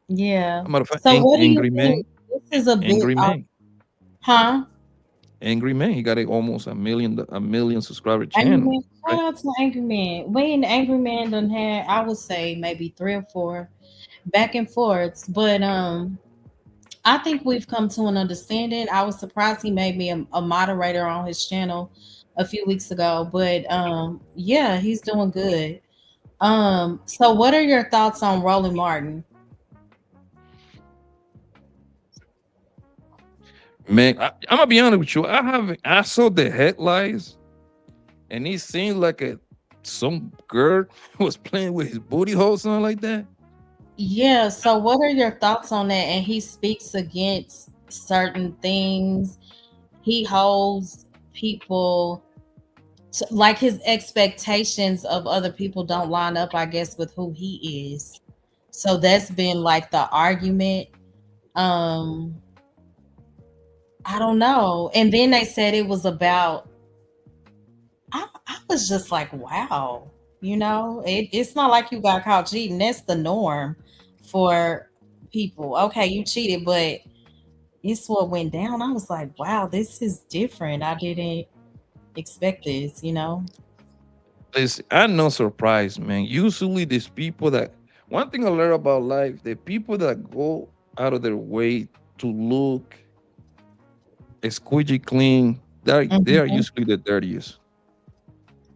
Yeah. A matter of fact, So what do you Angry think? Man, This is a bit Angry Man, huh? Angry Man. He got almost a million subscriber Angry channel, Man. Shout right? out to Angry Man. We and Angry Man done had, I would say maybe three or four back and forths. But I think we've come to an understanding. I was surprised he made me a moderator on his channel a few weeks ago. But yeah, he's doing good. So what are your thoughts on Roland Martin? Man, I'm gonna be honest with you. I saw the headlines, and it seemed like a some girl was playing with his booty hole, something like that. Yeah. So, what are your thoughts on that? And he speaks against certain things. He holds people like his expectations of other people don't line up, I guess, with who he is. So that's been like the argument. Um, I don't know. And then they said it was about I was just like, wow, it's not like you got caught cheating. That's the norm for people. Okay, you cheated, but it's what went down. I was like, wow, this is different. I didn't expect this. Listen, I'm not surprised, man. Usually, these people that one thing I learned about life, the people that go out of their way to look squeegee clean, they are Mhm. usually the dirtiest.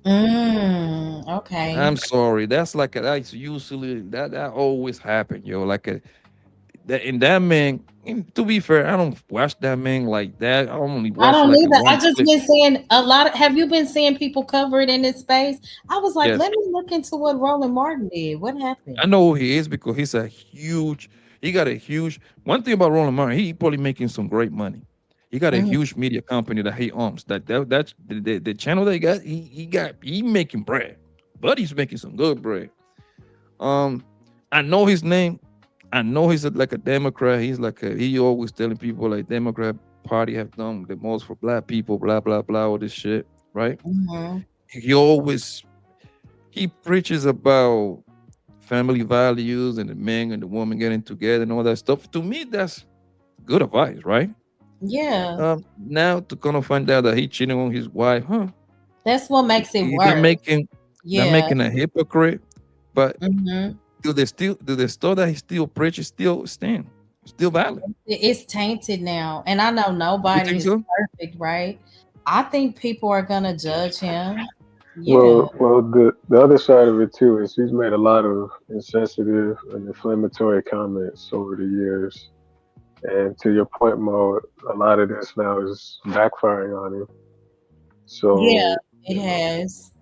Okay. I'm sorry. That's usually that always happen, yo. That man. To be fair, I don't watch that man like that. I only I watch don't like a either. I one just clip. been seeing a lot of. Have you been seeing people cover it in this space? I was like, Yes, let me look into what Roland Martin did. What I happened? know who he is because he's a huge. He got a huge. One thing about Roland Martin, he probably making some great money. He got a Mhm. huge media company that he owns. That's the channel they got. He making bread, but he's making some good bread. Um, I know his name. I know he's like a Democrat. He always telling people like Democrat Party have done the most for black people, blah blah blah, all this shit, right? Mhm. He always he preaches about family values and the man and the woman getting together and all that stuff. To me, that's good advice, right? Yeah, Now to kind of find out that he cheating on his wife, huh? that's what makes it They're worse. making they're Yeah. making a hypocrite, but Mhm. do the stuff that he still preaches still stand, still valid? It's tainted now, and I know You nobody think is so? perfect, right? I think people are gonna judge him. Yeah. Well, the other side of it too is he's made a lot of insensitive and inflammatory comments over the years. And to your point, Mo, a lot of this now is backfiring on him. Yeah, So, it has.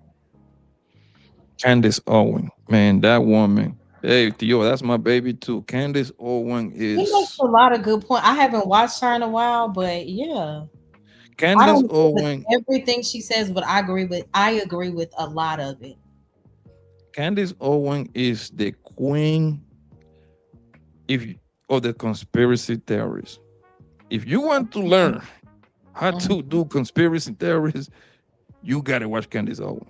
Candace Owen, man, that woman. Hey, Theo, that's my baby too. Candace Owen She makes is a lot of good points. I haven't watched her in a while, but yeah. I Candace don't agree with Owen. everything she says, but I agree with a lot of it. Candace Owen is the queen if of the conspiracy theories. If you want to learn how Mhm. to do conspiracy theories, you gotta watch Candace Owen.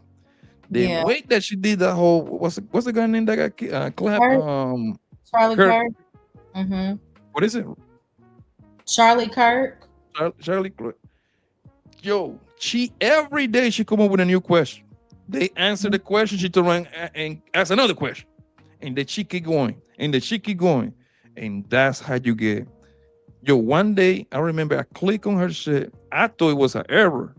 The Yeah. way that she did that whole what's the guy name that got clapped? Kirk, Charlie Kirk. Kirk. Hmm. What is it? Charlie Kirk. Charlie. Yo, she every day she come up with a new question. They answer the question, she turn around and ask another question, and then she keep going, and then she keep going, and that's how you get. Yo, one day I remember I click on her shit. I thought it was an error.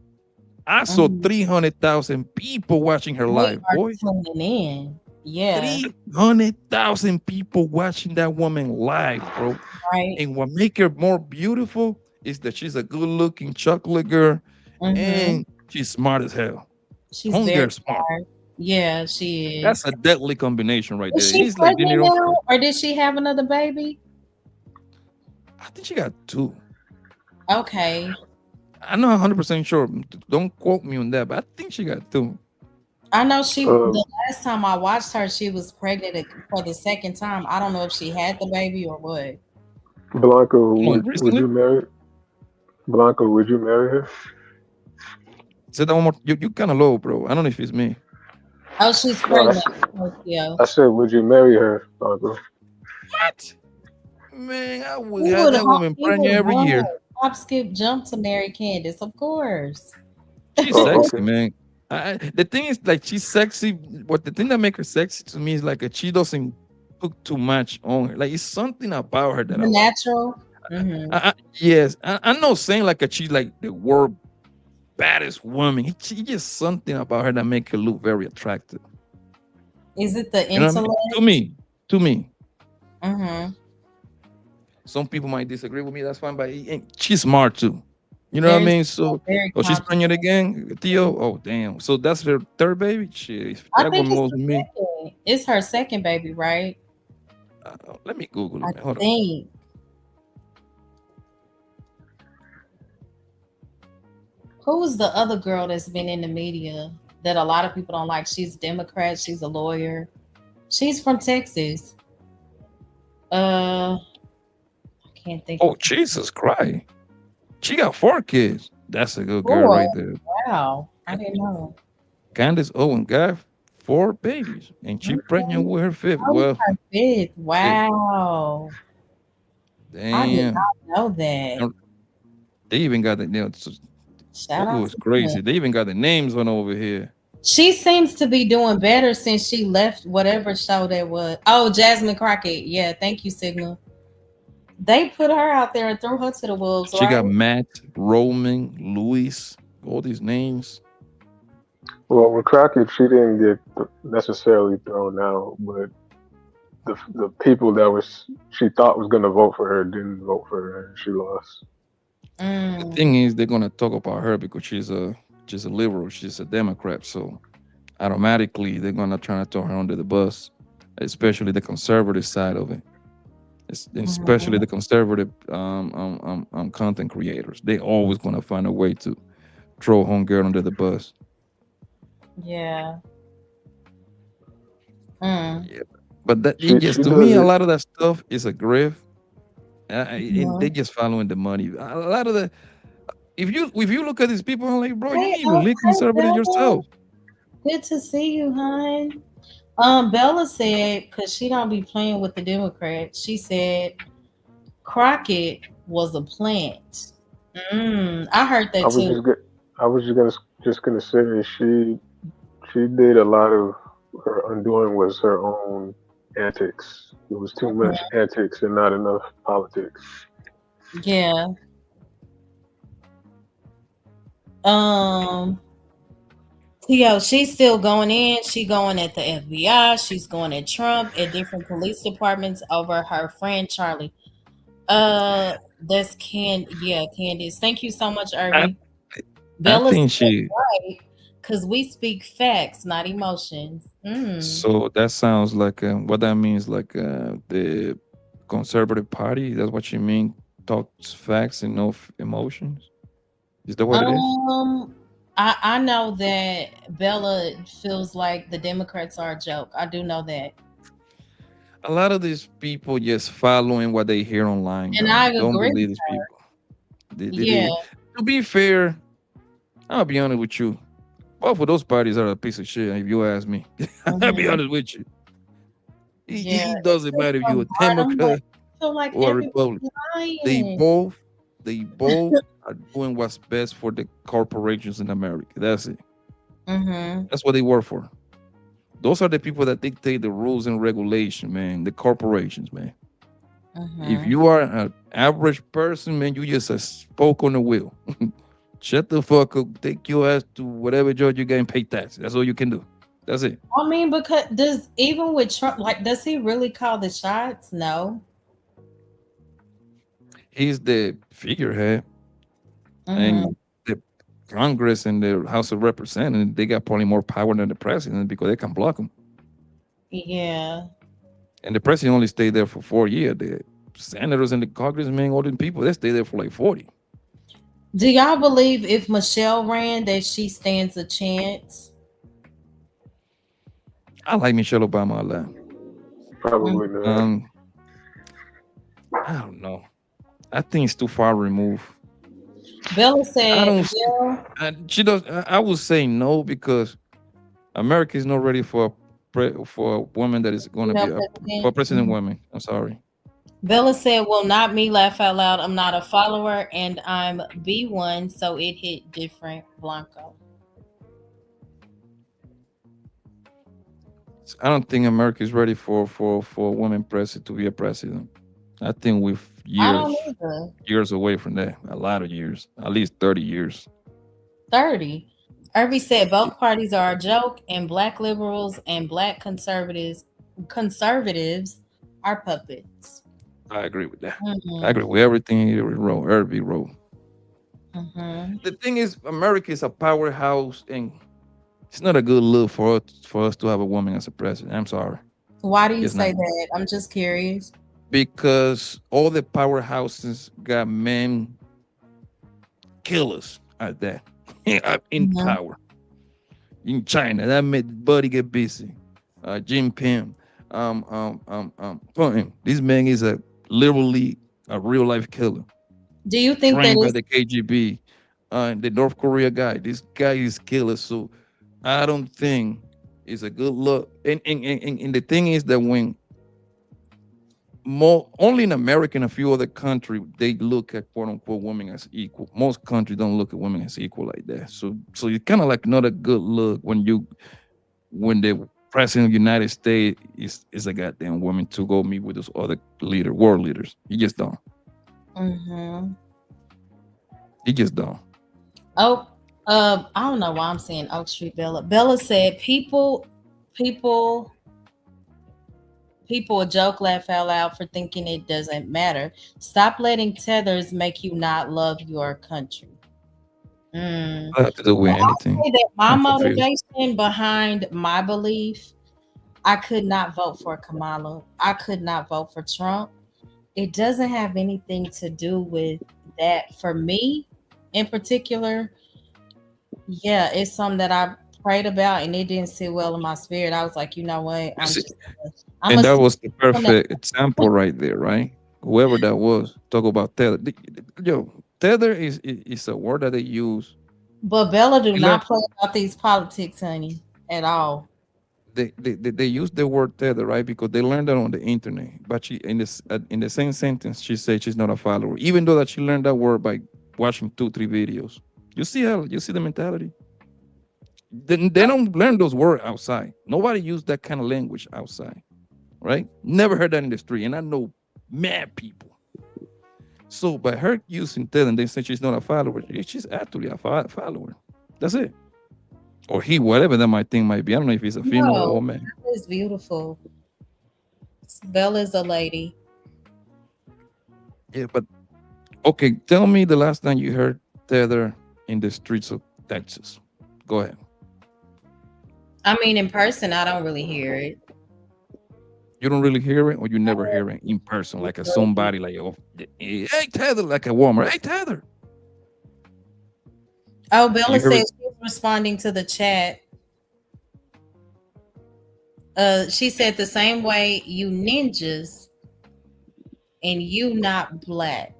I saw Mhm. 300,000 people watching her They live, are boy. tuning in. Yeah. 300,000 people watching that woman live, bro. Right. And what make her more beautiful is that she's a good-looking chocolate girl, Hmm. and she's smart as hell. She's very Hunger smart. smart. Yeah, she That's is. a deadly combination right Is there. she He's like De pregnant Niro. now, or did she have another baby? I think she got two. Okay. I'm not 100% sure. Don't quote me on that, but I think she got two. I know uh, the last time I watched her, she was pregnant for the second time. I don't know if she had the baby or what. Blanco, When would recently, you marry Blanco? Would you marry her? say that one more. You kind of low, bro. I don't know if it's me. Oh, she's No, pregnant. Tokyo. I said, would you marry her, Blanco? What? Man, I would He have would that hop, woman he pregnant would every run, year. hop, skip, jump to Mary Candace, of course. She's Oh, sexy, okay. man. The thing is, like, she's sexy. What the thing that make her sexy to me is like she doesn't put too much on her. Like, it's something about her that I The like. natural. Hmm. Yes, I'm not saying like she's like the world baddest woman. She just something about her that make her look very attractive. Is it the You know what I mean? To intellect? me, to me. Hmm. Some people might disagree with me. That's fine, but she's smart too. You know what I Very, mean? So, very oh, she's pregnant controversial. again, Theo. Oh, damn. So that's her third baby. Shit, I that think one it's was the me. second. It's her second baby, right? Let me Google I it, man. Hold on. think. Who was the other girl that's been in the media that a lot of people don't like? She's a Democrat. She's a lawyer. She's from Texas. I can't think Oh, of Jesus Christ. She got 4 kids. That's a good girl four. right there. Wow, I didn't know. Candace Owen got 4 babies, and she pregnant Okay. with her fifth. Oh, Well, her fifth. shit. Wow, I did Damn. not know that. And they even got the Shout Google out is to her. crazy. They even got the names on over here. She seems to be doing better since she left whatever show that was. Oh, Jasmine Crockett. Yeah, thank you, Signal. They put her out there and threw her to the wolves, She got right? Matt, Roman, Luis, all these names. Well, with Crockett, she didn't get necessarily thrown out, but the people that was she thought was going to vote for her didn't vote for her, and she lost. The Mm, thing is, they're gonna talk about her because she's a liberal. She's a Democrat, so automatically they're gonna try to throw her under the bus, especially the conservative side of it. Especially mhm. the conservative content creators. They always gonna find a way to throw homegirl under the bus. Yeah. Mm, Yeah, but that it She just to me does a it. lot of that stuff is a grift. And they mhm. just following the money. A lot of the if you look at these people, I'm like, bro, you Hey, ain't even live okay, conservative Bella. yourself. Good to see you, hon. Bella said, because she don't be playing with the Democrats, she said Crockett was a plant. I heard I that was too. just get, I was just gonna say she did a lot of her undoing was her own antics. It was too much antics and not enough politics. Yeah. Um, Yo, she's still going in. She going at the FBI. She's going at Trump, at different police departments over her friend Charlie. That's yeah, Candice. Thank you so much, I Irving. I Bella said think she right, because we speak facts, not emotions. so that sounds like what that means like the conservative party. That's what you mean. Talks facts and no emotions. Is that what it is? Um, I know that Bella feels like the Democrats are a joke. I do know that, A lot of these people just following what they hear online. and I Don't agree. believe these people. Yeah. To be fair, I'll be honest with you. Both of those parties are a piece of shit. If you ask me, I'll be Mhm. honest with you. Yeah, It it's doesn't just matter if you're from a bottom. Like, Democrat I feel like or a Republican. everybody's They lying. both, they both are doing what's best for the corporations in America. That's it. Mm-hmm. That's what they work for. Those are the people that dictate the rules and regulation, man. The corporations, man. If Mm-hmm. you are an average person, man, you just a spoke on the wheel. Shut the fuck up. Take your ass to whatever judge you get and pay taxes. That's all you can do. That's it. I mean, because does even with Trump, like, does he really call the shots? No. He's the figurehead, Mm-hmm. and the Congress and the House of Representatives, they got probably more power than the president because they can block him. Yeah. And the president only stayed there for 4 years. The senators and the congressmen, all them people, they stay there for like 40. Do y'all believe if Michelle ran that she stands a chance? I like Michelle Obama a lot. Mm. Probably not. Um, I don't know. I think it's too far removed. Bella I said, don't. "Well, She does. I would say no because America is not ready for for a woman that is going to female be for president." president Mhm. woman. I'm sorry. Bella said, "Well, not me. Laugh out loud. I'm not a follower, and I'm B1, so it hit different." Blanco. I don't think America is ready for a woman president to be a president. I think we're I don't years either. years away from that. A lot of years, at least 30 years. 30. Irby said both parties are a joke, and black liberals and black conservatives are puppets. I agree with that. I Mhm. agree with everything you wrote. Irby wrote. Mm-hmm. The thing is, America is a powerhouse, and it's not a good look for us to have a woman as a president. I'm sorry, Why do you just not. say that? I'm just curious. Because all the powerhouses got men killers at that in Mhm. power. In China, that made Buddy get busy. Jim Pim, Putin. This man is a literally a real life killer, Do you think that trained by it's the KGB. The North Korea guy. This guy is killer. So I don't think it's a good look. And the thing is that when more only in America and a few other countries they look at quote unquote women as equal. Most countries don't look at women as equal like that. So it's kind of like not a good look when the president of the United States is a goddamn woman to go meet with those other world leaders. You just don't. mm-hmm. You just don't. Oh, I don't know why I'm saying Oak Street Bella. Bella said people people will joke, laugh out loud for thinking it doesn't matter. Stop letting tethers make you not love your country. Mm. I have to do with anything. Say that my I'm confused. motivation behind my belief, I could not vote for Kamala. I could not vote for Trump. It doesn't have anything to do with that for me in particular. Yeah, it's something that I prayed about and it didn't sit well in my spirit. I was like, you know what? You see, I'm and a that was the on that. perfect example right there, right? Whoever that was, talk about tether. Yo, tether is a word that they use. But Bella do You learn not play about these politics, honey, at all. they use the word tether, right? Because they learned that on the internet. But she in the same sentence, she said she's not a follower, even though that she learned that word by watching 2 3 videos. You see the mentality. They don't learn those words outside. Nobody use that kind of language outside, right? Never heard that in the street, and I know mad people. So by her using tether, and they say she's not a follower. She's actually a follower. That's it. Or he, whatever that might thing might be. I don't know if he's a female No, or a man. it's beautiful. Bella's a lady. Yeah, but okay, tell me the last time you heard tether in the streets of Texas. Go ahead. I mean, in person, I don't really hear it. You don't really hear it, or you never hear it in person, like a somebody like, oh, hey Tether, like a Walmart. Hey Tether. Oh, Bella You hear it? says she's responding to the chat. She said the same way you ninjas and you not black.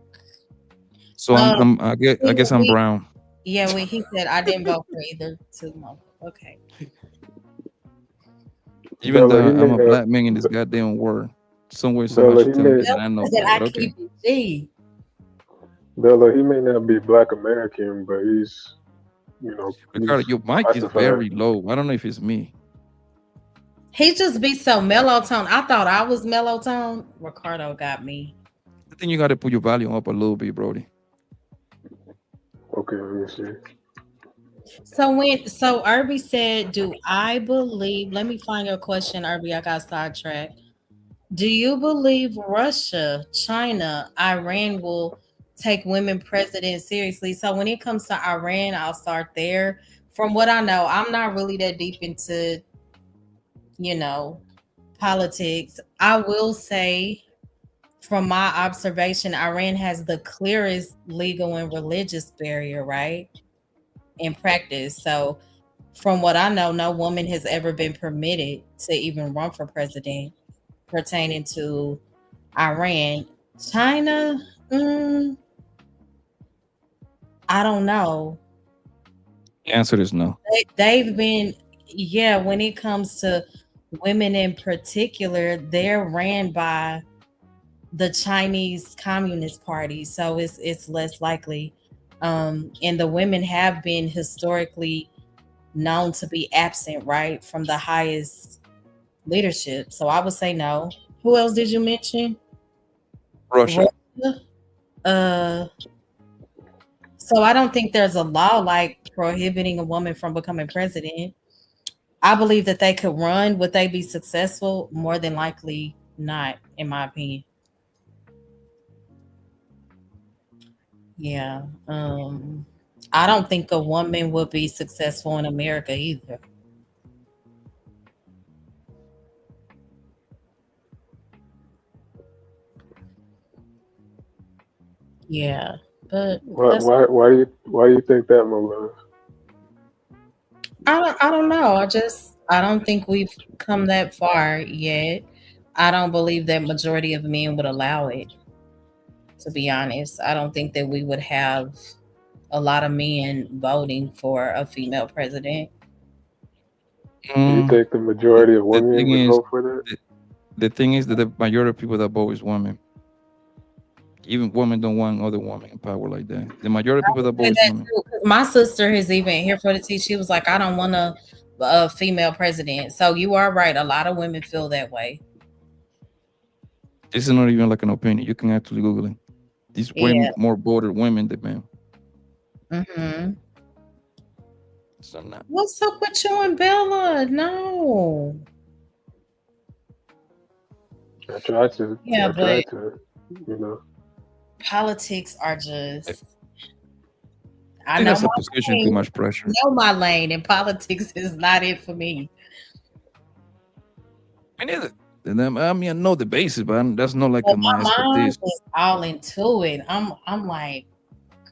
So I guess I'm brown. Yeah, he said I didn't vote for either two. Okay. Even Bella, though he I'm may a not. black man in this goddamn world, somewhere somehow Bella, she he tell me may. that I know That black, I but okay. keep it G. Bella, he may not be Black American, but Ricardo, he's your mic is classified. very low. I don't know if it's me. He just be so mellow tone. I thought I was mellow tone. Ricardo got me. I think you got to put your volume up a little bit, Brody. Okay, let me see. So Irby said, "Do I believe?" Let me find your question, Irby. I got sidetracked. Do you believe Russia, China, Iran will take women president seriously? So when it comes to Iran, I'll start there. From what I know, I'm not really that deep into you know politics. I will say from my observation, Iran has the clearest legal and religious barrier, right? In practice. So, from what I know, no woman has ever been permitted to even run for president pertaining to Iran. China, mm, I don't know. The answer is no. They've been, yeah, when it comes to women in particular, they're ran by the Chinese Communist Party, so it's less likely. And the women have been historically known to be absent, right, from the highest leadership. So I would say no. Who else did you mention? Russia. Russia. Uh, so I don't think there's a law like prohibiting a woman from becoming president. I believe that they could run. Would they be successful? More than likely not, in my opinion. Yeah. I don't think a woman would be successful in America either. Yeah. But that's Why do you think that, Mama? I don't know. I don't think we've come that far yet. I don't believe that majority of men would allow it, to be honest. I don't think that we would have a lot of men voting for a female president. Do you Mm, think the majority of the women thing would is, vote for that? the, the thing is that the majority of people that vote is women. Even women don't want other women in power like that. The majority of people that Say vote is that women. too, 'cause my sister is even here for the tea. She was like, I don't want a female president. So you are right. A lot of women feel that way. This is not even like an opinion. You can actually Google it. These way Yeah. more voted women than men. Hmm. So not. What's up with you and Bella? No. I tried to. Yeah, I but tried to. You know. politics are I just. I think know that's a my position too lane. much pressure. Know my lane, and politics is not it for me. I neither. And I mean, I know the basis, but that's not like But my my mom expertise. is all into it. I'm like,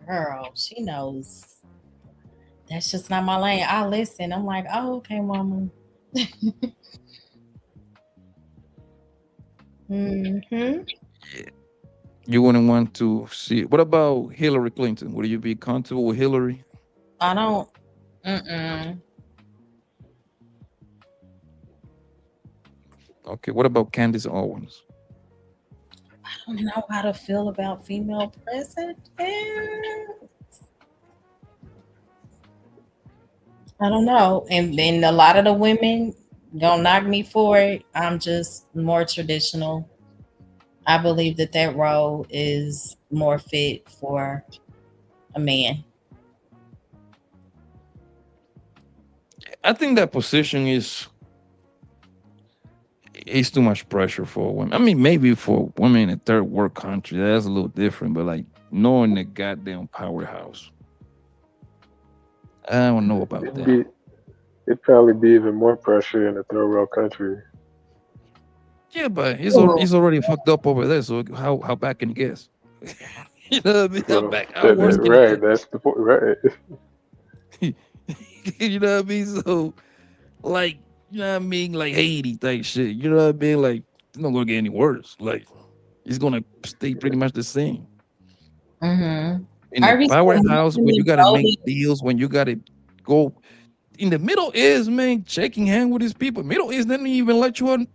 girl, she knows that's just not my lane. I listen. I'm like, oh, okay, mama. Hmm. Yeah. You wouldn't want to see. What about Hillary Clinton? Would you be comfortable with Hillary? I don't. Mm-mm. Okay. What about Candace Owens? I don't know how to feel about female president. I don't know. And a lot of the women gonna knock me for it. I'm just more traditional. I believe that that role is more fit for a man. I think that position is too much pressure for women. I mean, maybe for women in a third world country, that's a little different. But like knowing the goddamn powerhouse, I don't know about It'd that. be. It'd probably be even more pressure in a third world country. Yeah, but Ooh, he's already fucked up over there. So how bad can he get? You know what I mean? Well, How worse can he right. get? That's the point. Right. You know what I mean? So like, you know what I mean? Like Haiti type shit. You know what I mean? Like it's not gonna get any worse. Like it's gonna stay pretty much the same. mm-hmm. In the Harvey said more powerhouse, when you women gotta make voted. deals, when you gotta go in the Middle East, man, shaking hand with these people. Middle East didn't even let you on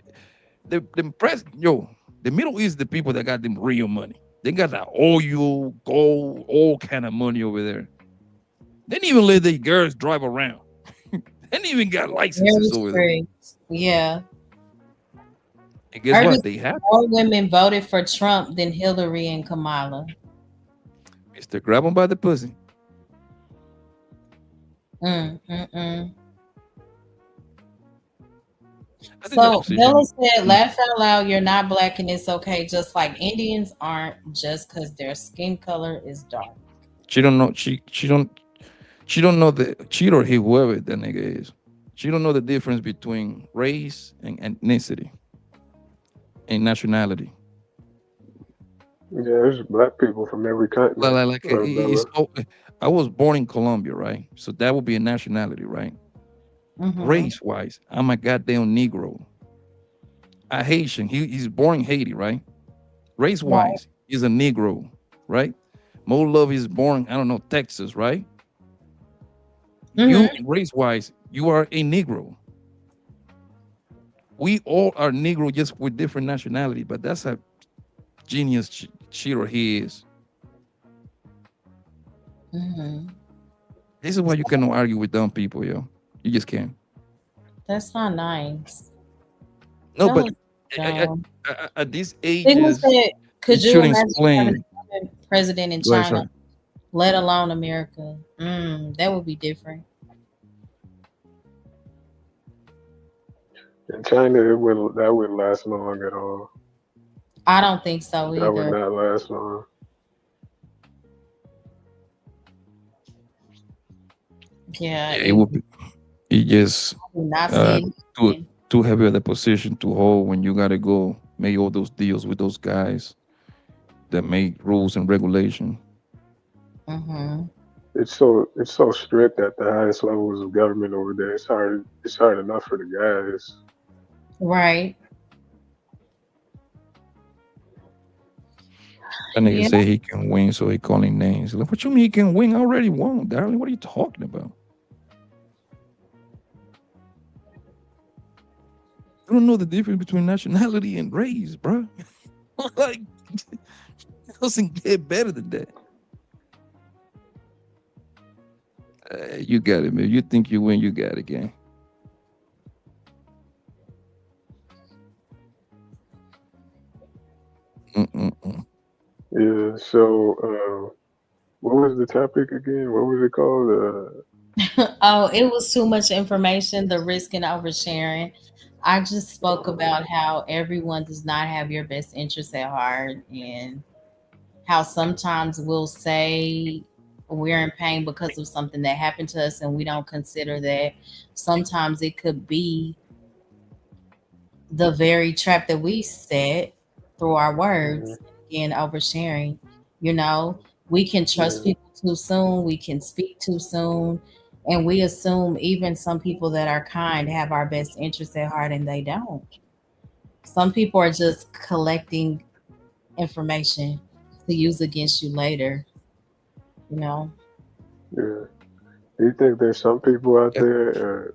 the press. Yo, the Middle East, the people that got them real money. They got that oil, gold, all kind of money over there. They didn't even let their girls drive around. They didn't even got Very licenses over there. strict. Yeah. And guess Harvey what? said They happy. more women voted for Trump than Hillary and Kamala. Mister, grab them by the pussy. Mm. I think that So Bella position. said, Mm, laugh out loud, you're not black and it's okay, just like Indians aren't just because their skin color is dark. she don't know. She don't know the cheat or he whoever that nigga is. She don't know the difference between race and ethnicity and nationality. Yeah. There's black people from every continent. It's Bella. I was born in Colombia, right? So that would be a nationality, right? Mm-hmm. Race wise, I'm a goddamn Negro. A Haitian. He's born in Haiti, right? Race Right. wise, he's a Negro, right? Mo Love is born, I don't know, Texas, right? Mm-hmm. You race wise, you are a Negro. We all are Negro just with different nationality, but that's a genius cheater he is. Mm-hmm. This is why you cannot argue with dumb people, yo. You just can't. That's not nice. No, but Bella's dumb. at these Sigma ages, said, could it you should imagine having explain. a woman president in Go ahead, China, sorry. let alone America? That would be different. In China, that wouldn't last long at all. I don't think so That would either. not last long. Yeah, Yeah, it would be. It just I do not uh see too it. too heavy of the position to hold when you gotta go make all those deals with those guys that make rules and regulation. Mm-hmm. It's so strict at the highest levels of government over there. It's hard enough for the guys. Right. That nigga Yeah. say he can win, so he calling names. Like, what you mean he can win? I already won, darling. What are you talking about? You don't know the difference between nationality and race, bro. Like, it doesn't get better than that. You got it, man. You think you win, you got it, gang. Mm-mm-mm. Yeah. So, what was the topic again? What was it called? Oh, it was too much information, the risk and oversharing. I just spoke about how everyone does not have your best interests at heart and how sometimes we'll say we're in pain because of something that happened to us and we don't consider that sometimes it could be the very trap that we set through our Mhm, words. Again, oversharing. You know, we can trust yeah, people too soon, we can speak too soon, and we assume even some people that are kind have our best interests at heart and they don't. Some people are just collecting information to use against you later, you know. yeah. Do you think there's some people out Yeah. there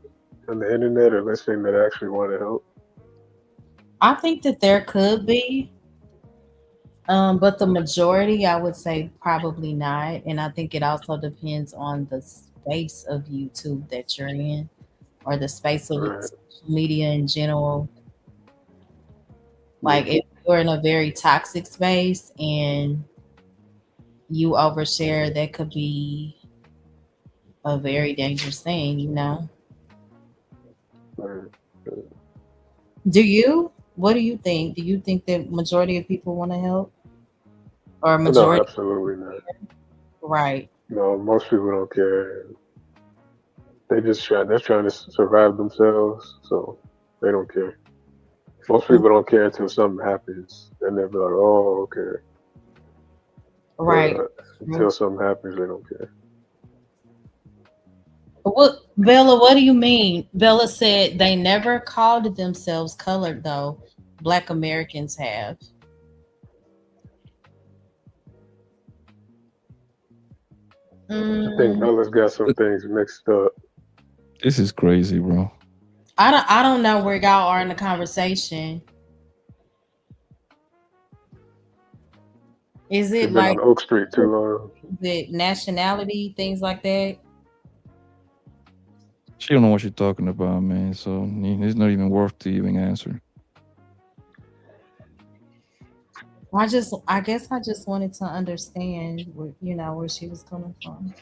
on the internet or listening that actually want to help? I think that there could be, but the majority, I would say probably not. And I think it also depends on the space of YouTube that you're in or the space of Right. social media in general. Like Yeah. if you're in a very toxic space and you overshare, that could be a very dangerous thing, you know? Right. Right. Do you? What do you think? Do you think that majority of people want to help or Oh, no, majority? absolutely not. Right. No, most people don't care. They're trying to survive themselves, so they don't care. Most people don't care until something happens. Then they'll be like, oh, okay. Right. But until something happens, they don't care. What Bella, what do you mean? Bella said they never called themselves colored though. Black Americans have. I think Mm, Bella's got some things mixed up. This is crazy, bro. I don't know where y'all are in the conversation. Is She's it been like on Oak Street too long. the nationality, things like that? She don't know what she's talking about, man. So it's not even worth to even answer. I guess I just wanted to understand where where she was coming from.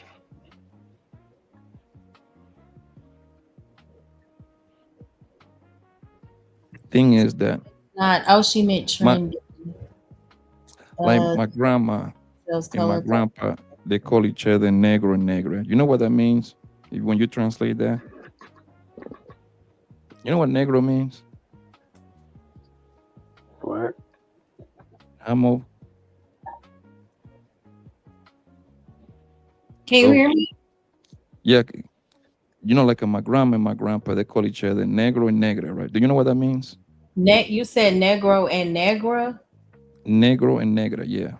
Thing is that Not oh she meant my trend like uh my grandma those and my color. grandpa, they call each other negro and negra. You know what that means? When you translate that, you know what negro means? Black. Amo. Can you So hear me? yeah, like my grandma and my grandpa, they call each other negro and negra, right? Do you know what that means? You said negro and negra. Negro and negra, yeah.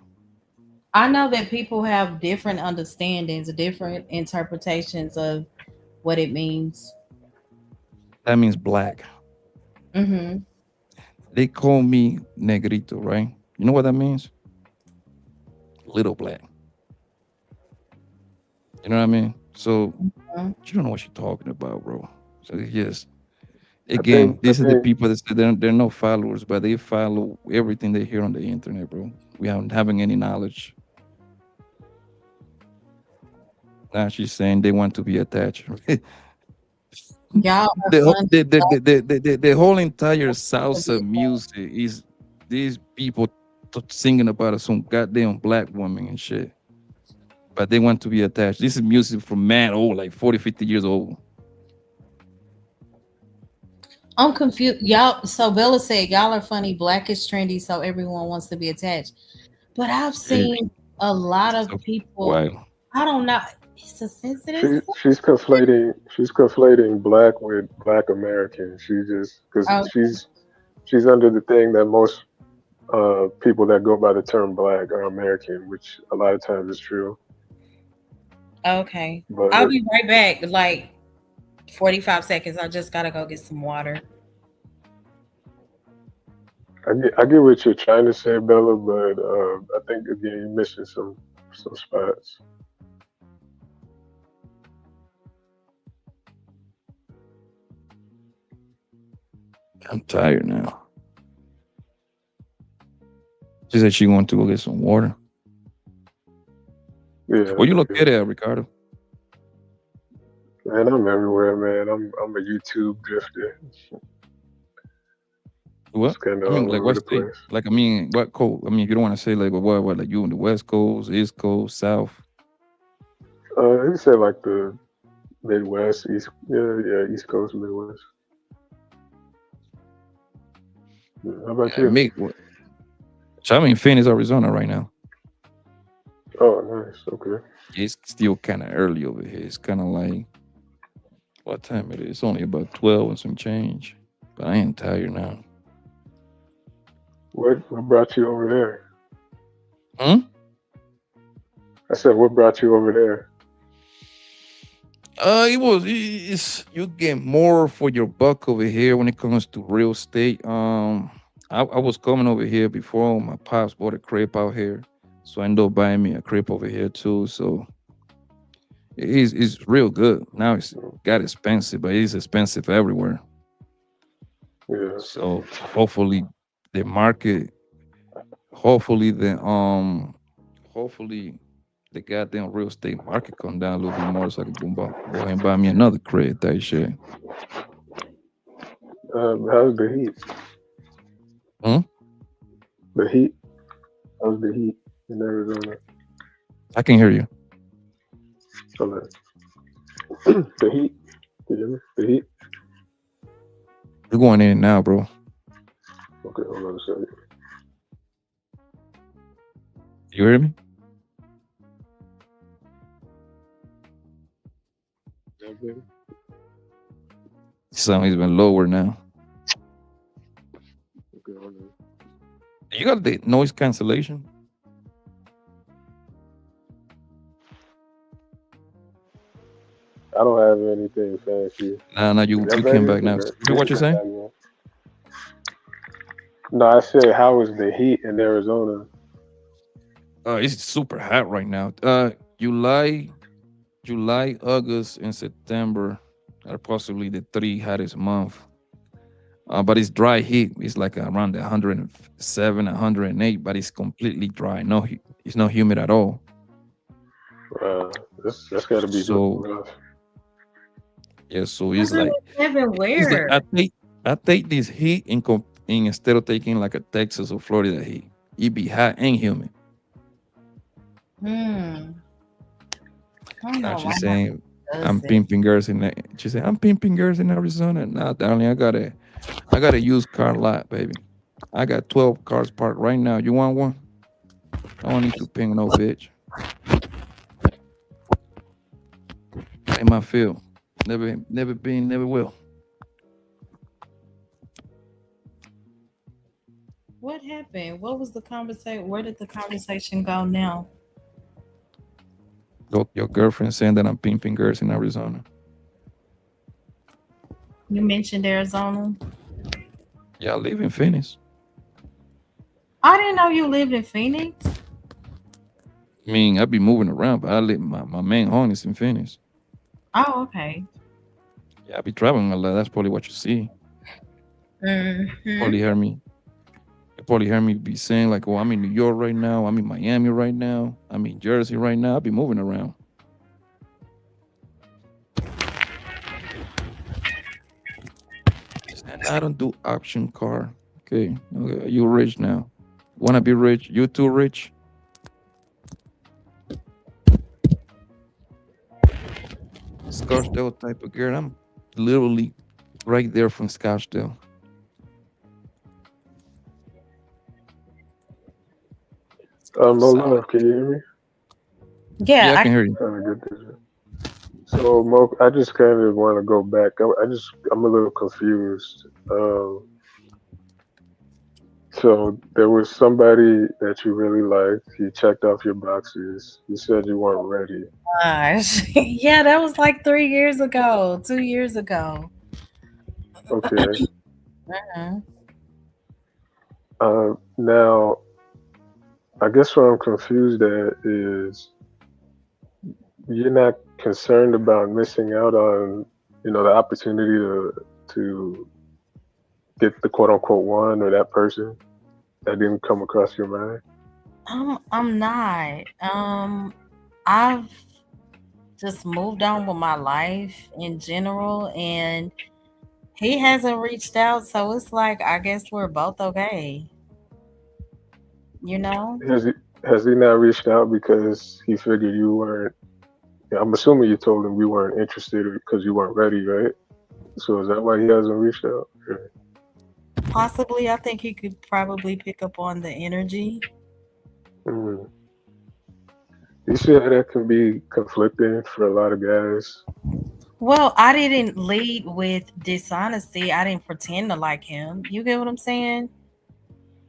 I know that people have different understandings, different interpretations of what it means. That means black. Hmm. They call me negrito, right? You know what that means? Little black. You know what I mean? So you don't know what you're talking about, bro. So yes, I think again, I these are the think people that say they're no followers, but they follow everything they hear on the internet, bro. We aren't having any knowledge. Now she's saying they want to be attached. Y'all are the, whole- fun. the whole entire salsa music is these people singing about some goddamn black woman and shit. but they want to be attached. This is music from man old, like 40, 50 years old. I'm confused. Y'all, so Bella said, y'all are funny. Black is trendy, so everyone wants to be attached. But I've Hey, seen a lot of so people, wild. I don't know. It's a sensitive She's conflating black with black American. She just because subject. she's under the thing that most people that go by the term black are American, which a lot of times is true. Okay. I'll But be right back. Like 45 seconds. I just gotta go get some water. I get what you're trying to say, Bella, but I think again you're missing some spots. I'm tired now. She said she want to go get some water. Yeah, Where you located at, Ricardo? man, I'm everywhere, man. I'm a YouTube drifter. What? It's kind I of mean, all like over what the state? place. Like I mean, what coast? I mean, if you don't want to say like what, like you on the West Coast, East Coast, South. He said like the Midwest, East, yeah, East Coast, Midwest. Yeah, how about you? Make what? So I'm in Phoenix, Arizona right now. Oh, nice. Okay. It's still kind of early over here. It's kind of like what time it is? It's only about 12 and some change. But I am tired now. What brought you over there? Hmm? I said, what brought you over there? It's you get more for your buck over here when it comes to real estate. I was coming over here before my pops bought a crib out here, so I ended up buying me a crib over here too. So it's real good. Now it's got expensive, but it's expensive everywhere. Yeah. So hopefully the market, hopefully hopefully the goddamn real estate market come down a little bit more so I can go ahead and buy me another crib. That shit. How's the heat? Hmm? The heat? How's the heat in Arizona? I can hear you. Hold on. The heat? Can you hear me? The heat? You're going in and out, bro. Okay, hold on a second. You hear me? Okay, Sound even lower now. hold on. You got the noise cancellation? I don't have anything fancy. Nah, nah, Is you that came better? back now. Repeat what you say? No, I said, how is the heat in Arizona? It's super hot right now. July, August, and September are possibly the three hottest month. But it's dry heat. It's like around the 107, 108, but it's completely dry. It's not humid at all. That's got to be So rough. yeah, so Isn't it it's like everywhere? I take this heat instead of taking like a Texas or Florida heat. It be hot and humid. Hmm. I don't Now know why she's my saying does I'm it. pimping girls in that. She said I'm pimping girls in Arizona. Nah, darling, I got a used car lot, baby. I got 12 cars parked right now. You want one? I don't need to ping no bitch. In my field. Never been, never will. What happened? What was the conversation? Where did the conversation go now? Your girlfriend saying that I'm pimping girls in Arizona. You mentioned Arizona. Yeah, I live in Phoenix. I didn't know you lived in Phoenix. I mean, I be moving around, but I live my main home is in Phoenix. Oh, okay. Yeah, I be traveling a lot. That's probably what you see. Hmm. Probably hear me. You probably hear me be saying like, "Oh, I'm in New York right now. I'm in Miami right now. I'm in Jersey right now." I be moving around. And I don't do option car. Okay, okay, you rich now. Wanna be rich? You too rich? Scottsdale type of girl. I'm literally right there from Scottsdale. Mo Sound Love, can you hear me? yeah, I Yeah, can hear you. Trying to get this. So Mo, I just kind of want to go back. I'm a little confused. So there was somebody that you really liked. He checked off your boxes. You said you weren't ready. gosh. Yeah, that was like 3 years ago, 2 years ago. Okay. Mhm. Now I guess what I'm confused at is you're not concerned about missing out on, the opportunity to get the quote unquote one or that person that didn't come across your mind. I'm not. I've just moved on with my life in general, and he hasn't reached out, so it's like I guess we're both okay. You know? Has he has he not reached out because he figured you weren't? I'm assuming you told him you weren't interested because you weren't ready, right? So is that why he hasn't reached out? Or- Possibly, I think he could probably pick up on the energy. Mm. You see how that can be conflicting for a lot of guys. Well, I didn't lead with dishonesty. I didn't pretend to like him. You get what I'm saying?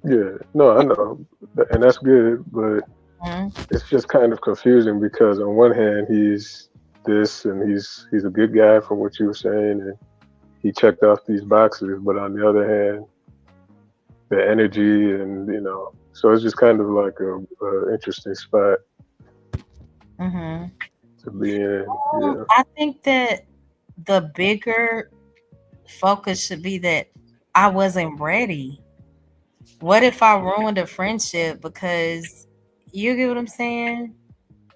Yeah, no, I know, and that's good, but Mhm. it's just kind of confusing because on one hand he's this and he's a good guy from what you were saying and he checked off these boxes, but on the other hand, the energy and so it's just kind of like a interesting spot Mhm. to be in. Yeah. I think that the bigger focus should be that I wasn't ready. What if I ruined a friendship because you get what I'm saying?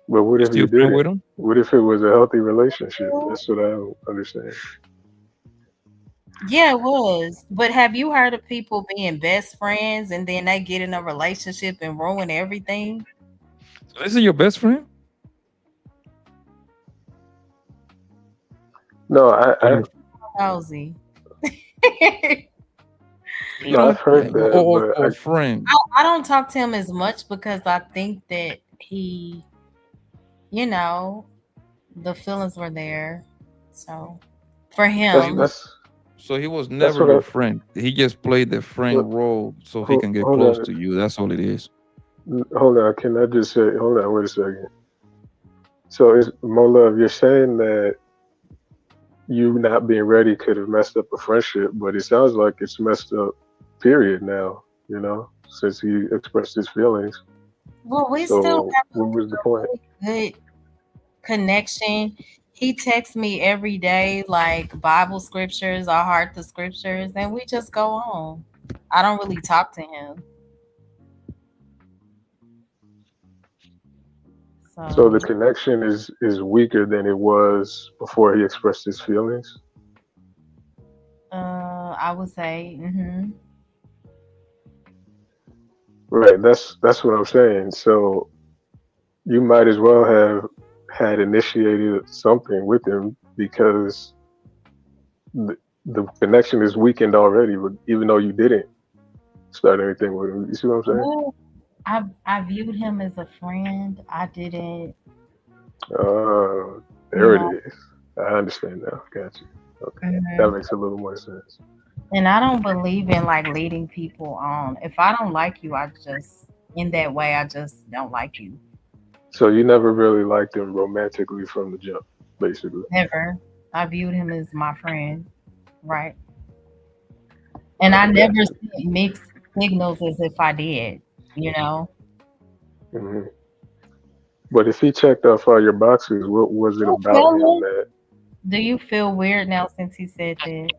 But what You if you still friend didn't? with him? What if it was a healthy relationship? That's what I don't understand. Yeah, it was. But have you heard of people being best friends and then they get in a relationship and ruin everything? So this is your best friend? No, Or your Nosy. you no, don't I've like heard that, but or friend? I don't talk to him as much because I think that he, you know, the feelings were there. So for So he him, that's so he was that's never what I. your friend. He just played the What, friend role so he can get hold close on, to you. That's all it is. hold on. Can I just say? Hold on, wait a second. So is Mo Love? You're saying that you not being ready could have messed up a friendship, but it sounds like it's messed up. Period. Now, since he expressed his feelings. well, we still So have what was the point? a really good connection. He texts me every day, like Bible scriptures, I heart the scriptures, and we just go on. I don't really talk to him. So So the connection is weaker than it was before he expressed his feelings. I would say, Right. That's what I'm saying. So you might as well have had initiated something with him because the connection is weakened already, even though you didn't start anything with him. You see what I'm saying? well, I viewed him as a friend. I didn't, you There it know, is. I understand now. Got you. Okay. That mhm. makes a little more sense. And I don't believe in like leading people on. If I don't like you, I just in that way, I just don't like you. So you never really liked him romantically from the jump, basically. Never. I viewed him as my friend, right? And I I never got you. sent mixed signals as if I did, you know. Hmm. But if he checked off all your boxes, what was it Oh, about him really? that Do you feel weird now since he said that?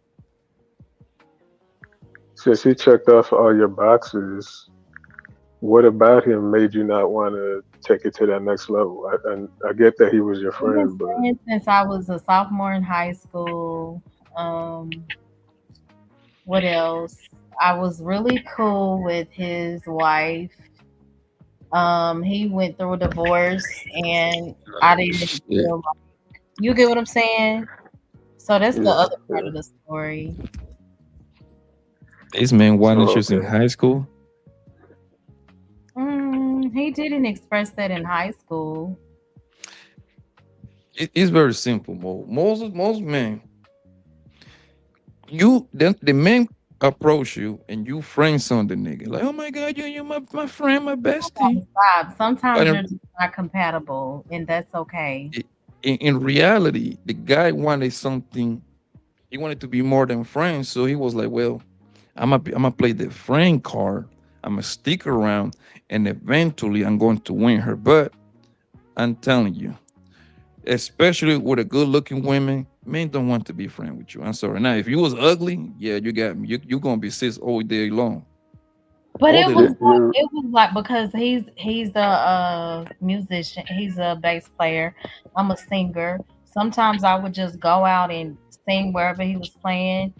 since he checked off all your boxes, what about him made you not want to take it to that next level? And I get that he was your We've been friend, but friends since I was a sophomore in high school. What else? I was really cool with his wife. He went through a divorce, and I didn't Shit. feel like, You get what I'm saying? So that's the Yeah, other part yeah. of the story. This man So wanted you in okay. high school. He didn't express that in high school. It's very simple, Mo. Most men, you the men approach you and you friends on the nigga. Like, oh my god, you my friend, my bestie. Stop. But Sometimes you're just not compatible, and that's okay. in reality, the guy wanted something. He wanted to be more than friends. So he was like, well, I'm gonna play the friend card. I'm gonna stick around, and eventually I'm going to win her. But I'm telling you, especially with a good looking women, men don't want to be friends with you. I'm sorry. Now, if you was ugly, yeah, you got me. You gonna be sis all day long. But All it day was long. like You it was like because he's a musician, he's a bass player. I'm a singer. Sometimes I would just go out and sing wherever he was playing.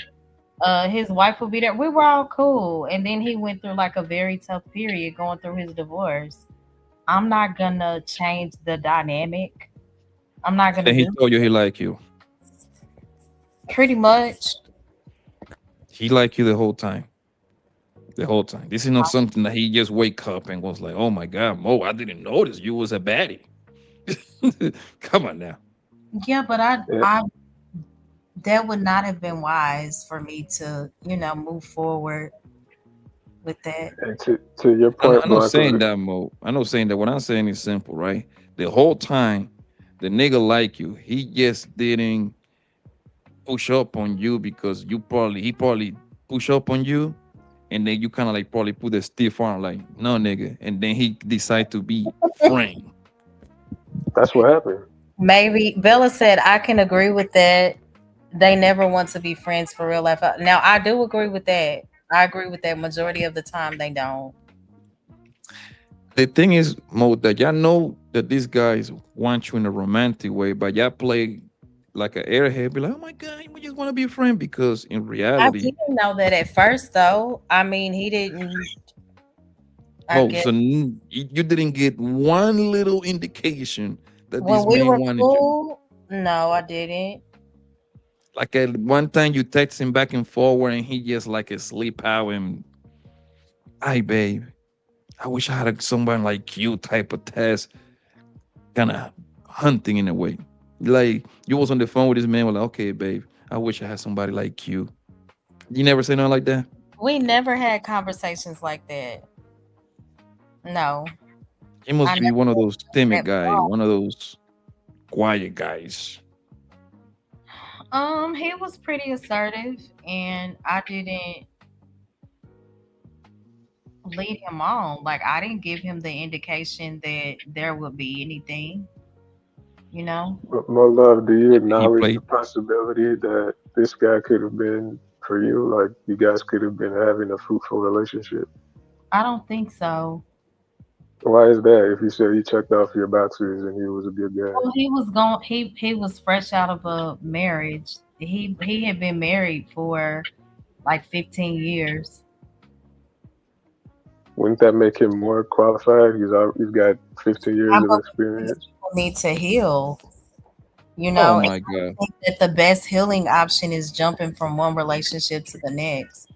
His wife would be there. We were all cool, and then he went through like a very tough period going through his divorce. I'm not gonna change the dynamic. I'm not gonna And he do told you he like you. pretty much. He like you the whole time. The whole time. This is not something that he just wake up and was like, "Oh my God, Mo, I didn't notice you was a baddie." Come on now. Yeah, but yeah, I that would not have been wise for me to, move forward with that. and to your point, I'm not saying Blanca. that, Mo. I'm not saying that. What I'm saying is simple, right? The whole time, the nigga like you. He just didn't push up on you because he probably push up on you, and then you kind of like probably put a stiff arm, like, no, nigga, and then he decide to be friend. That's what happened. Maybe Bella said I can agree with that. They never want to be friends for real life. Now I do agree with that. I agree with that. Majority of the time they don't. The thing is, Mo, that y'all know that these guys want you in a romantic way, but y'all play like an airhead, be like, oh my God, we just want to be a friend. Because in I reality, didn't know that at first though. I mean, he didn't. I Mo, guess so you didn't get one little indication that when this we man were wanted you. cool, no, I didn't. Like at one time you text him back and forward and he just like asleep out and, hi, babe, I wish I had someone like you type of test, kind of hunting in a way. Like you was on the phone with this man, was like, okay, babe, I wish I had somebody like you. You never say nothing like that? We never had conversations like that. No, He I must be never one of those timid that guys, far. one of those quiet guys. He was pretty assertive, and I didn't lead him on. Like I didn't give him the indication that there would be anything, you know. But my love, do you He acknowledge the played. possibility that this guy could have been for you? Like you guys could have been having a fruitful relationship. I don't think so. Why is that? If you said he checked off your boxes and he was a good guy, Well, he was going. He was fresh out of a marriage. He had been married for like 15 years. wouldn't that make him more qualified? He's got 15 I years of believe experience. people need to heal. Oh And my I God. think that the best healing option is jumping from one relationship to the next.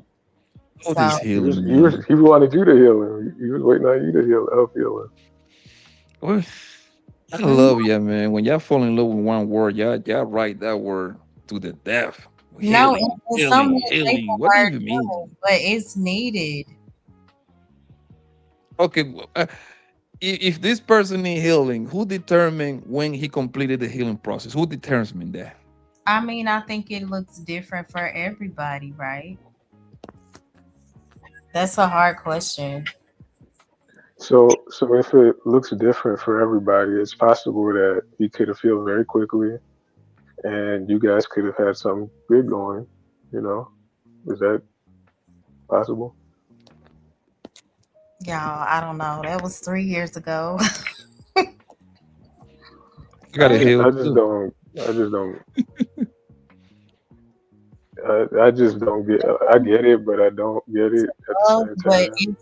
Oh, So this He was healing, he was man. he wanted you to heal him. He was waiting on you to help heal him. Well, I mhm. love you, man. When y'all fall in love with one word, y'all write that word to the death. No, Healing, in some healing, ways they healing. What do word you healing, mean? but it's needed. Okay, if this person need healing, who determined when he completed the healing process? Who determines that? I mean, I think it looks different for everybody, right? That's a hard question. So if it looks different for everybody, it's possible that he could have healed very quickly, and you guys could have had something good going. You know, is that possible? Y'all, I don't know. That was 3 years ago. I gotta heal I just too. don't. I just don't. I just don't get. I get it, but I don't get it at the same But time.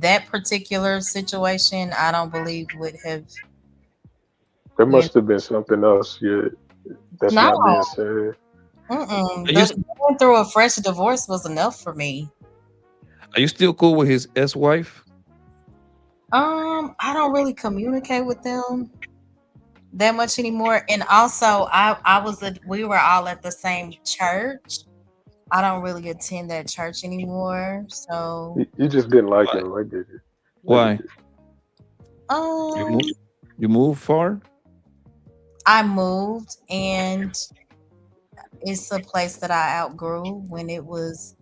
that particular situation, I don't believe would have, There you know, must have been something else. Yeah, That's No, not being said. Are you going through a fresh divorce was enough for me. are you still cool with his ex-wife? I don't really communicate with them that much anymore. And also, we were all at the same church. I don't really attend that church anymore. So, You just didn't like Why? him. I get it. I get Why? it. You um, move you move far? I moved, and it's a place that I outgrew when it was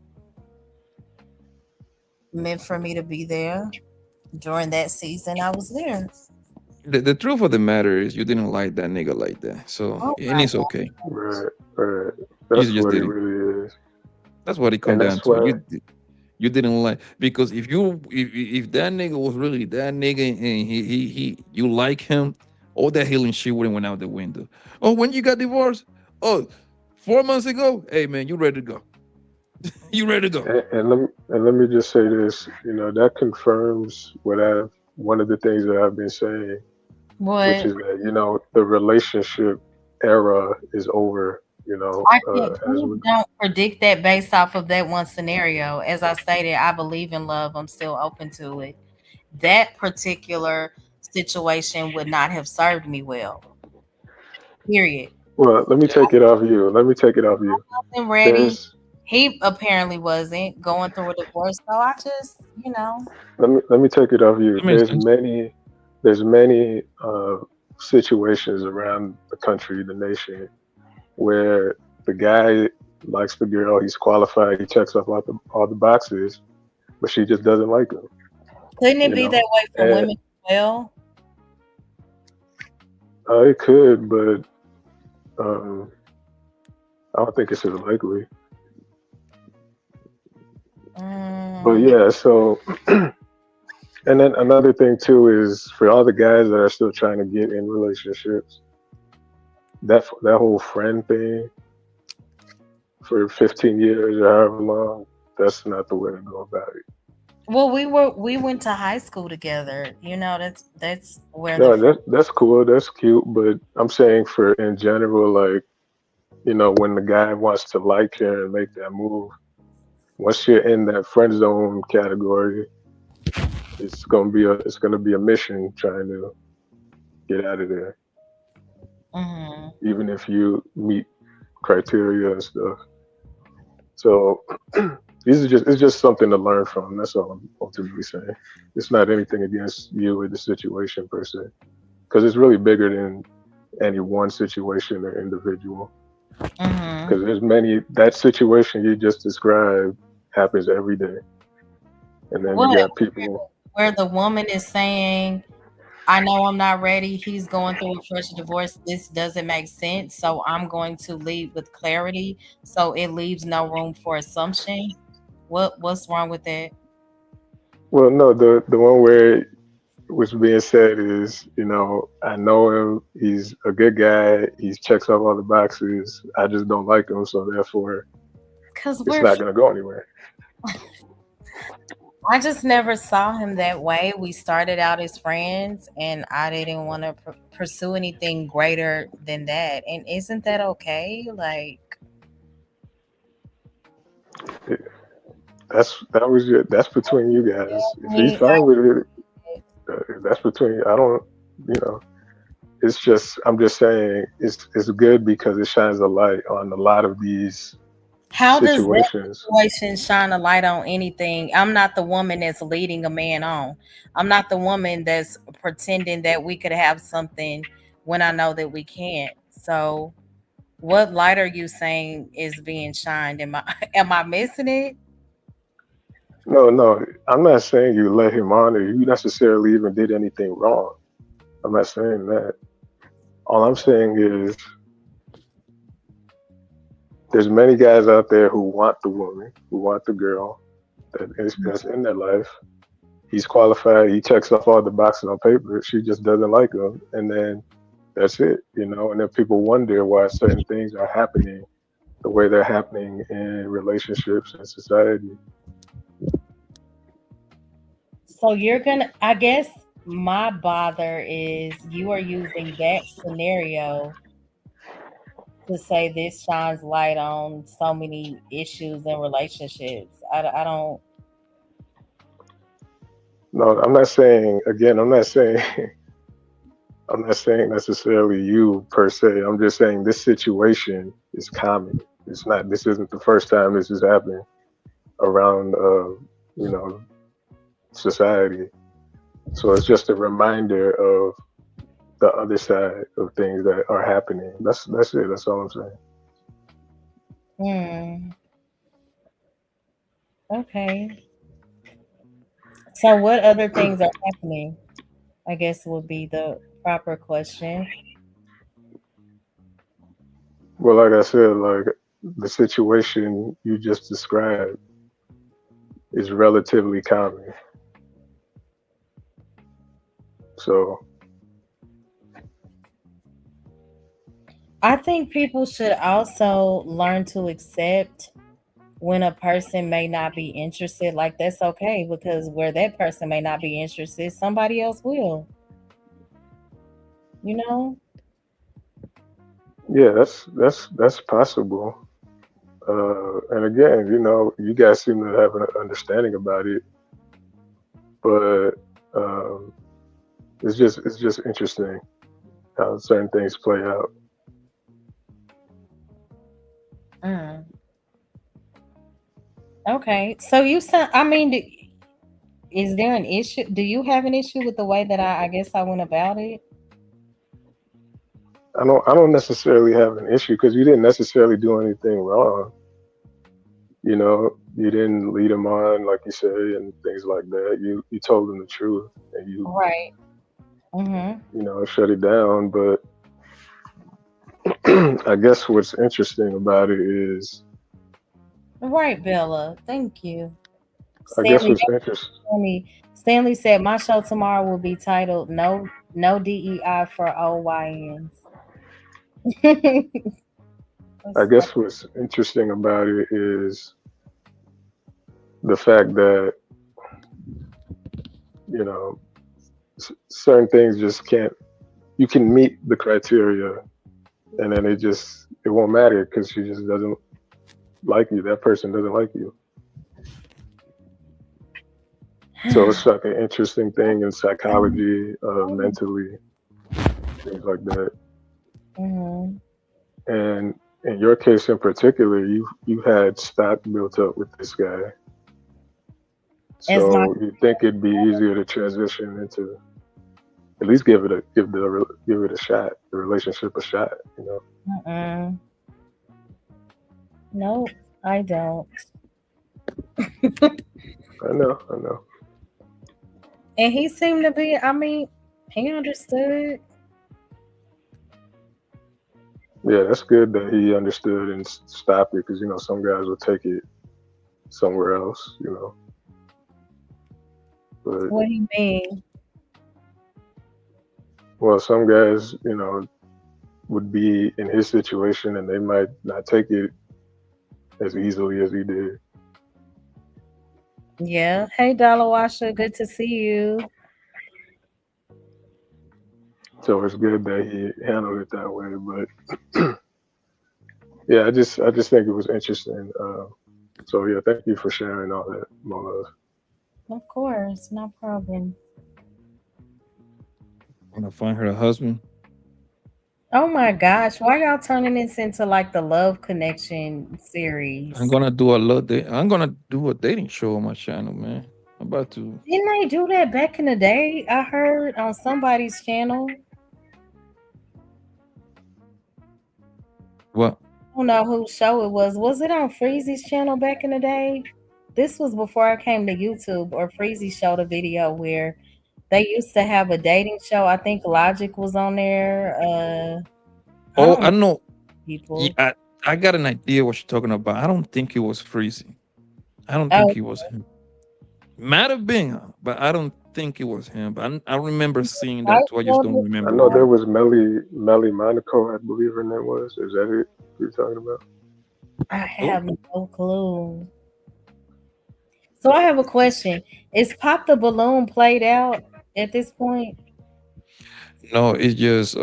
meant for me to be there. During that season, I was there. The truth of the matter is you didn't like that nigga like that. So Oh and my it's okay. Right, right. You That's just what it didn't. really is, That's what it come and down that's to. why. You didn't like because if that nigga was really that nigga and he you like him, all that healing shit would have went out the window. Oh, when you got divorced? Oh, 4 months ago? Hey man, you ready to go. You ready to go. And let me just say this. That confirms what I've one of the things that I've been saying, which What? is that the relationship era is over. I can't As please we don't predict that based off of that one scenario. As I stated, I believe in love. I'm still open to it. That particular situation would not have served me well. Period. well, let me Yeah. take it off you. Let me take it off you. Wasn't ready. There's He apparently wasn't going through a divorce. So I just, let me take it off you. That makes sense. There's many situations around the country, the nation, where the guy likes the girl, he's qualified, he checks off all the boxes, but she just doesn't like him. couldn't it You be know, that way for and women as well? it could, but um, I don't think it's as likely. But Mm, yeah, so and then another thing too is for all the guys that are still trying to get in relationships, that whole friend thing for 15 years or however long, that's not the way to go about it. well, we went to high school together. That's where the No, that's cool, that's cute, but I'm saying for in general, like when the guy wants to like her and make that move, once you're in that friend zone category, it's gonna be a mission trying to get out of there, hmm even if you meet criteria and stuff. So it's just something to learn from. That's all I'm ultimately saying. It's not anything against you or the situation per se, because it's really bigger than any one situation or individual. hmm Because there's many that situation you just described happens every day, and then you What? got people. Where the woman is saying, I know I'm not ready. He's going through a fresh divorce. This doesn't make sense. So I'm going to lead with clarity. So it leaves no room for assumption. What's wrong with that? Well, no, the one where what's being said is, I know him. He's a good guy. He checks off all the boxes. I just don't like him, so therefore, Because it's not gonna go anywhere. I just never saw him that way. We started out as friends, and I didn't want to pursue anything greater than that. And isn't that okay? Like, It, that's between you guys. I If he's mean, fine with it, that's between. I don't. You know. It's just. I'm just saying. It's good because it shines a light on a lot of these how does that situations. situation shine a light on anything? I'm not the woman that's leading a man on. I'm not the woman that's pretending that we could have something when I know that we can't. So, what light are you saying is being shined? Am I am I missing it? No, no. I'm not saying you let him on or you necessarily even did anything wrong. I'm not saying that. All I'm saying is there's many guys out there who want the woman, who want the girl that's in their life. He's qualified. He checks off all the boxes on paper. She just doesn't like him, and then that's it. And then people wonder why certain things are happening the way they're happening in relationships and society. So you're gonna, I guess my bother is you are using that scenario to say this shines light on so many issues in relationships. I don't. No, I'm not saying again. I'm not saying I'm not saying necessarily you per se. I'm just saying this situation is common. It's not. This isn't the first time this is happening around, you know, society. So it's just a reminder of the other side of things that are happening. That's it. That's all I'm saying. Hmm. Okay. So what other things are happening? I guess would be the proper question. Well, like I said, like the situation you just described is relatively common. So I think people should also learn to accept when a person may not be interested. Like that's okay because where that person may not be interested, somebody else will. You know? yeah, that's possible. And again, you guys seem to have an understanding about it, but um, it's just interesting how certain things play out. Mm. Okay. So you said, I mean, is there an issue? Do you have an issue with the way that I guess I went about it? I don't necessarily have an issue because you didn't necessarily do anything wrong. You didn't lead them on like you say and things like that. You told them the truth and you Right. Mm-hmm. you know shut it down. But I guess what's interesting about it is Right, Bella. Thank you. I guess Stanley, what's interesting. Stanley said my show tomorrow will be titled No DEI for OYNs. I That's guess what's interesting about it is the fact that you know certain things just can't. You can meet the criteria, and then it won't matter because she just doesn't like you. That person doesn't like you. So it's like an interesting thing in psychology, mentally, things like that. Mhm. And in your case in particular, you had stock built up with this guy, As my so you think it'd be easier to transition into at least give it a shot, the relationship a shot. mm-mm. Nope, I don't. I know. And he seemed to be, I mean, he understood. Yeah, that's good that he understood and stopped it because some guys will take it somewhere else. But What do you mean? well, some guys would be in his situation and they might not take it as easily as he did. Yeah. Hey, Dollar Washer, good to see you. So it's good that he handled it that way. But yeah, I just think it was interesting. So yeah, thank you for sharing all that, Mona. Of course, no problem. Gonna find her a husband. Oh my gosh, why y'all turning this into like the Love Connection series? I'm gonna do a dating show on my channel, man. I'm about to. Didn't they do that back in the day? I heard on somebody's channel. What? I don't know whose show it was. Was it on Freezy's channel back in the day? This was before I came to YouTube, or Freezy showed a video where they used to have a dating show. I think Logic was on there. I Oh, don't I know know. Yeah, people. I got an idea what you're talking about. I don't think it was Freezy. I don't think Oh, it was him. Might have been, but I don't think it was him. But I remember seeing I that too. I just showed don't it. I remember know the there name. was Melly Monaco, I believe her name was. Is that it you're talking about? I Oh have no clue. So I have a question. Is Pop the Balloon played out at this point? no, it's just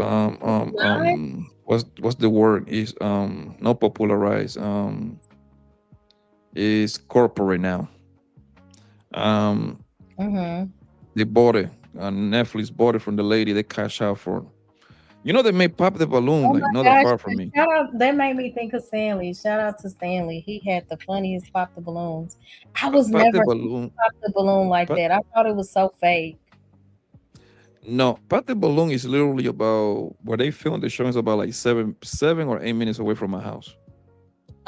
Not? what's the word is not popularized, is corporate now. Um, Mm-hmm. they bought it. Netflix bought it from the lady. They cash out for. You know they made Pop the Balloon Oh like my not that gosh! far from me. Shout out! That made me think of Stanley. Shout out to Stanley. He had the funniest pop the balloons. I was Pop the never Balloon. pop the balloon like Pop, that. I thought it was so fake. no, Pop the Balloon is literally about where they filmed the show is about like 7 or 8 minutes away from my house.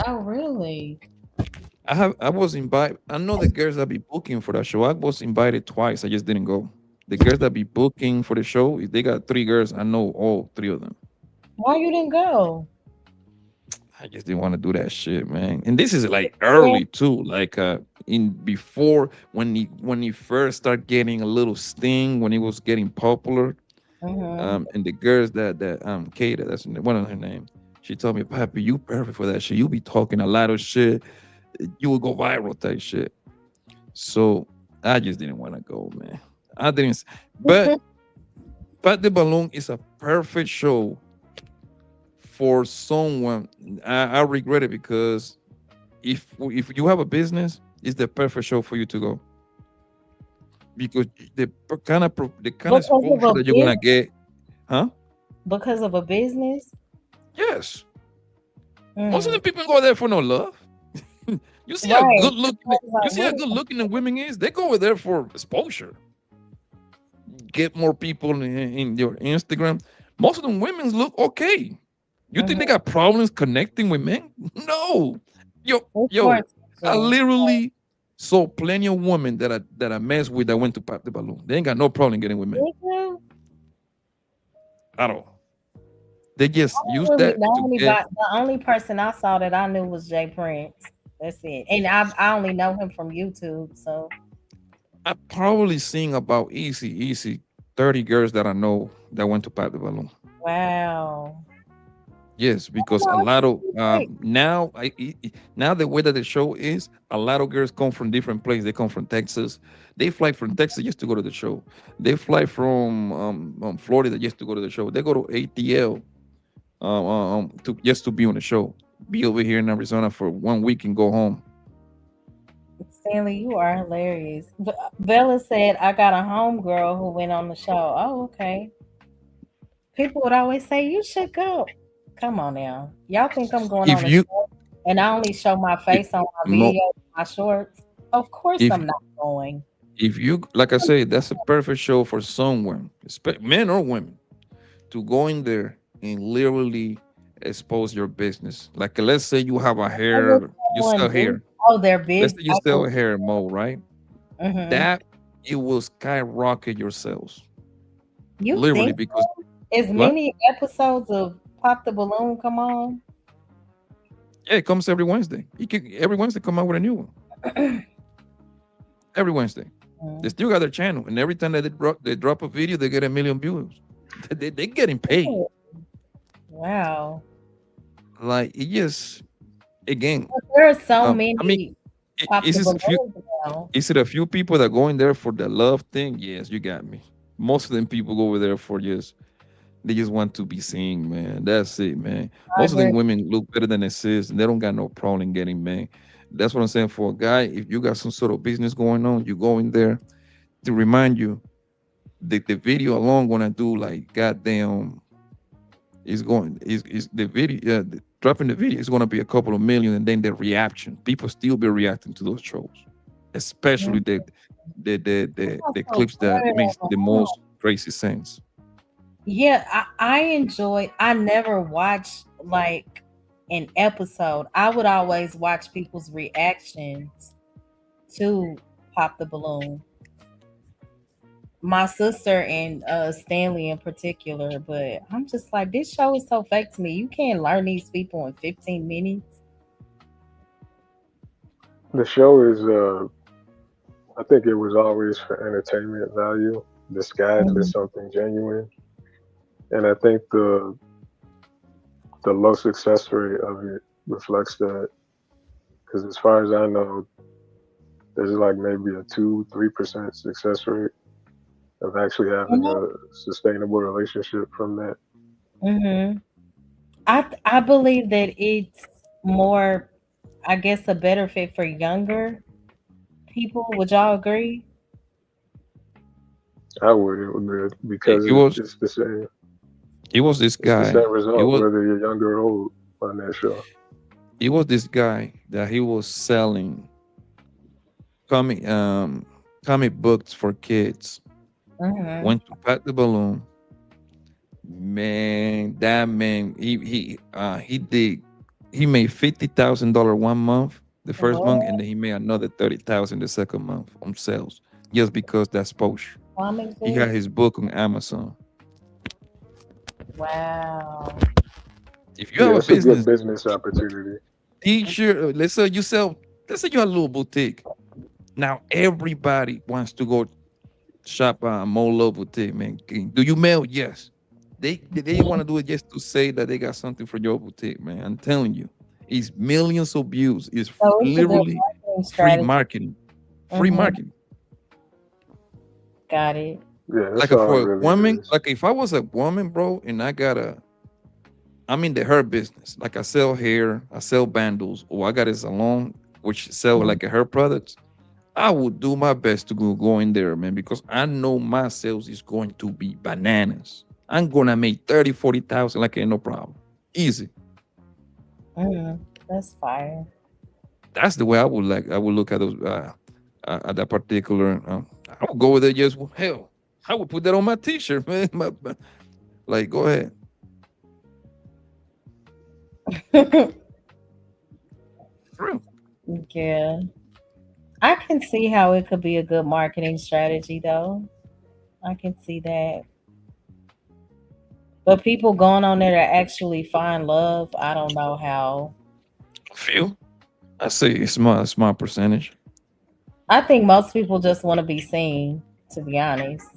Oh, really? I was invited. I know the girls that be booking for that show. I was invited twice. I just didn't go. The girls that be booking for the show, if they got three girls, I know all three of them. Why you didn't go? I just didn't want to do that shit, man. And this is like Yeah. early too, like in before when he first started getting a little sting when he was getting popular. Mm-hmm. And the girls that Kata, that's one of her name. She told me, Papi, you perfect for that shit. You be talking a lot of shit. You will go viral type shit. So I just didn't want to go, man. I didn't. But Pat the Balloon is a perfect show for someone. I regret it because if you have a business, it's the perfect show for you to go because the kind of Because of exposure a that you're gonna business. get, huh? Because of a business. Yes, most of the Mm. people go there for no love. You see how Right. good looking I was like, you see how what? good looking the women is. They go over there for exposure, get more people in your Instagram. Most of them women look okay. You think they Mm-hmm. got problems connecting with men? No. It's more Yo, I intentional. literally saw plenty of women that I messed with that went to pop the balloon. They ain't got no problem getting with men Did you? at all. They I just use don't really. that to get. The only person I saw that I knew was Jay Prince. That's it. And I only know him from YouTube. So I probably seen about easy 30 girls that I know that went to pop the balloon. wow. Yes, because a No, lot of it's great. now now the way that the show is, a lot of girls come from different places. They come from Texas. They fly from Texas just to go to the show. They fly from Florida just to go to the show. They go to ATL to just to be on the show. Be over here in Arizona for 1 week and go home. Stanley, you are hilarious. Bella said I got a homegirl who went on the show. Oh, okay. People would always say you should go. Come on now. Y'all think I'm going If on a you show and I only show my if, face on my mo, videos, my shorts? Of course if I'm not going. if you like I say, that's a perfect show for someone, men or women, to go in there and literally expose your business. Like let's say you have a What would hair, you someone sell do? hair. Oh, their Let's business. say you sell hair mo, right? Mm-hmm. That it will skyrocket your sales. You Literally, think because as what? many episodes of Pop the Balloon come on? Yeah, it comes every Wednesday. Every Wednesday come out with a new one. Every Wednesday. They still got their channel, and every time that they drop a video, they get 1 million views. They getting paid. Oh, wow. Like it just again. But there are so I mean, many Pop is the it a few? Balloons now. Is it a few people that go in there for the love thing? Yes, you got me. Most of them people go over there for just they just want to be seen, man. That's it, man. I Most of them agree. women look better than they sis, and they don't got no problem getting man. That's what I'm saying for a guy. If you got some sort of business going on, you go in there to remind you the video alone gonna do like goddamn is the video dropping the video is gonna be a couple of million, and then the reaction people still be reacting to those trolls, especially the I'm so clips that tired makes of the them. most crazy sense. Yeah, I enjoy. I never watched like an episode. I would always watch people's reactions to Pop the Balloon. My sister and Stanley in particular, but I'm just like, this show is so fake to me. You can't learn these people in 15 minutes. The show is, I think it was always for entertainment value, disguised as Mhm. something genuine. And I think the low success rate of it reflects that. Because as far as I know, there's like maybe a 2-3% success rate of actually having a sustainable relationship from that. Mhm. I believe that it's more, I guess, a better fit for younger people. Would y'all agree? I would agree He because he was it's the same. he was this It's the guy. same result whether you're young or old on that show. He was this guy that he was selling comic comic books for kids. Mm-hmm. Went to Pat the Balloon. Man, that man, he did he made $50,000 one month, the first month, What? and then he made another 30,000 the second month on sales, just because that's post. Comic He had book? his book on Amazon. Wow. If you have Yeah, a it's a good business, business opportunity. teacher, let's say you have a little boutique. Now everybody wants to go shop Molo boutique, man. Do you mail? Yes. They want to do it just to say that they got something for your boutique, man. I'm telling you, it's millions of views. It's So it's a good literally marketing free strategy. marketing. Free Mm-hmm. marketing. Got it. Yeah, Like that's a, all it for a really woman, is. like if I was a woman, bro, and I'm in the hair business. Like I sell hair, I sell bundles, or I got a salon which sell Mhm. like a hair products. I would do my best to go in there, man, because I know my sales is going to be bananas. I'm gonna make 30, 40,000 like ain't no problem. Easy. Mm, that's fire. That's the way I would look at those at that particular I would go with it just hell. I would put that on my t-shirt, man. Like go ahead. For real. Yeah. I can see how it could be a good marketing strategy, though. I can see that. But people going on there to actually find love, I don't know how. Feel. I say it's my percentage. I think most people just want to be seen, to be honest.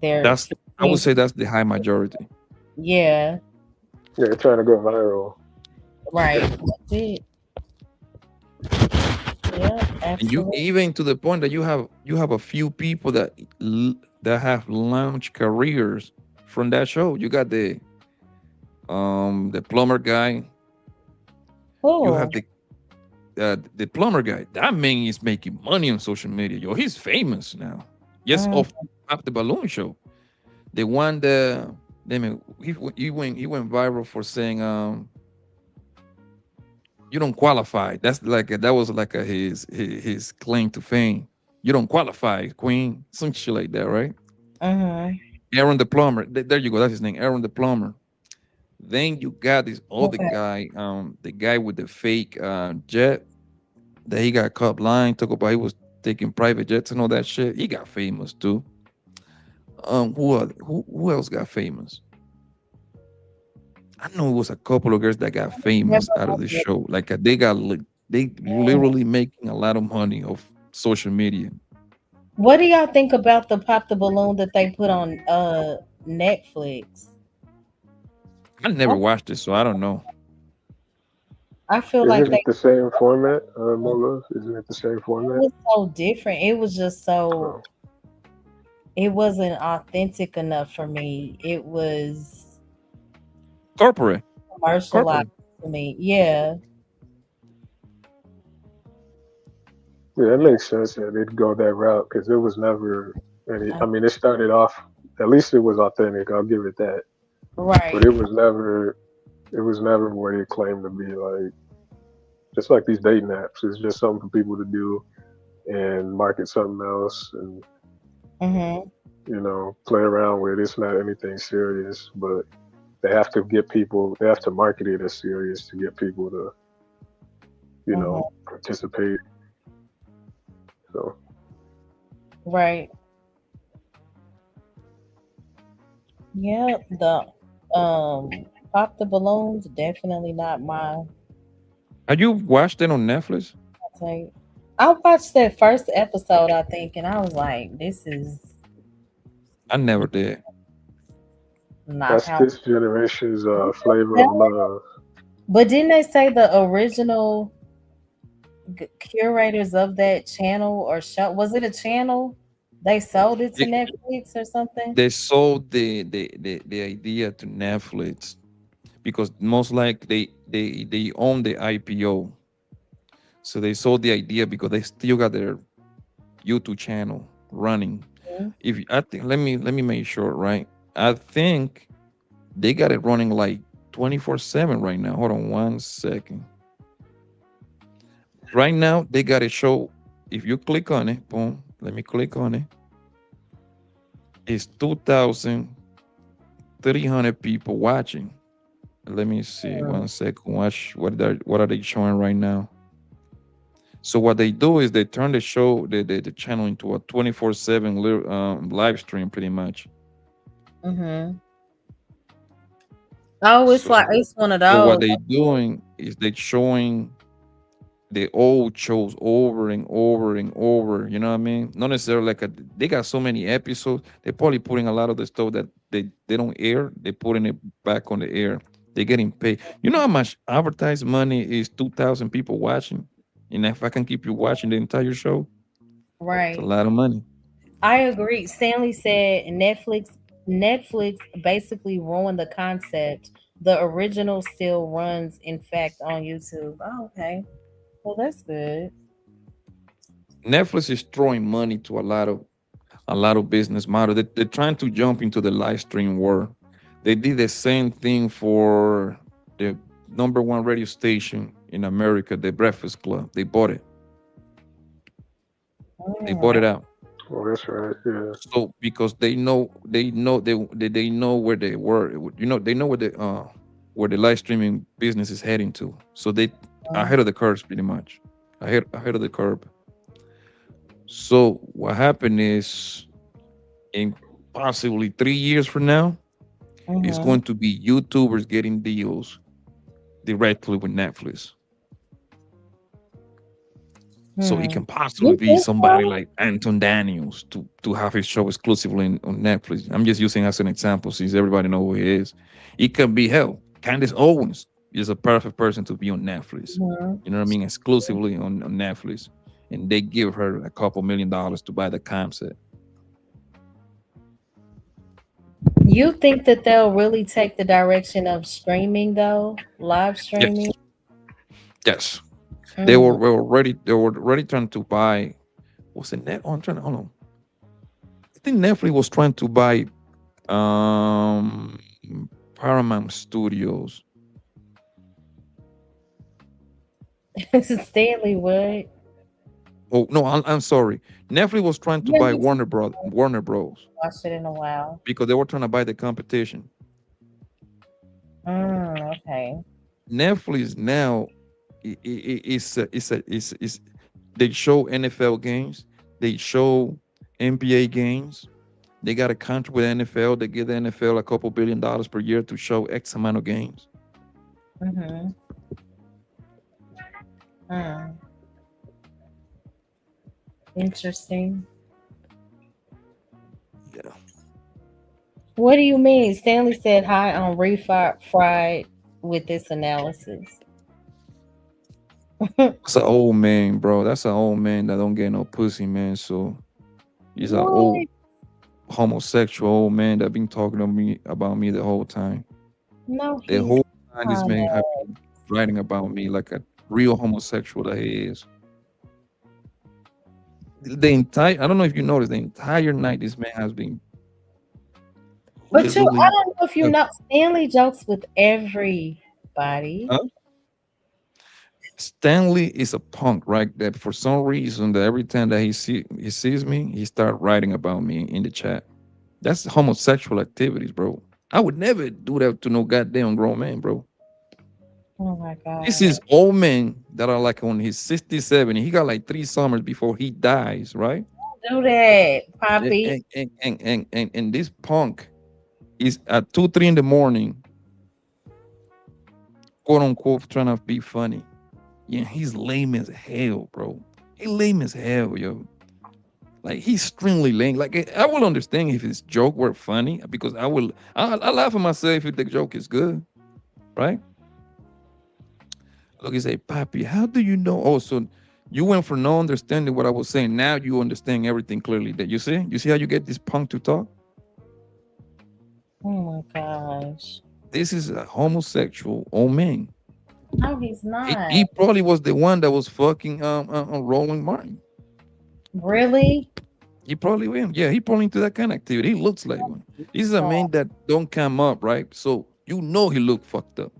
They're I would seeing, say that's the high majority. yeah, Yeah, they're trying to go viral. right. That's it. Yeah, And you absolutely. even to the point that you have a few people that have launched careers from that show. You got the plumber guy. You have Cool. the plumber guy. That man is making money on social media. Yo, he's famous now. Just Mm, off the balloon show. The one that I mean, he went viral for saying you don't qualify. That's like that was like his claim to fame. You don't qualify, Queen. Some shit like that, right? mm-hmm. Aaron the plumber. There you go. That's his name, Aaron the plumber. Then you got this other Okay. guy, the guy with the fake jet that he got caught lying. Talk about he was taking private jets and all that shit. He got famous too. Who else got famous? I know it was a couple of girls that got Never famous out of the heard show. Like they of it. literally making a lot of money off social media. What do y'all think about the pop the balloon that they put on Netflix? I I, never watched it, so I don't know. I feel like Isn't they it the same format, Molo? Isn't it the same it format? was so different. It was just so Oh, it wasn't authentic enough for me. It was Corporate, commercialized corporate. to me. Yeah. yeah, it makes sense that they'd go that route because it was never any. I- I mean, it started off. At least it was authentic. I'll give it that. Right. But it was never. It was never what it claimed to be. Like just like these dating apps, it's just something for people to do and market something else, and Mm-hmm. play around with. It's not anything serious, but they have to get people. They have to market it as serious to get people to Mm-hmm. participate. So Right. Yeah. The pop the balloons definitely not my Have you watched it on Netflix? type. I watched that first episode, I think, and I was like, "This is I never did. not that's how." this generation's flavor of love. But didn't they say the original curators of that channel or show, was it a channel? They sold it to They, Netflix or something? they sold the idea to Netflix because most like they own the IPO, so they sold the idea because they still got their YouTube channel running. If I think, let me make sure, right? I think they got it running like 24/7 right now. Hold on one second. Right now they got a show. If you click on it, boom. Let me click on it. It's 2,300 people watching. Let me see one second. What are they showing right now? So what they do is they turn the show, the channel into a 24/7 live stream, pretty much. Mm-hmm. Oh, it's like So it's one of so what those. they doing is they showing the old shows over and over and over. You know what I mean? Not necessarily like they got so many episodes. They're probably putting a lot of the stuff that they don't air. They're putting it back on the air. They're getting paid. You know how much advertised money is 2,000 people watching? And if I can keep you watching the entire show, it's a Right. lot of money. I agree. Stanley said Netflix basically ruined the concept. The original still runs, in fact, on YouTube. Oh, okay. Well, that's good. Netflix is throwing money to a lot of business model. They're trying to jump into the live stream world. They did the same thing for the number one radio station in America, the Breakfast Club. They bought it. They bought Mm, it out. Oh, that's right. Yeah. So because they know where they were. They know where the live streaming business is heading to. So they ahead of the curve pretty much. Ahead of the curve. So what happened is in possibly 3 years from now, it's mm-hmm. going to be YouTubers getting deals directly with Netflix. So it Hmm. can possibly You be think somebody so? like Anton Daniels to have his show exclusively on Netflix. I'm just using as an example since everybody know who he is. It can be hell. Candace Owens is a perfect person to be on Netflix. Mhm. You know what I mean? Exclusively on Netflix. And they give her a couple $1 million to buy the concept. You think that they'll really take the direction of streaming though? Live Yes. streaming? Yes. Mm. They were already trying to buy, what's the net on trying to hold on. I think Netflix was trying to buy um Paramount Studios. Stanley Wood. Oh no, I'm sorry. Netflix was trying to Yeah, buy me too. Warner Bros. Watched it in a while. Because they were trying to buy the competition. Okay. Netflix now is they show NFL games, they show NBA games. They got a contract with NFL. They give the NFL a couple $1 billion per year to show X amount of games. Mm-hmm. Mm. Interesting. Yeah, What do you mean? Stanley said hi on Refried Fried with this analysis. that's an old man, bro. That's an old man that don't get no pussy, man. So he's an old What? homosexual old man that been talking to me about me the whole time. No, The he's whole time this not. man have been writing about me like a real homosexual that he is. The entire I don't know if you noticed the entire night this man has been But you, I literally don't know if you know, Stanley jokes with everybody. huh? Stanley is a punk, right? That for some reason that every time that he sees me, he start writing about me in the chat. That's homosexual activities, bro. I would never do that to no goddamn grown man, bro. Oh my This god! is old men that are like on his 67. He got like 3 summers before he dies, right? Do that, And Poppy. and this punk is at 2, 3 in the morning, quote unquote, trying to be funny. Yeah, he's lame as hell, bro. He lame as hell, yo. Like he's extremely lame. Like I will understand if his joke were funny because I laugh at myself if the joke is good, right? Look, he say, Papi, how do you know? Oh, so you went from no understanding what I was saying. Now you understand everything clearly. That you see? You see how you get this punk to talk? Oh my gosh! this is a homosexual old man. No, he's not. He probably was the one that was fucking Roland Martin. Really? He probably him. Yeah, he probably into that kind of activity. He looks like one. He's a man that don't come up, right? So you know he look fucked up.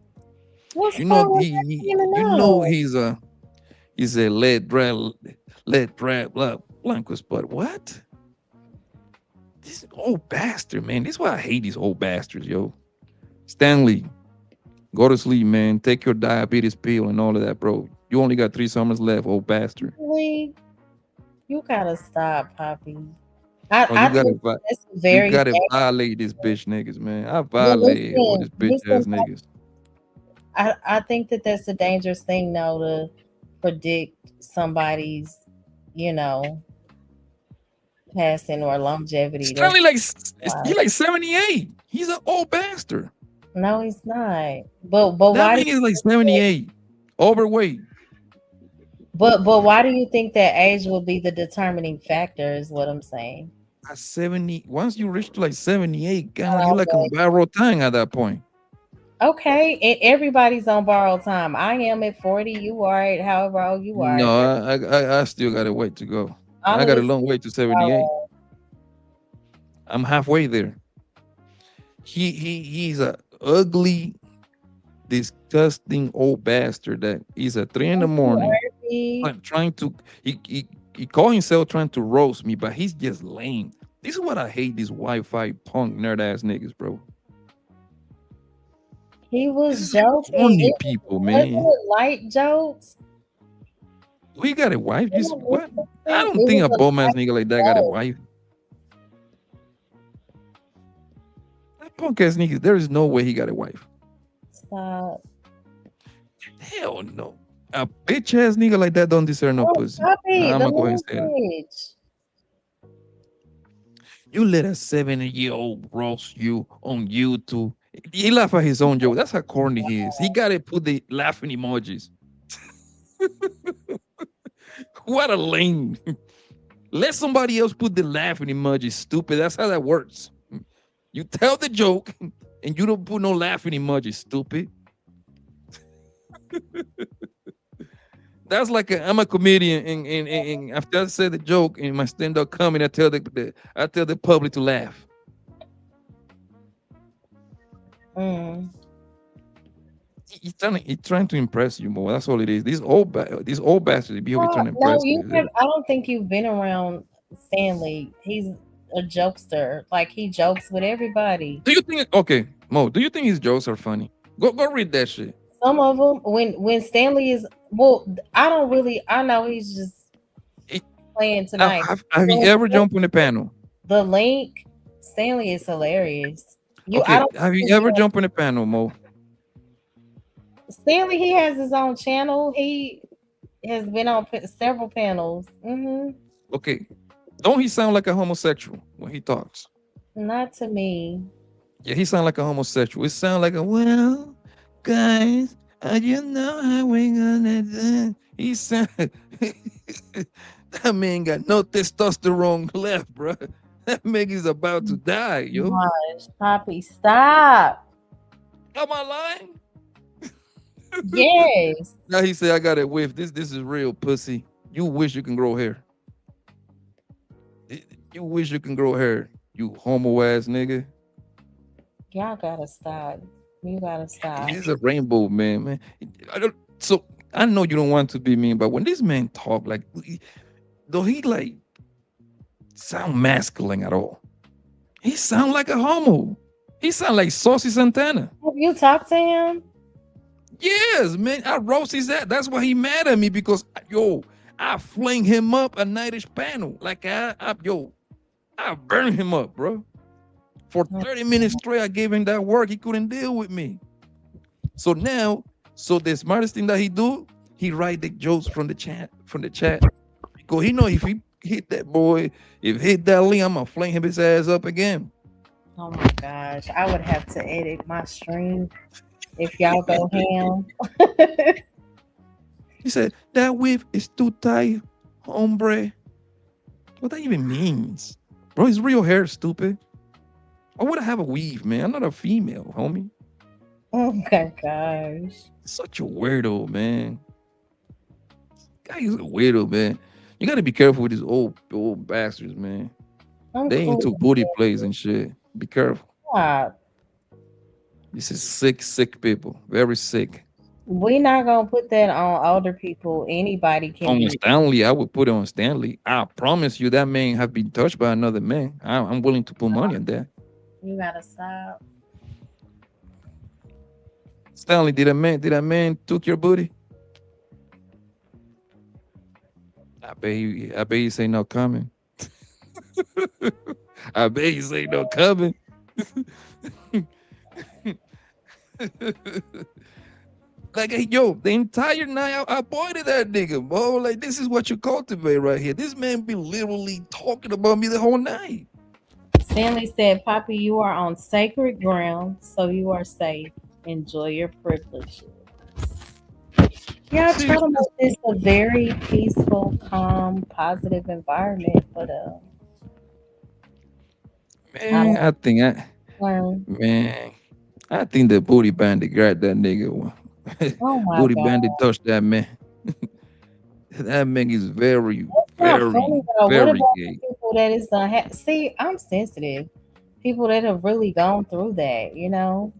What's You know wrong with that? Even you know know. he's a lead rat blah blancos, but what? This old bastard, man. This is why I hate these old bastards, yo. Stanley, go to sleep, man. Take your diabetes pill and all of that, bro. You only got 3 summers left, old bastard. Really? You gotta stop, Poppy. Oh, I think that's you very gotta dangerous. violate this bitch niggas, man. I Well, violate all listen, this bitch listen. ass niggas. I think that that's a dangerous thing now to predict somebody's, you know, passing or longevity. That's Stanley like why. he like 78. He's an old bastard. No, he's not. But That why do man is like 78. Overweight. but why do you think that age will be the determining factor? Is what I'm saying. At 70, once you reach to like 78, God, you Oh, like on barrel time at that point. okay, everybody's on borrowed time. I am at 40. You are at however old you are. No, I still got a way to go. I'm I got a listening. long way to 78. I'm halfway there. He's a ugly, disgusting old bastard that he's at 3 in the morning trying to he call himself trying to roast me, but he's just lame. This is what I hate, these Wi-Fi punk nerd ass niggas, bro. He This was is joking. corny people, Wasn't man. it light jokes? We got a wife. It Just what? I don't think was a a bum ass light nigga like that got a joke. wife. That punk ass nigga, there is no way he got a wife. Stop. Hell no. A bitch ass nigga like that don't deserve no Oh, pussy. Poppy, I'm the gonna go ahead and say that. language. You let a 70-year-old roast you on YouTube. He laugh at his own joke. That's how corny he is. He gotta put the laughing emojis. What a lame. Let somebody else put the laughing emoji, stupid. That's how that works. You tell the joke and you don't put no laughing emoji, stupid. That's like I'm a comedian and after I say the joke in my stand-up comedy, I tell the public to laugh. Mm. He's trying to impress you more. That's all it is. These old bastards be always trying to No, impress you you. have, I don't think you've been around Stanley. He's a jokester. Like he jokes with everybody. Do you think okay, Mo, do you think his jokes are funny? Go read that shit. Some of them, when Stanley is well, I don't really. I know he's just It- playing tonight. have you ever jumped on a panel? The link, Stanley is hilarious. I Okay, don't have you think ever jumped on a panel, Mo? Stanley. He has his own channel. He has been on several panels. Okay, don't he sound like a homosexual when he talks? Not to me. Yeah, he sound like a homosexual. It sound like a well, guys. You know how we gonna do? He sound that man got no testosterone left, bro. That man is about to die, yo. Gosh, Poppy, stop. Am I lying? Yes. Now he said, "I got it whiff. This is real pussy. You wish you can grow hair. You wish you can grow hair. You homo ass nigga." Y'all gotta stop. You gotta stop. He's a rainbow man. So I know you don't want to be mean, but when this man talk, like, though he like sound masculine at all, he sound like a homo. He sound like Saucy Santana. Have you talked to him? Yes, man. I roast his ass. That's why he mad at me because I fling him up a nightish panel. Like I burn him up, bro. For 30 minutes straight, I gave him that work. He couldn't deal with me. So now, the smartest thing that he do, he write the jokes from the chat. Because he know if he hit that boy, if he hit that link, I'm gonna fling his ass up again. Oh my gosh. I would have to edit my stream if y'all go ham. He said, that whip is too tight, hombre. What that even means? Bro, his real hair is stupid. Why would I have a weave, man? I'm not a female, homie. Oh my gosh. Such a weirdo, man. Guy is a weirdo, man. You gotta be careful with these old bastards, man. I'm They cool. into booty plays and shit. Be careful. Stop. This is sick, sick people. Very sick. We not gonna put that on older people. Anybody can On be. Stanley, I would put it on Stanley. I promise you that man have been touched by another man. I'm willing to put money on that. You gotta stop. Stanley, did that man took your booty? I bet you say no coming. I bet you say no coming. Like, hey, yo, the entire night I avoided that nigga, bro. Like, this is what you cultivate right here. This man be literally talking about me the whole night. Stanley said, Poppy, you are on sacred ground, so you are safe. Enjoy your privileges. Yeah, I See, try to make this a very peaceful, calm, positive environment, but I man, don't learn. man, I think the booty bandit grabbed that nigga. Oh my Booty god. bandit touched that man. That man is very, That's not funny very, though. What very about the gay. people that is done see, I'm sensitive. People that have really gone through that, you know?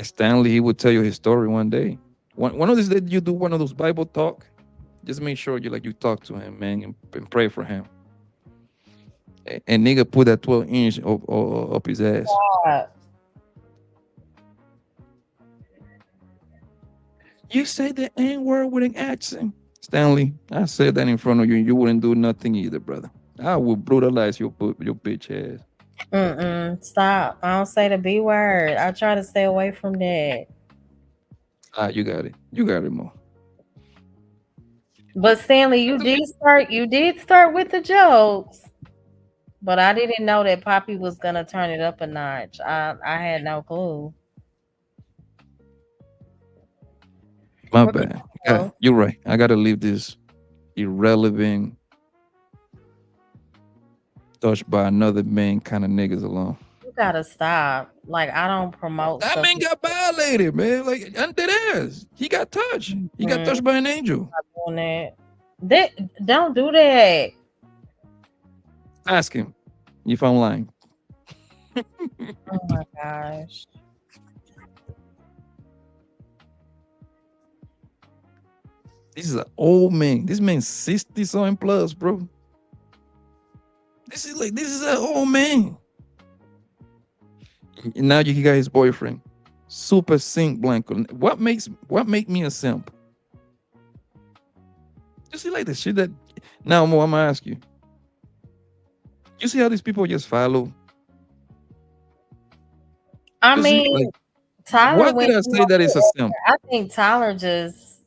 Stanley, he would tell you his story one day. One of these days, you do one of those Bible talk. Just make sure you talk to him, man, and pray for him. And nigga put that 12-inch up his ass. Uh, You say the N word with an accent. Stanley, I said that in front of you, and you wouldn't do nothing either, brother. I would brutalize your bitch ass. stop. I don't say the B word. I try to stay away from that. Ah, you got it. You got it, more. But Stanley, you did start with the jokes. But I didn't know that Poppy was gonna turn it up a notch. I had no clue. My We're bad. close. You're right. I gotta leave this irrelevant, touched by another man kind of niggas alone. You gotta stop. Like I don't promote That stuff. man got violated, man. Like under ass. He got touched. He got Mm, touched by an angel. doing that. Don't do that. Ask him if I'm lying. Oh my gosh. This is an old man. This man's 60 something plus, bro. This is an old man. And now you got his boyfriend. Super simp blanco. What make me a simp? You see like the shit that now more I'm gonna ask you. You see how these people just follow? I You see, mean, like Tyler what did went. I say that is a simp? I think Tyler just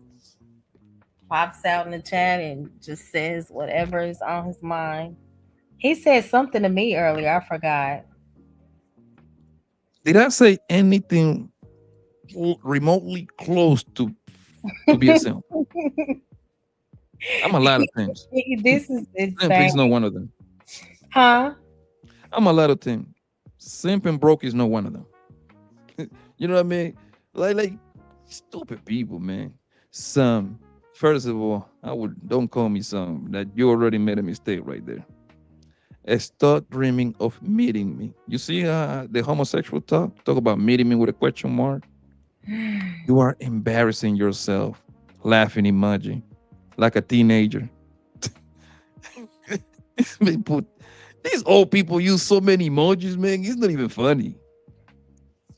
pops out in the chat and just says whatever is on his mind. He said something to me earlier. I forgot. Did I say anything remotely close to be a simp? I'm a lot of things. This is Simp insane. is not one of them. Huh? I'm a lot of things. Simp and broke is not one of them. You know what I mean? Like stupid people, man. Some first of all, I would don't call me some. That you already made a mistake right there. Start dreaming of meeting me. You see the homosexual talk about meeting me with a question mark. You are embarrassing yourself, laughing emoji, like a teenager. People, these old people use so many emojis, man. It's not even funny.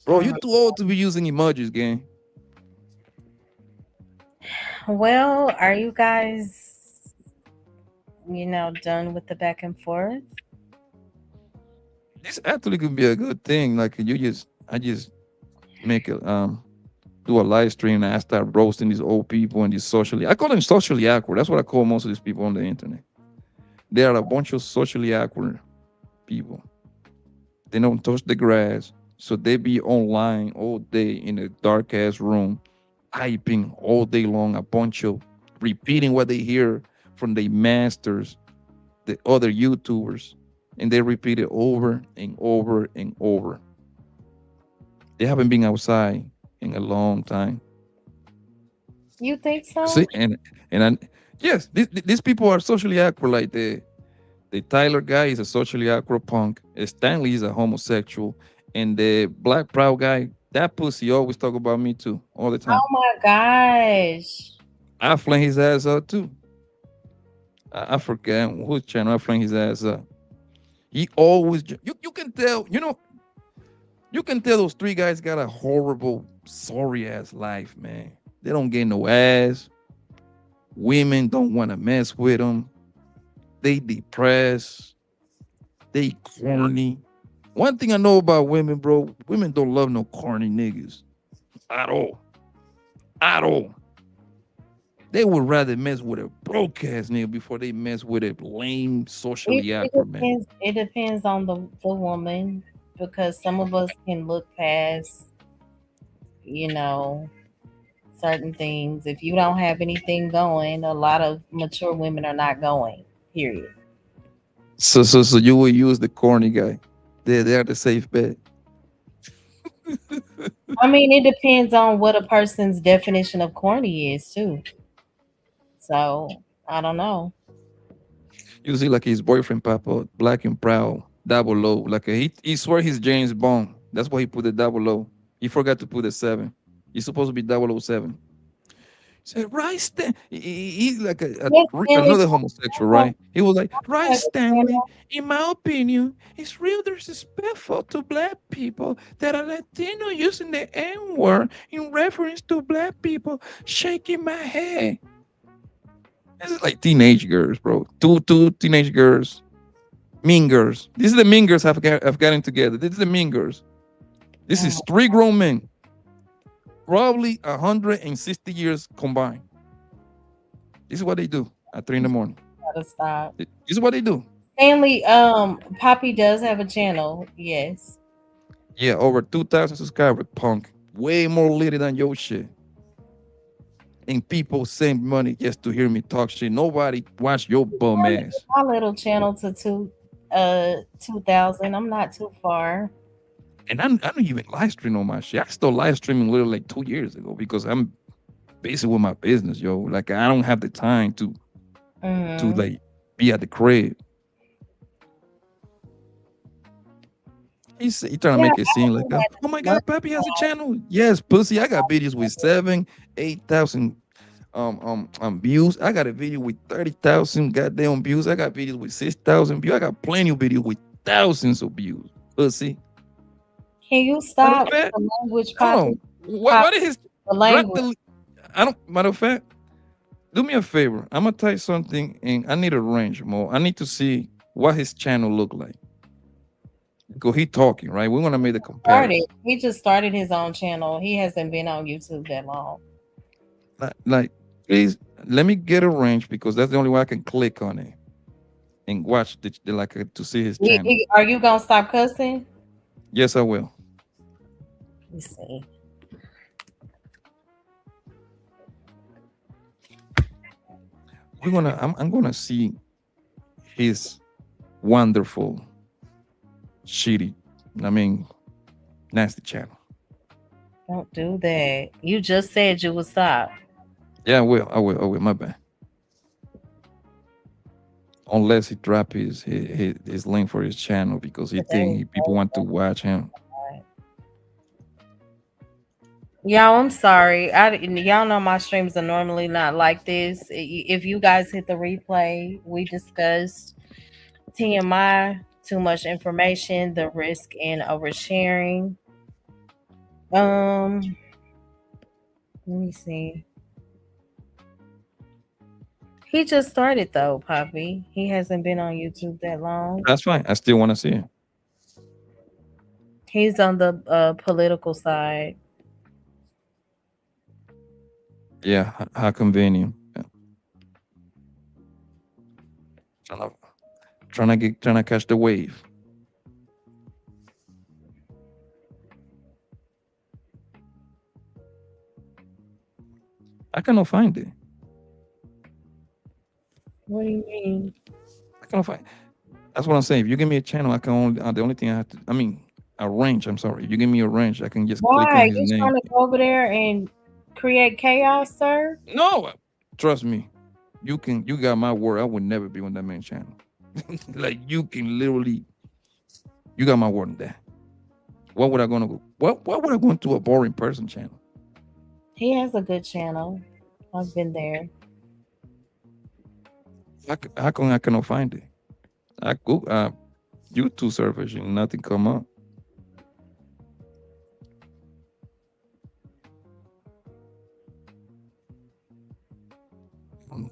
Bro, you're too old to be using emojis, gang. Well, are you guys, done with the back and forth? This actually could be a good thing. Like I just make a do a live stream and I start roasting these old people and these socially I call them socially awkward. That's what I call most of these people on the internet. They are a bunch of socially awkward people. They don't touch the grass. So they be online all day in a dark ass room, typing all day long, a bunch of repeating what they hear from the masters, the other YouTubers, and they repeat it over and over and over. They haven't been outside in a long time. You think You so? see, and yes, these people are socially awkward. Like the Tyler guy is a socially awkward punk. Stanley is a homosexual, and the Black Proud guy, that pussy always talk about me too, all the time. Oh my gosh. I flame his ass up too. I forget whose channel I flame his ass up. He always you can tell, you can tell those three guys got a horrible, sorry ass life, man. They don't get no ass. Women don't want to mess with them. They depressed. They corny. One thing I know about women, bro, women don't love no corny niggas at all. At all. They would rather mess with a broke ass nigga before they mess with a lame, It, socially it awkward man. depends. It depends on the woman because some of us can look past, you know, certain things. If you don't have anything going, a lot of mature women are not going. Period. So you will use the corny guy. They're the safe bet. I mean, it depends on what a person's definition of corny is too. So I don't know. You see, like his boyfriend Papa, black and proud, double O. Like he swear he's James Bond. That's why he put the double O. He forgot to put the seven. He's supposed to be 007. Said, right, he's like Yes, Stanley. another homosexual, right? He was like, I right, have a Stanley. channel. In my opinion, it's real disrespectful to black people that are Latino using the N word in reference to black people. Shaking my head. This is like teenage girls, bro. Two teenage girls, mean girls. This is the mean girls have gotten together. This is the mean girls. This Oh, is three grown men, probably 160 years combined. This is what they do at 3 in the morning. gotta stop. This is what they do. Stanley, Poppy does have a channel. Yes. Yeah, over 2,000 subscribers, punk. Way more lit than your shit. And people send money just to hear me talk shit. Nobody watch your bum ass. My little channel to 2,000. I'm not too far. And I don't even live stream on my shit. I started live streaming literally like 2 years ago because I'm busy with my business, yo. Like I don't have the time to Hmm. like be at the crib. He trying to Yeah, make it I seem like, haven't had oh my much. God, Pappy has a channel. Yes, pussy. I got videos with 8,000 views. I got a video with 30,000 goddamn views. I got videos with 6,000 views. I got plenty of videos with thousands of views. Pussy. Can you Matter of stop fact, the language, hold Poppy? on. Pop What is his the drop language. the I don't matter of fact, do me a favor. I'm gonna type something and I need a range more. I need to see what his channel look like. Because he talking, right? We want to make the Started. comparison. He just started his own channel. He hasn't been on YouTube that long. Like, please let me get a range because that's the only way I can click on it and watch to see his channel. Are you gonna stop cussing? Yes, I will. Let me see. I'm gonna see his wonderful, shitty, I mean, nasty channel. Don't do that. You just said you would stop. Yeah, I will. My bad. Unless he drop his link for his channel because he think Today. people want to watch him. Y'all, I'm sorry. Y'all know my streams are normally not like this. If you guys hit the replay, we discussed TMI, too much information, the risk in oversharing. Let me see. He just started though, Poppy. He hasn't been on YouTube that long. That's fine. I still want to see him. He's on the political side. Yeah, how convenient. Yeah. Trying to catch the wave. I cannot find it. What do you mean? I cannot find. That's what I'm saying. If you give me a channel, I can only the only thing I have to. I mean, a range. I'm sorry. If you give me a range, I can just click on Why? his You name. trying to go over there and create chaos, sir? No, trust me. You got my word. I would never be on that main channel. Like you can literally, you got my word on that. What would I gonna go? What would I go into a boring person channel? He has a good channel. I've been there. How come I cannot find it? I go YouTube search and nothing come up.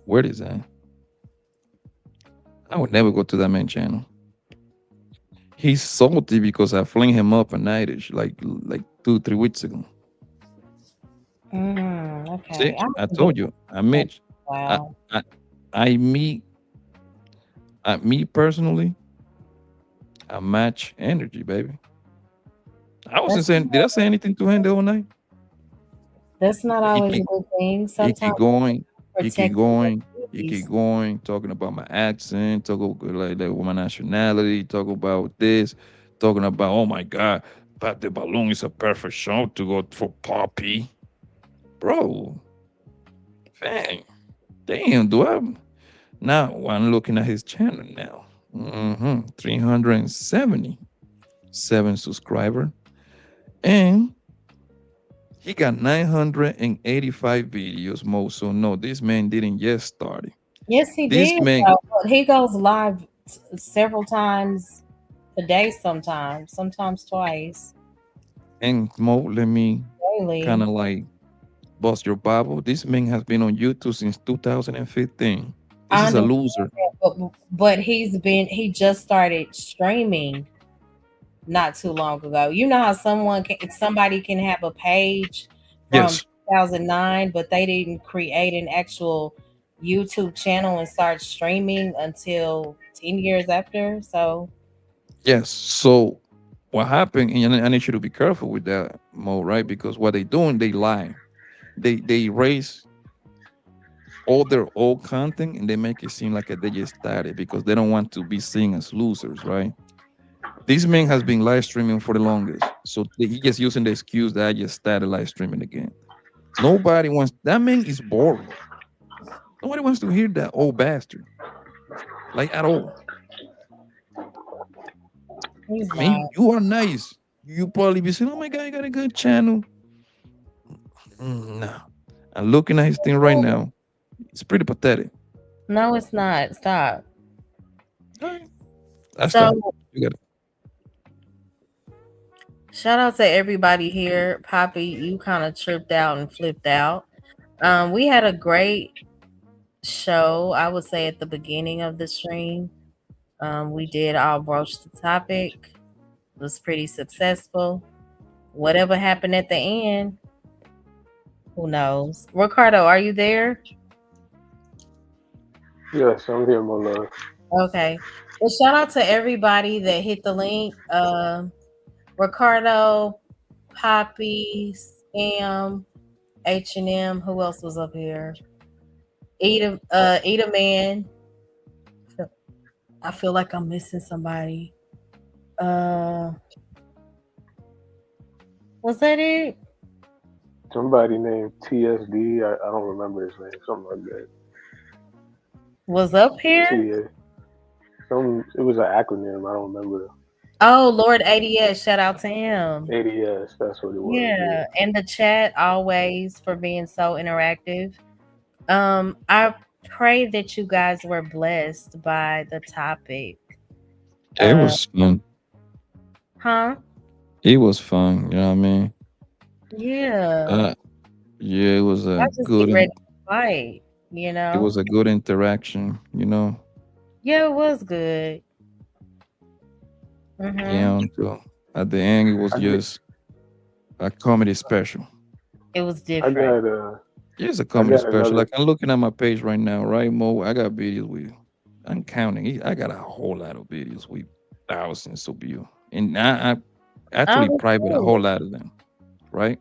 Where is that? I would never go to that main channel. He's salty because I fling him up a nightish like 2 3 weeks ago. See, Okay. I'm I gonna get told you. I met. I wow. I I meet. Me personally, I match energy, baby. I wasn't That's saying. Did I say anything to him the whole night? that's not He always a keep good thing. he Sometimes keep going. He keep protect going. your He keep peace. going. Talking about my accent. Talking about like my nationality. Talking about this. Talking about oh my god, but the balloon is a perfect shot to go for Poppy, bro. Fam, damn, do I? Now I'm looking at his channel now. 377 subscriber, and he got 985 videos more. So no, this man didn't just start it. Yes, he This did. man He goes live several times a day, sometimes twice and Mo, let me kind daily. of like bust your bubble. This man has been on YouTube since 2015. This I is a understand loser. that, but he just started streaming not too long ago. You know how somebody can have a page from Yes, 2009, but they didn't create an actual YouTube channel and start streaming until 10 years after. So, yes. So what happened? And I need you to be careful with that, Mo, right? Because what they doing, they lie. They erase all their old content and they make it seem like they just started because they don't want to be seen as losers, right? This man has been live streaming for the longest, so he just using the excuse that I just started live streaming again. Nobody wants that man is boring. Nobody wants to hear that old bastard like at all. he's I mean, not. you are nice. You probably be saying, "Oh my god, you got a good channel." No, I'm looking at his thing right now. It's pretty pathetic. No, it's not. Stop. All right, that's So, done. You got it. shout out to everybody here. Poppy, you kind of tripped out and flipped out. We had a great show, I would say, at the beginning of the stream. We did all broach the topic. It was pretty successful. Whatever happened at the end, who knows? Ricardo, are you there? Yes, I'm here, my love. Okay. Well, shout out to everybody that hit the link. Ricardo, Poppy, Scam, H&M. Who else was up here? Eat a man. I feel like I'm missing somebody. Uh, was that it? Somebody named TSD. I don't remember his name. Something like that. Was up here? TS. It was an acronym. I don't remember. Oh, Lord ADS. Shout out to him. ADS. That's what it was. Yeah, and the chat always for being so interactive. I pray that you guys were blessed by the topic. It Uh, was fun. huh? It was fun. You know what I mean? Yeah. Uh, yeah, it was I a just good. get ready to fight, you It know? was a good interaction. You know. Yeah, it was good. Yeah. Mm-hmm. Until at the end, it was I get. just a comedy special. It was I different. got. Yeah, it's a I comedy got special. another. Like I'm looking at my page right now, right, Mo? I got videos with. I'm counting. I got a whole lot of videos with thousands of views, and I Oh, actually that's private a good. whole lot of them. Right?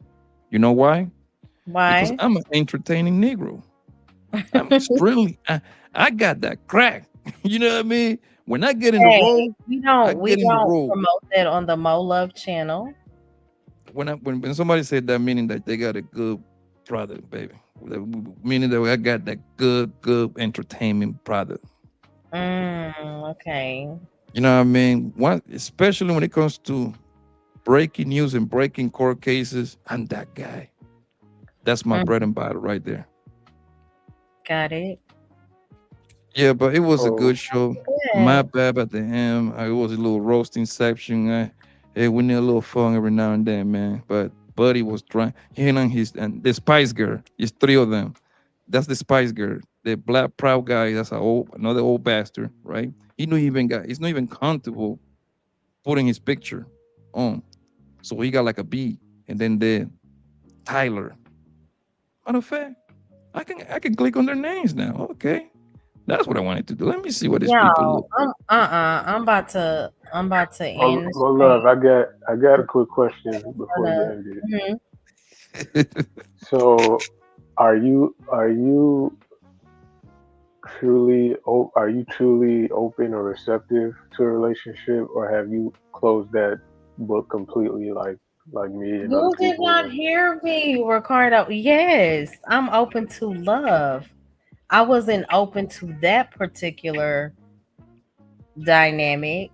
You know why? Because Why? I'm an entertaining Negro. I'm extremely. I got that crack. You know what I mean? When I get in the Hey, role, we I don't we get in the don't role. promote that on the Mo Love channel. When somebody said that, meaning that they got a good product, baby. Meaning that I got that good entertainment product. Okay. You know what I mean? What, especially when it comes to breaking news and breaking court cases, I'm that guy. That's my bread Mm, and butter right there. got it. Yeah, but it was a Oh, good show. My Good. bad at the end. It was a little roasting section. Hey, we need a little fun every now and then, man. But Buddy was trying. He and his and the Spice Girl. It's three of them. That's the Spice Girl. The black proud guy. That's another old bastard, right? He knew even got. He's not even comfortable putting his picture on. So he got like a B. And then the Tyler. Matter of fact, I can click on their names now. Okay, that's what I wanted to do. Let me see what these people Yo, look. I'm about to well, end the well, love, stream. I got a quick question before you end it. Mhm. So, are you are you truly open or receptive to a relationship, or have you closed that book completely, like me and other You did people? not hear me, Ricardo. Yes, I'm open to love. I wasn't open to that particular dynamic.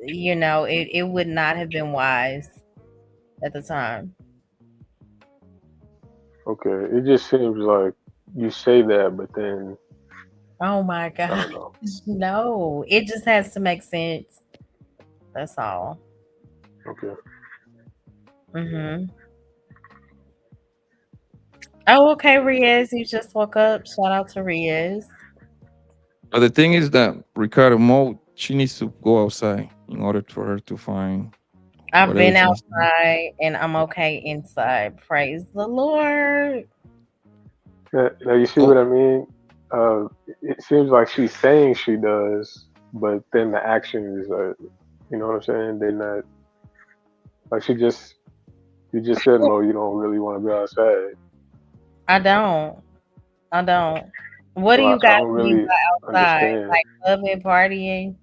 It would not have been wise at the time. Okay, it just seems like you say that, but then Oh my I gosh. don't know. No, it just has to make sense. That's all. Okay. Hmm. Oh, okay, Riaz. You just woke up. Shout out to Riaz. But the thing is that Ricardo Mo, she needs to go outside in order for her to find I've whatever been she needs to do. outside and I'm okay inside. Praise the Lord. Now you see Oh, what I mean? It seems like she's saying she does, but then the actions are, you know what I'm saying? They're not like you just said, Mo, you don't really want to go outside. I don't. I don't. What do So you I guys don't do really outside? understand. Like clubbing, partying?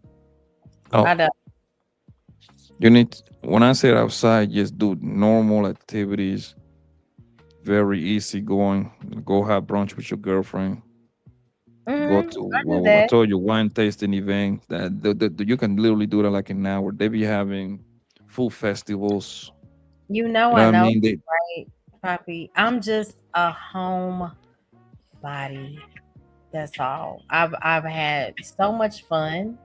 no. I don't. You need, when I say outside, just do normal activities, very easy going. Go have brunch with your girlfriend. Go to, I do well, I that. told you, wine tasting event. That you can literally do that like an hour. They be having food festivals. You know I what I know, mean? They right, Poppy? I'm just a home body. That's all. I've had so much fun.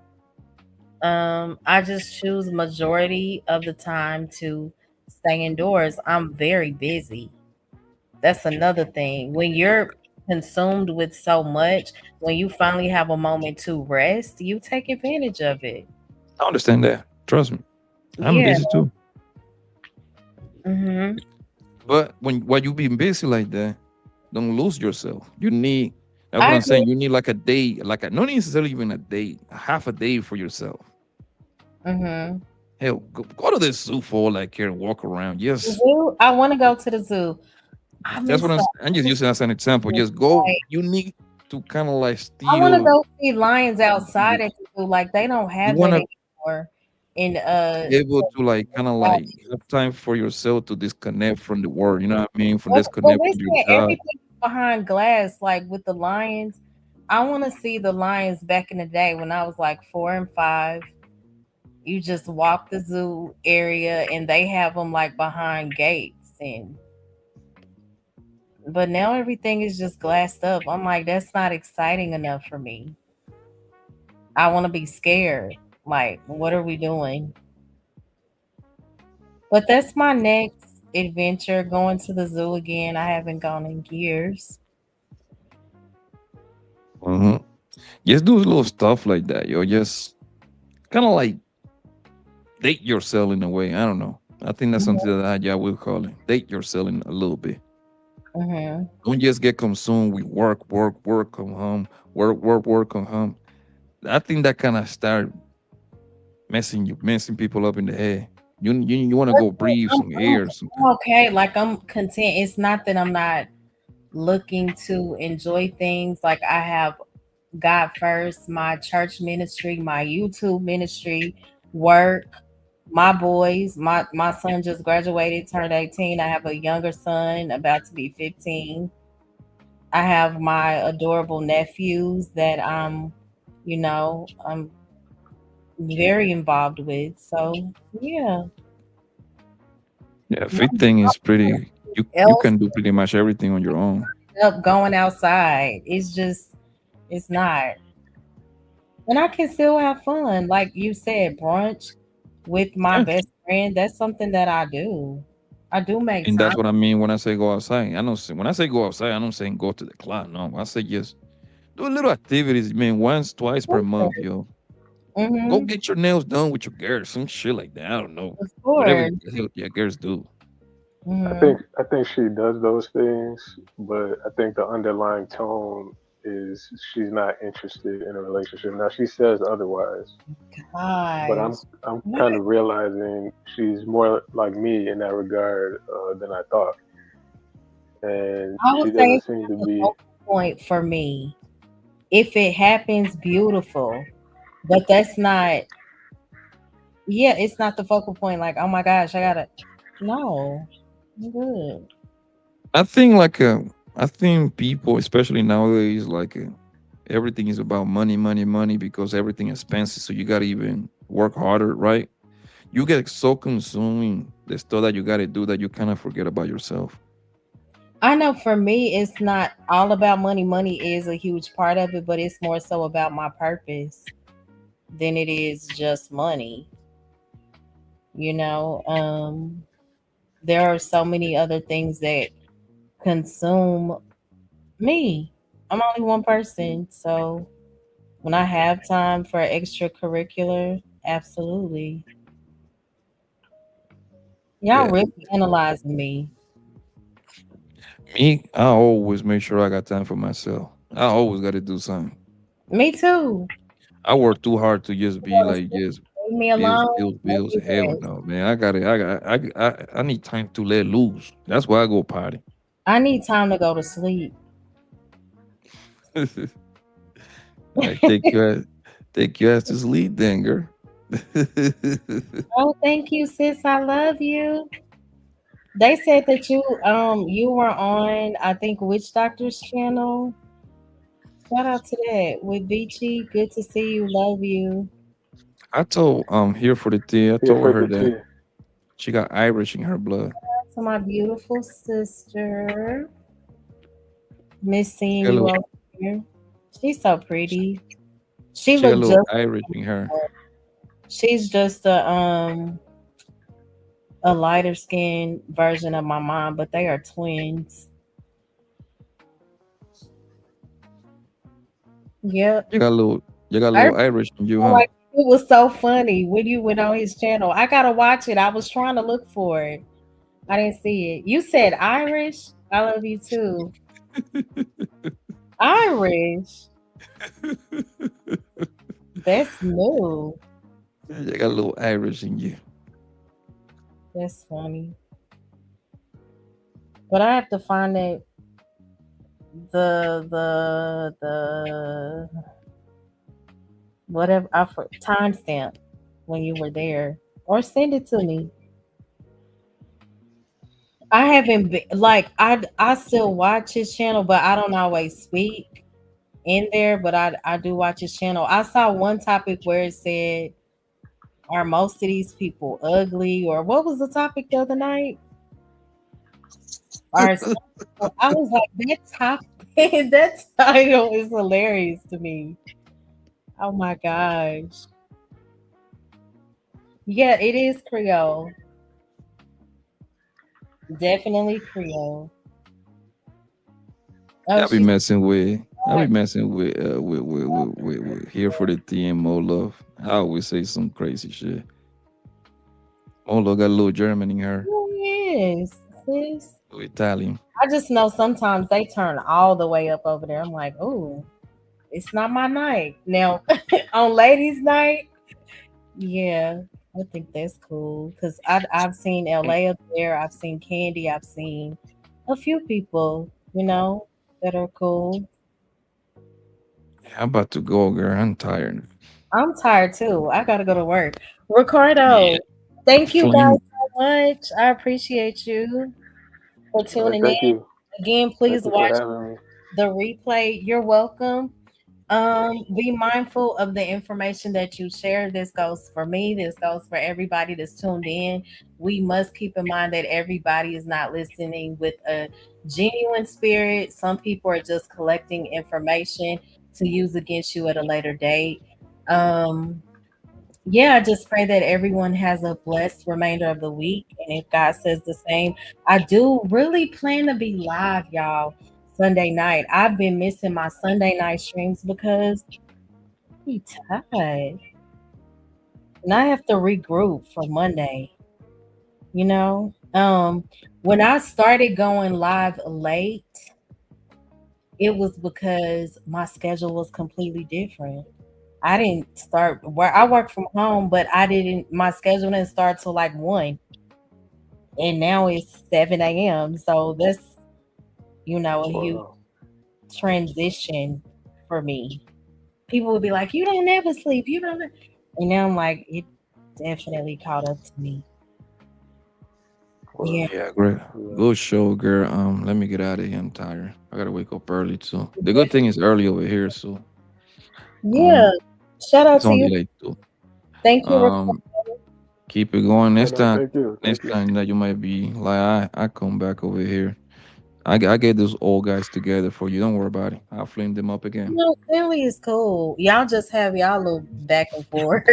I just choose majority of the time to stay indoors. I'm very busy. That's another thing. When you're consumed with so much, when you finally have a moment to rest, you take advantage of it. I understand that. Trust me, I'm Yeah. busy too. Hmm. But while you being busy like that, don't lose yourself. You need, that's what I I'm saying. agree. You need like a day, like a, not necessarily even a day, a half a day for yourself. Hmm. Hell, go to the zoo for all that care and walk around. Yes, Zoo. I want to go to the zoo. I that's miss what the. I'm just I miss using as an example. the Just go. like, You need to kind of like I want to steal. go see lions outside at the zoo. Like they don't You have want that to anymore. In be able to like kind of like have time for yourself to disconnect from the world. You know what I mean? From But disconnect they from your said job. everything is behind glass, like with the lions. I want to see the lions back in the day when I was like 4 and 5. You just walk the zoo area and they have them like behind gates, and but now everything is just glassed up. I'm like, that's not exciting enough for me. I want to be scared. Like, what are we doing? But that's my next adventure, going to the zoo again. I haven't gone in years. Hmm. Just do little stuff like that, yo. Just kind of like date yourself in a way. I don't know. I think that's something that I will call it. Date yourself in a little bit. Mm-hmm. Don't just get consumed with work, come home, work, come home. I think that kind of start messing people up in the head. You want to go breathe I'm, some I'm, air or something. I'm okay. Like I'm content. It's not that I'm not looking to enjoy things. Like I have God first, my church ministry, my YouTube ministry, work, my boys. My son just graduated, turned 18. I have a younger son about to be 15. I have my adorable nephews that I'm very involved with. So yeah, Yeah, fit nothing thing is pretty. You else can do pretty much everything on your own. up going outside. It's not. And I can still have fun. Like you said, brunch with my Yeah, best friend, that's something that I do. I do make and time. that's what I mean when I say go outside. I don't say when I say go outside, I don't say go to the club. No, I say just do a little activities, man, once, twice per month, yo. Go Mm-hmm. get your nails done with your girl, some shit like that. I don't know. Of Whatever course. the hell your girls do. Mm-hmm. I think she does those things, but I think the underlying tone is she's not interested in a relationship. Now she says otherwise, but Gosh. I'm What? kind of realizing she's more like me in that regard than I thought, and I she would say doesn't it's seem to not the be. focal point for me. If it happens, beautiful. But that's not, yeah, it's not the focal point. Like, oh my gosh, I gotta, no, I'm good. I think like I think people, especially nowadays, like everything is about money, money, money because everything is expensive. So you gotta even work harder, right? You get so consuming the stuff that you gotta do that you kind of forget about yourself. I know for me, it's not all about money. Money is a huge part of it, but it's more so about my purpose than it is just money. You know, there are so many other things that consume me. I'm only one person, so when I have time for extracurricular, absolutely. Y'all Yeah, really analyzing me. me, I always make sure I got time for myself. I always got to do something. Me too. I work too hard to just be like just Leave me bills, alone. bills, Let bills. me Hell rest. no, man. I need time to let loose. That's why I go party. I need time to go to sleep. I take your ass to sleep, then, girl. Oh, thank you, sis. I love you. They said that you were on, I think, Witch Doctor's channel. Shout out to that with Beachy. Good to see you. Love you. I told here for the tea. I Here told for her the that tea. she got Irish in her blood. To my beautiful sister. Miss She seeing got a you little, over here. She's so pretty. She she got a looked little just. Irish in her. She's just a lighter skinned version of my mom, but they are twins. Yep. You got a little, you got a I little Irish in you, feel huh? like it was so funny when you went on his channel. I gotta watch it. I was trying to look for it. I didn't see it. You said Irish. I love you too. Irish. That's new. You got a little Irish in you. That's funny. But I have to find it the whatever I for timestamp when you were there. Or send it to me. I haven't been like I still watch his channel, but I don't always speak in there, but I do watch his channel. I saw one topic where it said, "Are most of these people ugly?" Or what was the topic the other night? Are some people, I was like, that topic, that title is hilarious to me. Oh my gosh. Yeah, it is Creole. Definitely Creole. Oh, I be she's messing with. I be back. messing with here for the tea and Mo love. I always say some crazy shit. Mo love got a little German in her, Yes, sis. little Italian. I just know sometimes they turn all the way up over there. I'm like, oh, it's not my night. Now, on ladies' night, yeah, I think that's cool because I've seen LA up there. I've seen Candy. I've seen a few people, that are cool. I'm about to go, girl. I'm tired. I'm tired too. I gotta go to work. Yeah. Ricardo, thank you For guys you. so much. I appreciate you for All right, tuning in. Again, thank please you for watch having me. the replay. You're welcome. Be mindful of the information that you share. This goes for me, this goes for everybody that's tuned in. We must keep in mind that everybody is not listening with a genuine spirit. Some people are just collecting information to use against you at a later date. Um, yeah, I just pray that everyone has a blessed remainder of the week. And if God says the same, I do really plan to be live, y'all, Sunday night. I've been missing my Sunday night streams because I'm tired. And I have to regroup for Monday, you know? When I started going live late, it was because my schedule was completely different. I didn't start where I work from home, but I didn't my schedule didn't start till like 1, and now it's 7 a.m. So that's a huge Wow. transition for me. People would be like, "You don't never sleep, you don't," and now I'm like, it definitely caught up to me. Wow. Yeah, Yeah, great. Yeah. Good show, girl. Let me get out of here. I'm tired. I gotta wake up early too. The good thing definitely. is early over here, so Yeah. um Shout out it's to only you. late too. Thank you. Um keep it going. Oh no, thank you. Next Thank you. time that you might be like I come back over here. I get those old guys together for you. Don't worry about it. I'll flame them up again. No, Philly is cool. Y'all just have y'all little back and forth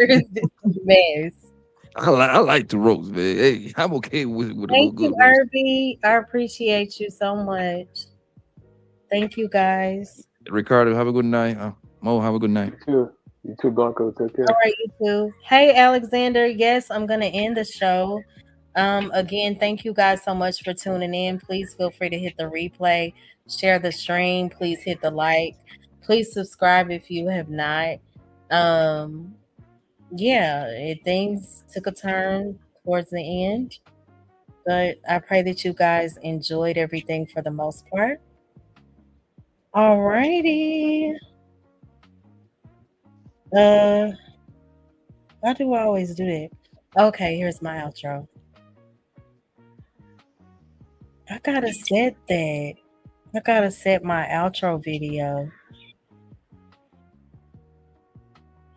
mess. I like to roast, man. Hey, I'm okay with a little Thank you, good roast. Irby. I appreciate you so much. Thank you guys. Ricardo, have a good night. Mo, have a good night. You too. You too, Blanco. Take All care. right, you too. Hey, Alexander. Yes, I'm gonna end the show. Again, thank you guys so much for tuning in. Please feel free to hit the replay, share the stream. Please hit the like. Please subscribe if you have not. Um, yeah, things took a turn towards the end, but I pray that you guys enjoyed everything for the most part. All righty. Uh, why do I always do that? Okay, here's my outro. I gotta set that. I gotta set my outro video.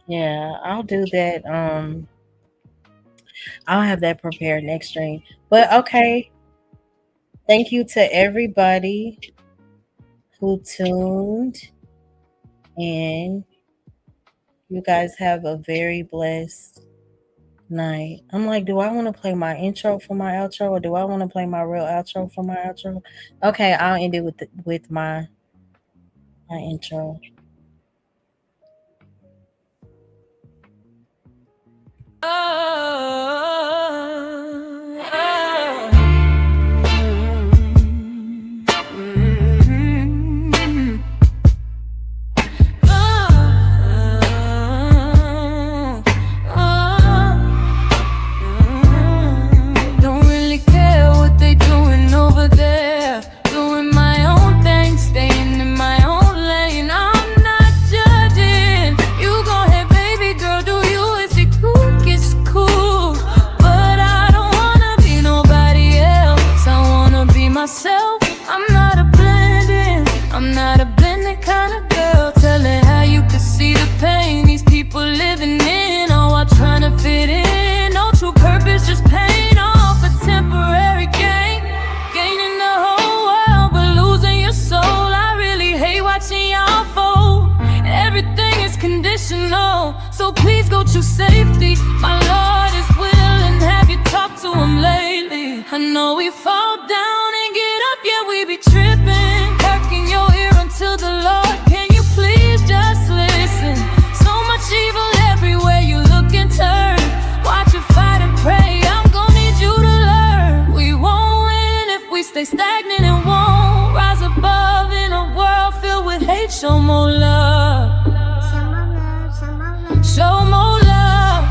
Yeah, I'll do that. I'll have that prepared next stream. But okay, thank you to everybody who tuned in. You guys have a very blessed night. I'm like, do I want to play my intro for my outro, or do I want to play my real outro for my outro? Okay, I'll end it with my intro. Don't really care what they doing over there. Doing my own thing, staying in my own lane. I'm not judging. You go ahead, baby girl, do you? Is it cool? It's cool. But I don't wanna be nobody else. I wanna be myself. I'm not a blending. I'm not a blending kind of girl. Telling how you could see the pain these people living in, all while trying to fit in. No true purpose, just pain off a temporary gain. Gaining the whole world, but losing your soul. I really hate watching y'all fold. Everything is conditional, so please go choose safety. My Lord is willing, have you talked to him lately? I know we fall down and get up, yeah, we be tripping. Perking your ear until the Lord, can you please just listen? So much evil everywhere you look and turn. Watch you fight and pray, I'm gonna need you to learn. We won't win if we stay stagnant and won't rise above in a world filled with hate. Show more love. Show more love.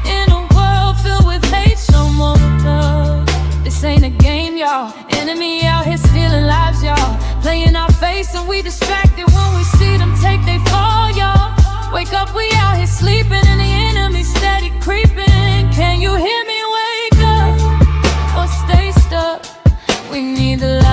In a world filled with hate, show more love. This ain't a game, y'all. Enemy out here stealing lives, y'all. Playing our face and we distracted when we see them take they fall, y'all. Wake up, we out here sleeping and the enemy steady creeping. Can you hear me? Wake up or stay stuck. We need the